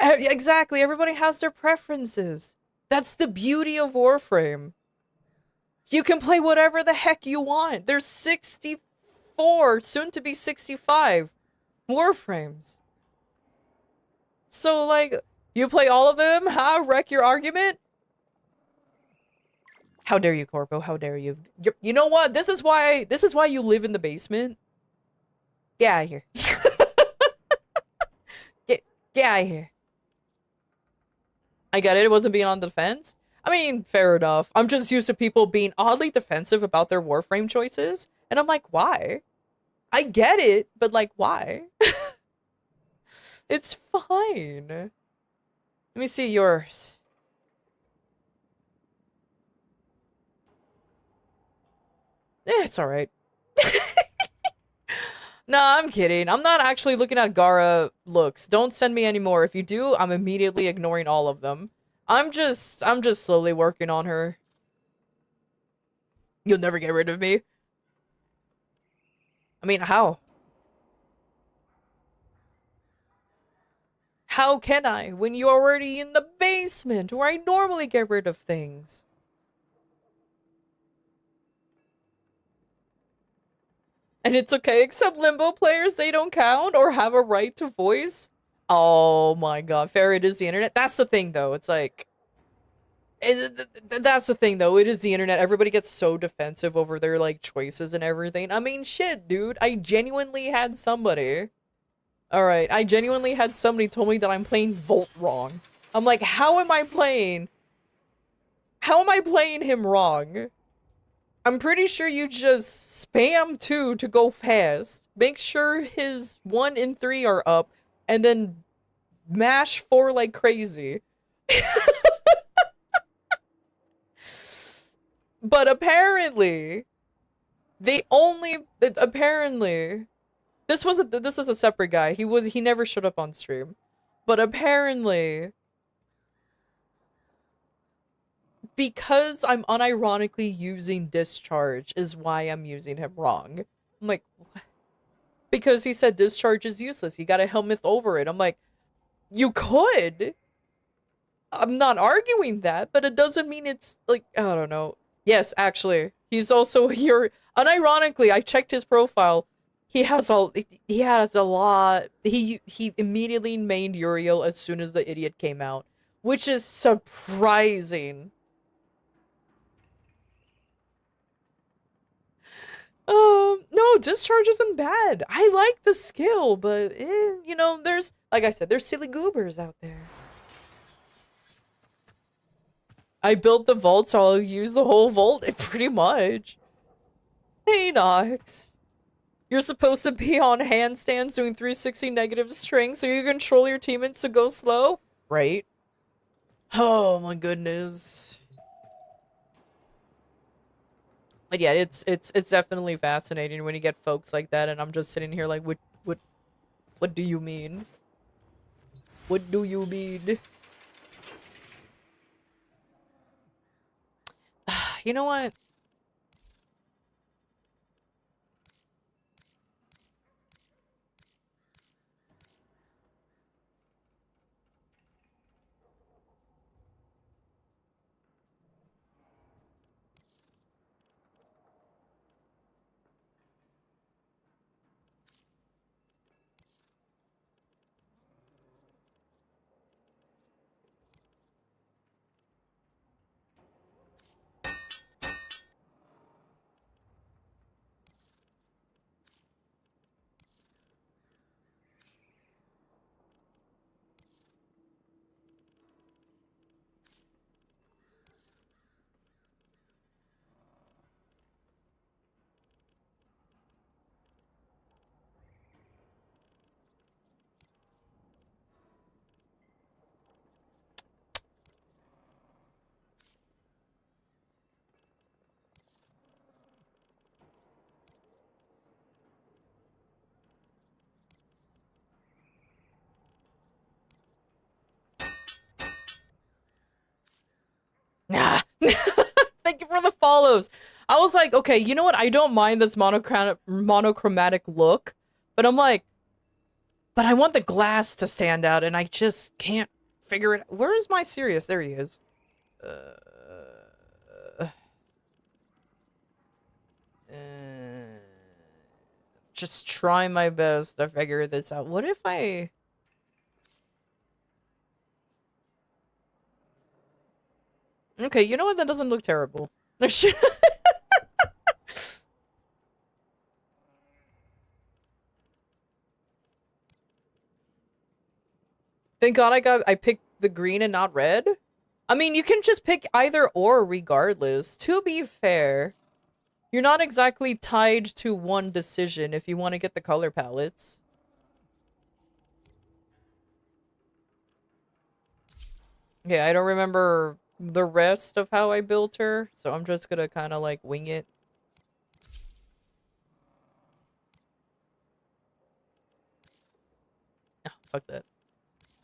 Exactly. Everybody has their preferences. That's the beauty of Warframe. You can play whatever the heck you want. There's 64, soon to be 65 Warframes. So, like, you play all of them, huh? Wreck your argument? How dare you, Corpo? How dare you? You know what? This is why you live in the basement. Get out of here. Get out of here. I get it. It wasn't being on the defense. I mean, fair enough. I'm just used to people being oddly defensive about their Warframe choices. And I'm like, why? I get it, but like, why? It's fine. Let me see yours. Eh, it's alright. Nah, I'm kidding. I'm not actually looking at Gara looks. Don't send me any more. If you do, I'm immediately ignoring all of them. I'm just slowly working on her. You'll never get rid of me. I mean, how? How can I when you're already in the basement where I normally get rid of things? And it's okay, except Limbo players, they don't count or have a right to voice. Oh my god, fair, it is the internet. That's the thing, though. It's like... that's the thing, though. It is the internet. Everybody gets so defensive over their, like, choices and everything. I mean, shit, dude. I genuinely had somebody... Alright, I genuinely had somebody told me that I'm playing Volt wrong. I'm like, how am I playing him wrong? I'm pretty sure you just spam 2 to go fast, make sure his 1 and 3 are up, and then mash 4 like crazy. But apparently, apparently, this is a separate guy. He never showed up on stream. But apparently, because I'm unironically using Discharge is why I'm using him wrong. I'm like, what? Because he said Discharge is useless. You gotta helmet over it. I'm like, you could. I'm not arguing that, but it doesn't mean it's like, I don't know. Yes, actually, he's also here. Unironically, I checked his profile. He has a lot. He immediately mained Uriel as soon as the idiot came out, which is surprising. No, Discharge isn't bad. I like the skill, but you know, there's, like I said, there's silly goobers out there. I built the vault, so I'll use the whole vault, pretty much. Hey, Nox. You're supposed to be on handstands doing 360 negative string so you control your teammates to go slow? Right? Oh my goodness. But yeah, it's definitely fascinating when you get folks like that, and I'm just sitting here like, what do you mean? What do you mean? You know what? Thank you for the follows. I was like, okay, you know what? I don't mind this monochromatic look, but I'm like, but I want the glass to stand out, and I just can't figure it. Where is my Sirius? There he is. Just try my best to figure this out. What if I... Okay, you know what? That doesn't look terrible. Thank God I picked the green and not red. I mean, you can just pick either or regardless. To be fair, you're not exactly tied to one decision if you want to get the color palettes. Yeah, I don't remember the rest of how I built her, so I'm just gonna kind of like wing it. Oh, fuck that.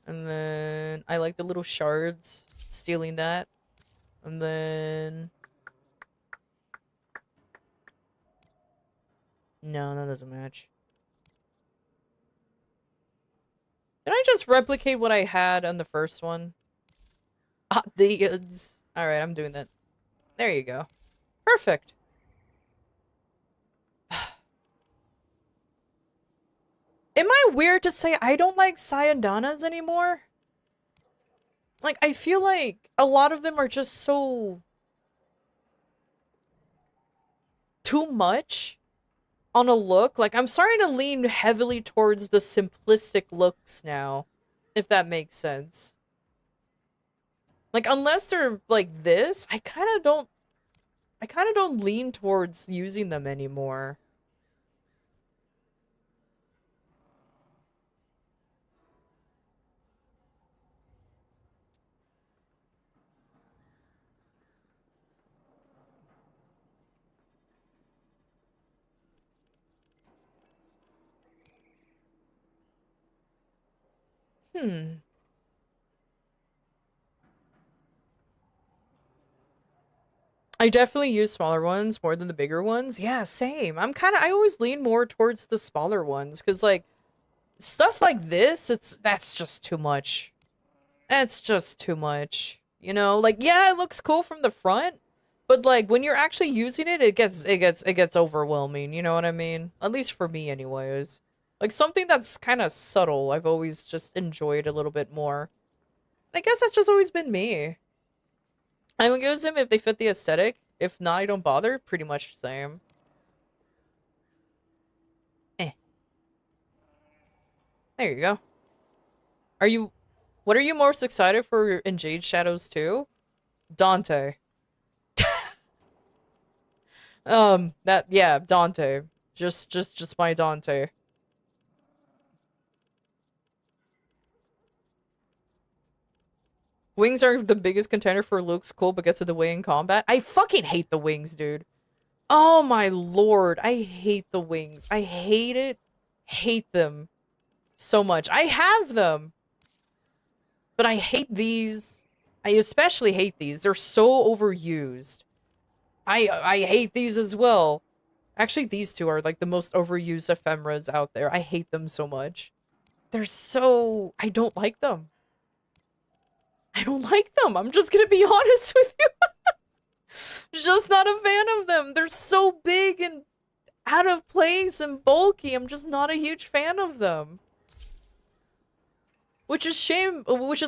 And then I like the little shards, stealing that. And then... No, that doesn't match. Did I just replicate what I had on the first one? Ah, the Alright, I'm doing that. There you go. Perfect. Am I weird to say I don't like Sayandanas anymore? Like, I feel like a lot of them are just so... too much on a look. Like, I'm starting to lean heavily towards the simplistic looks now, if that makes sense. Like, unless they're like this, I kind of don't lean towards using them anymore. I definitely use smaller ones more than the bigger ones. Yeah, same. I always lean more towards the smaller ones, because, like, stuff like this, that's just too much. That's just too much. You know, like, yeah, it looks cool from the front, but, like, when you're actually using it, it gets overwhelming, you know what I mean? At least for me, anyways. Like, something that's kind of subtle, I've always just enjoyed a little bit more. I guess that's just always been me. I would use them if they fit the aesthetic. If not, I don't bother. Pretty much the same. There you go. What are you most excited for in Jade Shadows 2? Dante. Yeah, Dante. Just my Dante. Wings are the biggest contender for looks cool, but gets in the way in combat. I fucking hate the wings, dude. Oh my lord, I hate the wings. I hate it. Hate them so much. I have them, but I hate these. I especially hate these. They're so overused. I hate these as well. Actually, these two are like the most overused ephemeras out there. I hate them so much. They're so... I don't like them. I don't like them. I'm just gonna be honest with you. Just not a fan of them. They're so big and out of place and bulky. I'm just not a huge fan of them. Which is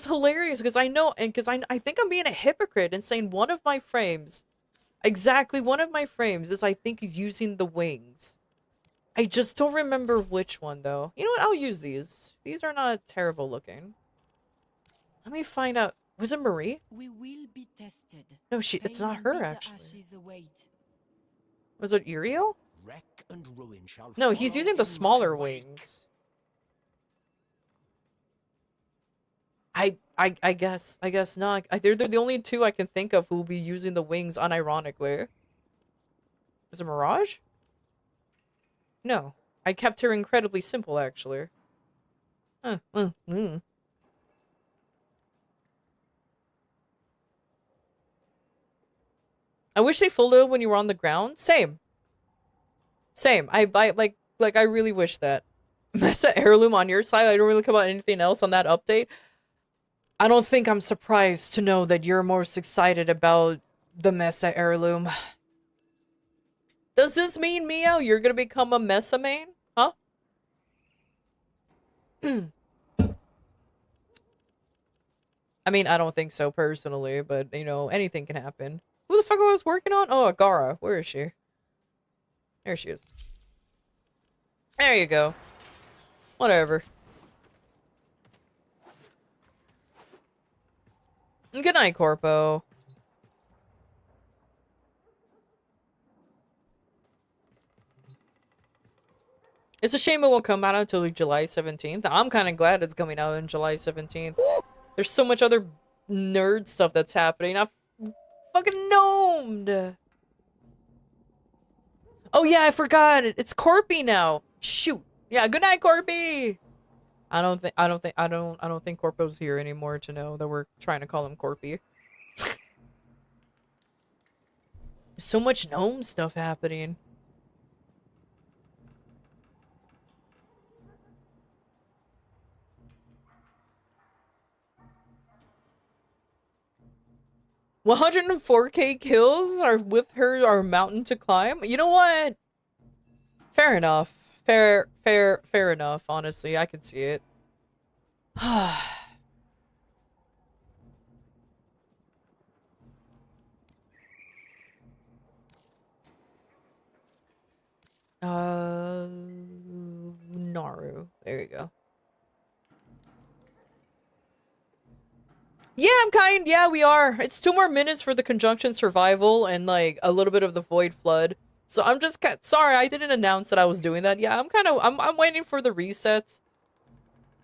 hilarious because I know, and because I think I'm being a hypocrite and saying one of my frames, exactly one of my frames is I think using the wings. I just don't remember which one though. You know what? I'll use these. These are not terrible looking. Let me find out. Was it Marie? We will be tested. No, it's not her actually. Was it Uriel? Wreck and ruin shall No, he's using the smaller wings. I guess not. They're the only two I can think of who will be using the wings unironically. Is it Mirage? No. I kept her incredibly simple, actually. Mm. I wish they folded when you were on the ground. Same. Same. I like I really wish that. Mesa heirloom on your side. I don't really care about anything else on that update. I don't think I'm surprised to know that you're most excited about the Mesa heirloom. Does this mean, Meow, you're gonna become a Mesa main? Huh? I mean, I don't think so personally, but, you know, anything can happen. Who the fuck I was working on? Oh, Agara. Where is she? There she is. There you go. Whatever. Good night, Corpo. It's a shame it won't come out until July 17th. I'm kind of glad it's coming out on July 17th. There's so much other nerd stuff that's happening. I've fucking gnomed. Oh yeah, I forgot. It's Corpy now. Shoot. Yeah, good night, Corpy. I don't think Corpo's here anymore to know that we're trying to call him Corpy. There's so much gnome stuff happening. $104K kills are with her our mountain to climb. You know what? Fair enough. Fair enough, honestly. I can see it. Naru. There you go. Yeah, yeah, we are. It's 2 more minutes for the conjunction survival and like a little bit of the void flood. So I'm just sorry, I didn't announce that I was doing that. Yeah, I'm waiting for the resets.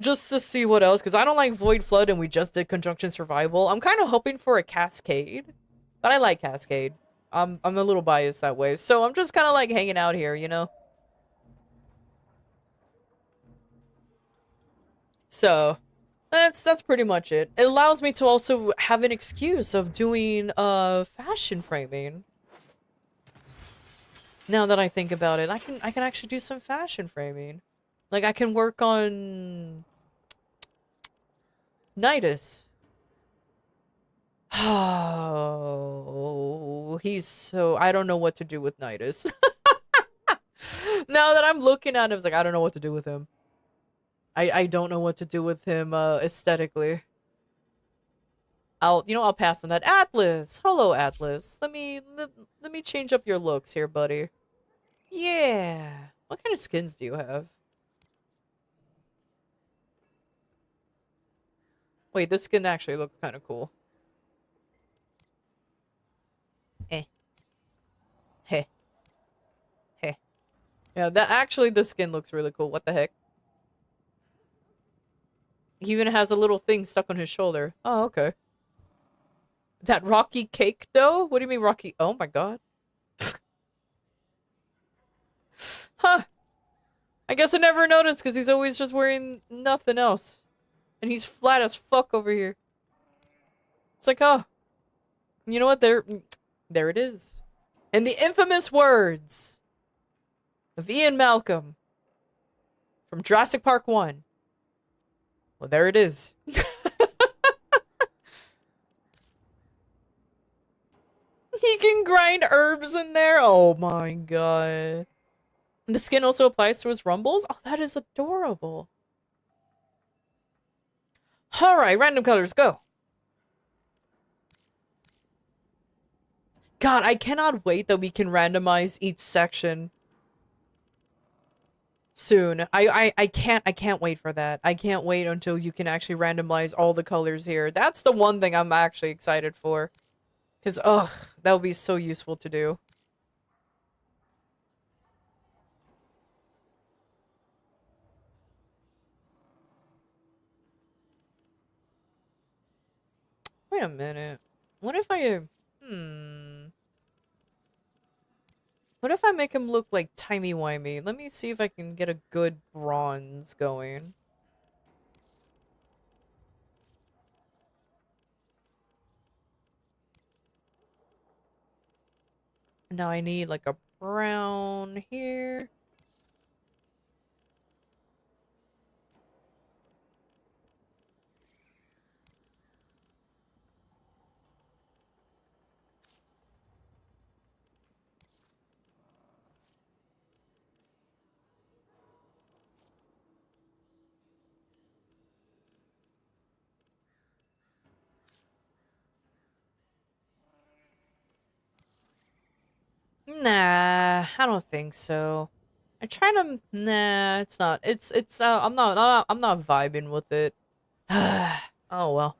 Just to see what else, because I don't like void flood and we just did conjunction survival. I'm kind of hoping for a cascade, but I like cascade. I'm a little biased that way. So I'm just kind of like hanging out here, you know? So that's pretty much it. It allows me to also have an excuse of doing fashion framing. Now that I think about it, I can actually do some fashion framing. Like I can work on Nidus. Oh, he's so I don't know what to do with Nidus. Now that I'm looking at him, it's like I don't know what to do with him. I don't know what to do with him aesthetically. I'll pass on that. Atlas! Hello, Atlas. Let me change up your looks here, buddy. Yeah. What kind of skins do you have? Wait, this skin actually looks kind of cool. Eh. Heh. Heh. Yeah, this skin looks really cool. What the heck? He even has a little thing stuck on his shoulder. Oh, okay. That rocky cake dough? What do you mean rocky? Oh my god. Huh. I guess I never noticed because he's always just wearing nothing else. And he's flat as fuck over here. It's like, oh. You know what? There it is. And the infamous words of Ian Malcolm from Jurassic Park 1. Well, there it is. He can grind herbs in there. Oh my god. The skin also applies to his rumbles. Oh, that is adorable. Alright, random colors, go. God, I cannot wait that we can randomize each section soon. I can't wait for that. I can't wait until you can actually randomize all the colors here. That's the one thing I'm actually excited for. Because, ugh, that would be so useful to do. Wait a minute. What if I... What if I make him look like timey-wimey? Let me see if I can get a good bronze going. Now I need like a brown here. Nah, I don't think so. I try to. Nah, it's not. It's. I'm not vibing with it. Oh well.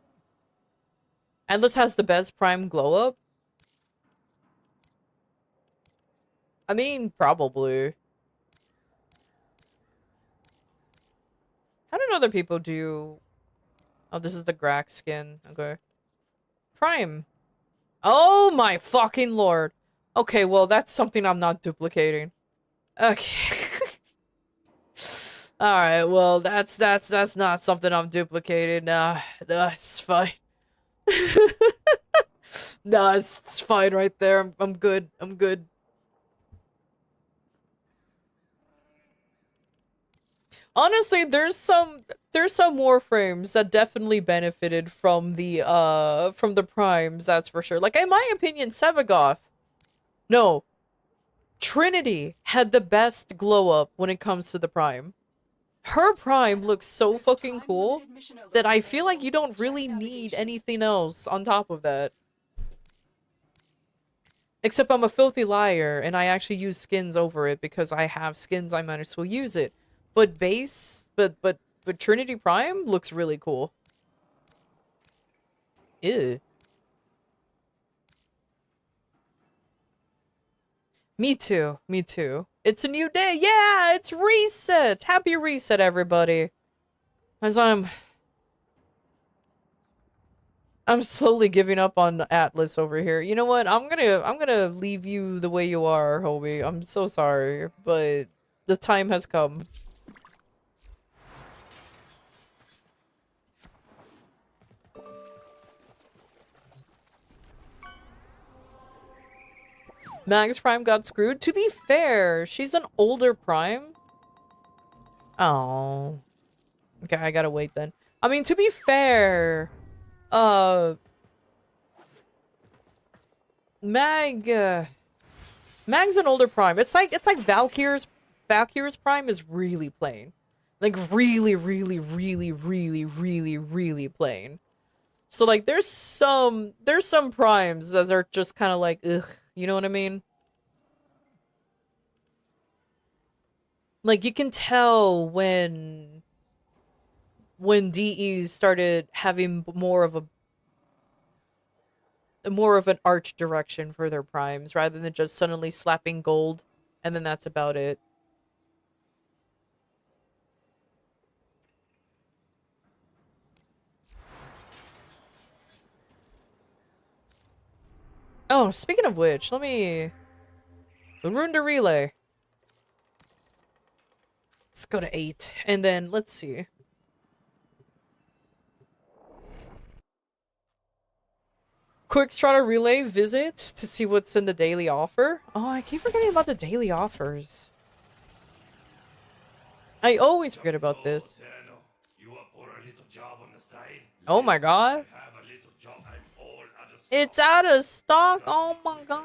Endless has the best prime glow up. I mean, probably. How did other people do? Oh, this is the Grax skin. Okay. Prime. Oh my fucking lord. Okay, well that's something I'm not duplicating. Okay. All right, well that's not something I'm duplicating. Nah, it's fine. Nah, it's fine right there. I'm good. I'm good. Honestly, there's some Warframes that definitely benefited from the primes, that's for sure. Like in my opinion, Sevagoth. No. Trinity had the best glow up when it comes to the prime. Her prime looks so fucking cool that I feel like you don't really need anything else on top of that. Except I'm a filthy liar and I actually use skins over it because I have skins, I might as well use it. But but Trinity Prime looks really cool. Ew. Me too. Me too. It's a new day. Yeah, it's reset. Happy reset, everybody. As I'm slowly giving up on Atlas over here. You know what? I'm gonna leave you the way you are, Hobie. I'm so sorry, but the time has come. Mag's Prime got screwed. To be fair, she's an older Prime. Oh. Okay, I gotta wait then. I mean, to be fair, Mag's an older Prime. It's like Valkyr's Prime is really plain. Like really plain. So like there's some primes that are just kind of like ugh, you know what I mean? Like you can tell when DEs started having more of an arch direction for their primes rather than just suddenly slapping gold and then that's about it. Oh, speaking of which, let me... The Rune to Relay. Let's go to 8. And then, let's see. Quick Strata Relay visit to see what's in the daily offer. Oh, I keep forgetting about the daily offers. I always forget about this. Oh my god. It's out of stock. Oh my god.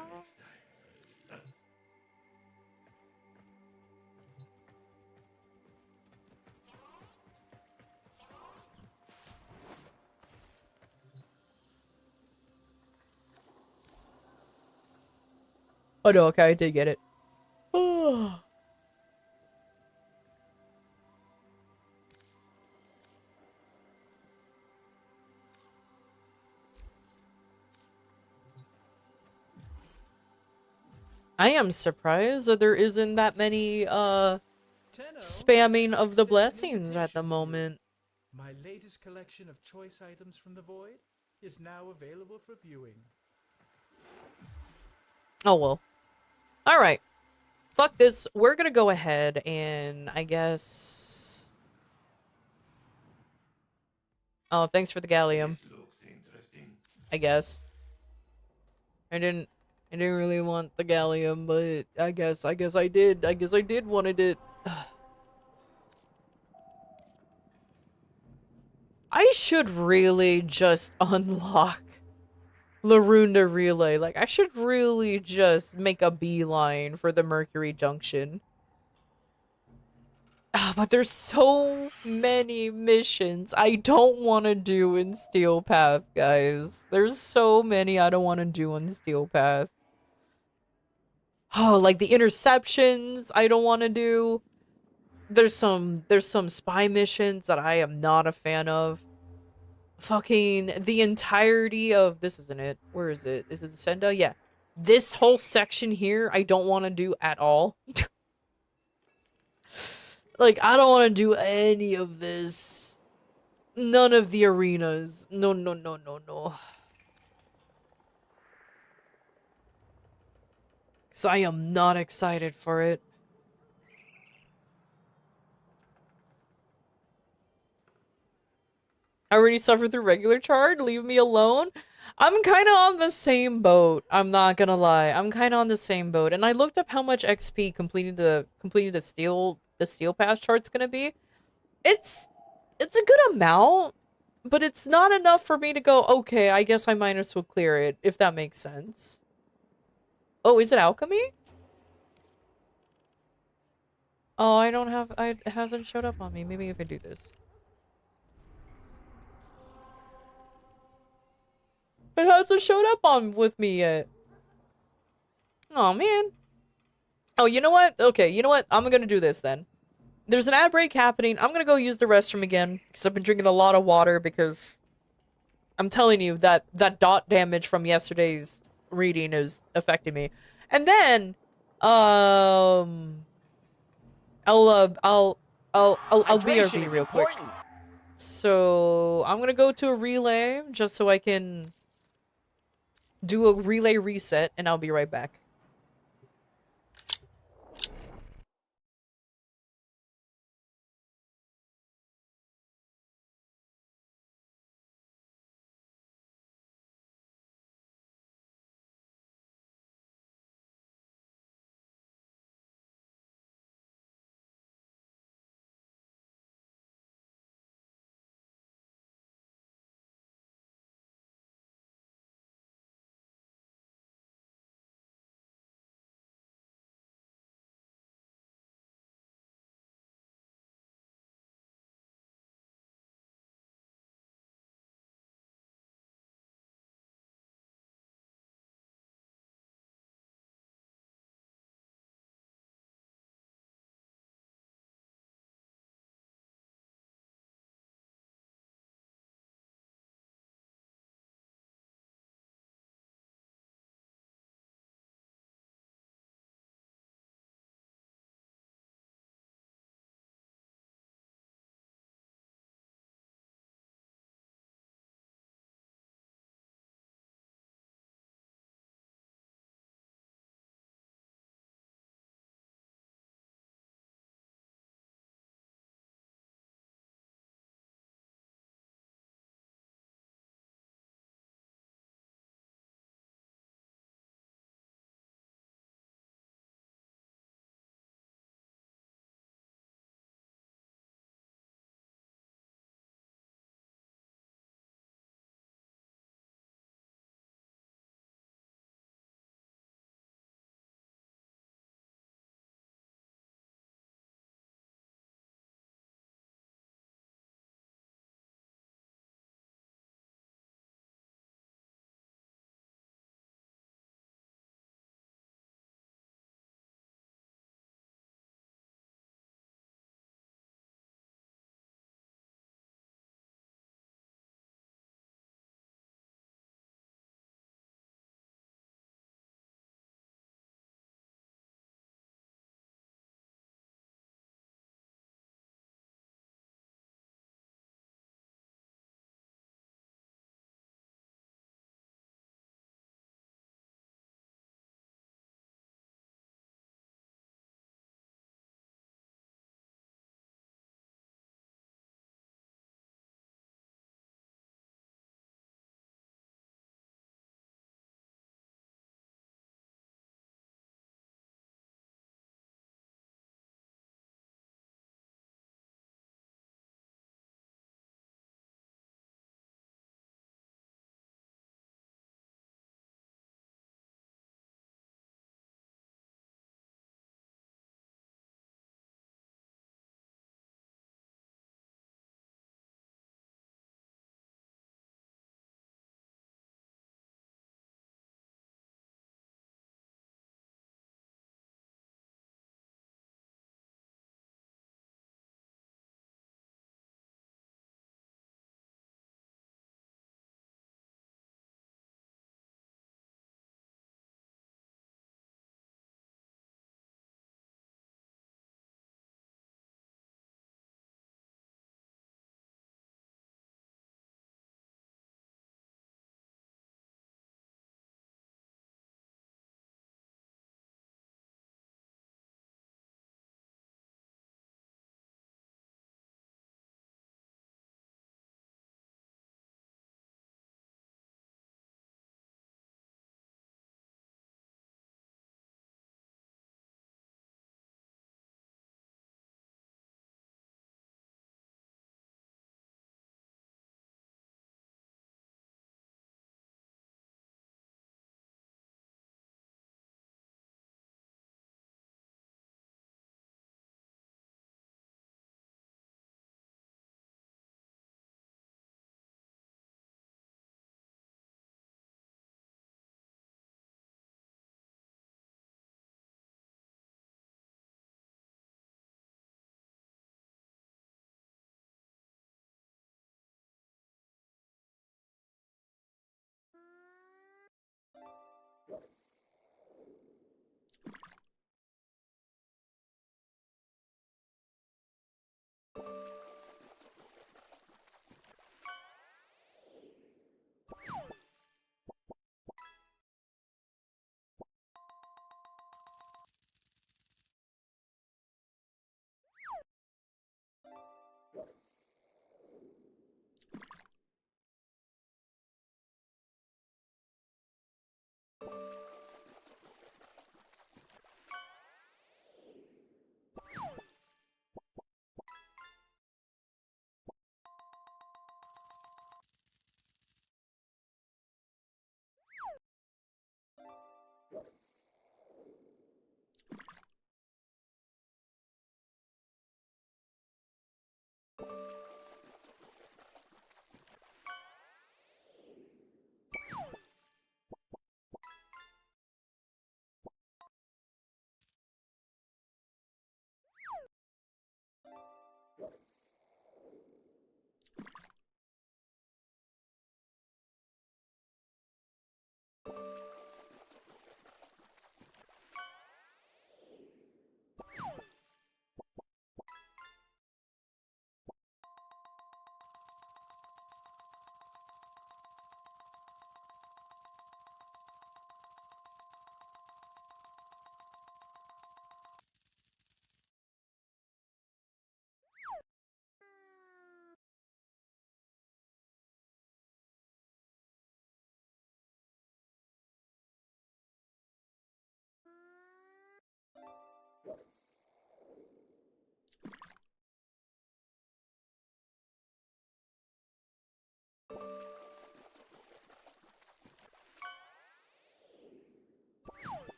Oh no, okay, I did get it. Oh. I am surprised that there isn't that many spamming of the blessings at the moment. My latest collection of choice items from the void is now available for viewing. Oh well. Alright. Fuck this. We're gonna go ahead and I guess... Oh, thanks for the gallium. I guess. I didn't I didn't really want the gallium, but I guess I did. I guess I did wanted it. I should really just unlock Larunda Relay. Like, I should really just make a beeline for the Mercury Junction. But there's so many missions I don't want to do in Steel Path, guys. There's so many I don't want to do in Steel Path. Oh, like the interceptions I don't want to do. There's some spy missions that I am not a fan of. Fucking the entirety of this isn't it. Where is it? Is it Senda? Yeah. This whole section here I don't want to do at all. Like, I don't want to do any of this. None of the arenas. No, no, no, no, no. Because I am not excited for it. I already suffered through regular charge. Leave me alone. I'm kind of on the same boat. I'm not gonna lie. I'm kind of on the same boat. And I looked up how much XP completing the steel path chart's gonna be. It's a good amount, but it's not enough for me to go, okay, I guess I might as well clear it, if that makes sense. Oh, is it alchemy? Oh, I don't have, it hasn't showed up on me. Maybe if I do this. It hasn't showed up with me yet. Oh, man. Oh, you know what? Okay, you know what? I'm gonna do this then. There's an ad break happening. I'm gonna go use the restroom again, because I've been drinking a lot of water, because I'm telling you that dot damage from yesterday's reading is affecting me. And then, I'll BRB real quick. So, I'm gonna go to a relay, just so I can do a relay reset, and I'll be right back.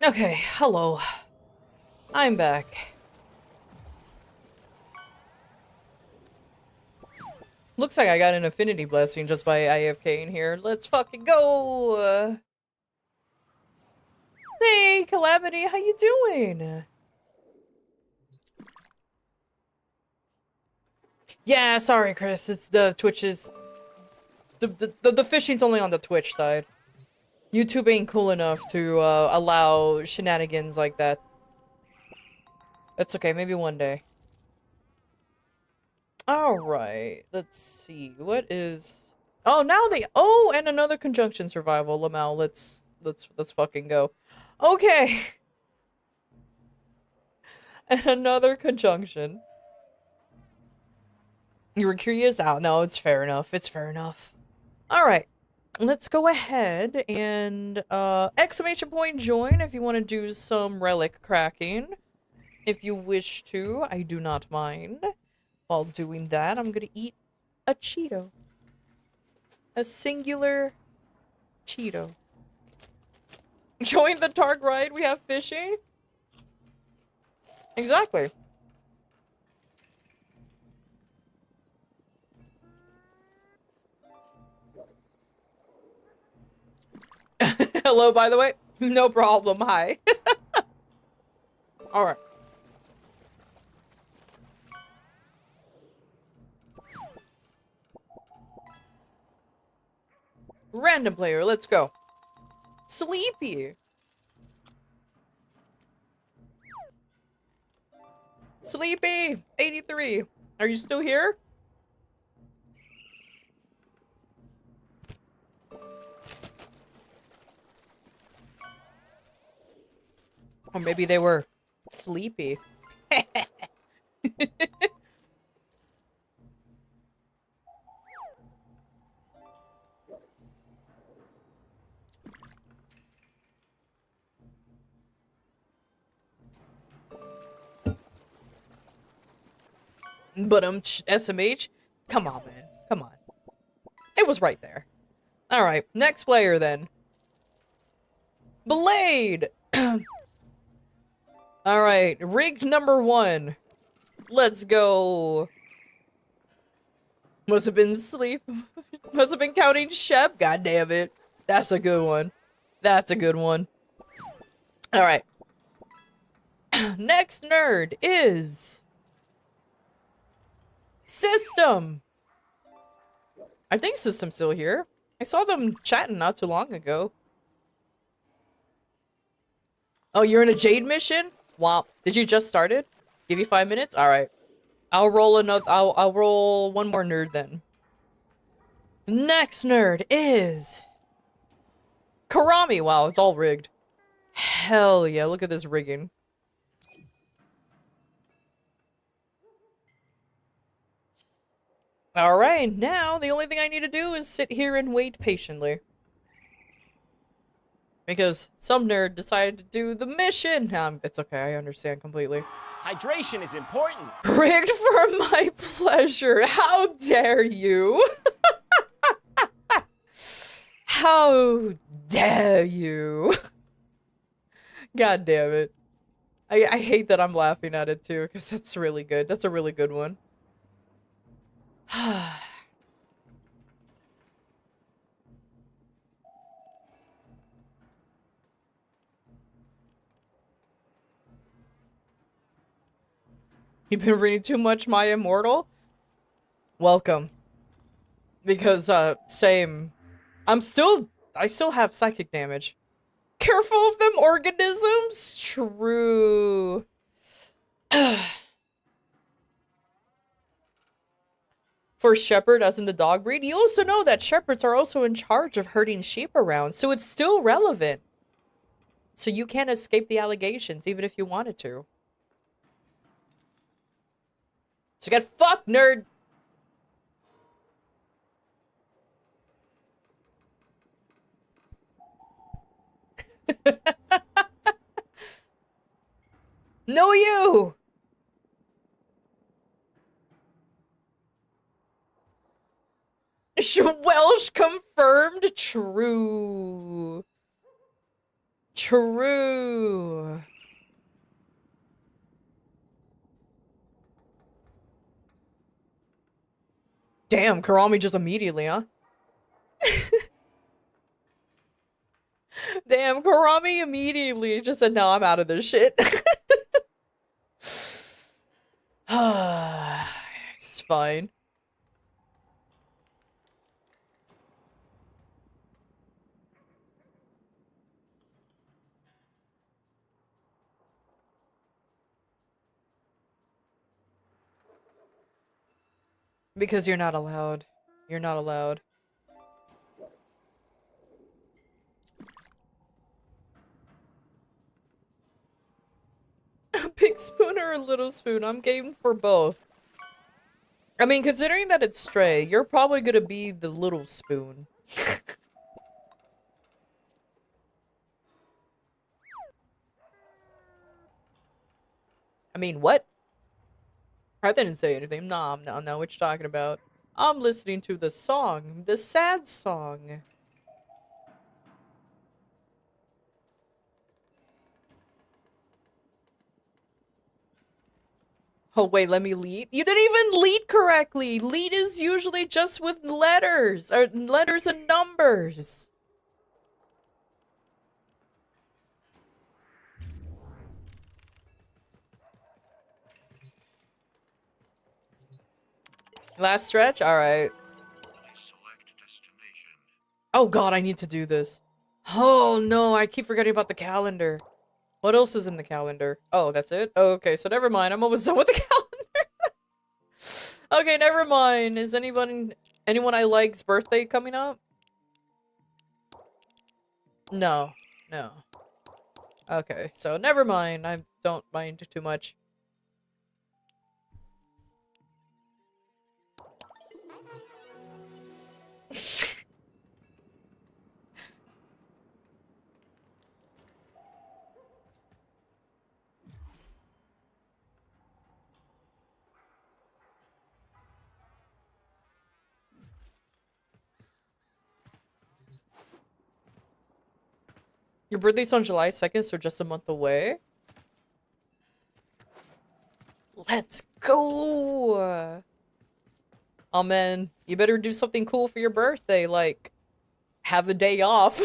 Okay, hello. I'm back. Looks like I got an affinity blessing just by AFK in here. Let's fucking go! Hey, Calamity, how you doing? Yeah, sorry, Chris. It's the Twitch's... The fishing's only on the Twitch side. YouTube ain't cool enough to allow shenanigans like that. That's okay, maybe one day. Alright, let's see. What is... Oh, now they... Oh, and another conjunction survival. Lamau, let's fucking go. Okay. And another conjunction. You were curious out. No, it's fair enough. It's fair enough. Alright. Let's go ahead and exclamation point join if you want to do some relic cracking. If you wish to, I do not mind. While doing that, I'm gonna eat a Cheeto. A singular Cheeto. Join the Targ ride, we have fishing? Exactly. Hello, by the way. No problem, hi. Alright. Random player, let's go. Sleepy. Sleepy, 83. Are you still here? Or maybe they were sleepy. But SMH? Come on, man. Come on. It was right there. Alright, next player then. Blade! Alright, rigged number 1. Let's go. Must have been sleep. Must have been counting Shep. God damn it. That's a good one. That's a good one. Alright. Next nerd is... System! I think System's still here. I saw them chatting not too long ago. Oh, you're in a Jade mission? Wow. Did you just start it? Give you 5 minutes? Alright. I'll roll another- I'll roll one more nerd then. Next nerd is... Karami! Wow, it's all rigged. Hell yeah, look at this rigging. Alright, now the only thing I need to do is sit here and wait patiently. Because some nerd decided to do the mission! It's okay, I understand completely. Hydration is important. Rigged for my pleasure! How dare you! How dare you! God damn it. I hate that I'm laughing at it too, because that's really good. That's a really good one. You've been reading too much My Immortal? Welcome. Because, same. I still have psychic damage. Careful of them organisms? True. For shepherd, as in the dog breed, you also know that shepherds are also in charge of herding sheep around, so it's still relevant. So you can't escape the allegations, even if you wanted to. So get fucked, nerd! No, you! Welsh confirmed true. True. Damn, Karami just immediately, huh? Damn, Karami immediately just said, no, I'm out of this shit. It's fine. Because you're not allowed. You're not allowed. A big spoon or a little spoon? I'm game for both. I mean, considering that it's Stray, you're probably gonna be the little spoon. I mean, what? I didn't say anything. Nah, no, what you talking about? I'm listening to the song. The sad song. Oh, wait, let me lead? You didn't even lead correctly! Lead is usually just with letters, or letters and numbers. Last stretch? Alright. Oh god, I need to do this. Oh no, I keep forgetting about the calendar. What else is in the calendar? Oh, that's it? Oh, okay, so never mind. I'm almost done with the calendar. Okay, never mind. Is anyone I like's birthday coming up? No. No. Okay, so never mind. I don't mind too much. Your birthday's on July 2nd, so just a month away? Let's go! Oh man, you better do something cool for your birthday, like have a day off.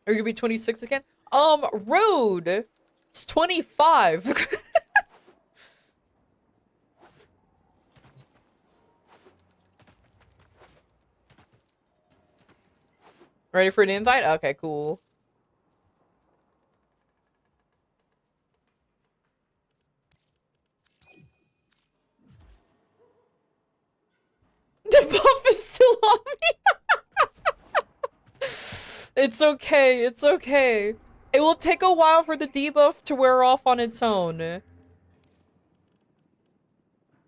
Are you gonna be 26 again? Rude! It's 25. Ready for an invite? Okay, cool. The buff is still on me. It's okay, it's okay. It will take a while for the debuff to wear off on its own.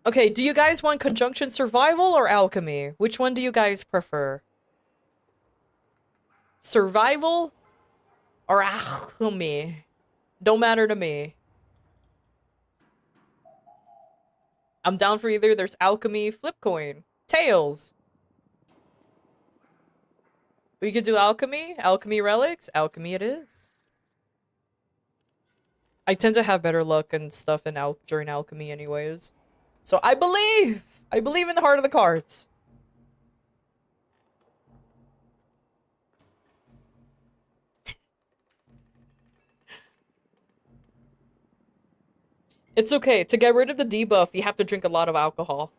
Okay, do you guys want conjunction survival or alchemy? Which one do you guys prefer? Survival or alchemy? Don't matter to me. I'm down for either. There's alchemy, flip coin, tails. We could do alchemy, alchemy relics, alchemy it is. I tend to have better luck and stuff in during alchemy anyways. So I believe in the heart of the cards. It's okay. To get rid of the debuff, you have to drink a lot of alcohol.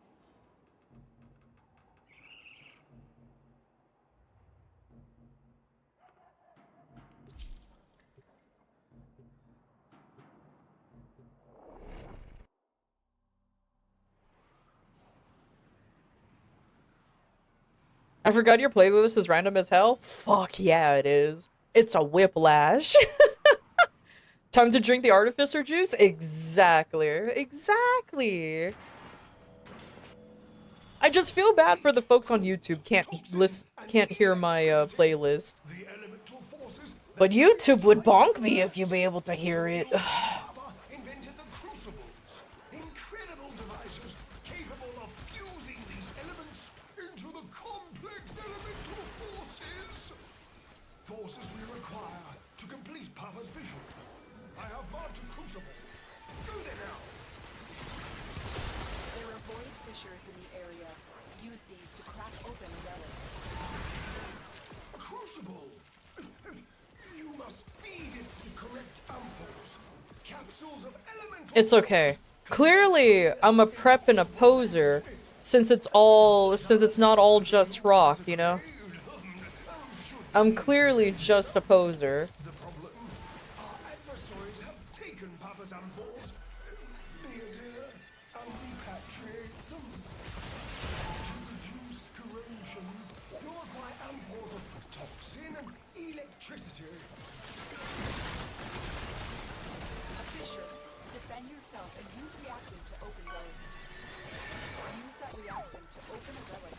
I forgot your playlist is random as hell? Fuck yeah, it is. It's a whiplash. Time to drink the artificer juice? Exactly. Exactly. I just feel bad for the folks on YouTube can't hear my playlist. But YouTube would bonk me if you'd be able to hear it. elemental forces! Forces we require to complete Papa's vision. I have marked a crucible. Go there now! There are void fissures in the area. Use these to crack open a relic. A crucible! You must feed it the correct ampoules. Capsules of elemental... It's okay. Clearly, I'm a prep and a poser, since it's not all just rock, you know? I'm clearly just a poser. The problem, our adversaries have taken Papa's ampoules. Dear, and repatriate them. To reduce corrosion, you'll require ampoules of toxin and electricity. A fissure. Defend yourself and use reactant to open relics. Use that reactant to open a relic.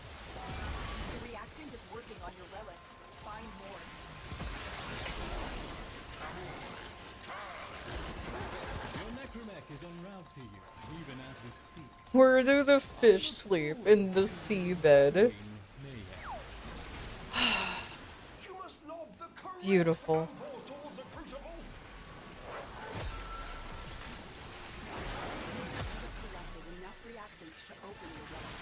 The reactant is working on your relic. Find more. Your necromech is en route to you, even as we speak. Where do the fish sleep? In the seabed. Beautiful. Collected enough reactant to open your relic.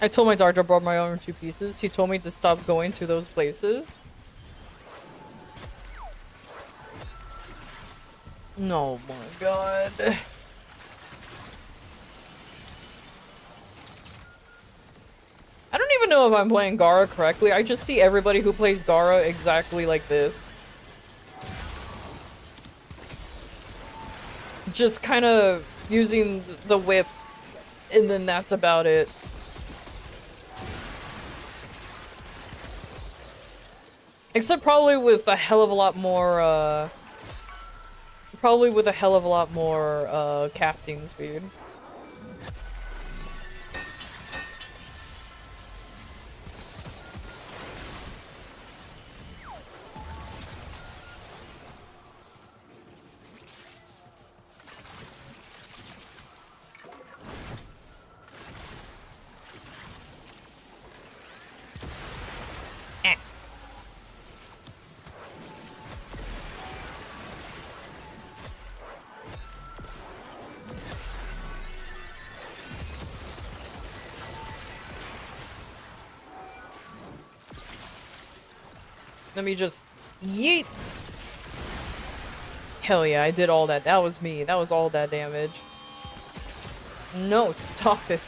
I told my doctor I brought my own 2 pieces. He told me to stop going to those places. No, my god. I don't even know if I'm playing Gara correctly. I just see everybody who plays Gara exactly like this. Just kind of using the whip, and then that's about it. Except probably with a hell of a lot more, casting speed. Let me just yeet. Hell yeah, I did all that. That was me. That was all that damage. No, stop it.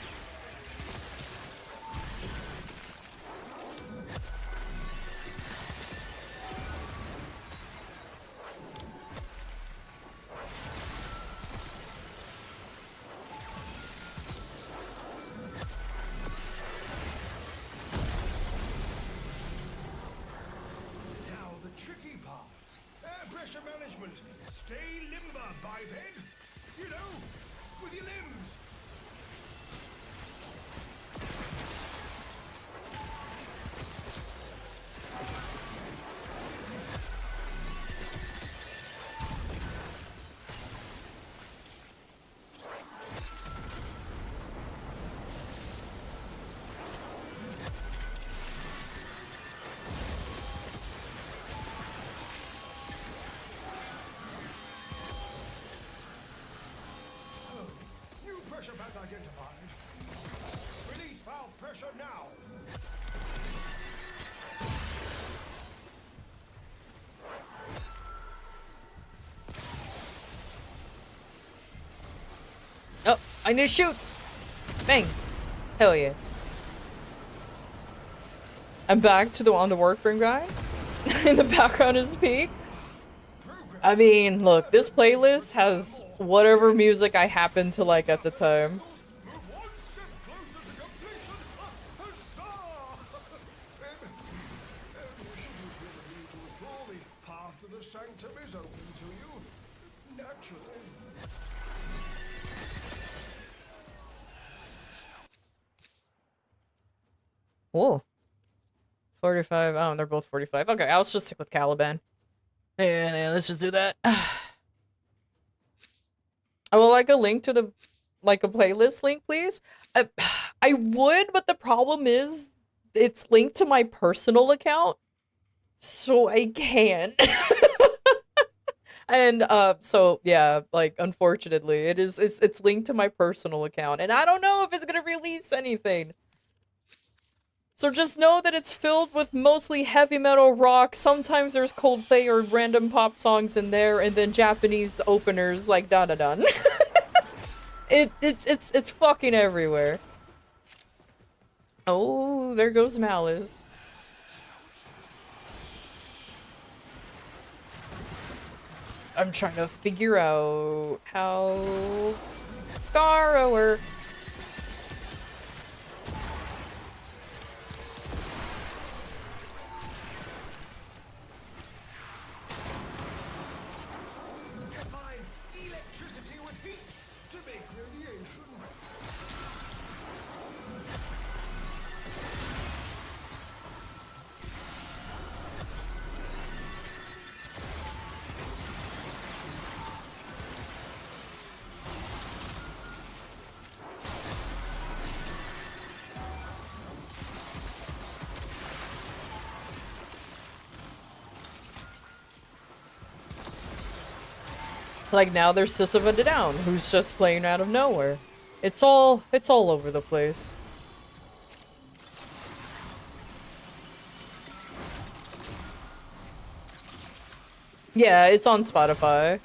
Pressure band identified. Release valve pressure now. Oh, I need to shoot. Bang. Hell yeah. I'm back to on the Warframe guy. In the background is Peak. I mean, look, this playlist has whatever music I happen to like at the time. Whoa. 45. Oh, they're both 45. Okay, I'll just stick with Caliban. Yeah, let's just do that. I would like a link to the, like a playlist link, please. I would, but the problem is it's linked to my personal account, so I can't. And so yeah, like unfortunately, it's linked to my personal account, and I don't know if it's gonna release anything. So just know that it's filled with mostly heavy metal rock. Sometimes there's Coldplay or random pop songs in there, and then Japanese openers like da da da. It's fucking everywhere. Oh, there goes Malice. I'm trying to figure out how Gara works. Combine electricity with heat to make radiation. Like now there's Sisypha Down, who's just playing out of nowhere. It's all over the place. Yeah, it's on Spotify.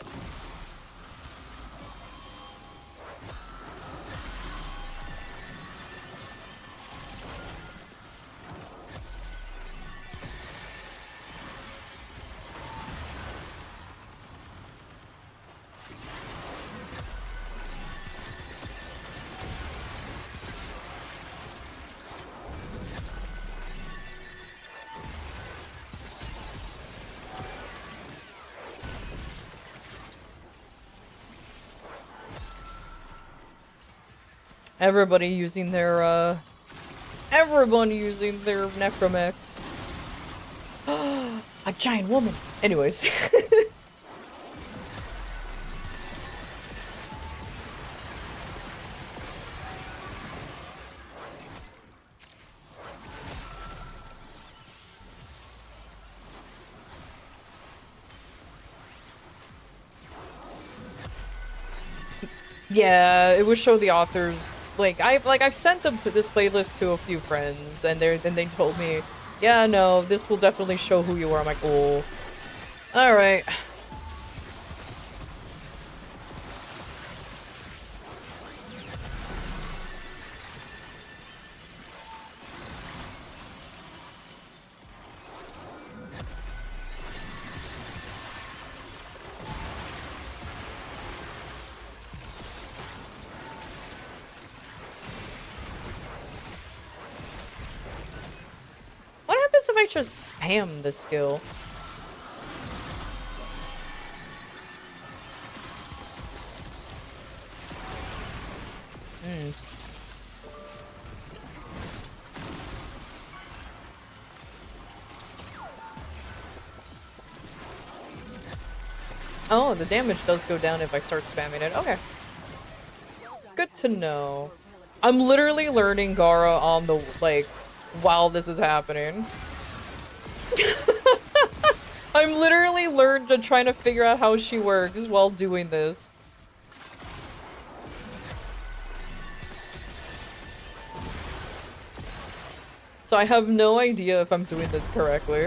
Everybody using their necromechs. A giant woman. Anyways. Yeah, it would show the authors. I've sent them this playlist to a few friends, and they told me, yeah, no, this will definitely show who you are. I'm like, oh, all right. What happens if I just spam the skill? Hmm. Oh, the damage does go down if I start spamming it. Okay. Good to know. I'm literally learning Gara on the, while this is happening. I'm literally trying to figure out how she works while doing this. So I have no idea if I'm doing this correctly.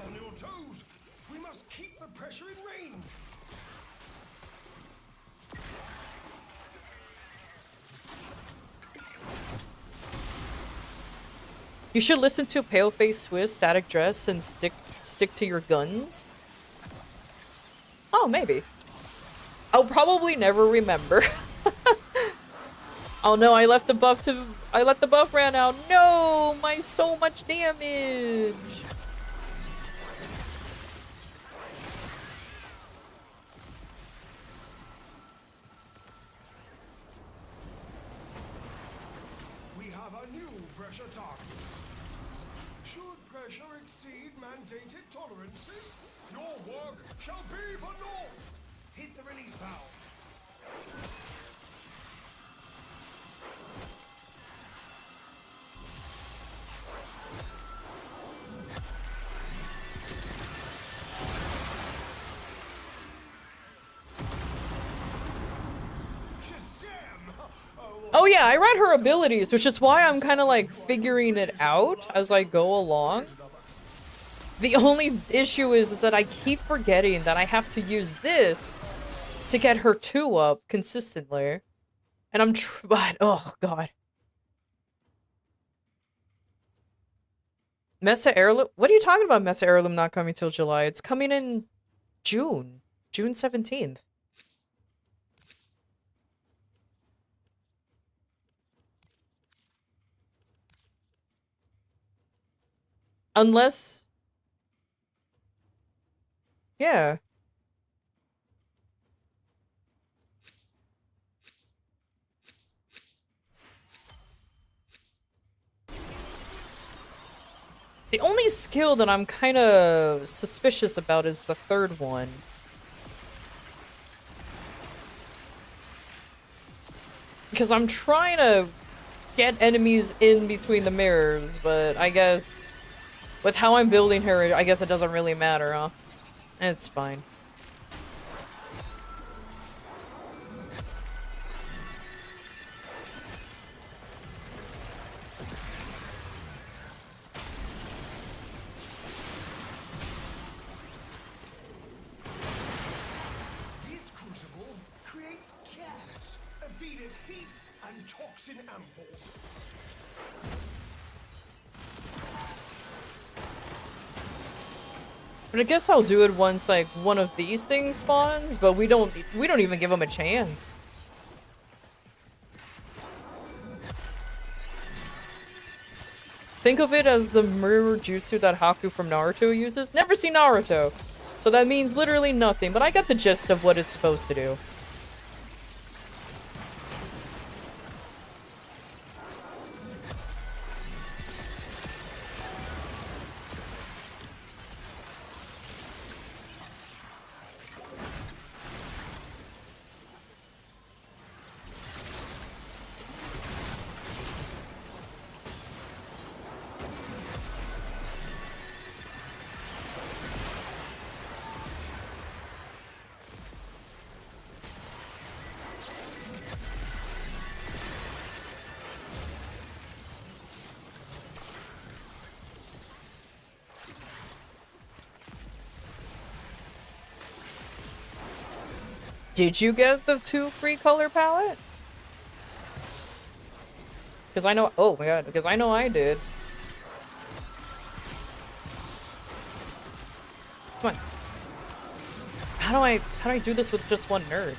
On your toes! We must keep the pressure in range! You should listen to Paleface Swiss, Static Dress, and stick to your guns. Oh, maybe. I'll probably never remember. Oh no, I let the buff ran out. No, so much damage. We have a new pressure target. Should pressure exceed mandated tolerances, your work shall be for naught. Hit the release valve. Oh yeah, I read her abilities, which is why I'm kind of like figuring it out as I go along. The only issue is that I keep forgetting that I have to use this to get her 2 up consistently. And I'm but oh god. Mesa Heirloom? What are you talking about, Mesa Heirloom not coming till July? It's coming in June. June 17th. Unless... Yeah. The only skill that I'm kind of suspicious about is the 3rd one. Because I'm trying to get enemies in between the mirrors, but I guess with how I'm building her, I guess it doesn't really matter, huh? It's fine. This crucible creates gas, feed it heat and toxin ampoules. But I guess I'll do it once like one of these things spawns, but we don't even give them a chance. Think of it as the mirror jutsu that Haku from Naruto uses. Never seen Naruto, so that means literally nothing, but I got the gist of what it's supposed to do. Did you get the 2 free color palette? Because I know- oh my god, because I know I did. Come on. How do I do this with just one nerd?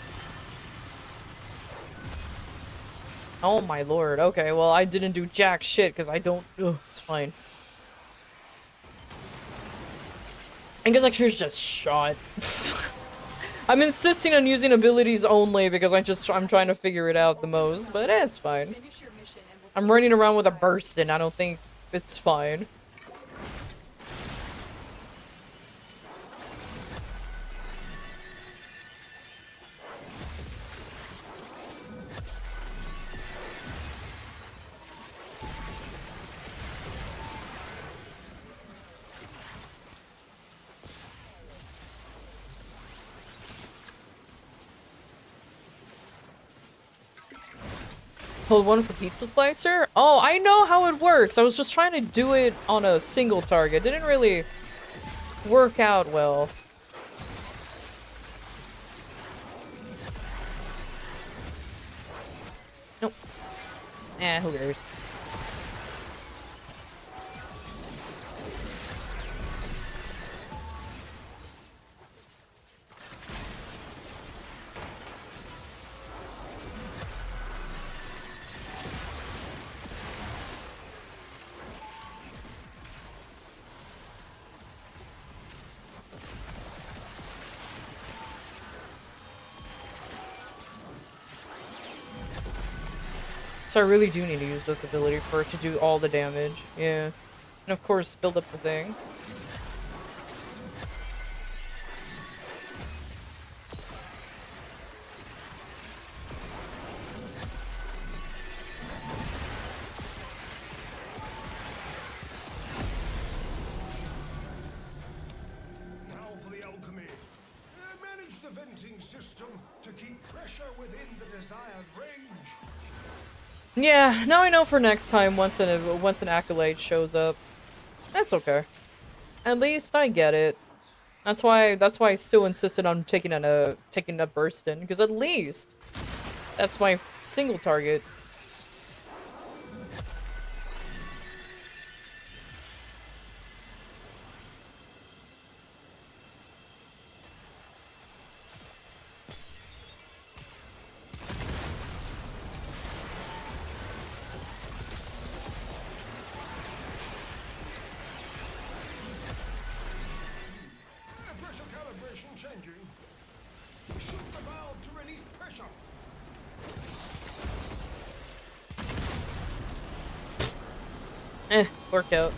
Oh my lord, okay, well I didn't do jack shit because I don't- ugh, it's fine. I guess I should have just shot. I'm insisting on using abilities only because I'm trying to figure it out the most, but it's fine. I'm running around with a burst and I don't think it's fine. Hold 1 for pizza slicer? Oh, I know how it works. I was just trying to do it on a single target. Didn't really work out well. Nope. Eh, who cares? So I really do need to use this ability for it to do all the damage. Yeah. And of course, build up the thing. Now for the alchemy. Manage the venting system to keep pressure within the desired range. Yeah, now I know for next time once an acolyte shows up. That's okay. At least I get it. That's why I still insisted on taking a burst in, because at least that's my single target. Pressure calibration changing. Shoot the valve to release pressure. Worked out.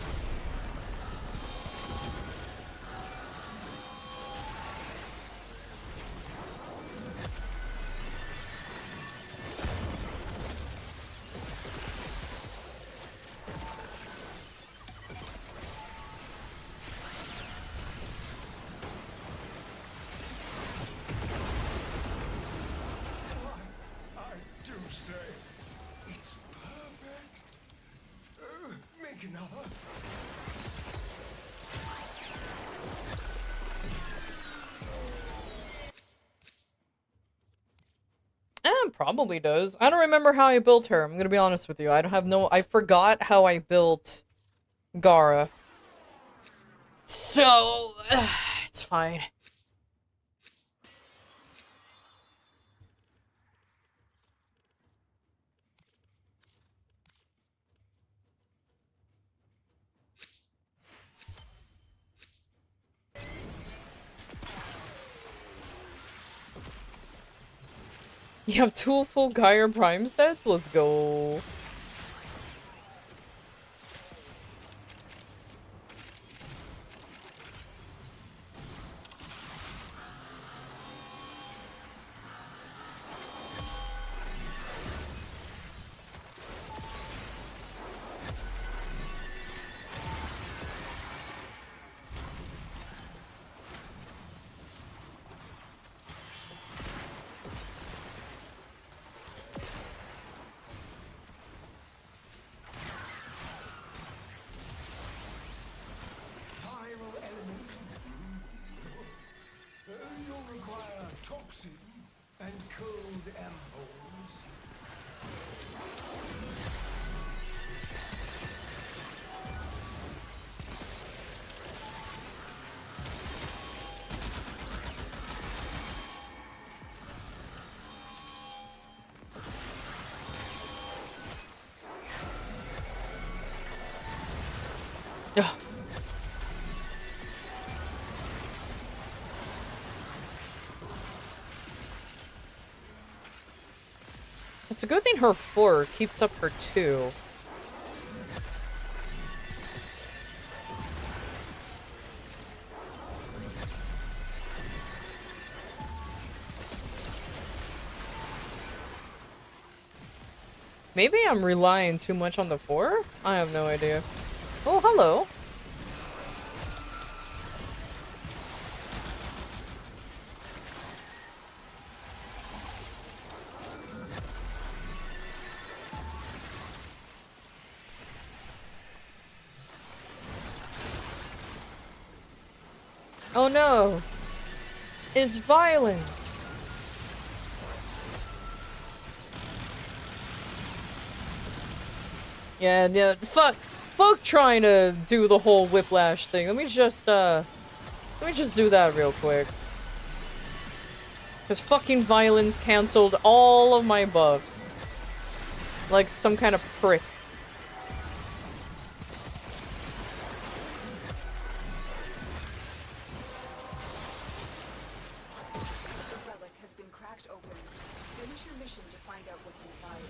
I do say, it's perfect. Make another. Probably does. I don't remember how I built her. I'm gonna be honest with you. I forgot how I built Gara. So, it's fine. You have 2 full Gaia Prime sets? Let's go. Viral element. You'll require toxin and cold ampoules. Ugh. It's a good thing her 4 keeps up her 2. Maybe I'm relying too much on the 4? I have no idea. Oh, hello. Oh no! It's violence! Yeah, fuck trying to do the whole whiplash thing. Let me just do that real quick. Cause fucking violence canceled all of my buffs. Like some kind of prick. The relic has been cracked open. Finish your mission to find out what's inside.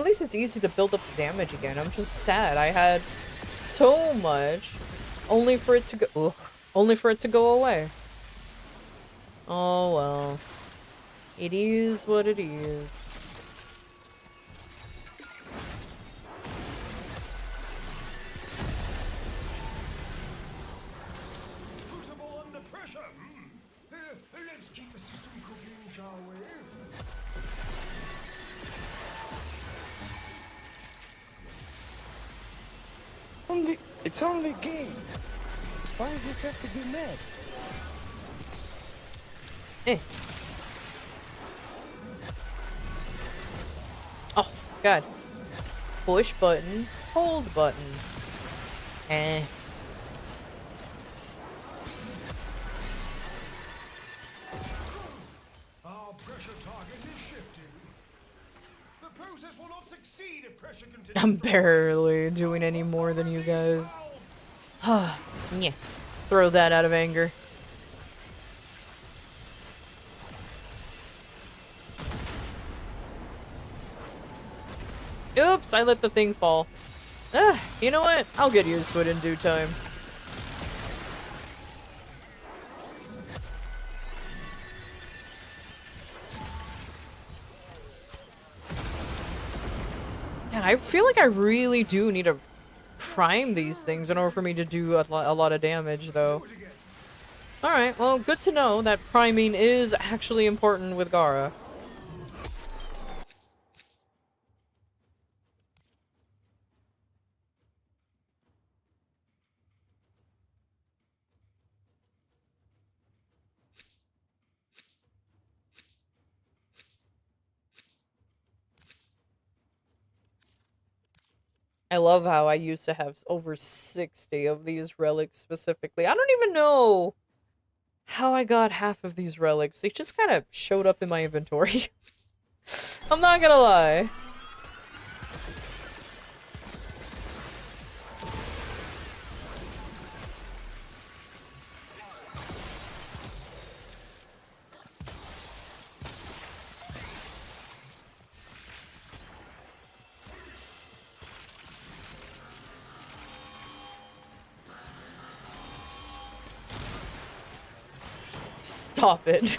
At least it's easy to build up the damage again. I'm just sad. I had so much, only for it to go. Ugh, only for it to go away. Oh well. It is what it is. Crucible under pressure. Let's keep the system cooking, shall we? It's only a game. Why do you have to be mad? Eh. Oh, God. Push button, hold button. Eh. Our pressure target is shifting. The process will not succeed if pressure continues. I'm barely doing any more than you guys. Yeah. Throw that out of anger. Oops, I let the thing fall. You know what? I'll get used to it in due time. God, I feel like I really do need to prime these things in order for me to do a lot of damage, though. Alright, well, good to know that priming is actually important with Gara. I love how I used to have over 60 of these relics specifically. I don't even know how I got half of these relics. They just kind of showed up in my inventory. I'm not gonna lie. Stop it.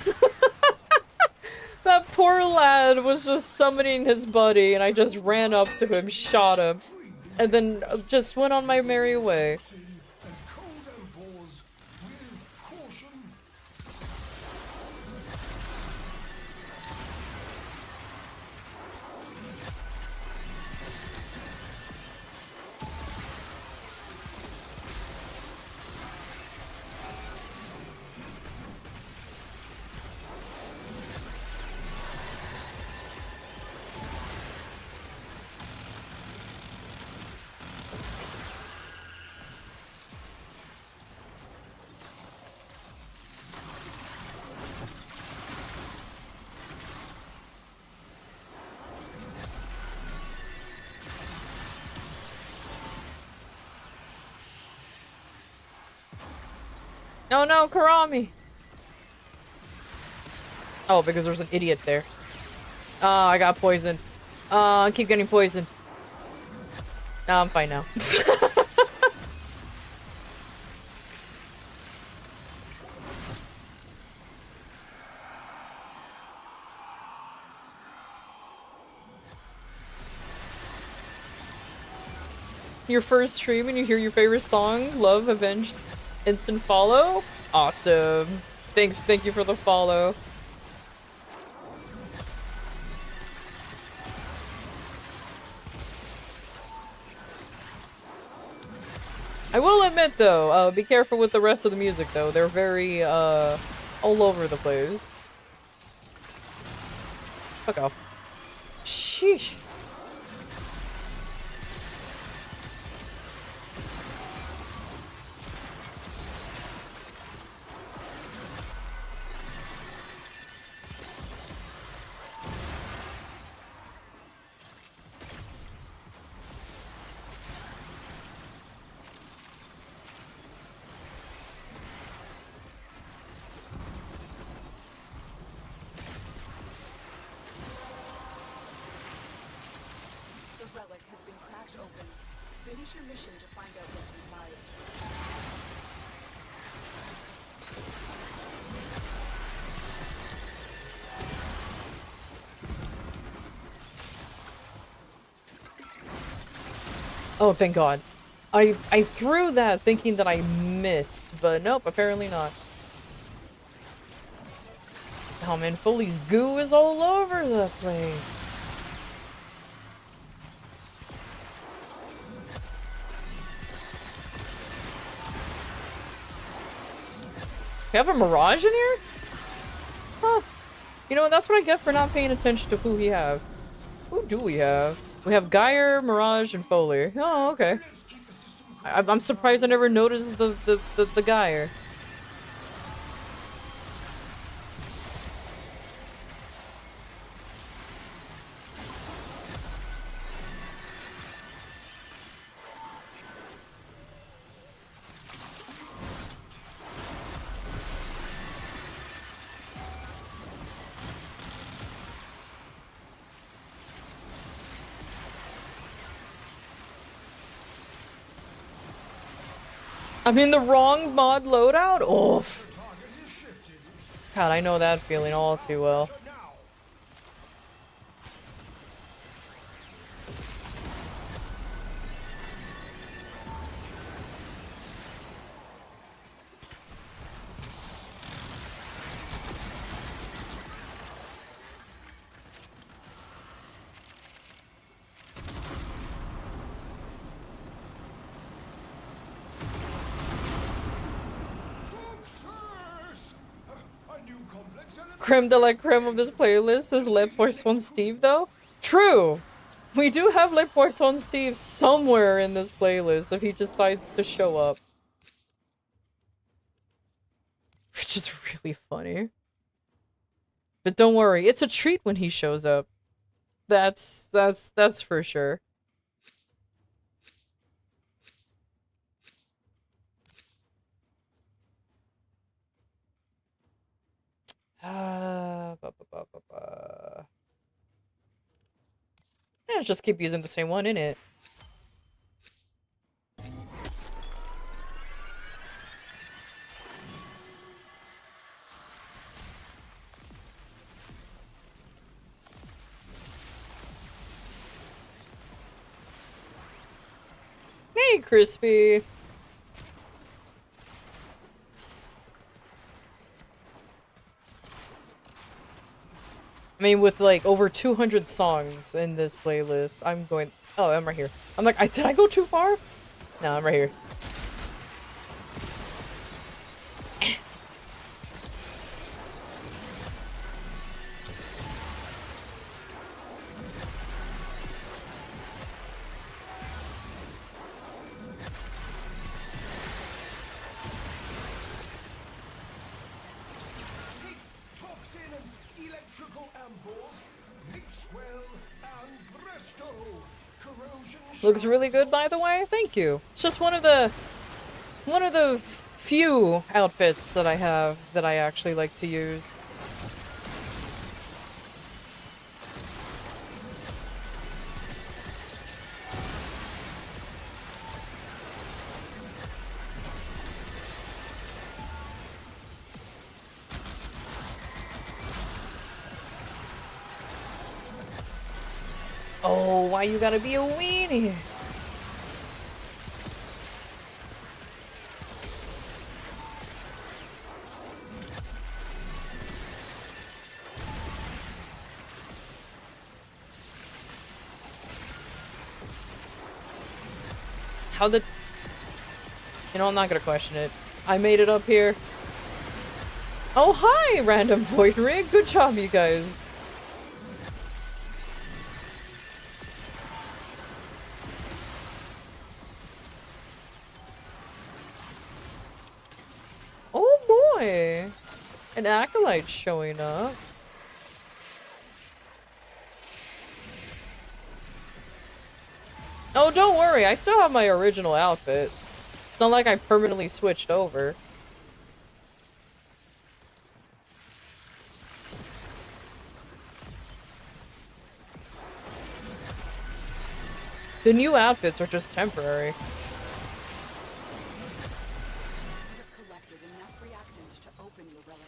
That poor lad was just summoning his buddy, and I just ran up to him, shot him, and then just went on my merry way. No, no, Karami! Oh, because there's an idiot there. Oh, I got poisoned. I keep getting poisoned. No, I'm fine now. Your first stream and you hear your favorite song, Love, Avenge, Instant Follow? Awesome. Thank you for the follow. I will admit though, be careful with the rest of the music though. They're very, all over the place. Fuck off. Sheesh. Finish your mission to find out what's inside. Oh, thank God. I threw that thinking that I missed, but nope, apparently not. Oh man, Foley's goo is all over the place. We have a Mirage in here? Huh. You know, that's what I get for not paying attention to who we have. Who do we have? We have Geyer, Mirage, and Foley. Oh, okay. I'm surprised I never noticed the Geyer. I'm in the wrong mod loadout? Oof. God, I know that feeling all too well. Creme de la creme of this playlist is Le Poisson Steve, though? True! We do have Le Poisson Steve somewhere in this playlist if he decides to show up. Which is really funny. But don't worry, it's a treat when he shows up. That's for sure. Yeah, just keep using the same one, innit? Hey, Crispy! I mean, with like over 200 songs in this playlist, I'm going. Oh, I'm right here. I'm like, did I go too far? No, I'm right here. Looks really good, by the way. Thank you. It's just one of the few outfits that I have that I actually like to use. Oh, why you gotta be a weenie? How the... You know, I'm not gonna question it. I made it up here. Oh, hi, Random Void Rig. Good job, you guys. Oh boy! An acolyte showing up. Oh, don't worry, I still have my original outfit. It's not like I permanently switched over. The new outfits are just temporary. You have collected enough reactant to open your relic.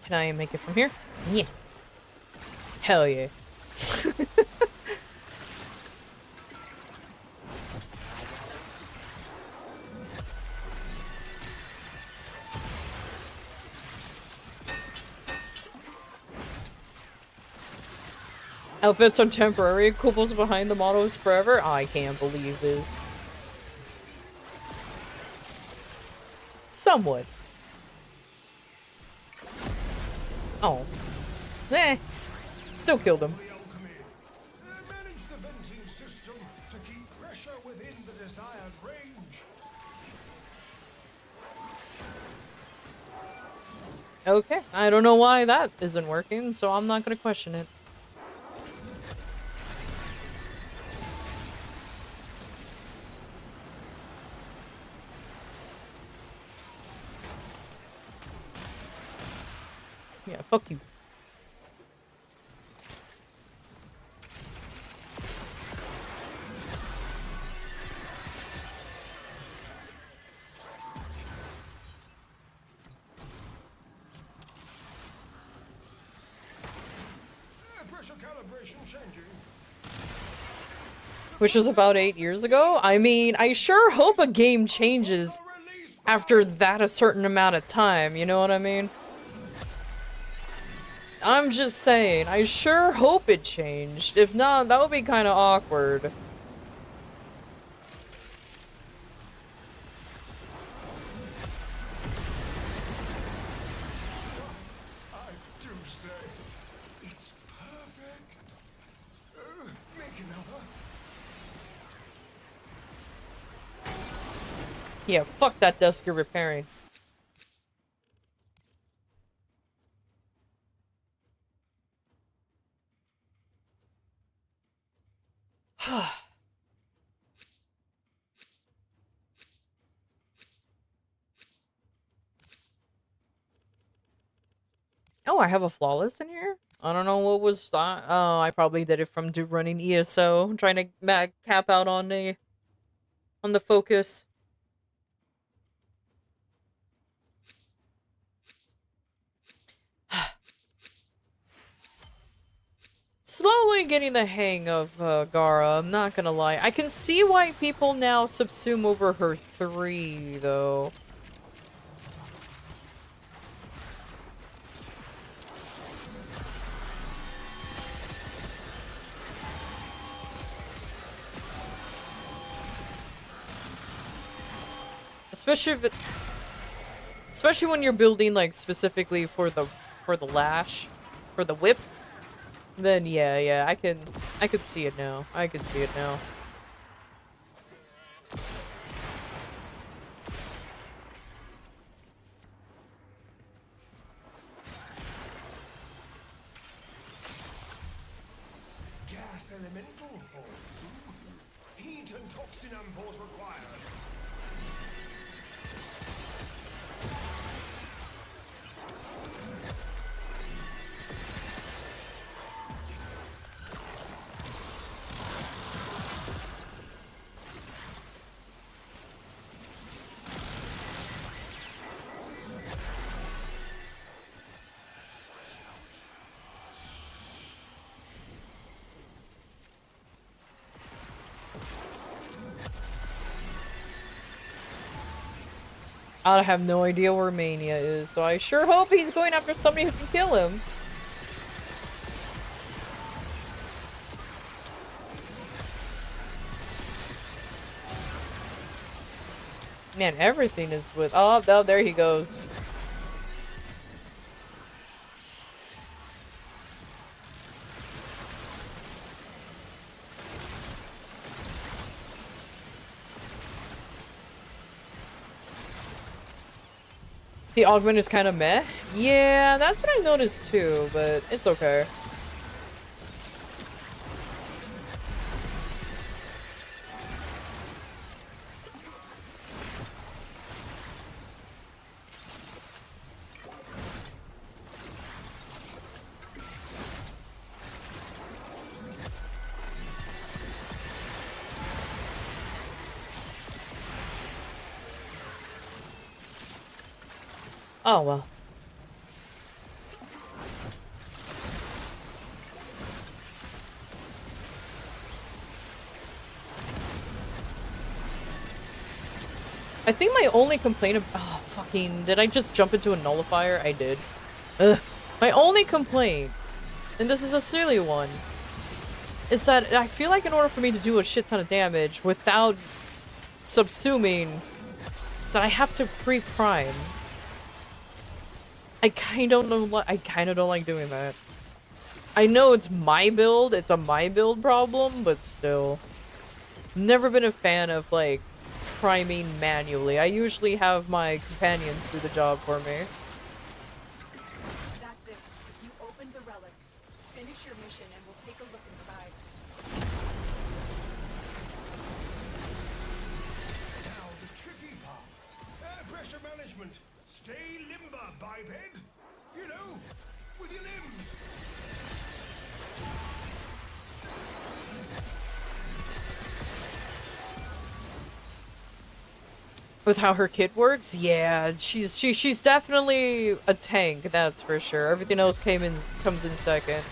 Can I make it from here? Yeah. Hell yeah. Outfits are temporary, couples behind the motto is forever. I can't believe this. Somewhat. Oh. Eh. Still killed him. Manage the venting system to keep pressure within the desired range. Okay. I don't know why that isn't working, so I'm not gonna question it. Yeah, fuck you. Pressure calibration changing. Which was about 8 years ago? I mean, I sure hope a game changes after that a certain amount of time, you know what I mean? I'm just saying, I sure hope it changed. If not, that would be kind of awkward. I do say, it's perfect. Make another. Yeah, fuck that desk you're repairing. Oh, I have a flawless in here? I don't know what was that. Oh, I probably did it from running ESO, trying to cap out on the focus. Slowly getting the hang of Gara, I'm not gonna lie. I can see why people now subsume over her 3, though. Especially when you're building like specifically for the lash, for the whip. Then yeah, I could see it now. I could see it now. Gas elemental force. Heat and toxin ampoules required. I have no idea where Mania is, so I sure hope he's going after somebody who can kill him. Man, everything is with... Oh, there he goes. The augment is kind of meh. Yeah, that's what I noticed too, but it's okay. Oh, well. I think my only complaint of— oh, fucking— did I just jump into a nullifier? I did. Ugh. My only complaint, and this is a silly one, is that I feel like in order for me to do a shit ton of damage without subsuming, that I have to pre-prime. I kind of don't like doing that. I know it's my build, it's a my build problem, but still. Never been a fan of, like, priming manually. I usually have my companions do the job for me. That's it. You opened the relic. Finish your mission and we'll take a look inside. Now the tricky part. Air pressure management. Stay limber, biped. You know, with your limbs. With how her kit works? Yeah, she's definitely a tank, that's for sure. Everything else comes in second.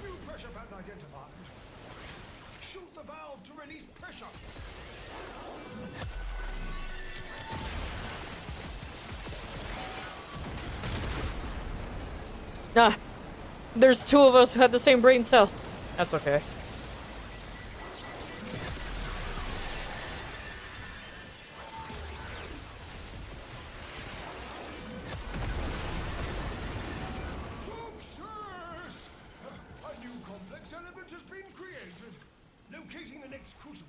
New pressure pattern identified. Shoot the valve to release pressure. Ah, there's two of us who had the same brain cell. That's okay. Success! A new complex element has been created. Locating the next crucible.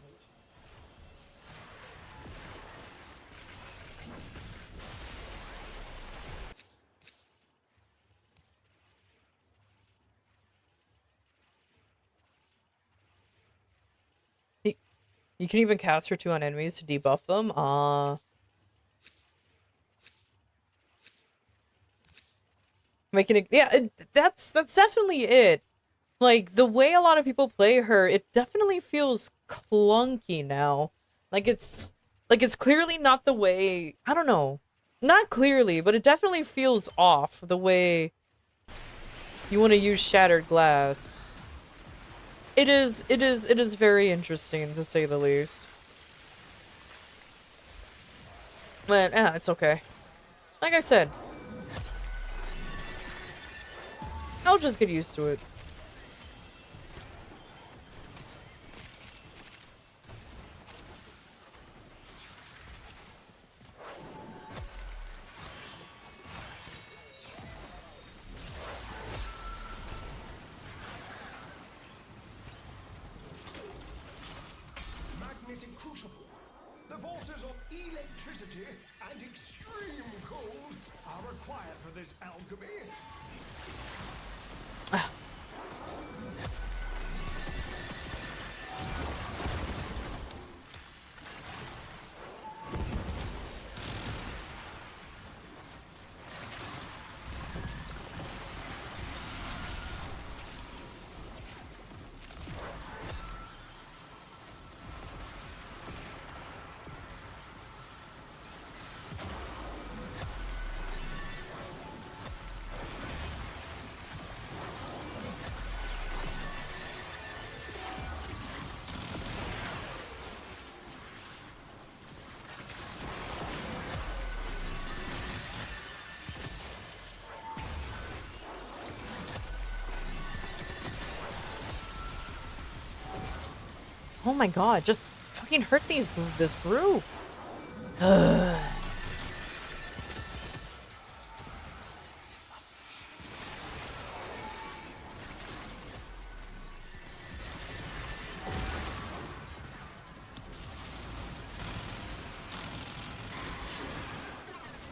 You can even cast her 2 on enemies to debuff them. Making it— yeah, that's definitely it. Like, the way a lot of people play her, it definitely feels clunky now. Like it's clearly not the way— I don't know. Not clearly, but it definitely feels off the way you want to use shattered glass. It is very interesting, to say the least. But, it's okay. Like I said, I'll just get used to it. Magnetic crucible. The forces of electricity and extreme cold are required for this alchemy. Oh my god, just fucking hurt this group. Ugh.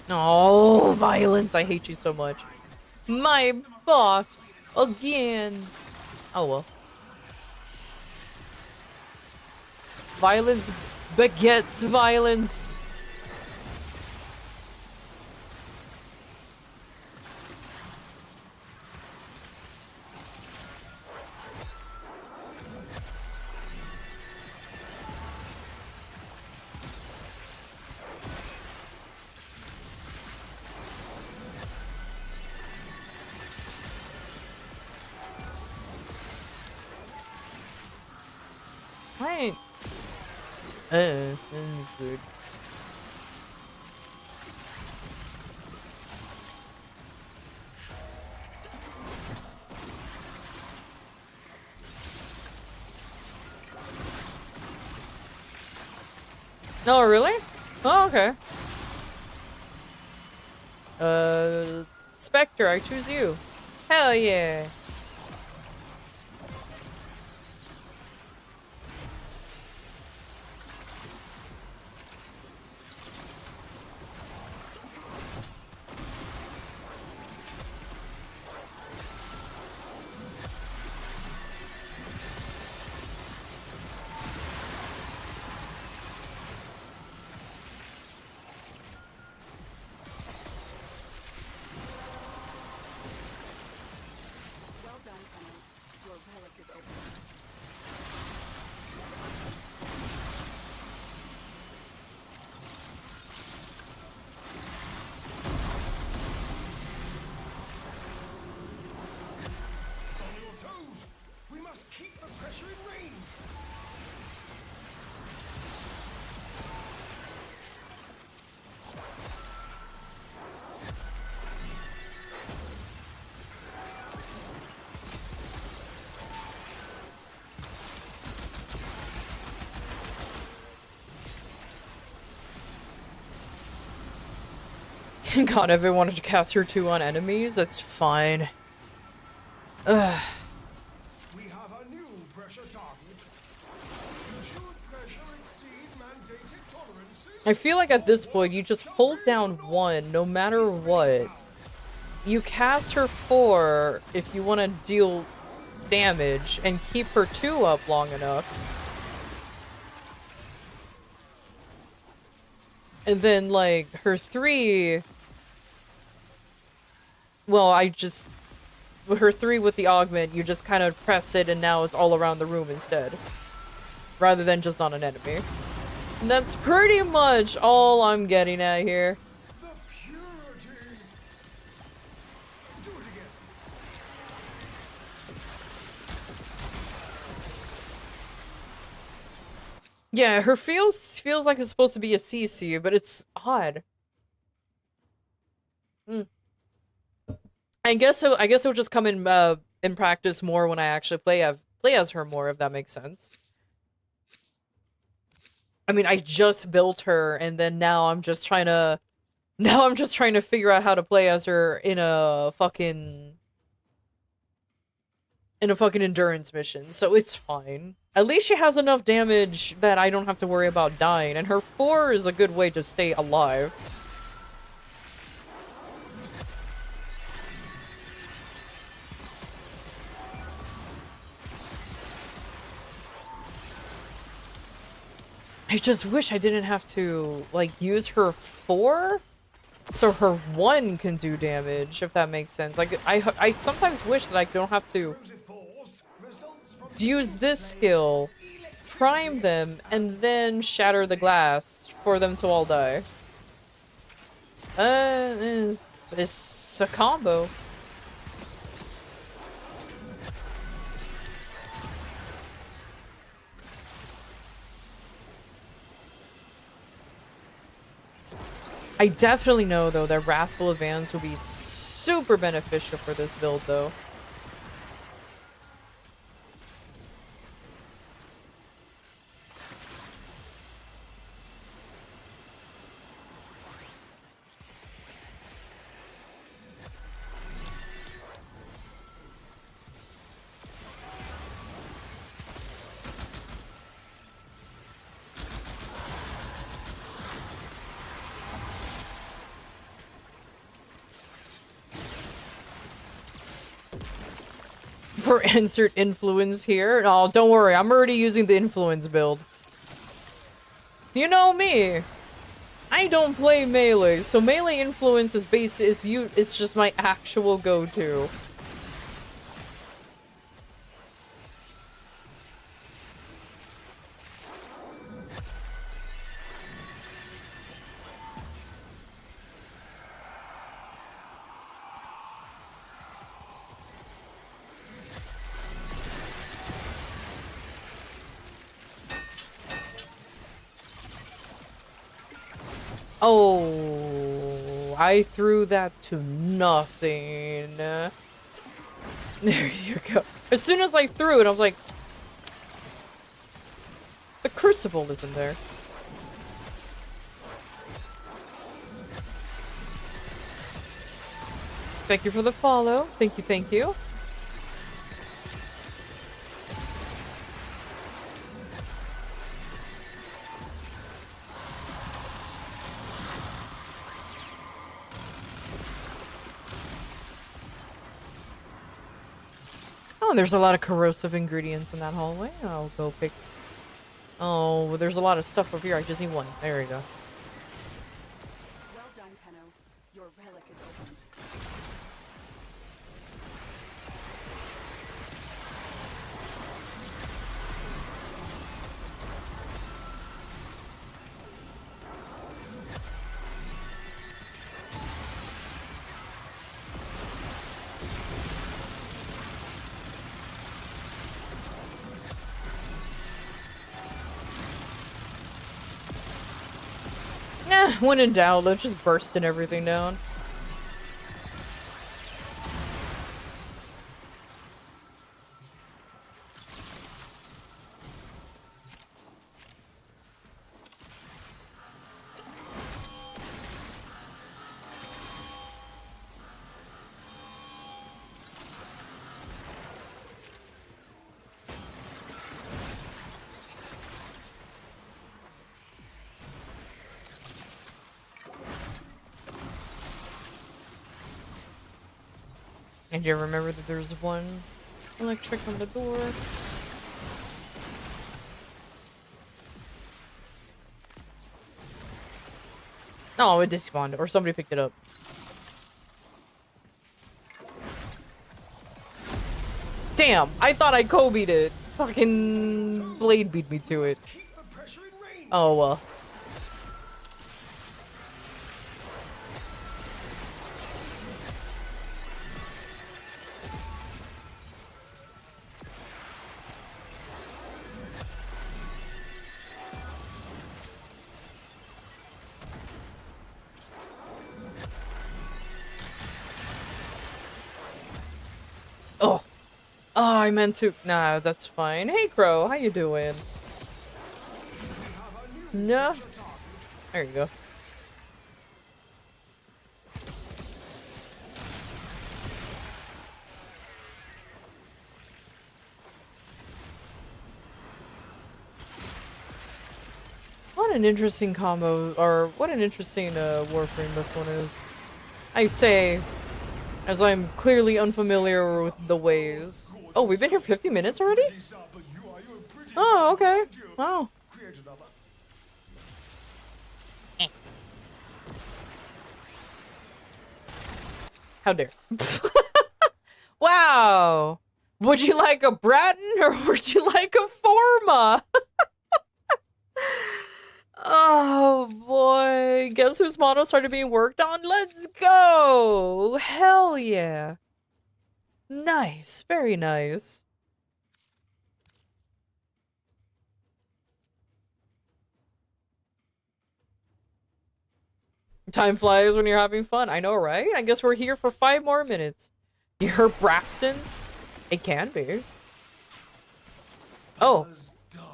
Oh, violence! I hate you so much. My buffs again. Oh well. Violence begets violence. Right. This is weird. No, really? Oh, okay. Spectre, I choose you. Hell yeah. Well done, Clement. Your relic is open. On your toes! We must keep the pressure in range! God, everyone wanted to cast her 2 on enemies? That's fine. Ugh. We have a new pressure target. Should pressure exceed mandated tolerances, I feel like at this point, you just hold down 1 no matter what. You cast her 4 if you want to deal damage, and keep her 2 up long enough. And then, like, her 3... Well, her 3 with the augment, you just kind of press it and now it's all around the room instead. Rather than just on an enemy. And that's pretty much all I'm getting at here. the purity! Do it again. Yeah, her feels like it's supposed to be a CC, but it's odd. I guess it'll just come in practice more when I actually play as her more, if that makes sense. I mean, I just built her, and then now I'm just trying to figure out how to play as her in a fucking endurance mission. So it's fine. At least she has enough damage that I don't have to worry about dying, and her 4 is a good way to stay alive. I just wish I didn't have to, like, use her 4 so her 1 can do damage, if that makes sense. Like, I sometimes wish that I don't have to use this skill, prime them, and then shatter the glass for them to all die. It's a combo. I definitely know, though, that Wrathful Advance will be super beneficial for this build, though. for insert influence here. Oh, don't worry. I'm already using the influence build. You know me. I don't play melee, so melee influence is it's just my actual go-to. Oh, I threw that to nothing. There you go. As soon as I threw it, I was like, the crucible isn't there. Thank you for the follow. Thank you, thank you. Oh, there's a lot of corrosive ingredients in that hallway. I'll go pick... Oh, there's a lot of stuff over here. I just need one. There we go. Well done, Tenno. Your relic is opened. When in doubt, let's just bursting everything down. And you remember that there's one electric on the door. Oh, it despawned, or somebody picked it up. Damn, I thought I Kobe'd it. Fucking Blade beat me to it. Oh well. Oh. Oh, I meant to. Nah, that's fine. Hey, Crow, how you doing? No. There you go. What an interesting combo, or what an interesting Warframe this one is. I say, as I'm clearly unfamiliar with the ways. Oh, we've been here 50 minutes already? Oh, okay. Wow. How dare. Wow. Would you like a Bratton or would you like a Forma? Oh boy. Guess whose motto started being worked on? Let's go. Hell yeah. Nice. Very nice. Time flies when you're having fun. I know, right? I guess we're here for 5 more minutes. You're Bracton? It can be. Oh.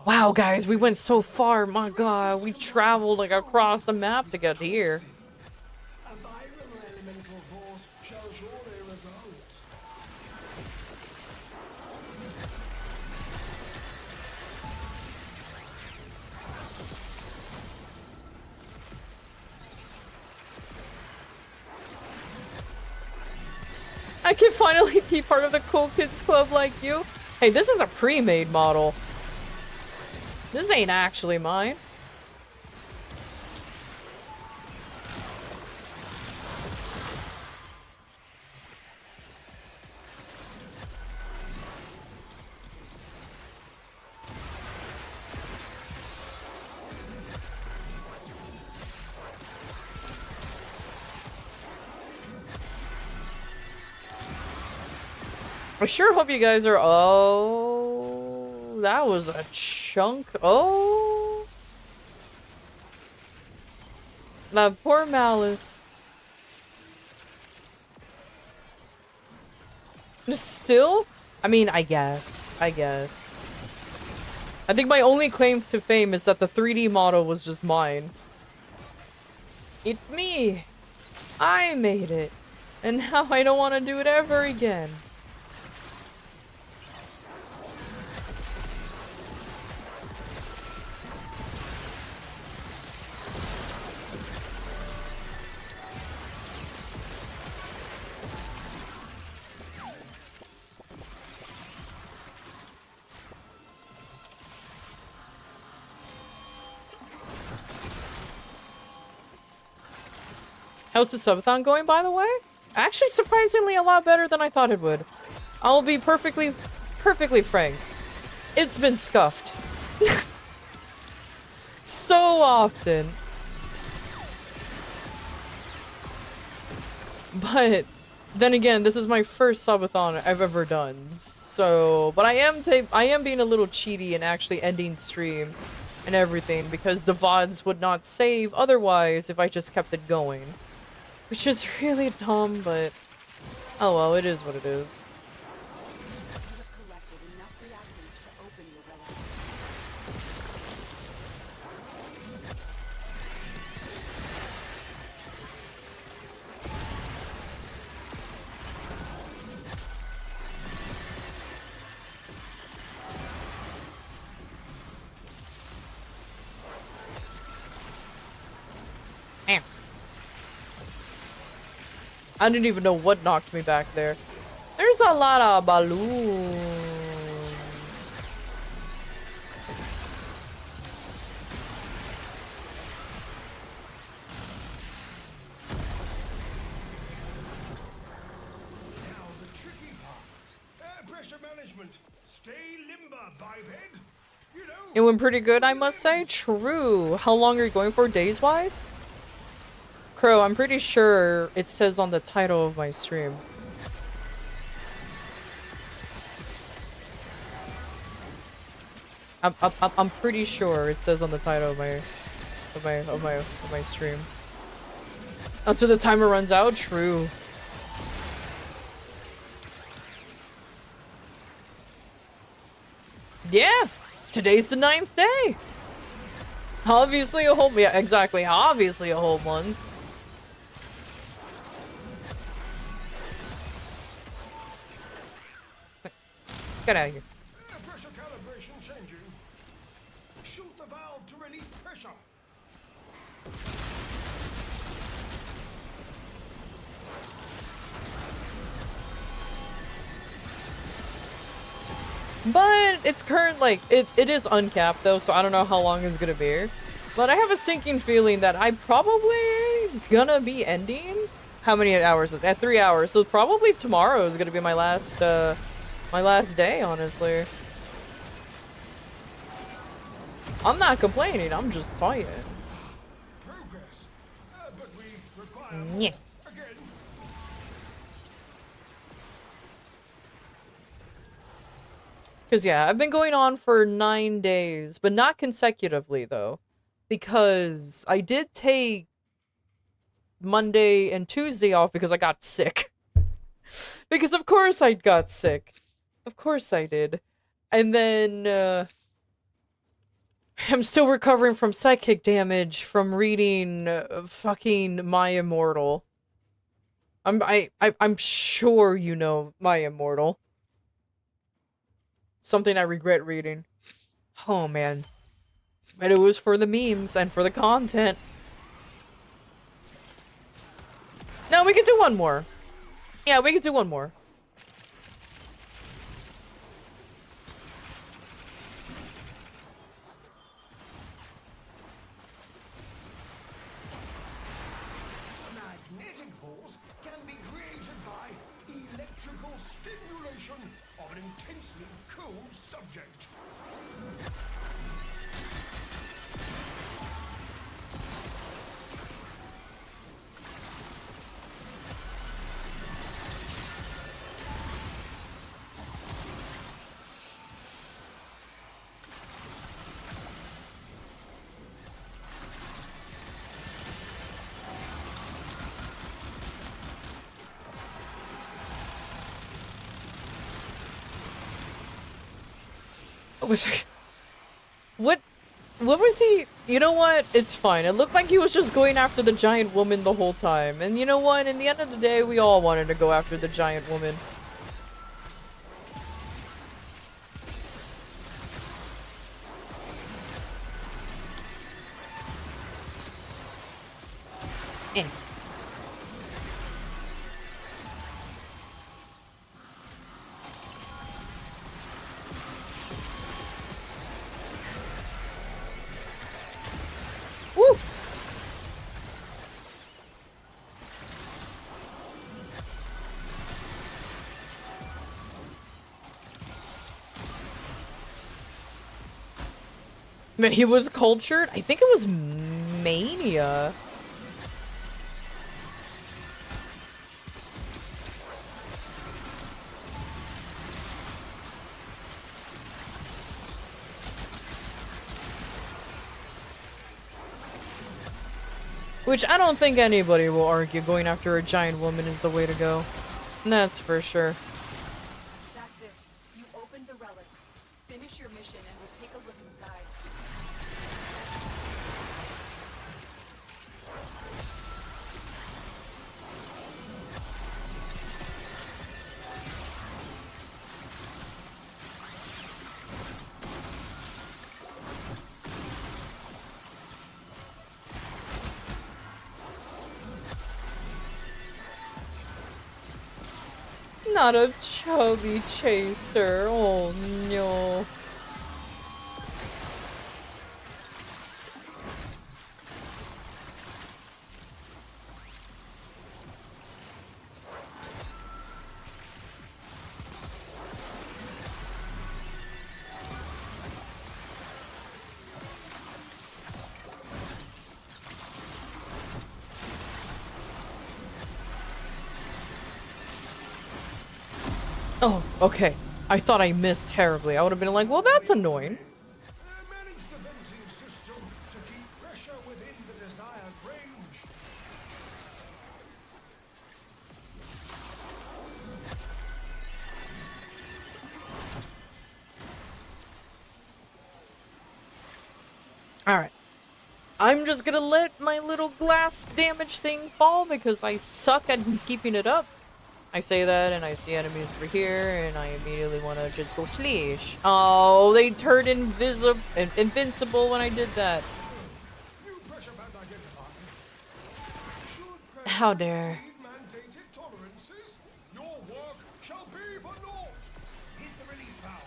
Wow, guys, we went so far. My god, we traveled like across the map to get here. I can finally be part of the cool kids club like you. Hey, this is a pre-made model. This ain't actually mine. I sure hope you guys are. Oh, that was a chunk. Oh, that poor Malice. Still? I mean, I guess. I think my only claim to fame is that the 3D model was just mine. It's me. I made it. And now I don't want to do it ever again. How's the subathon going, by the way? Actually, surprisingly a lot better than I thought it would. I'll be perfectly frank. It's been scuffed. So often. But then again, this is my first subathon I've ever done. So, but I am being a little cheaty and actually ending stream and everything because the VODs would not save otherwise if I just kept it going. Which is really dumb, but oh well, it is what it is. Damn. I didn't even know what knocked me back there. There's a lot of balloons. Now the tricky part. Air pressure management. Stay limber, biped. You know. It went pretty good, I must say. True. How long are you going for, days-wise? Crow, I'm pretty sure it says on the title of my stream. I'm pretty sure it says on the title of my stream. Until the timer runs out. True. Yeah, today's the 9th day. Obviously a whole, yeah, exactly. Obviously a whole month. Get out of here. Air pressure calibration changing. Shoot the valve to release pressure. But it's it is uncapped though, so I don't know how long it's gonna be. But I have a sinking feeling that I'm probably gonna be ending. How many hours is at 3 hours? So probably tomorrow is gonna be my last day, honestly. I'm not complaining, I'm just saying. Progress. But we require Yeah. again. Because yeah, I've been going on for 9 days, but not consecutively though. Because I did take Monday and Tuesday off because I got sick. Because of course I got sick. Of course I did. And then, I'm still recovering from psychic damage from reading fucking My Immortal. I'm sure you know My Immortal. Something I regret reading. Oh man. But it was for the memes and for the content. No, we could do one more. Yeah, we could do one more. subject. What was he? You know what? It's fine. It looked like he was just going after the giant woman the whole time. And you know what? In the end of the day, we all wanted to go after the giant woman. Eh. Woo! Man, he was cultured? I think it was Mania. Which I don't think anybody will argue going after a giant woman is the way to go. That's for sure. That's it. You opened the relic. Finish your mission and we'll take a look inside. Not a chubby chaser. Oh no. Oh, okay. I thought I missed terribly. I would have been like, well, that's annoying. Manage the venting system to keep pressure within the desired range. Alright. I'm just gonna let my little glass damage thing fall because I suck at keeping it up. I say that and I see enemies over here and I immediately want to just go slash. Oh, they turned invincible when I did that. How dare. Mandated tolerances. Your work shall be for naught. Hit the release valve.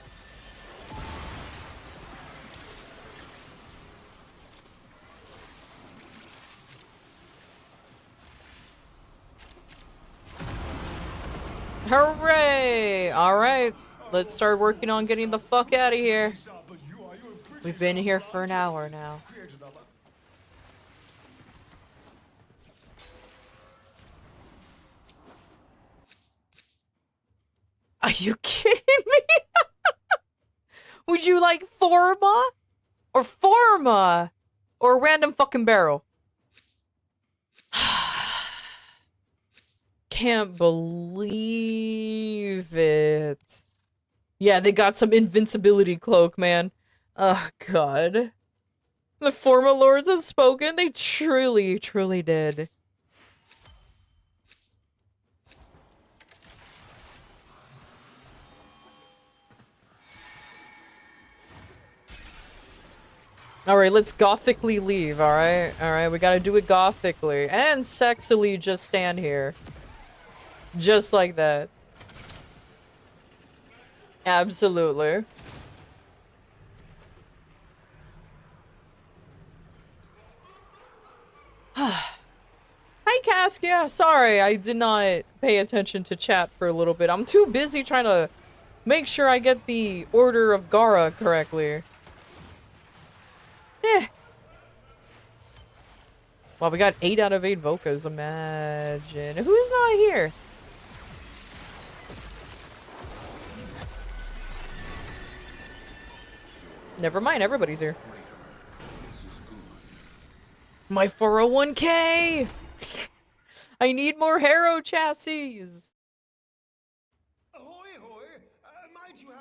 Hooray! Alright, let's start working on getting the fuck out of here. We've been here for an hour now. Are you kidding me? Would you like Forma? Or Forma? Or a random fucking barrel? Can't believe it. Yeah, they got some invincibility cloak, man. Oh, God. The Forma Lords have spoken. They truly, truly did. Alright, let's gothically leave, alright? Alright, we gotta do it gothically. And sexily just stand here. Just like that. Absolutely. Hi, Caskia. Sorry, I did not pay attention to chat for a little bit. I'm too busy trying to make sure I get the Order of Gara correctly. Eh. Well, we got 8 out of 8 Vokas, imagine. Who's not here? Never mind, everybody's here. My 401k! I need more Harrow chassis!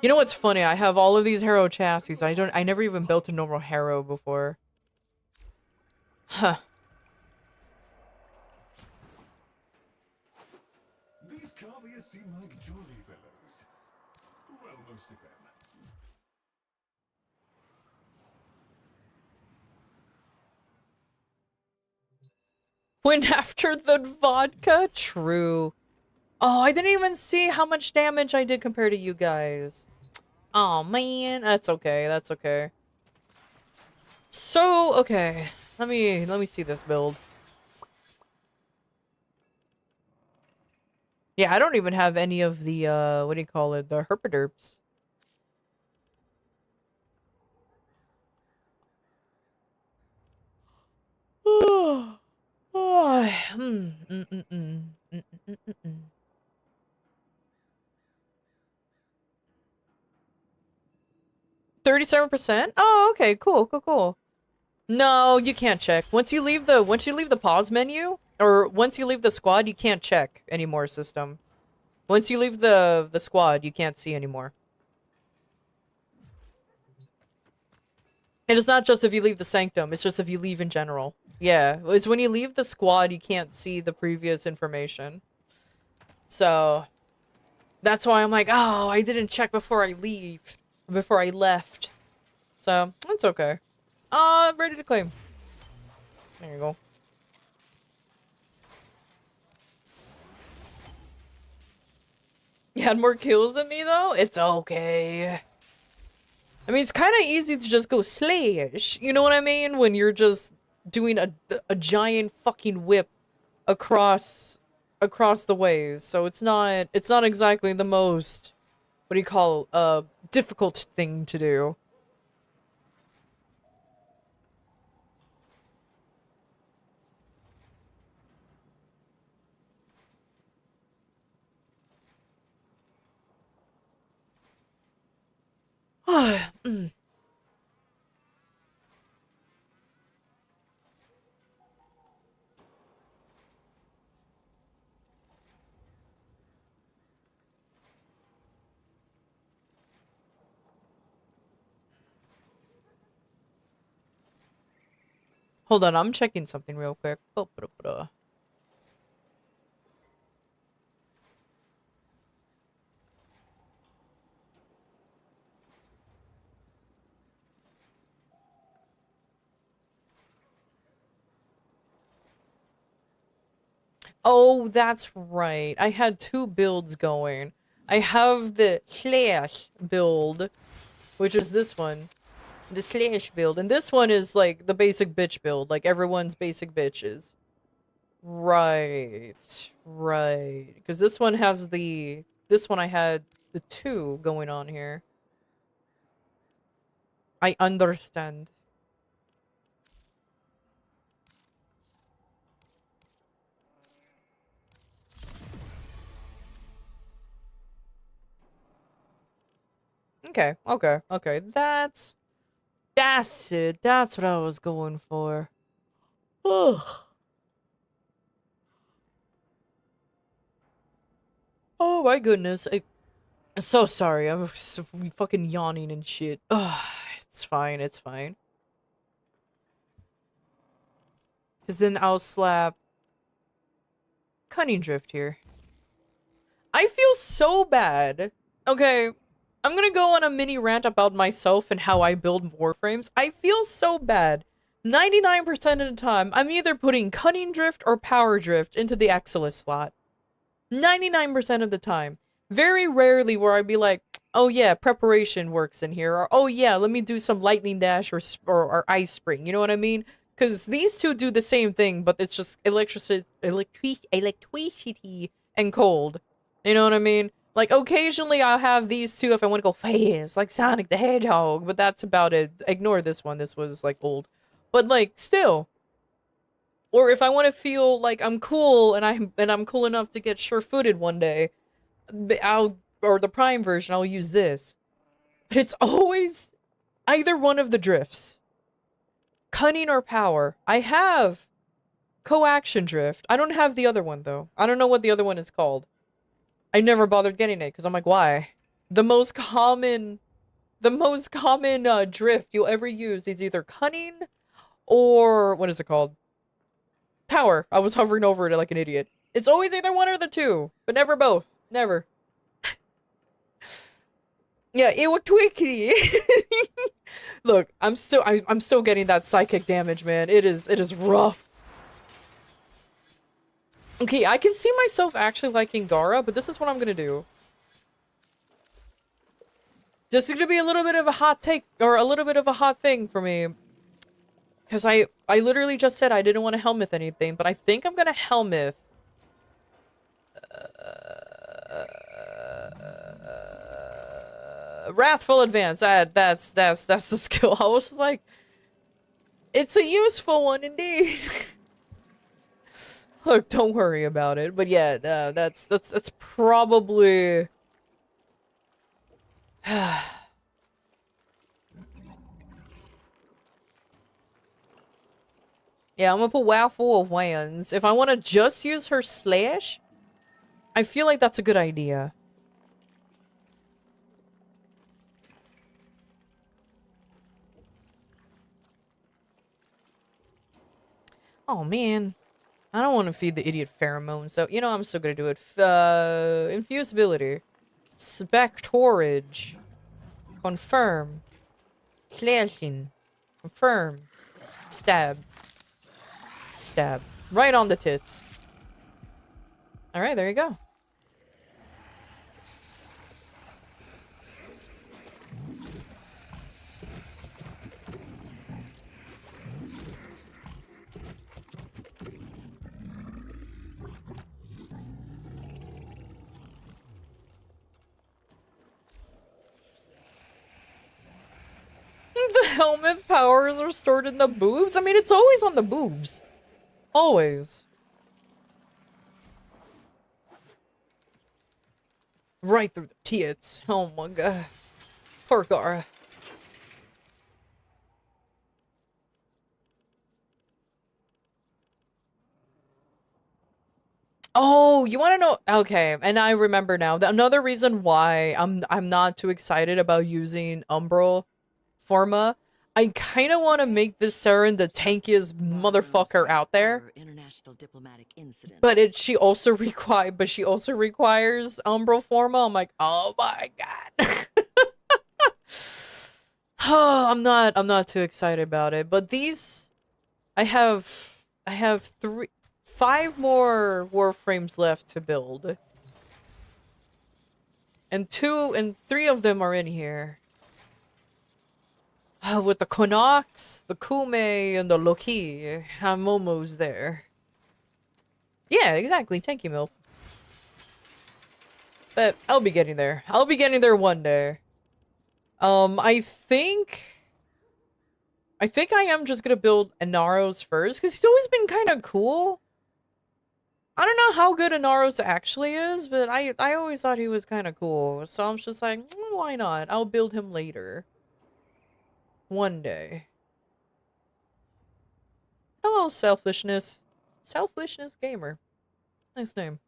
You know what's funny? I have all of these Harrow chassis. I never even built a normal Harrow before. Huh. These Carviers seem like jolly fellows. Well, most of them. Went after the vodka? True. Oh, I didn't even see how much damage I did compared to you guys. Oh man, that's okay. That's okay. So, okay. Let me see this build. Yeah, I don't even have any of the what do you call it? The herpaderps. Oh. 37%? Oh, okay, cool. No, you can't check. Once you leave the pause menu, or once you leave the squad, you can't check anymore, system. Once you leave the squad, you can't see anymore. And it's not just if you leave the sanctum, it's just if you leave in general. Yeah, it's when you leave the squad, you can't see the previous information. So, that's why I'm like, oh, I didn't check before I left. So, it's okay. Ready to claim. There you go. You had more kills than me, though? It's okay. I mean, it's kind of easy to just go slash. You know what I mean? When you're just doing a giant fucking whip across the ways. So it's not exactly the most, what do you call, difficult thing to do. Hold on, I'm checking something real quick. Oh, that's right. I had 2 builds going. I have the slash build, which is this one. The slash build. And this one is like the basic bitch build, like everyone's basic bitches. Right. Because this one has this one I had the 2 going on here. I understand. Okay. That's it. That's what I was going for. Ugh. Oh my goodness. I'm so sorry. I'm so fucking yawning and shit. Ugh. It's fine. Because then I'll slap Cunning Drift here. I feel so bad. Okay, I'm gonna go on a mini rant about myself and how I build Warframes. I feel so bad. 99% of the time, I'm either putting Cunning Drift or Power Drift into the Exilus slot. 99% of the time. Very rarely where I'd be like, oh yeah, Preparation works in here, or oh yeah, let me do some Lightning Dash or Ice Spring, you know what I mean? Because these two do the same thing, but it's just electricity and cold. You know what I mean? Like, occasionally I'll have these two if I want to go fast, like Sonic the Hedgehog, but that's about it. Ignore this one. This was, like, old. But, like, still. Or if I want to feel like I'm cool and I'm cool enough to get sure-footed one day, or the Prime version, I'll use this. But it's always either one of the drifts. Cunning or power. I have coaction drift. I don't have the other one, though. I don't know what the other one is called. I never bothered getting it, because I'm like, why? The most common drift you'll ever use is either cunning or, what is it called? Power. I was hovering over it like an idiot. It's always either one or the two, but never both. Never. Yeah, it was twicky. Look, I'm still getting that psychic damage, man. It is rough. Okay, I can see myself actually liking Gara, but this is what I'm gonna do. This is gonna be a little bit of a hot take, or a little bit of a hot thing for me. Because I literally just said I didn't want to Helmeth anything, but I think I'm gonna Helmeth. Wrathful Advance. That's the skill. I was just like, it's a useful one indeed. Look, don't worry about it. But yeah, that's probably. Yeah, I'm gonna put WoW full of wands. If I want to just use her slash, I feel like that's a good idea. Oh man, I don't want to feed the idiot pheromones, so you know I'm still gonna do it. Infusibility, spectorage, confirm, slashing, confirm, stab. Stab. Right on the tits. Alright, there you go. The helmet powers are stored in the boobs? I mean, it's always on the boobs. Always. Right through the tits. Oh my god. Poor Gara. Oh, you want to know? Okay, and I remember now. Another reason why I'm not too excited about using Umbral Forma. I kind of want to make this Saren the tankiest motherfucker out there. International diplomatic incident. But she also requires Umbral Forma. I'm like, oh my god. Oh, I'm not too excited about it. But these, I have 5 more Warframes left to build. And 3 of them are in here. With the Konox, the Kume, and the Loki, I'm almost there. Yeah, exactly. Tanky MILF. But I'll be getting there. I'll be getting there one day. I think I am just gonna build Inaros first, because he's always been kind of cool. I don't know how good Inaros actually is, but I always thought he was kind of cool. So I'm just like, why not? I'll build him later. One day. Hello, Selfishness. Selfishness Gamer. Nice name.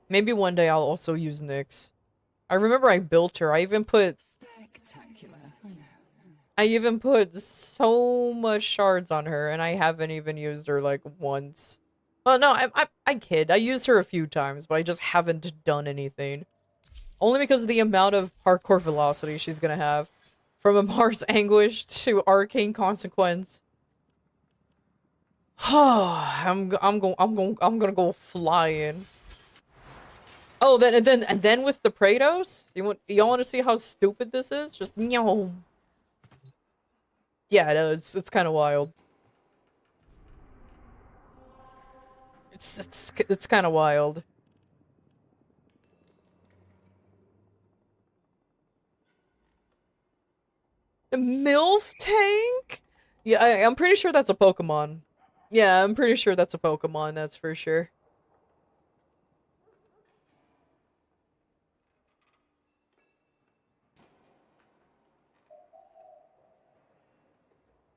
Maybe one day I'll also use Nyx. I remember I built her. I even put so much shards on her, and I haven't even used her like once. Well, no, I kid. I used her a few times, but I just haven't done anything. Only because of the amount of parkour velocity she's gonna have, from Amar's Anguish to Arcane Consequence. I'm gonna go flying. Oh, then with the Praetos, y'all want to see how stupid this is? Just meow. Yeah, no, it's kind of wild. It's kind of wild. The MILF tank? Yeah, I'm pretty sure that's a Pokemon. Yeah, I'm pretty sure that's a Pokemon, that's for sure.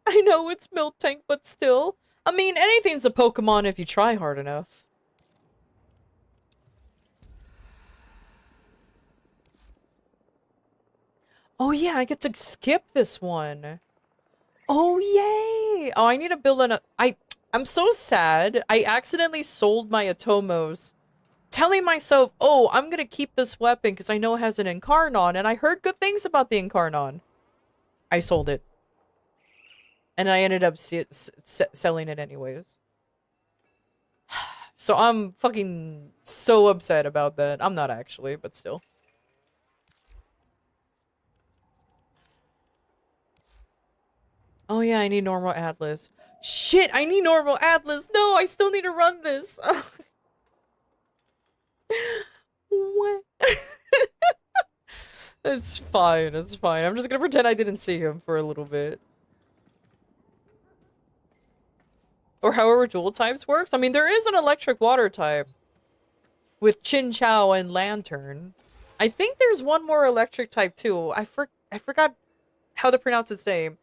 I know it's Milk Tank, but still. I mean, anything's a Pokemon if you try hard enough. Oh yeah, I get to skip this one. Oh yay! Oh, I need to build I'm so sad. I accidentally sold my Atomos, telling myself, oh, I'm gonna keep this weapon because I know it has an Incarnon, and I heard good things about the Incarnon. I sold it. And I ended up selling it anyways. So I'm fucking so upset about that. I'm not actually, but still. Oh yeah, I need normal Atlas. Shit, I need normal Atlas. No, I still need to run this. What? It's fine, it's fine. I'm just gonna pretend I didn't see him for a little bit. Or however dual types works. I mean, there is an electric water type with Chinchou and Lantern. I think there's one more electric type too. I forgot how to pronounce its name.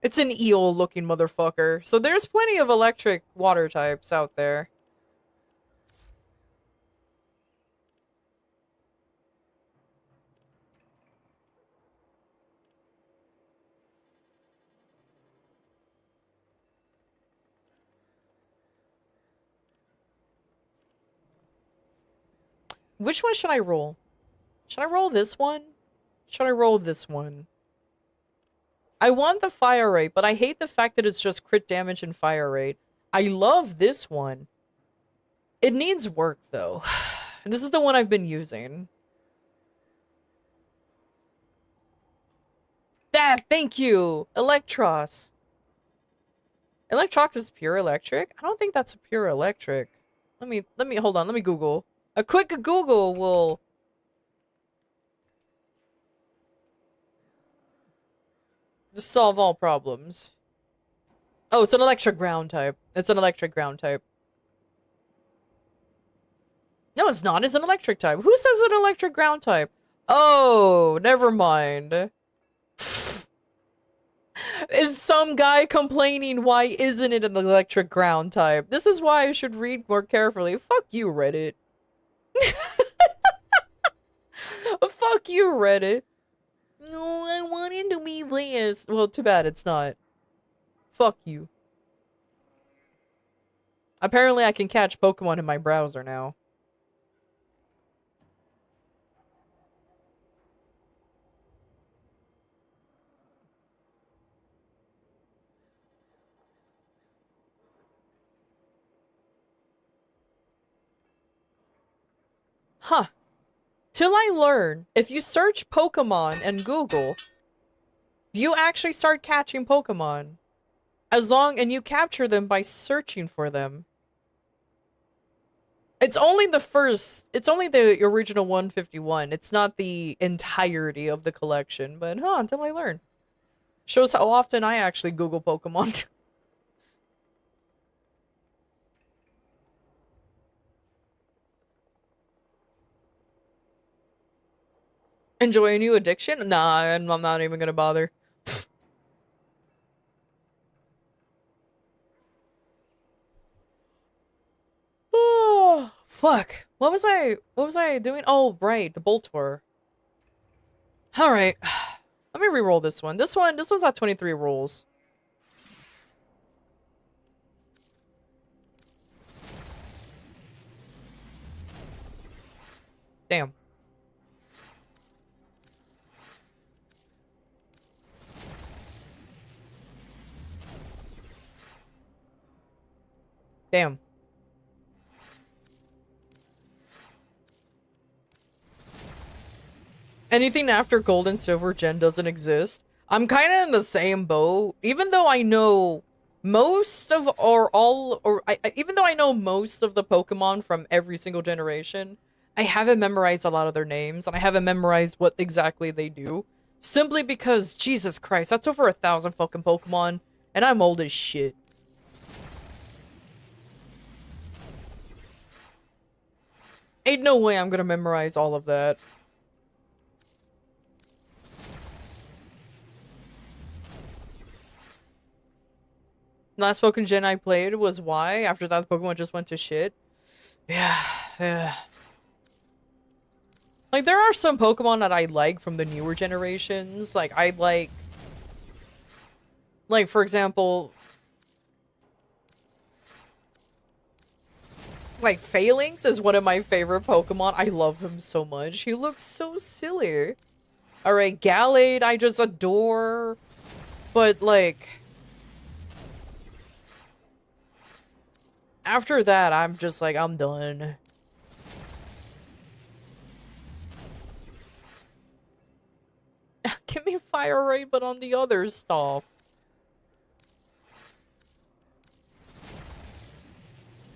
It's an eel looking motherfucker. So there's plenty of electric water types out there. Which one should I roll? Should I roll this one? Should I roll this one? I want the fire rate, but I hate the fact that it's just crit damage and fire rate. I love this one. It needs work, though. And this is the one I've been using. Thank you! Electros. Electrox is pure electric? I don't think that's a pure electric. Hold on, let me Google. A quick Google will... just solve all problems. Oh, it's an electric ground type. It's an electric ground type. No, it's not. It's an electric type. Who says an electric ground type? Oh, never mind. Is some guy complaining why isn't it an electric ground type? This is why I should read more carefully. Fuck you, Reddit. Fuck you, Reddit. No, I wanted to be this. Well, too bad it's not. Fuck you. Apparently I can catch Pokemon in my browser now. Huh. Till I learn, if you search Pokemon and Google, you actually start catching Pokemon. And you capture them by searching for them. It's only the original 151. It's not the entirety of the collection, but until I learn. Shows how often I actually Google Pokemon. Enjoy a new addiction? Nah, I'm not even gonna bother. Oh, fuck. What was I doing? Oh, right, the Boltor. Alright. Let me re-roll this one. This one's at 23 rolls. Damn. Damn. Anything after Gold and Silver Gen doesn't exist. I'm kind of in the same boat. Even though I know most of even though I know most of the Pokemon from every single generation, I haven't memorized a lot of their names, and I haven't memorized what exactly they do. Simply because, Jesus Christ, that's over 1,000 fucking Pokemon, and I'm old as shit. Ain't no way I'm gonna memorize all of that. Last Pokemon Gen I played was Y. After that, Pokemon just went to shit. Yeah. Like, there are some Pokemon that I like from the newer generations. Like, I like, for example, like, Phalanx is one of my favorite Pokemon. I love him so much. He looks so silly. Alright, Gallade, I just adore. But, like, after that, I'm just like, I'm done. Give me Fire Ray, but on the other stuff.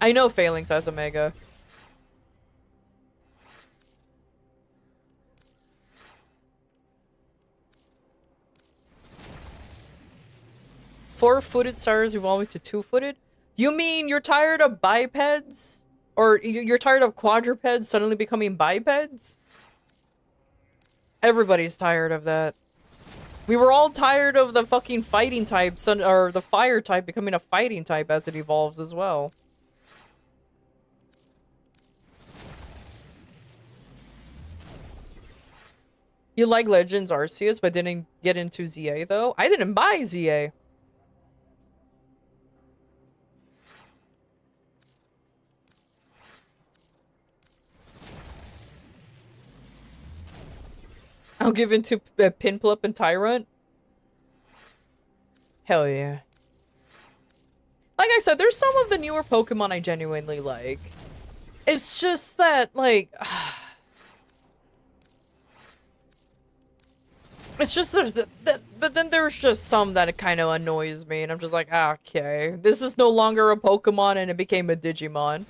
I know Phalanx has a Mega. Four-footed stars evolving to two-footed? You mean you're tired of bipeds? Or you're tired of quadrupeds suddenly becoming bipeds? Everybody's tired of that. We were all tired of the fucking fighting type, or the fire type becoming a fighting type as it evolves as well. You like Legends Arceus, but didn't get into ZA though? I didn't buy ZA. I'll give into Pinplup and Tyrant. Hell yeah. Like I said, there's some of the newer Pokemon I genuinely like. It's just that, like... it's just but then there's just some that kind of annoys me, and I'm just like, okay. This is no longer a Pokemon, and it became a Digimon.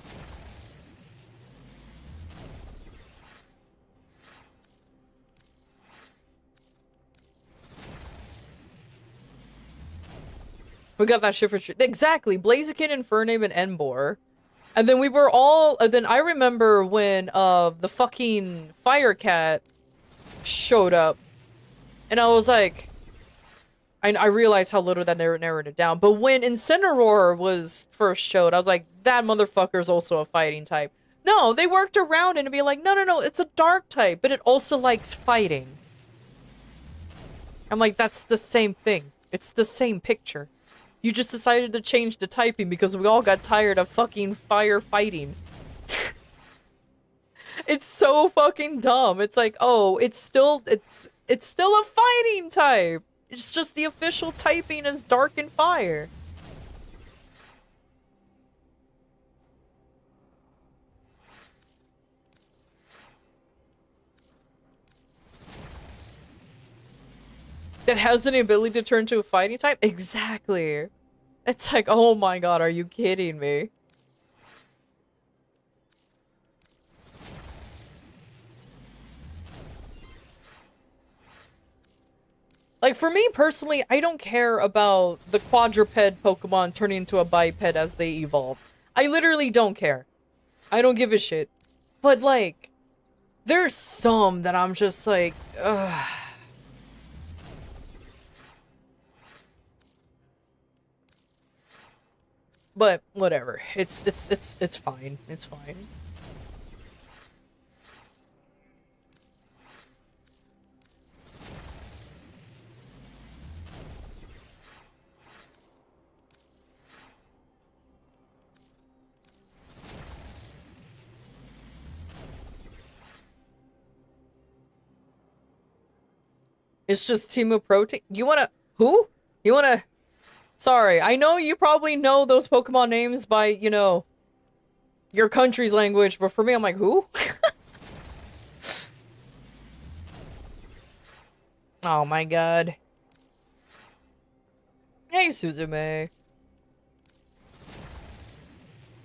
We got that shit for sure. Exactly. Blaziken, Infernape, and Emboar. And then we were all... And then I remember when the fucking Fire Cat showed up. And I was like... I realized how little that narrowed it down. But when Incineroar was first showed, I was like, that motherfucker's also a fighting type. No, they worked around it and be like, no, it's a dark type, but it also likes fighting. I'm like, that's the same thing. It's the same picture. You just decided to change the typing because we all got tired of fucking fire fighting. It's so fucking dumb. It's like, oh, it's still a fighting type. It's just the official typing is dark and fire. That has an ability to turn to a fighting type? Exactly. It's like, oh my god, are you kidding me? Like, for me personally, I don't care about the quadruped Pokemon turning into a biped as they evolve. I literally don't care. I don't give a shit. But, like, there's some that I'm just like, ugh. But whatever. It's fine. It's fine. It's just Timu Protein. You wanna... Who? You wanna... Sorry, I know you probably know those Pokemon names by, you know, your country's language, but for me, I'm like, who? Oh my god. Hey, Suzume.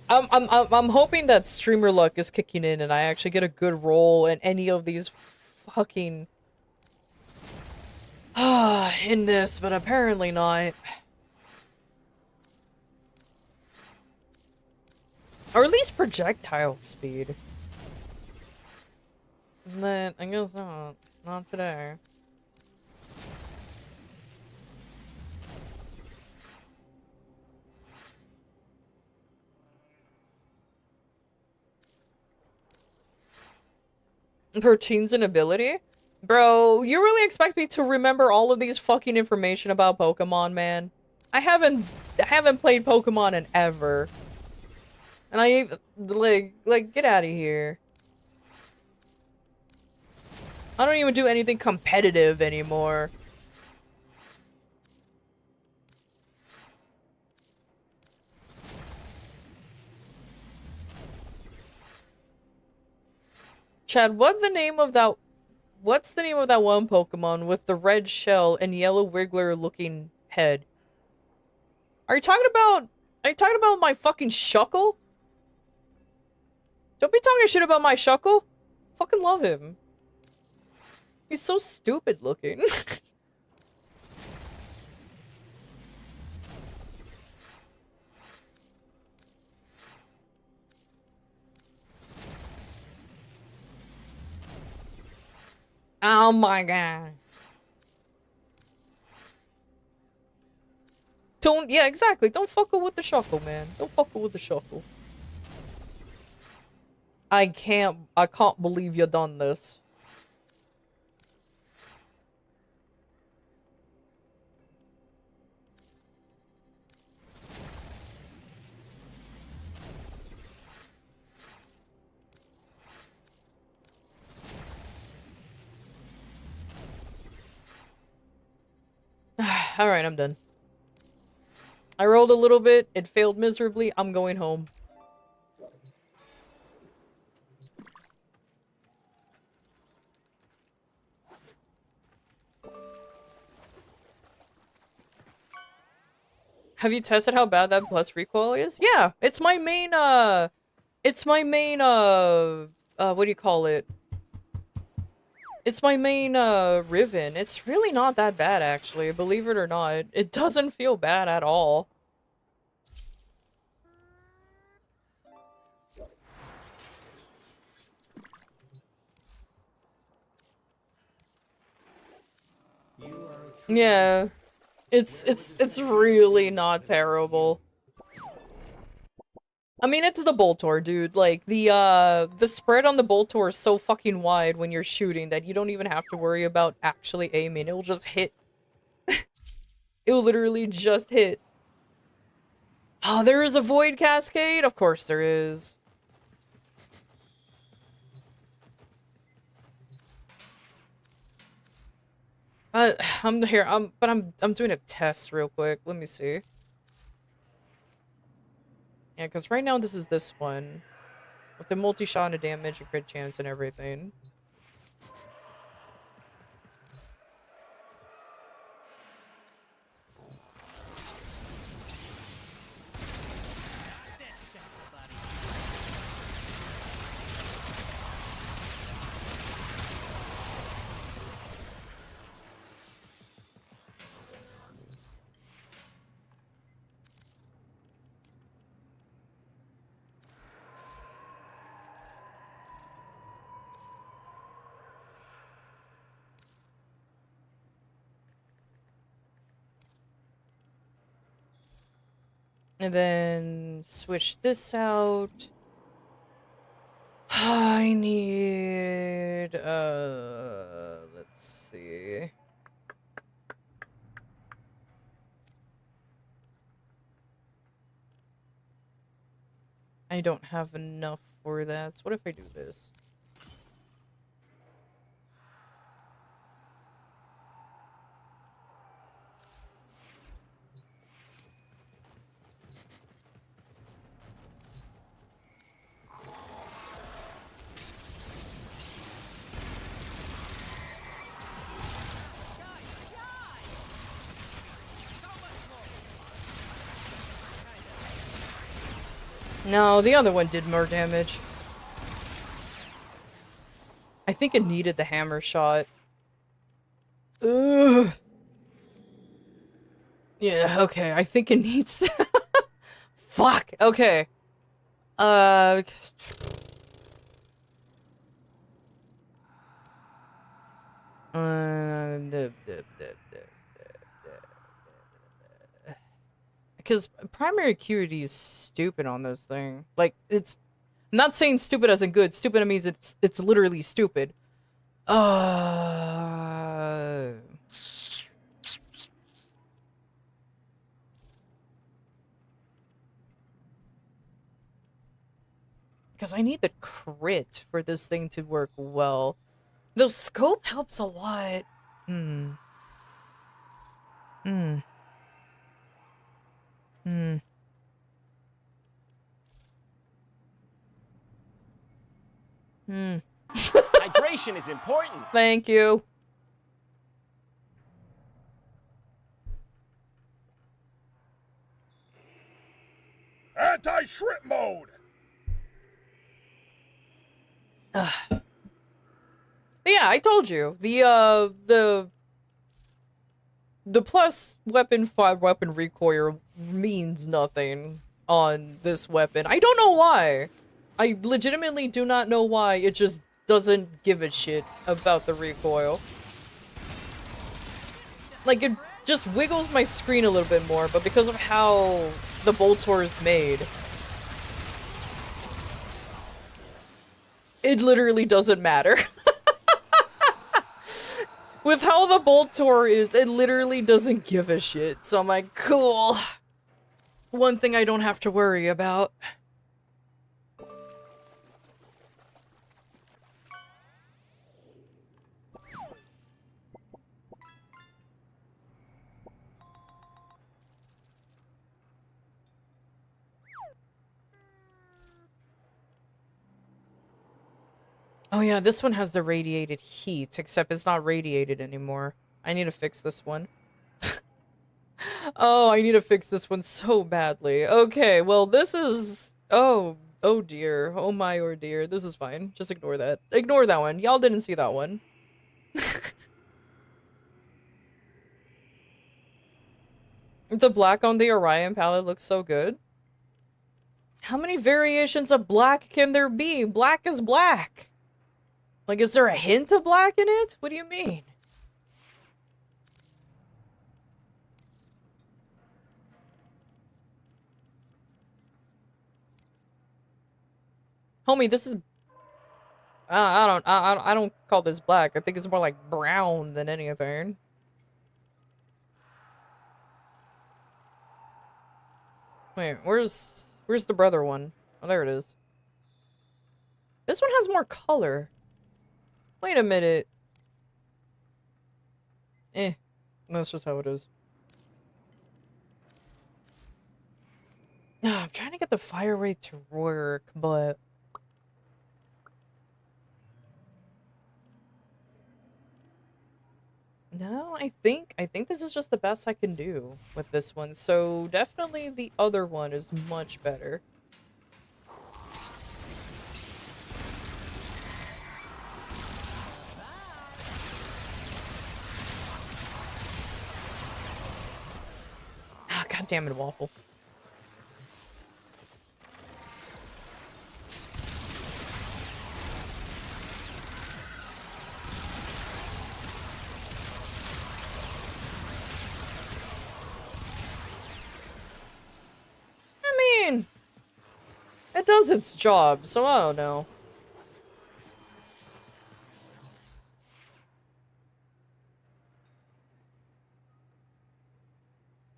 I'm hoping that streamer luck is kicking in and I actually get a good roll in any of these fucking in this, but apparently not. Or at least projectile speed. But I guess not. Not today. Routines and ability? Bro, you really expect me to remember all of these fucking information about Pokemon, man? I haven't played Pokemon in ever. And I like get out of here. I don't even do anything competitive anymore. Chad, what's the name of that one Pokemon with the red shell and yellow wiggler looking head? Are you talking about my fucking Shuckle? Don't be talking shit about my Shuckle. Fucking love him. He's so stupid looking. Oh my god. Yeah, exactly. Don't fuckle with the Shuckle, man. Don't fuckle with the Shuckle. I can't believe you done this. Alright, I'm done. I rolled a little bit, it failed miserably, I'm going home. Have you tested how bad that plus recoil is? Yeah, it's my main, what do you call it? It's my main, Riven. It's really not that bad, actually, believe it or not. It doesn't feel bad at all. Yeah. It's really not terrible. I mean, it's the Boltor, dude. Like, the spread on the Boltor is so fucking wide when you're shooting that you don't even have to worry about actually aiming. It'll just hit. It'll literally just hit. Oh, there is a Void Cascade? Of course there is. I'm here. I'm doing a test real quick. Let me see. Yeah, because right now this is this one. With the multi-shot and damage and crit chance and everything. And then switch this out. I need, let's see. I don't have enough for that. So what if I do this? No, the other one did more damage. I think it needed the hammer shot. Ugh. Yeah, okay, I think it needs Fuck, okay. Because primary acuity is stupid on this thing. Like, it's... I'm not saying stupid as in good. Stupid means it's literally stupid. Because I need the crit for this thing to work well. The scope helps a lot. Hmm. Hydration is important. Thank you. Anti-shrimp mode! Yeah, I told you. The plus weapon 5 weapon recoil means nothing on this weapon. I don't know why. I legitimately do not know why. It just doesn't give a shit about the recoil. Like, it just wiggles my screen a little bit more, but because of how the Boltor is made, it literally doesn't matter. With how the Boltor is, it literally doesn't give a shit. So I'm like, cool. One thing I don't have to worry about. Oh yeah, this one has the radiated heat, except it's not radiated anymore. I need to fix this one. Oh, I need to fix this one so badly. Okay, well this is... Oh dear. Oh my or dear. This is fine. Just ignore that. Ignore that one. Y'all didn't see that one. The black on the Orion palette looks so good. How many variations of black can there be? Black is black. Like, is there a hint of black in it? What do you mean? Homie, this is... I don't call this black. I think it's more like brown than anything. Wait, where's the brother one? Oh, there it is. This one has more color. Wait a minute. That's just how it is. I'm trying to get the fire rate to work, but... No, I think this is just the best I can do with this one. So definitely the other one is much better. Ah, God damn it, Waffle. I mean, it does its job, so I don't know.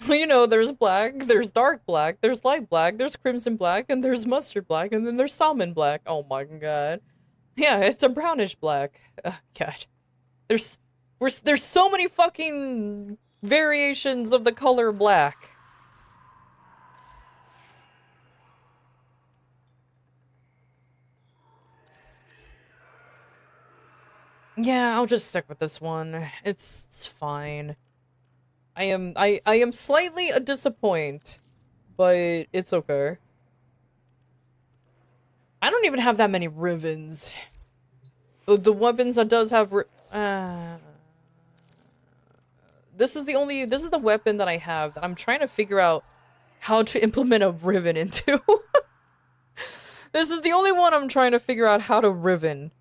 You know, there's black, there's dark black, there's light black, there's crimson black, and there's mustard black, and then there's salmon black. Oh my god. Yeah, it's a brownish black. Oh god. There's so many fucking variations of the color black. Yeah, I'll just stick with this one. It's fine. I am slightly a disappoint, but it's okay. I don't even have that many Rivens. The weapons that does have this is the weapon that I have that I'm trying to figure out how to implement a Riven into. This is the only one I'm trying to figure out how to Riven.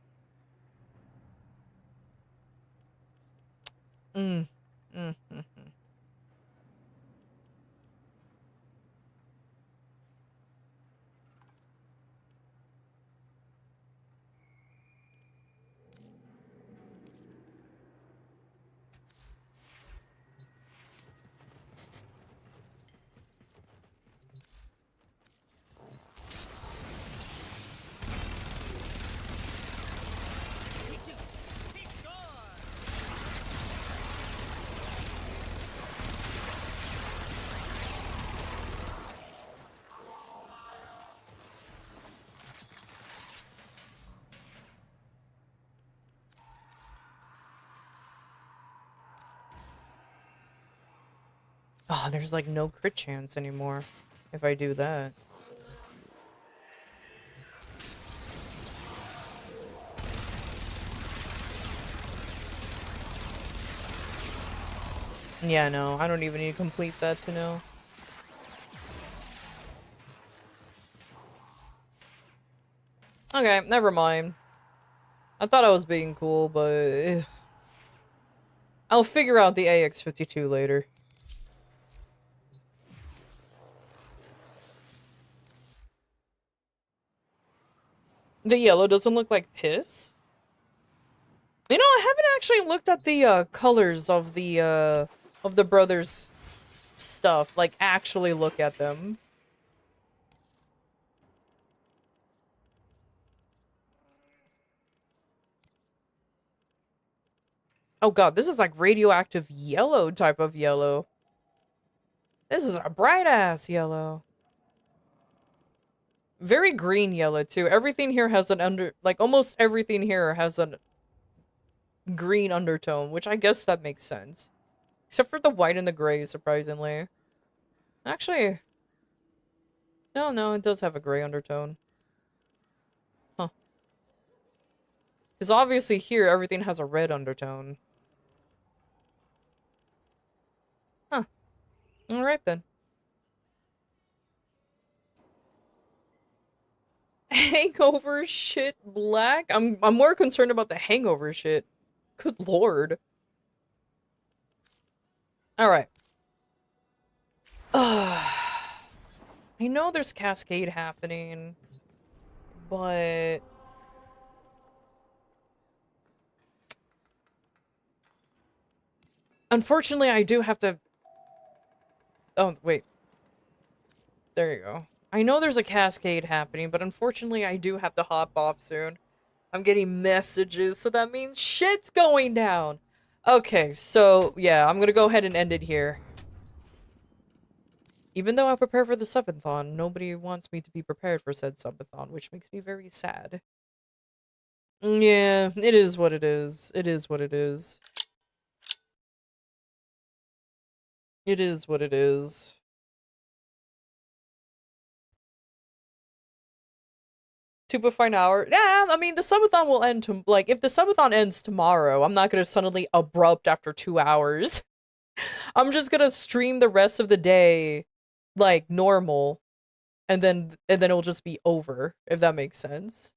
Oh, there's like no crit chance anymore if I do that. Yeah, no, I don't even need to complete that to know. Okay, never mind. I thought I was being cool, but I'll figure out the AX-52 later. The yellow doesn't look like piss? You know, I haven't actually looked at the colors of the brothers' stuff. Like, actually look at them. Oh god, this is like radioactive yellow type of yellow. This is a bright-ass yellow. Very green yellow, too. Everything here has an almost everything here has a green undertone, which I guess that makes sense. Except for the white and the gray, surprisingly. Actually, no, it does have a gray undertone. Huh. Because obviously here, everything has a red undertone. Huh. Alright then. Hangover shit black? I'm more concerned about the hangover shit. Good lord. Alright. I know there's Cascade happening, but unfortunately I do have to... Oh, wait. There you go. I know there's a Cascade happening, but unfortunately I do have to hop off soon. I'm getting messages, so that means shit's going down. Okay, so yeah, I'm gonna go ahead and end it here. Even though I prepare for the subathon, nobody wants me to be prepared for said subathon, which makes me very sad. Yeah, it is what it is. It is what it is. It is what it is. For an hour. Yeah, I mean, the subathon will end to, like, if the subathon ends tomorrow, I'm not gonna suddenly abrupt after 2 hours. I'm just gonna stream the rest of the day like normal, and then it'll just be over, if that makes sense.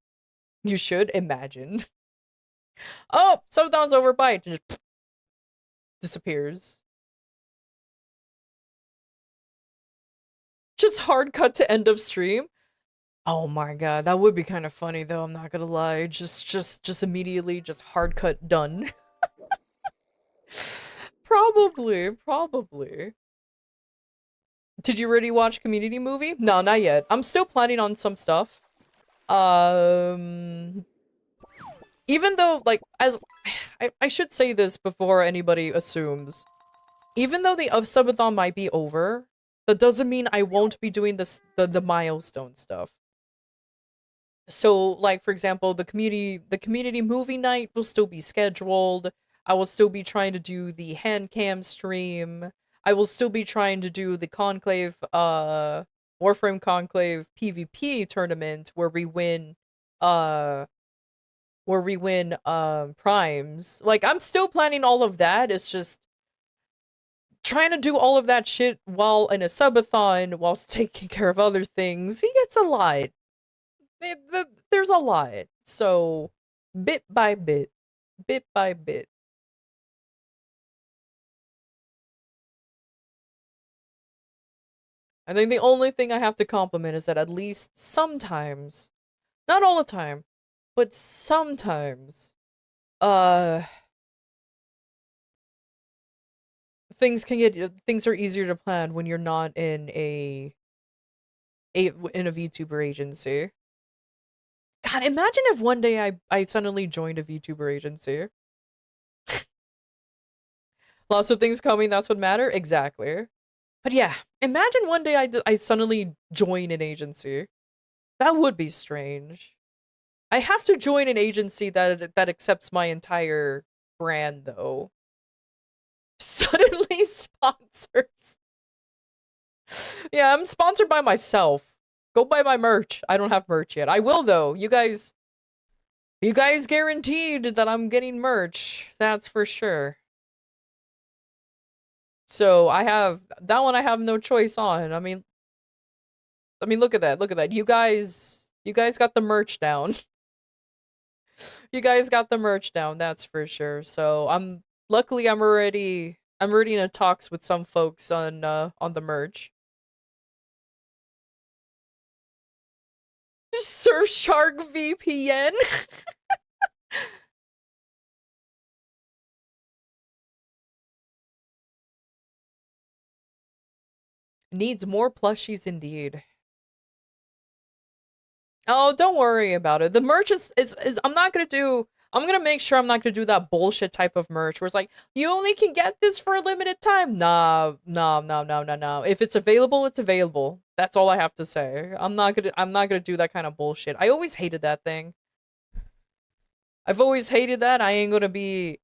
You should imagine. Oh, subathon's over, bye. Just disappears. Just hard cut to end of stream. Oh my god, that would be kind of funny though, I'm not gonna lie. Just immediately just hard cut done. Probably. Did you already watch Community Movie? No, not yet. I'm still planning on some stuff. Even though, like, as I should say this before anybody assumes. Even though the subathon might be over, that doesn't mean I won't be doing the milestone stuff. So, like, for example, the community movie night will still be scheduled. I will still be trying to do the hand cam stream. I will still be trying to do the conclave Warframe Conclave PvP tournament where we win primes. Like, I'm still planning all of that. It's just trying to do all of that shit while in a subathon, whilst taking care of other things. He gets a lot. There's a lot. So, bit by bit. Bit by bit. I think the only thing I have to compliment is that at least sometimes, not all the time, but sometimes, things are easier to plan when you're not in a VTuber agency. God, imagine if one day I suddenly joined a VTuber agency. Lots of things coming, that's what matter? Exactly. But yeah, imagine one day I suddenly join an agency. That would be strange. I have to join an agency that accepts my entire brand, though. Suddenly sponsors. Yeah, I'm sponsored by myself. Go buy my merch. I don't have merch yet. I will, though. You guys guaranteed that I'm getting merch. That's for sure. So I have that one. I have no choice on. I mean, look at that. Look at that. You guys got the merch down. You guys got the merch down. That's for sure. So luckily I'm already in a talks with some folks on the merch. Surfshark VPN. Needs more plushies indeed. Oh, don't worry about it. The merch is I'm gonna make sure I'm not gonna do that bullshit type of merch where it's like, you only can get this for a limited time. Nah. If it's available, it's available. That's all I have to say. I'm not gonna do that kind of bullshit. I always hated that thing. I've always hated that. I ain't gonna be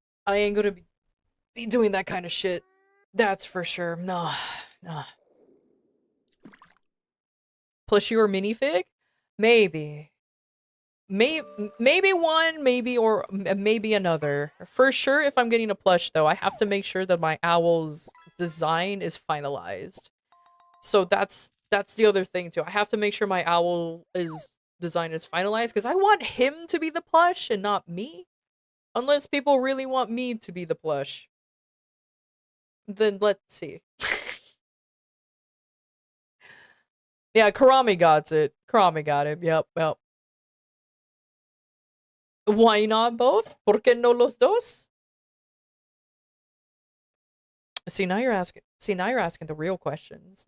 doing that kind of shit. That's for sure. Nah. Plushie or minifig? Maybe one, maybe another. For sure, if I'm getting a plush, though, I have to make sure that my owl's design is finalized. So that's the other thing, too. I have to make sure my design is finalized, because I want him to be the plush and not me. Unless people really want me to be the plush. Then let's see. Yeah, Karami got it. Karami got it. Yep. Why not both? ¿Por qué no los dos? See, now you're asking the real questions.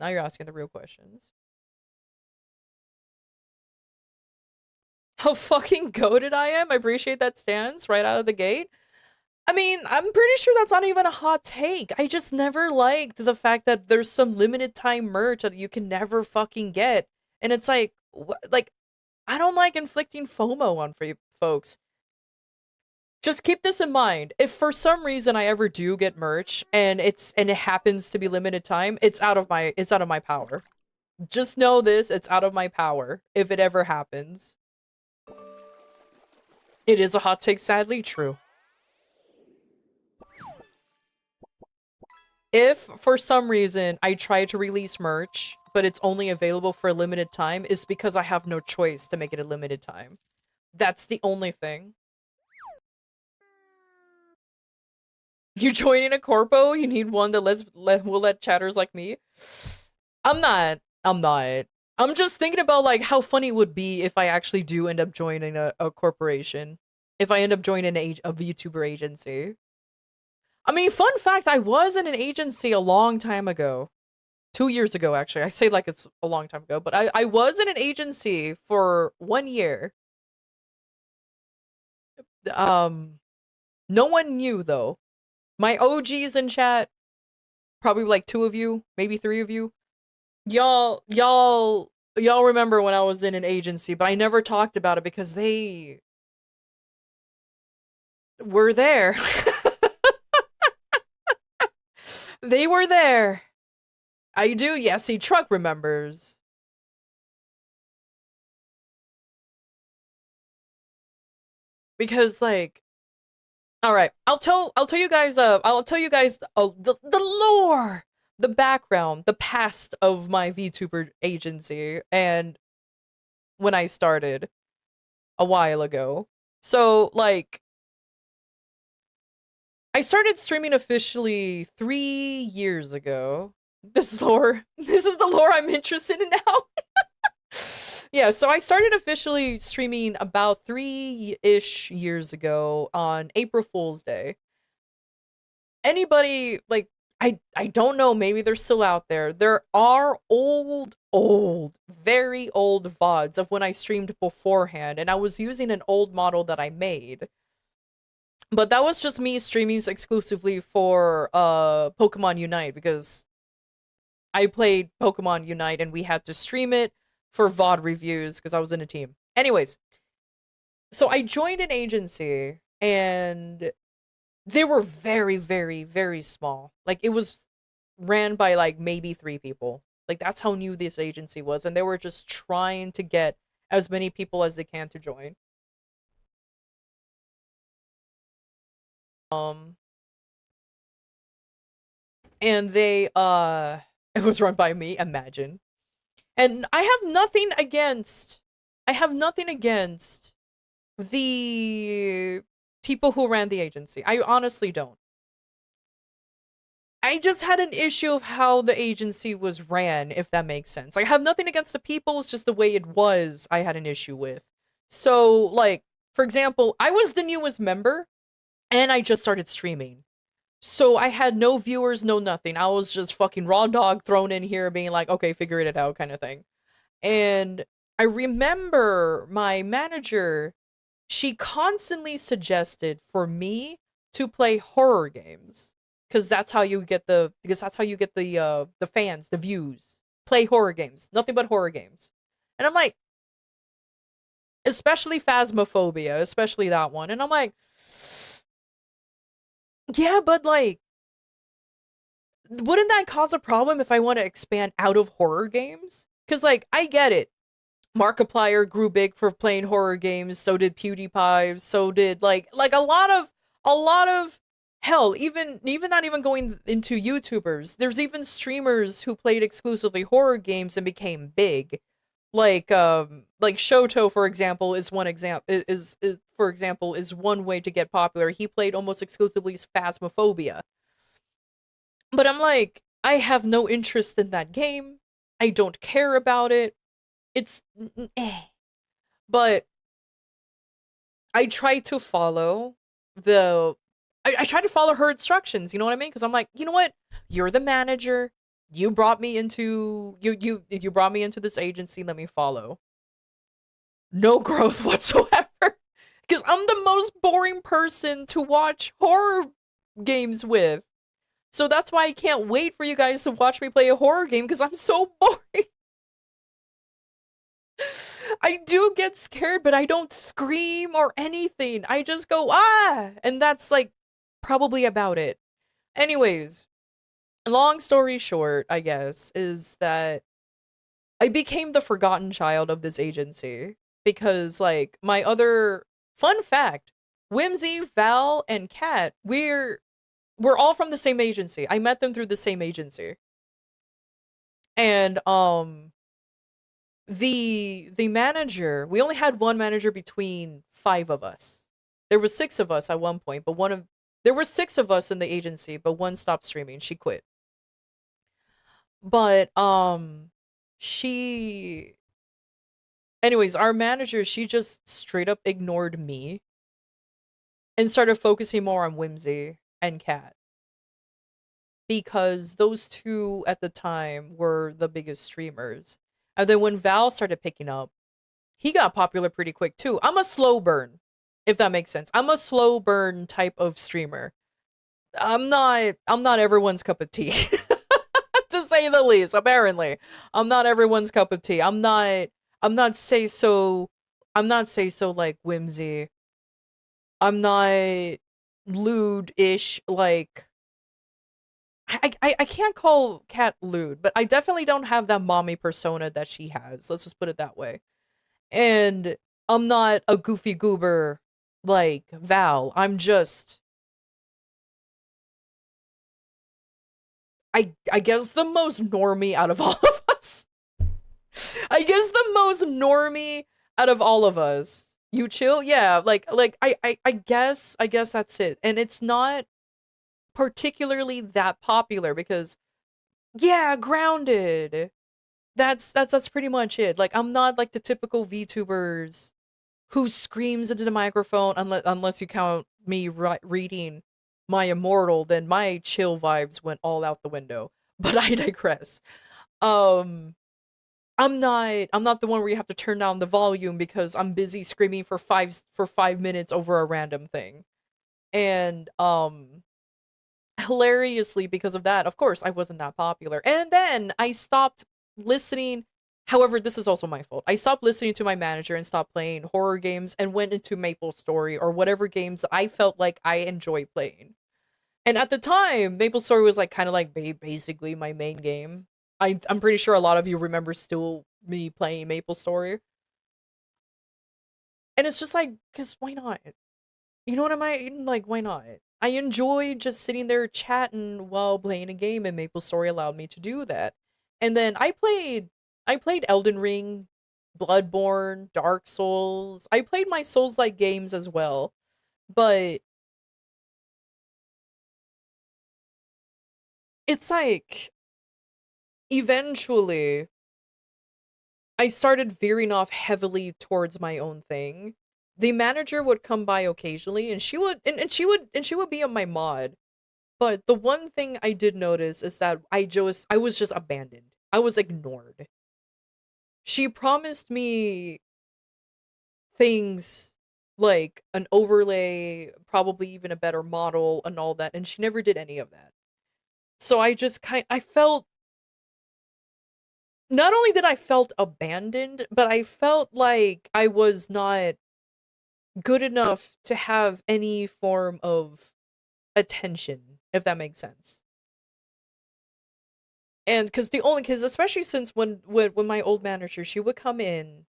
How fucking goated I am. I appreciate that stance right out of the gate. I mean, I'm pretty sure that's not even a hot take. I just never liked the fact that there's some limited time merch that you can never fucking get. And it's like, I don't like inflicting FOMO on folks. Just keep this in mind. If for some reason I ever do get merch and it happens to be limited time, it's out of my power. Just know this, it's out of my power if it ever happens. It is a hot take, sadly true. If, for some reason, I try to release merch, but it's only available for a limited time, it's because I have no choice to make it a limited time. That's the only thing. You joining a corpo? You need one that will let chatters like me? I'm not. I'm just thinking about, like, how funny it would be if I actually do end up joining a corporation. If I end up joining a VTuber agency. I mean, fun fact, I was in an agency a long time ago. 2 years ago, actually. I say like it's a long time ago, but I was in an agency for 1 year. No one knew, though. My OGs in chat, probably like 2 of you, maybe 3 of you. Y'all remember when I was in an agency, but I never talked about it because they were there. They were there. I do, yes, see, Truck remembers. because like, all right, I'll tell you guys the lore, the background, the past of my VTuber agency and when I started a while ago. So like, I started streaming officially 3 years ago. This is the lore I'm interested in now. Yeah, so I started officially streaming about 3-ish years ago on April Fool's Day. Anybody, like, I don't know, maybe they're still out there. There are old, very old VODs of when I streamed beforehand, and I was using an old model that I made. But that was just me streaming exclusively for Pokemon Unite, because I played Pokemon Unite and we had to stream it for VOD reviews because I was in a team. Anyways, so I joined an agency and they were very, very, very small. Like, it was ran by like maybe 3 people. Like, that's how new this agency was, and they were just trying to get as many people as they can to join. And they it was run by me, imagine. And I have nothing against the people who ran the agency. I honestly don't. I just had an issue of how the agency was ran, if that makes sense. I have nothing against the people, it's just the way it was I had an issue with. So, like, for example, I was the newest member, and I just started streaming. So I had no viewers, no nothing. I was just fucking raw dog thrown in here being like, okay, figure it out kind of thing. And I remember my manager, she constantly suggested for me to play horror games. Because that's how you get the fans, the views. Play horror games. Nothing but horror games. And I'm like, especially Phasmophobia, especially that one. And I'm like, yeah, but like, wouldn't that cause a problem if I want to expand out of horror games? Because like, I get it. Markiplier grew big for playing horror games, so did PewDiePie, so did like a lot of hell, even not even going into YouTubers. There's even streamers who played exclusively horror games and became big. Like Shoto, for example, is one example is one way to get popular. He played almost exclusively Phasmophobia. But I'm like, I have no interest in that game. I don't care about it. It's But I try to follow I try to follow her instructions, you know what I mean? Because I'm like, you know what? You're the manager. You brought me into you brought me into this agency. Let me follow. No growth whatsoever. Because I'm the most boring person to watch horror games with. So that's why I can't wait for you guys to watch me play a horror game, because I'm so boring. I do get scared, but I don't scream or anything. I just go, ah! And that's like probably about it. Anyways, long story short, I guess, is that I became the forgotten child of this agency. Because, like, my other fun fact, Whimsy, Val, and Kat, we're all from the same agency. I met them through the same agency. And the manager, we only had one manager between 5 of us. There was 6 of us at one point, but there were 6 of us in the agency, but one stopped streaming. She quit. But anyways, our manager, she just straight up ignored me and started focusing more on Whimsy and Kat. Because those 2 at the time were the biggest streamers. And then when Val started picking up, he got popular pretty quick too. I'm a slow burn, if that makes sense. I'm a slow burn type of streamer. I'm not everyone's cup of tea. To say the least, apparently. I'm not everyone's cup of tea. I'm not say so like Whimsy. I'm not lewd-ish like I can't call Kat lewd, but I definitely don't have that mommy persona that she has. Let's just put it that way. And I'm not a goofy goober like Val, I'm just I guess the most normie out of all of us. I guess the most normie out of all of us. You chill? Yeah, I guess that's it. And it's not particularly that popular because yeah, grounded. That's pretty much it. Like I'm not like the typical VTubers who screams into the microphone unless you count me reading my immortal, then my chill vibes went all out the window. But I digress. I'm not the one where you have to turn down the volume because I'm busy screaming for 5 minutes over a random thing. And hilariously because of that, of course, I wasn't that popular. And then I stopped listening. However, this is also my fault. I stopped listening to my manager and stopped playing horror games and went into Maple Story or whatever games that I felt like I enjoy playing. And at the time, Maple Story was like kind of like basically my main game. I'm pretty sure a lot of you remember still me playing Maple Story. And it's just like, because why not? You know what I mean? Like, why not? I enjoy just sitting there chatting while playing a game, and Maple Story allowed me to do that. And then I played Elden Ring, Bloodborne, Dark Souls. I played my Souls-like games as well. But it's like eventually I started veering off heavily towards my own thing. The manager would come by occasionally and she would be on my mod. But the one thing I did notice is that I was just abandoned. I was ignored. She promised me things like an overlay, probably even a better model and all that, and she never did any of that. So I felt, not only did I felt abandoned, but I felt like I was not good enough to have any form of attention, if that makes sense. And because especially since when my old manager, she would come in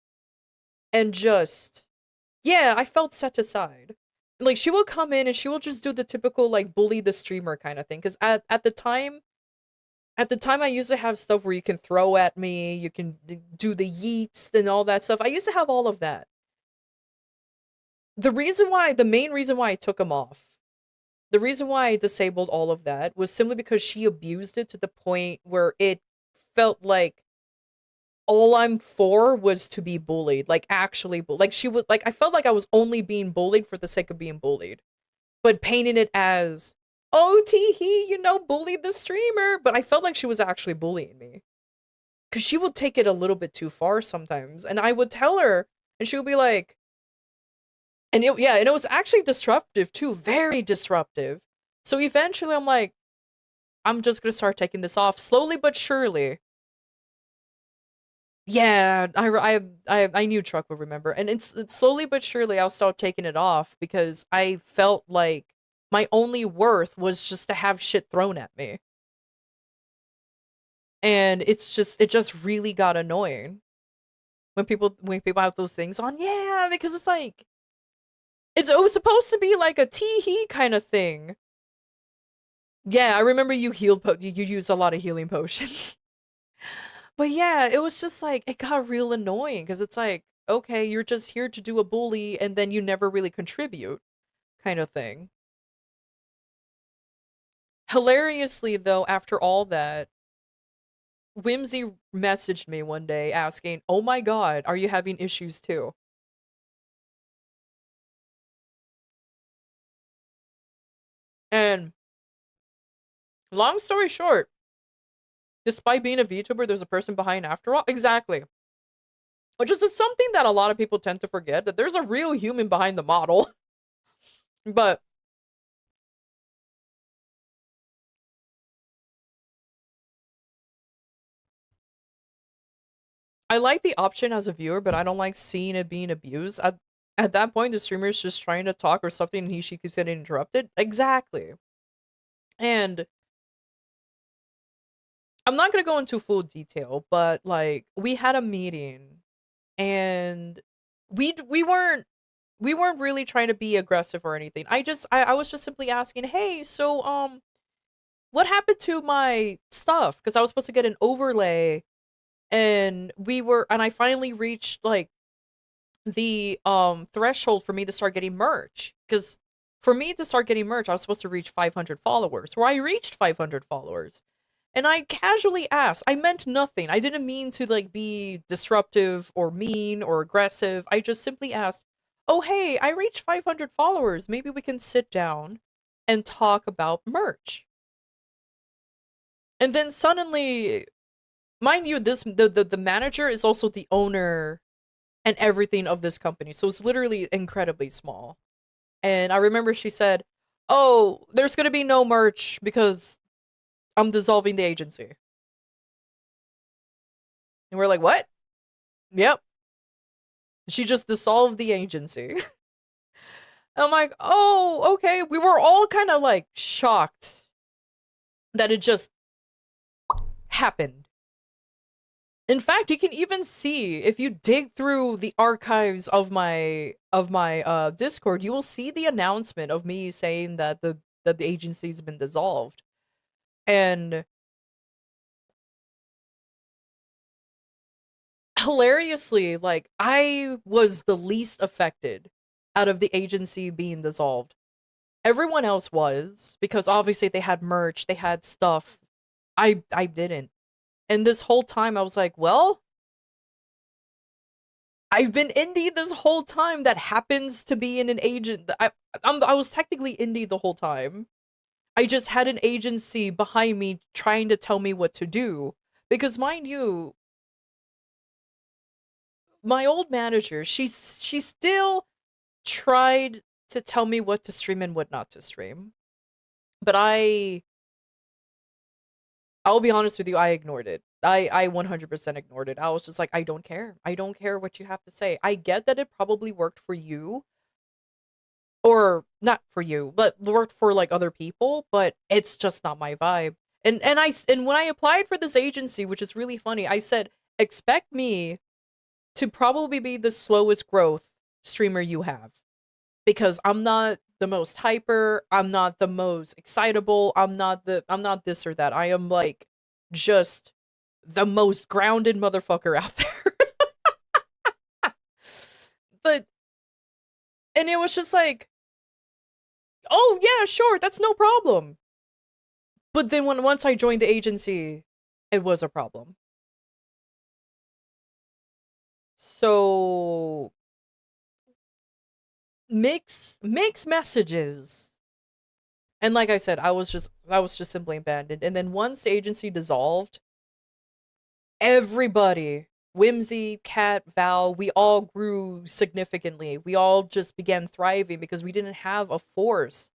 and just, yeah, I felt set aside. Like she will come in and she will just do the typical like bully the streamer kind of thing. Because at the time I used to have stuff where you can throw at me, you can do the yeets and all that stuff. I used to have all of that. The main reason why I took him off, the reason why I disabled all of that was simply because she abused it to the point where it felt like all I'm for was to be bullied, like actually, like she would, like I felt like I was only being bullied for the sake of being bullied, but painting it as, oh, tee-hee, bully the streamer, but I felt like she was actually bullying me. Because she would take it a little bit too far sometimes, and I would tell her, and she would be like, and it was actually disruptive too, very disruptive. So eventually I'm like, I'm just gonna start taking this off slowly but surely. Yeah, I knew Truck would remember, and it's slowly but surely I'll start taking it off because I felt like my only worth was just to have shit thrown at me. And it just really got annoying when people have those things on. Yeah, because it's like, it was supposed to be like a tee-hee kind of thing. Yeah, I remember you you used a lot of healing potions. But yeah, it was just like, it got real annoying because it's like, okay, you're just here to do a bully and then you never really contribute kind of thing. Hilariously though, after all that, Whimsy messaged me one day asking, oh my god, are you having issues too? And long story short, despite being a VTuber, there's a person behind after all. Exactly. Which is something that a lot of people tend to forget, that there's a real human behind the model. But I like the option as a viewer, but I don't like seeing it being abused. At that point, the streamer is just trying to talk or something and she keeps getting interrupted. Exactly. And I'm not gonna go into full detail, but like we had a meeting and we weren't we weren't really trying to be aggressive or anything. I was just simply asking, hey, so what happened to my stuff? Because I was supposed to get an overlay, and I finally reached like the threshold for me to start getting merch. Because for me to start getting merch, I was supposed to reach 500 followers. Where I reached 500 followers. And I casually asked. I meant nothing. I didn't mean to like be disruptive or mean or aggressive. I just simply asked, "Oh, hey, I reached 500 followers. Maybe we can sit down and talk about merch." And then suddenly, mind you, the manager is also the owner and everything of this company. So it's literally incredibly small. And I remember she said, "Oh, there's going to be no merch because I'm dissolving the agency." And we're like, "What?" Yep. She just dissolved the agency. And I'm like, "Oh, okay." We were all kind of like shocked that it just happened. In fact, you can even see if you dig through the archives of my Discord, you will see the announcement of me saying that the agency's been dissolved. And hilariously, like, I was the least affected out of the agency being dissolved. Everyone else was, because obviously they had merch, they had stuff. I didn't. And this whole time I was like, well, I've been indie this whole time that happens to be in an agent. I was technically indie the whole time. I just had an agency behind me trying to tell me what to do. Because mind you, my old manager, she still tried to tell me what to stream and what not to stream. But I'll be honest with you, I ignored it. I 100% ignored it. I was just like, I don't care. I don't care what you have to say. I get that it probably worked for you. Or not for you, but worked for like other people, but it's just not my vibe. And when I applied for this agency, which is really funny, I said, expect me to probably be the slowest growth streamer you have. Because I'm not the most hyper, I'm not the most excitable, I'm not this or that. I am like just the most grounded motherfucker out there. And it was just like, oh yeah, sure, that's no problem. But then once I joined the agency, it was a problem. So mixed messages. And like I said, I was just simply abandoned. And then once the agency dissolved, everybody, Whimsy, Cat, Val, we all grew significantly. We all just began thriving because we didn't have a force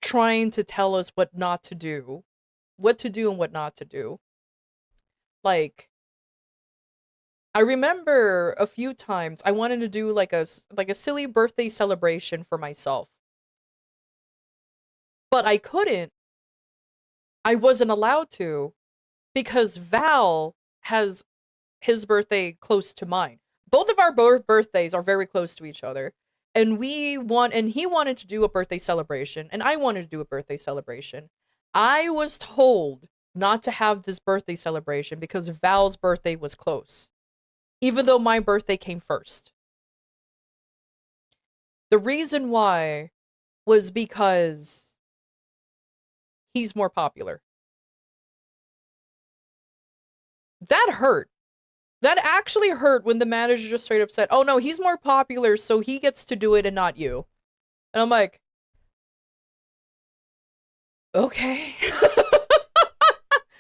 trying to tell us what not to do, what to do and what not to do. Like, I remember a few times I wanted to do like a silly birthday celebration for myself. But I couldn't. I wasn't allowed to because Val has his birthday close to mine. Both of our birthdays are very close to each other. And he wanted to do a birthday celebration, and I wanted to do a birthday celebration. I was told not to have this birthday celebration because Val's birthday was close, even though my birthday came first. The reason why was because he's more popular. That hurt. That actually hurt when the manager just straight up said, "Oh no, he's more popular, so he gets to do it and not you." And I'm like, okay.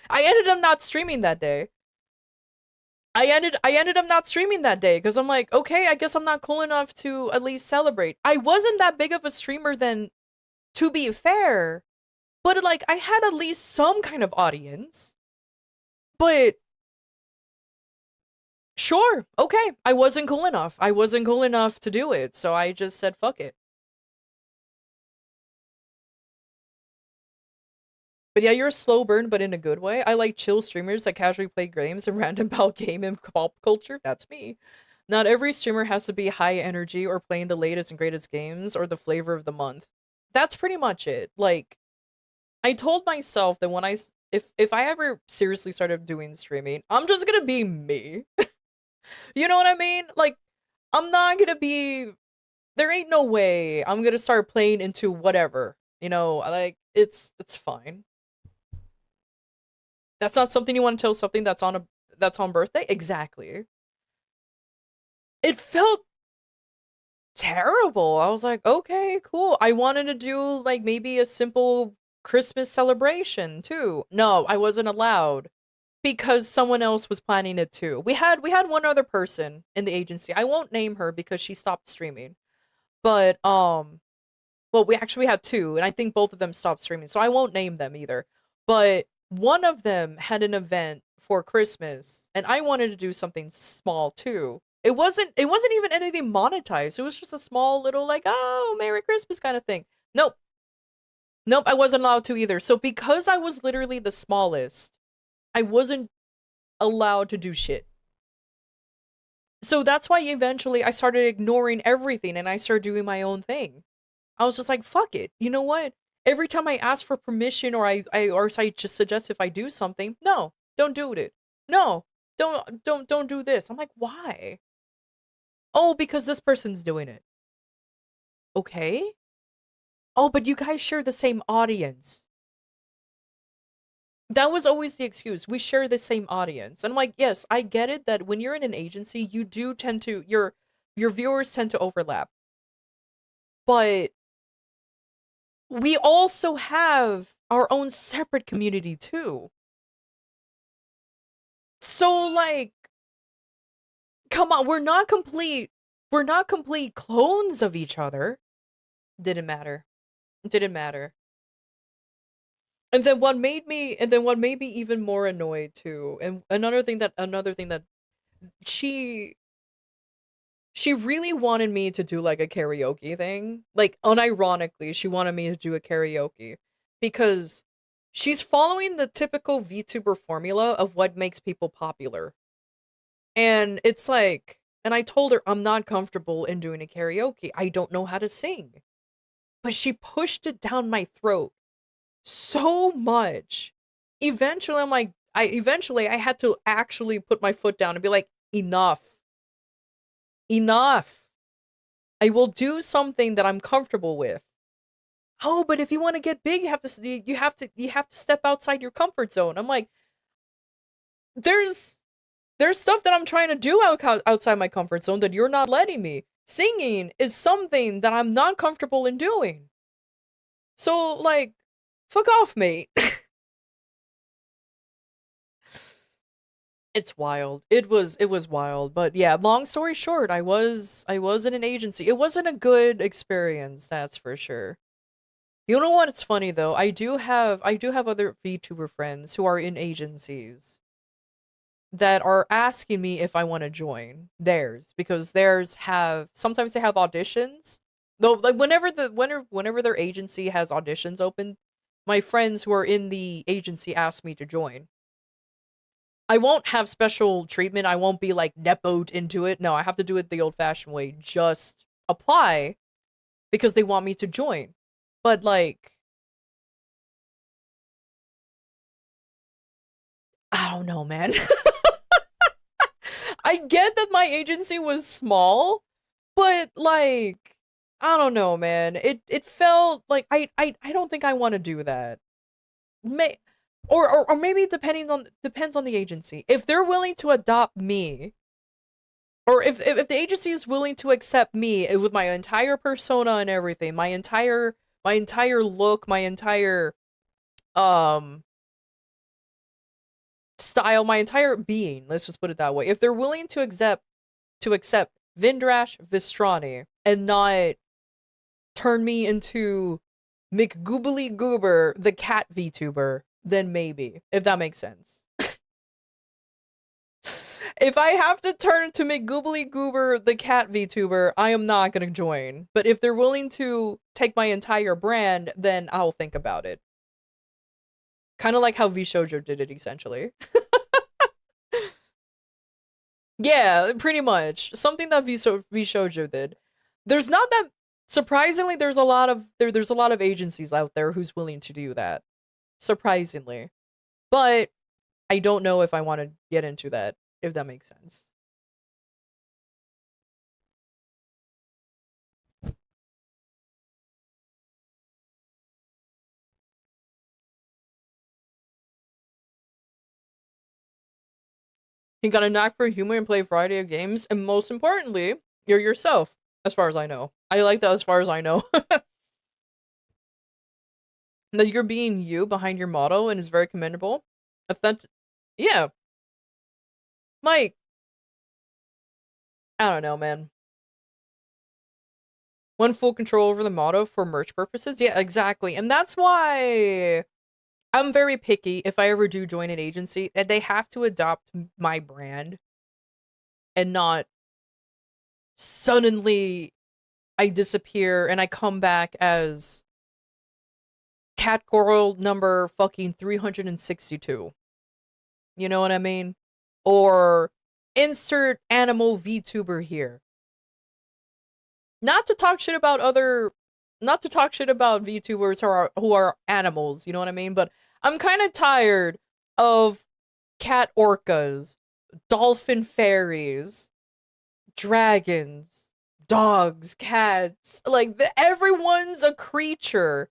I ended up not streaming that day. I ended up not streaming that day because I'm like, okay, I guess I'm not cool enough to at least celebrate. I wasn't that big of a streamer then, to be fair, but like I had at least some kind of audience. But sure, okay, I wasn't cool enough. I wasn't cool enough to do it, so I just said fuck it. But yeah, you're a slow burn, but in a good way. I like chill streamers that casually play games and random about game and pop culture. That's me. Not every streamer has to be high energy or playing the latest and greatest games or the flavor of the month. That's pretty much it. Like, I told myself that when if I ever seriously started doing streaming, I'm just gonna be me. You know what I mean? Like, I'm not gonna be. There ain't no way I'm gonna start playing into whatever. You know, like it's fine. That's not something you want to tell something that's on birthday. Exactly. It felt terrible. I was like, okay, cool. I wanted to do like maybe a simple Christmas celebration too. No, I wasn't allowed because someone else was planning it too. We had one other person in the agency. I won't name her because she stopped streaming. But well, we actually had two, and I think both of them stopped streaming, so I won't name them either. But one of them had an event for Christmas, and I wanted to do something small too. It wasn't even anything monetized. It was just a small little like, oh, Merry Christmas kind of thing. Nope. Nope, I wasn't allowed to either. So because I was literally the smallest, I wasn't allowed to do shit. So that's why eventually I started ignoring everything and I started doing my own thing. I was just like, fuck it. You know what? Every time I ask for permission or I just suggest if I do something, no, don't do it. No, don't do this. I'm like, why? Oh, because this person's doing it. Okay. Oh, but you guys share the same audience. That was always the excuse. We share the same audience. And I'm like, yes, I get it that when you're in an agency, you do tend to, your viewers tend to overlap. But we also have our own separate community too. So like, come on, we're not complete clones of each other. Didn't matter. Didn't matter. And then what made me even more annoyed too, and another thing that she really wanted me to do like a karaoke thing. Like unironically, she wanted me to do a karaoke because she's following the typical VTuber formula of what makes people popular. And it's like, and I told her I'm not comfortable in doing a karaoke. I don't know how to sing. But she pushed it down my throat so much. Eventually, I had to actually put my foot down and be like, enough. Enough. I will do something that I'm comfortable with. Oh, but if you want to get big, you have to step outside your comfort zone. I'm like, there's stuff that I'm trying to do outside my comfort zone that you're not letting me. Singing is something that I'm not comfortable in doing. So, like, fuck off, mate. It's wild. It was wild. But yeah, long story short, I was in an agency. It wasn't a good experience, that's for sure. You know what? It's funny though. I do have other VTuber friends who are in agencies that are asking me if I want to join theirs because theirs sometimes they have auditions. Though like whenever their agency has auditions open, my friends who are in the agency ask me to join. I won't have special treatment. I won't be like nepoed into it. No, I have to do it the old-fashioned way. Just apply because they want me to join. But like, I don't know, man. I get that my agency was small, but like, I don't know, man. It felt like I don't think I want to do that. Or maybe depends on the agency. If they're willing to adopt me, or if the agency is willing to accept me with my entire persona and everything, my entire look, my entire style, my entire being, let's just put it that way. If they're willing to accept Vindrash Vistrani and not turn me into McGoobly Goober, the cat VTuber, then maybe, if that makes sense. If I have to turn to McGoobly Goober, the cat VTuber, I am not gonna join. But if they're willing to take my entire brand, then I'll think about it. Kind of like how VShojo did it, essentially. Yeah, pretty much. Something that Vshoujo did. There's not that surprisingly there's a lot of there's a lot of agencies out there who's willing to do that. Surprisingly. But I don't know if I want to get into that, if that makes sense. You got a knack for humor and play a variety of games, and most importantly, you're yourself, as far as I know. I like that as far as I know. That you're being you behind your motto and is very commendable. Authentic. Yeah. Like, I don't know, man. One full control over the motto for merch purposes? Yeah, exactly. And that's why I'm very picky if I ever do join an agency, that they have to adopt my brand and not suddenly I disappear and I come back as Cat Girl number fucking 362. You know what I mean? Or insert animal VTuber here. Not to talk shit about VTubers who are animals, you know what I mean? But I'm kind of tired of cat orcas, dolphin fairies, dragons, dogs, cats. Like, everyone's a creature.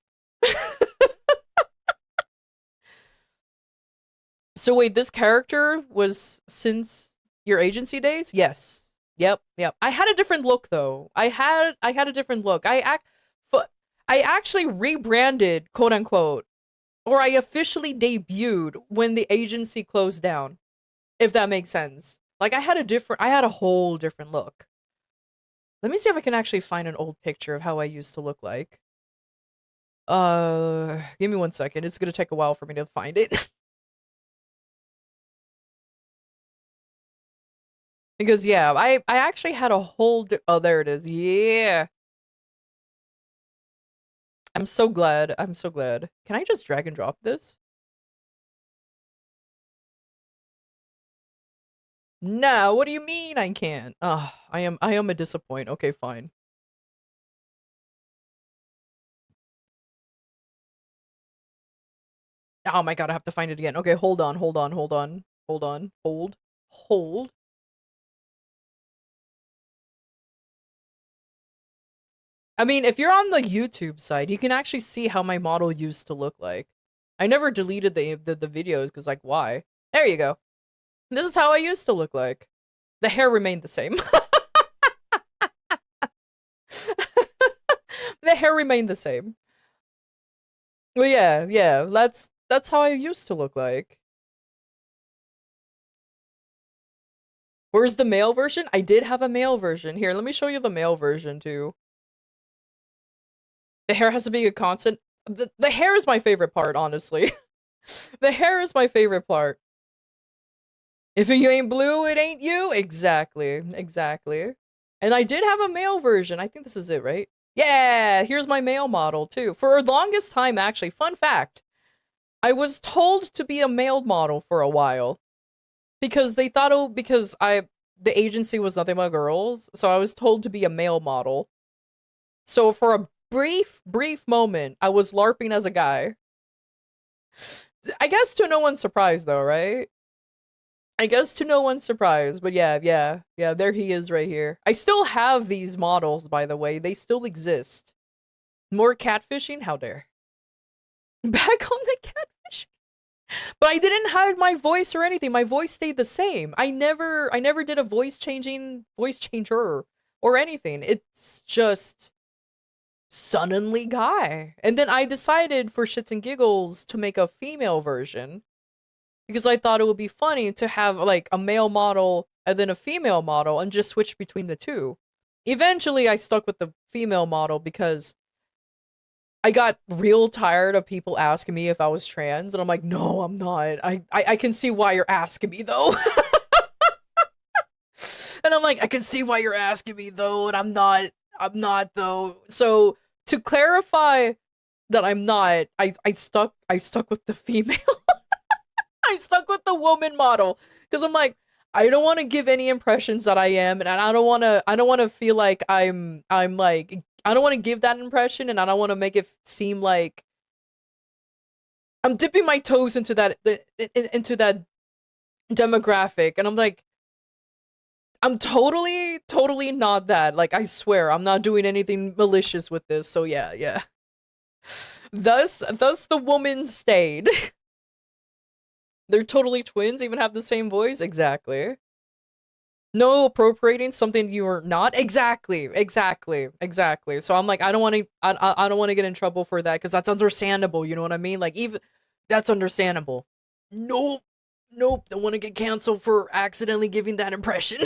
So wait, this character was since your agency days? Yes. Yep. I had a different look though. I had a different look. I actually rebranded, quote unquote, or I officially debuted when the agency closed down. If that makes sense. Like, I had a whole different look. Let me see if I can actually find an old picture of how I used to look like. Give me 1 second. It's gonna take a while for me to find it. Because, yeah, I actually had a whole oh, there it is. Yeah. I'm so glad. Can I just drag and drop this? No, what do you mean I can't? I am a disappoint. Okay, fine. Oh my god, I have to find it again. Okay, hold on. Hold. I mean, if you're on the YouTube side, you can actually see how my model used to look like. I never deleted the videos because, like, why? There you go. This is how I used to look like. The hair remained the same. The hair remained the same. Well, yeah, that's how I used to look like. Where's the male version? I did have a male version. Here, let me show you the male version, too. The hair has to be a constant. The hair is my favorite part, honestly. The hair is my favorite part. If you ain't blue, it ain't you. Exactly. And I did have a male version. I think this is it, right? Yeah, here's my male model, too. For the longest time, actually, fun fact, I was told to be a male model for a while. Because they thought, the agency was nothing but girls, so I was told to be a male model. So for a brief moment, I was LARPing as a guy. I guess to no one's surprise, though, right? I guess to no one's surprise, but yeah, there he is right here. I still have these models, by the way. They still exist. More catfishing? How dare. Back on the catfishing. But I didn't hide my voice or anything. My voice stayed the same. I never did a voice changer or anything. It's just suddenly guy. And then I decided for shits and giggles to make a female version because I thought it would be funny to have like a male model and then a female model and just switch between the two. Eventually I stuck with the female model because I got real tired of people asking me if I was trans, and I'm like, no, I'm not. I can see why you're asking me, though. And I'm like, I can see why you're asking me, though, and I'm not, though. So, to clarify that I'm not, I stuck with the female. I stuck with the woman model, because I'm like, I don't want to give any impressions that I am, and I don't want to feel like I'm like, I don't want to give that impression, and I don't want to make it seem like I'm dipping my toes into that demographic, and I'm like, I'm totally not that. Like, I swear, I'm not doing anything malicious with this. So yeah. Thus the woman stayed. They're totally twins, even have the same voice. Exactly. No appropriating something you are not. Exactly. So I'm like, I don't want to get in trouble for that, because that's understandable. You know what I mean? Like, even that's understandable. Nope. Don't want to get canceled for accidentally giving that impression.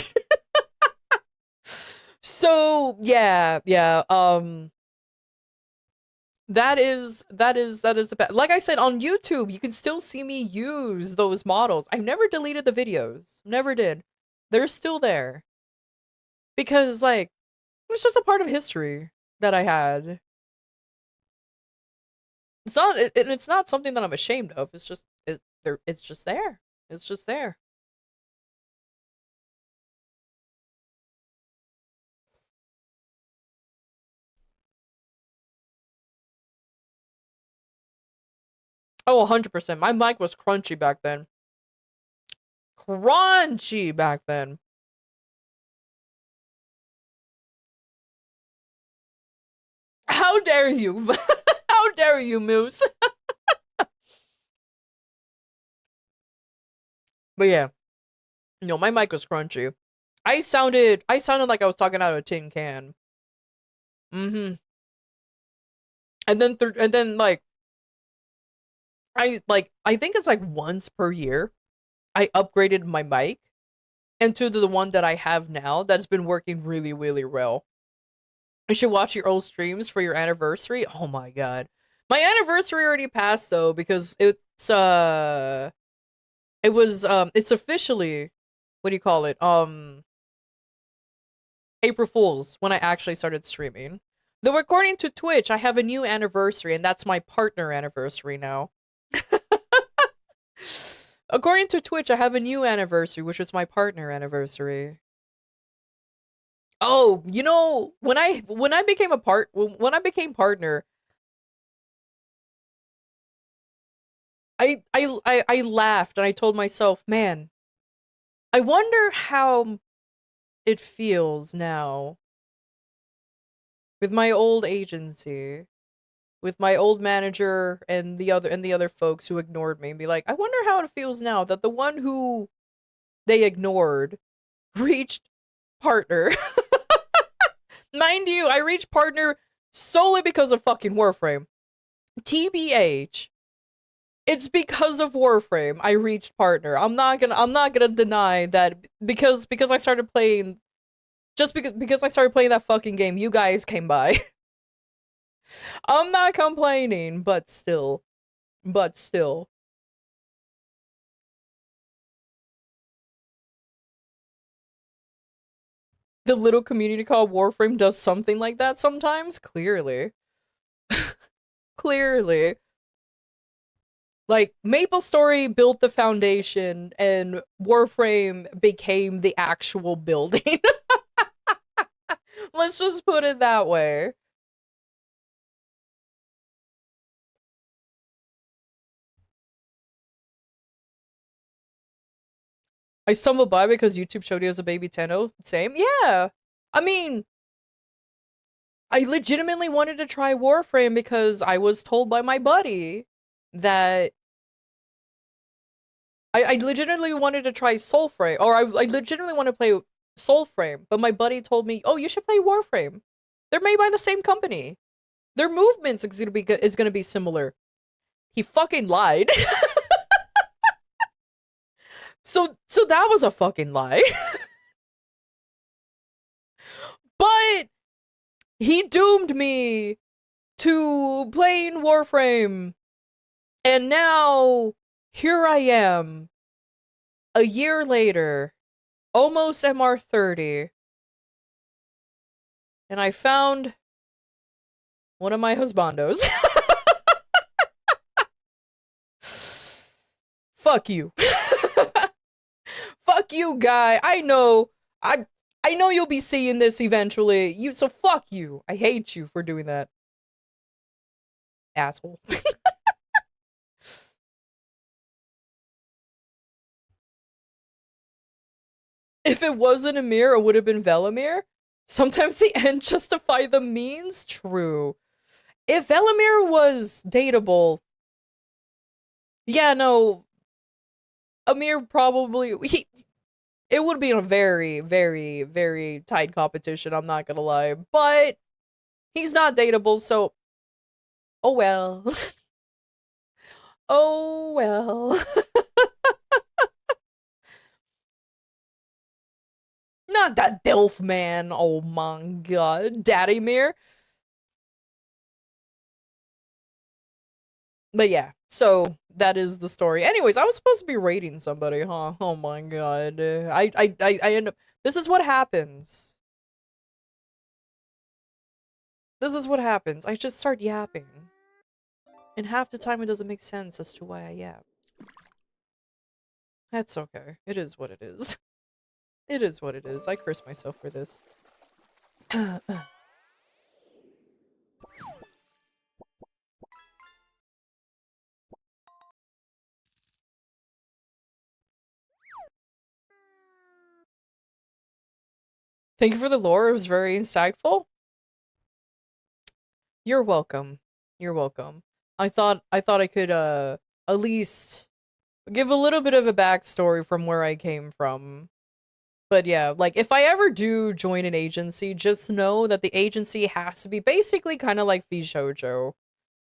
So yeah. That is the best. Like I said, on YouTube, you can still see me use those models. I never deleted the videos. Never did. They're still there. Because, like, it's just a part of history that I had. It's not something that I'm ashamed of. It's just it's just there. It's just there. Oh, 100%. My mic was crunchy back then. Crunchy back then. How dare you? How dare you, Moose? But yeah. No, my mic was crunchy. I sounded like I was talking out of a tin can. Mm-hmm. And then like I think it's like once per year I upgraded my mic into the one that I have now that's been working really, really well. You should watch your old streams for your anniversary. Oh my god. My anniversary already passed though, because it's officially, what do you call it? April Fools when I actually started streaming. Though according to Twitch, I have a new anniversary, and that's my partner anniversary now. According to Twitch, I have a new anniversary, which is my partner anniversary. Oh, you know, when I became partner, I laughed and I told myself, man, I wonder how it feels now with my old agency, with my old manager and the other folks who ignored me, and be like, I wonder how it feels now that the one who they ignored reached partner. Mind you, I reached partner solely because of fucking Warframe. TBH. It's because of Warframe I reached partner. I'm not gonna deny that because I started playing, just because I started playing that fucking game, you guys came by. I'm not complaining, but still. The little community called Warframe does something like that sometimes? Clearly. Clearly. Like, MapleStory built the foundation, and Warframe became the actual building. Let's just put it that way. I stumbled by because YouTube showed you as a baby Tenno. Same? Yeah. I mean, I legitimately wanted to try Warframe because I was told by my buddy that I legitimately wanted to try Soulframe, or I legitimately want to play Soulframe, but my buddy told me, oh, you should play Warframe. They're made by the same company. Their movements is gonna be similar. He fucking lied. So that was a fucking lie. But he doomed me to playing Warframe. And now here I am, a year later, almost MR30. And I found one of my husbandos. Fuck you. fuck you, guy. I know you'll be seeing this eventually. So fuck you. I hate you for doing that. Asshole. If it wasn't Amir, it would have been Velimir. Sometimes the end justify the means. True. If Velimir was dateable, yeah, no, Amir probably it would be a very, very, very tight competition. I'm not gonna lie, but he's not dateable, so oh well. Oh well. Not that Dilf man. Oh my god. Daddy Mir. But yeah, so that is the story. Anyways, I was supposed to be rating somebody, huh? Oh my god. I end up. This is what happens. This is what happens. I just start yapping. And half the time it doesn't make sense as to why I yap. That's okay. It is what it is. It is what it is. I curse myself for this. Thank you for the lore. It was very insightful. You're welcome. You're welcome. I thought I could at least give a little bit of a backstory from where I came from. But yeah, like if I ever do join an agency, just know that the agency has to be basically kind of like Fishoujo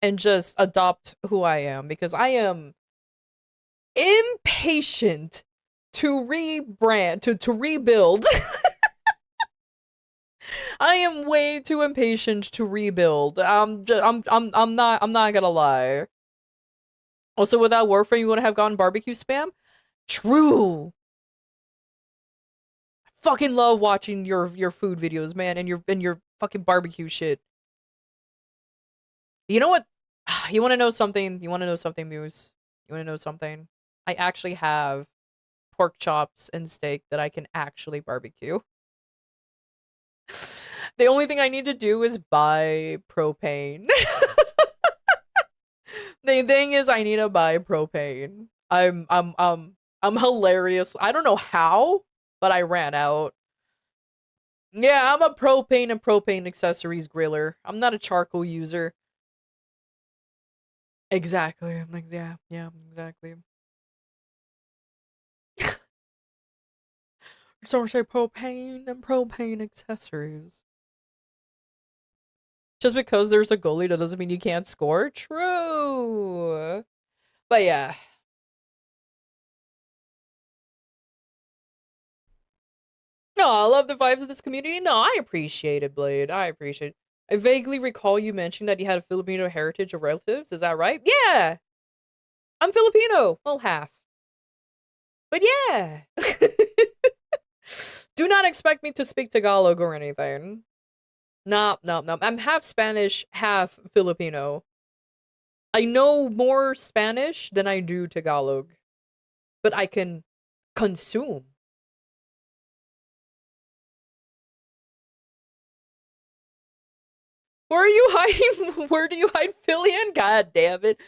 and just adopt who I am, because I am impatient to rebrand, to rebuild. I am way too impatient to rebuild. I'm not gonna lie. Also, without Warframe, you wouldn't have gotten barbecue spam. True. I fucking love watching your food videos, man, and your fucking barbecue shit. You know what? You want to know something? You want to know something, Muse? You want to know something? I actually have pork chops and steak that I can actually barbecue. The only thing I need to do is buy propane. The thing is, I need to buy propane. I'm hilarious. I don't know how, but I ran out. Yeah, I'm a propane and propane accessories griller. I'm not a charcoal user. Exactly. I'm like, yeah, exactly. So say propane and propane accessories. Just because there's a goalie, that doesn't mean you can't score. True. But yeah. No, I love the vibes of this community. No, I appreciate it, Blade. I appreciate it. I vaguely recall you mentioning that you had a Filipino heritage or relatives. Is that right? Yeah. I'm Filipino. Well, half. But yeah. Do not expect me to speak Tagalog or anything. No. I'm half Spanish, half Filipino. I know more Spanish than I do Tagalog. But I can consume. Where are you hiding? Where do you hide, Filian? God damn it.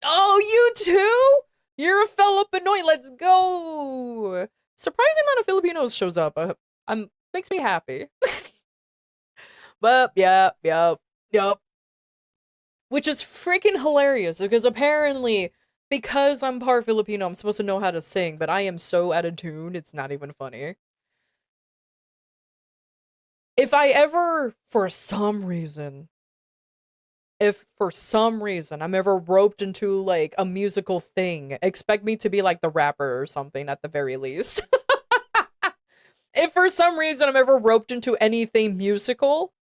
Oh, you too? You're a Filipino. Let's go. Surprising amount of Filipinos shows up. Makes me happy. But yep. Which is freaking hilarious because apparently, because I'm part Filipino, I'm supposed to know how to sing, but I am so out of tune, it's not even funny. If I ever, for some reason, I'm ever roped into, like, a musical thing, expect me to be, like, the rapper or something at the very least. If for some reason I'm ever roped into anything musical,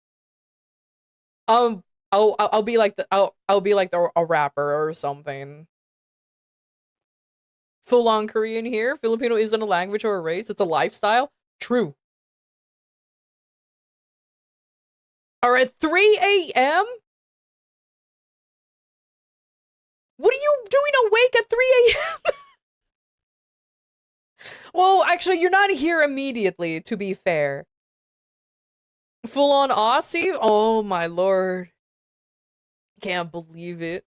I'll be like a rapper or something. Full-on Korean here. Filipino isn't a language or a race, it's a lifestyle. True. Or at 3 a.m.? What are you doing awake at 3 a.m.? Well, actually, you're not here immediately, to be fair. Full on Aussie? Oh my lord. Can't believe it.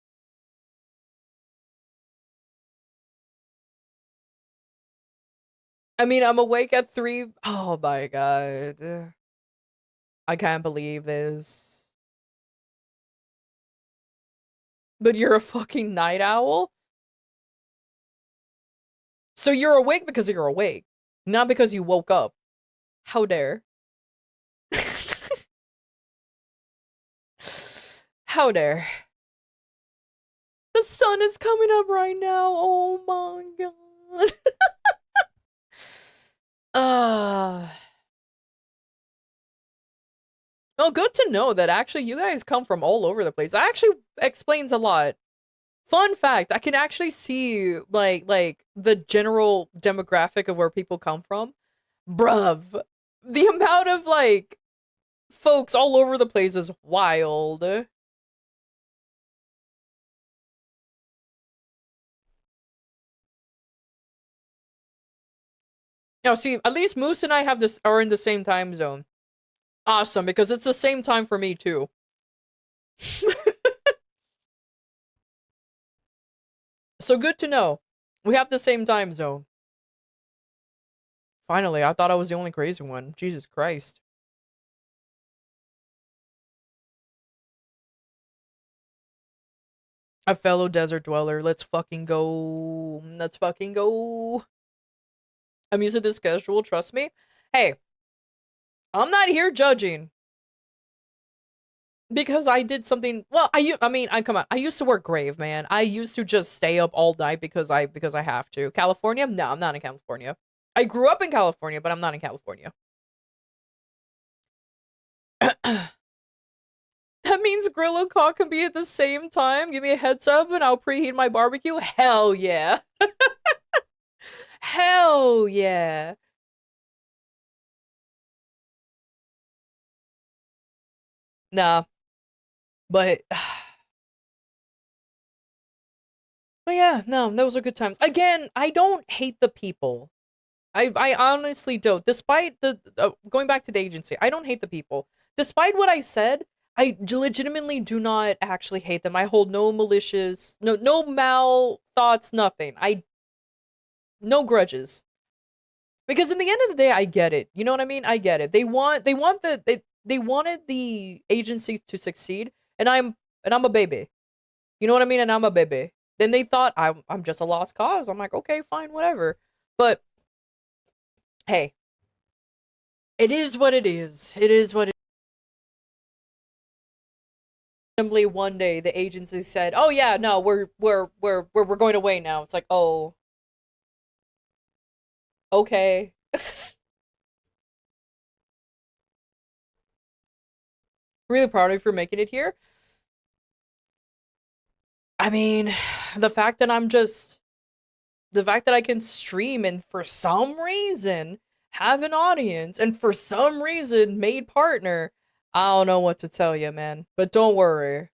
I mean, I'm awake at 3. Oh my god. I can't believe this. But you're a fucking night owl? So you're awake because you're awake, not because you woke up. How dare. How dare. The sun is coming up right now. Oh my god. Well, good to know that actually you guys come from all over the place. That actually explains a lot. Fun fact, I can actually see like the general demographic of where people come from. Bruv. The amount of like folks all over the place is wild. Now, see, at least Moose and I are in the same time zone. Awesome, because it's the same time for me too. So good to know. We have the same time zone. Finally, I thought I was the only crazy one. Jesus Christ. A fellow desert dweller. Let's fucking go. Let's fucking go. I'm used to this schedule, trust me. Hey, I'm not here judging. Because I did something, well, come on. I used to work grave, man. I used to just stay up all night because I have to. California? No, I'm not in California. I grew up in California, but I'm not in California. That means grill and cook can be at the same time? Give me a heads up and I'll preheat my barbecue? Hell yeah. Hell yeah. Nah. But yeah, no, those are good times. Again, I don't hate the people. I honestly don't. Despite the going back to the agency, I don't hate the people. Despite what I said, I legitimately do not actually hate them. I hold no malicious, no mal thoughts, nothing. No grudges. Because in the end of the day, I get it. You know what I mean? I get it. They wanted the agency to succeed, and I'm a baby. You know what I mean? And I'm a baby. Then they thought I'm just a lost cause. I'm like, okay, fine, whatever. But hey, it is what it is. It is what it is. Simply one day the agency said, "Oh yeah, no, we're going away now." It's like, "Oh. Okay." Really proud of you for making it here. I mean, the fact that I can stream and for some reason have an audience and for some reason made partner, I don't know what to tell you, man. But don't worry.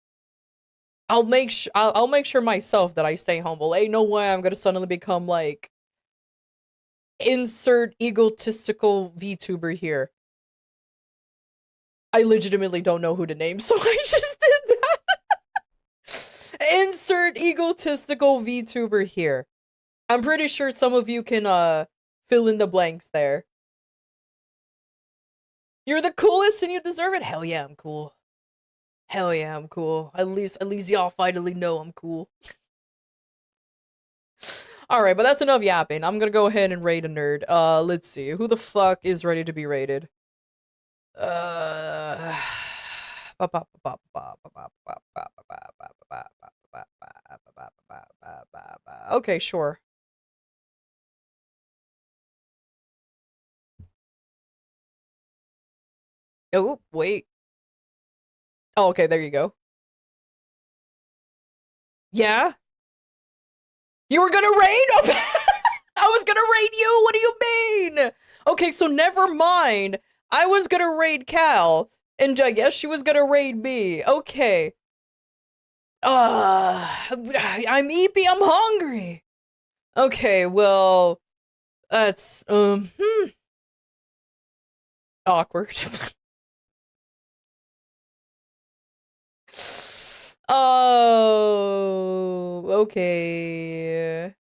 I'll make sure myself that I stay humble. Ain't no way I'm gonna suddenly become like insert egotistical VTuber here. I legitimately don't know who to name, so I just did that. Insert egotistical VTuber here. I'm pretty sure some of you can fill in the blanks there. You're the coolest and you deserve it. Hell yeah, I'm cool. Hell yeah, I'm cool. At least y'all finally know I'm cool. Alright, but that's enough yapping. I'm gonna go ahead and raid a nerd. Let's see. Who the fuck is ready to be raided? Okay, sure. Oh, wait. Oh, okay, there you go. Yeah? You were gonna raid? I was gonna raid you? What do you mean? Okay, so never mind. I was gonna raid Cal, and I guess she was gonna raid me. Okay. I'm eepy, I'm hungry. Okay, well, that's, awkward. Oh, okay.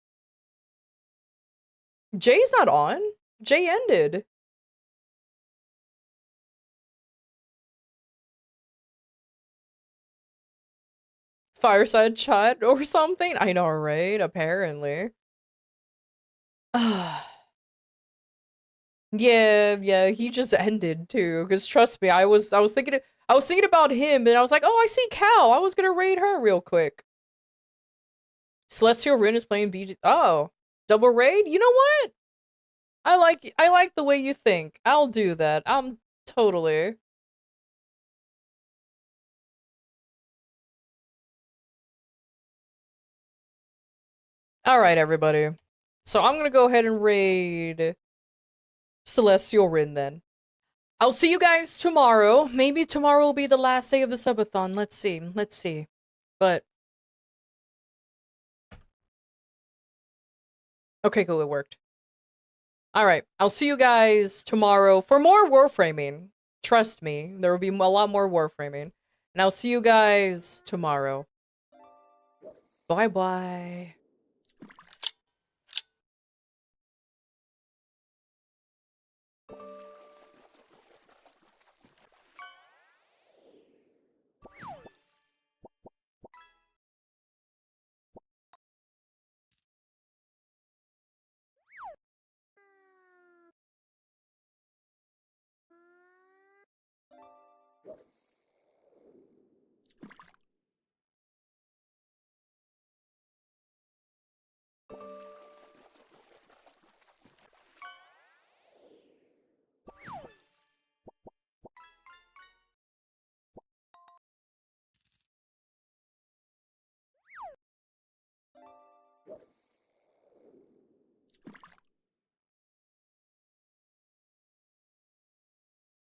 Jay's not on. Jay ended. Fireside chat or something? I know, right? Apparently. Yeah, he just ended too. Cause trust me, I was thinking about him, and I was like, oh, I see Cal. I was gonna raid her real quick. Celestial Rin is playing BG. Oh, double raid. You know what? I like the way you think. I'll do that. I'm totally. All right, everybody. So I'm gonna go ahead and raid Celestial Rin then. I'll see you guys tomorrow. Maybe tomorrow will be the last day of the subathon. Let's see. Let's see. But okay, cool. It worked. All right. I'll see you guys tomorrow for more Warframing. Trust me, there will be a lot more Warframing. And I'll see you guys tomorrow. Bye-bye.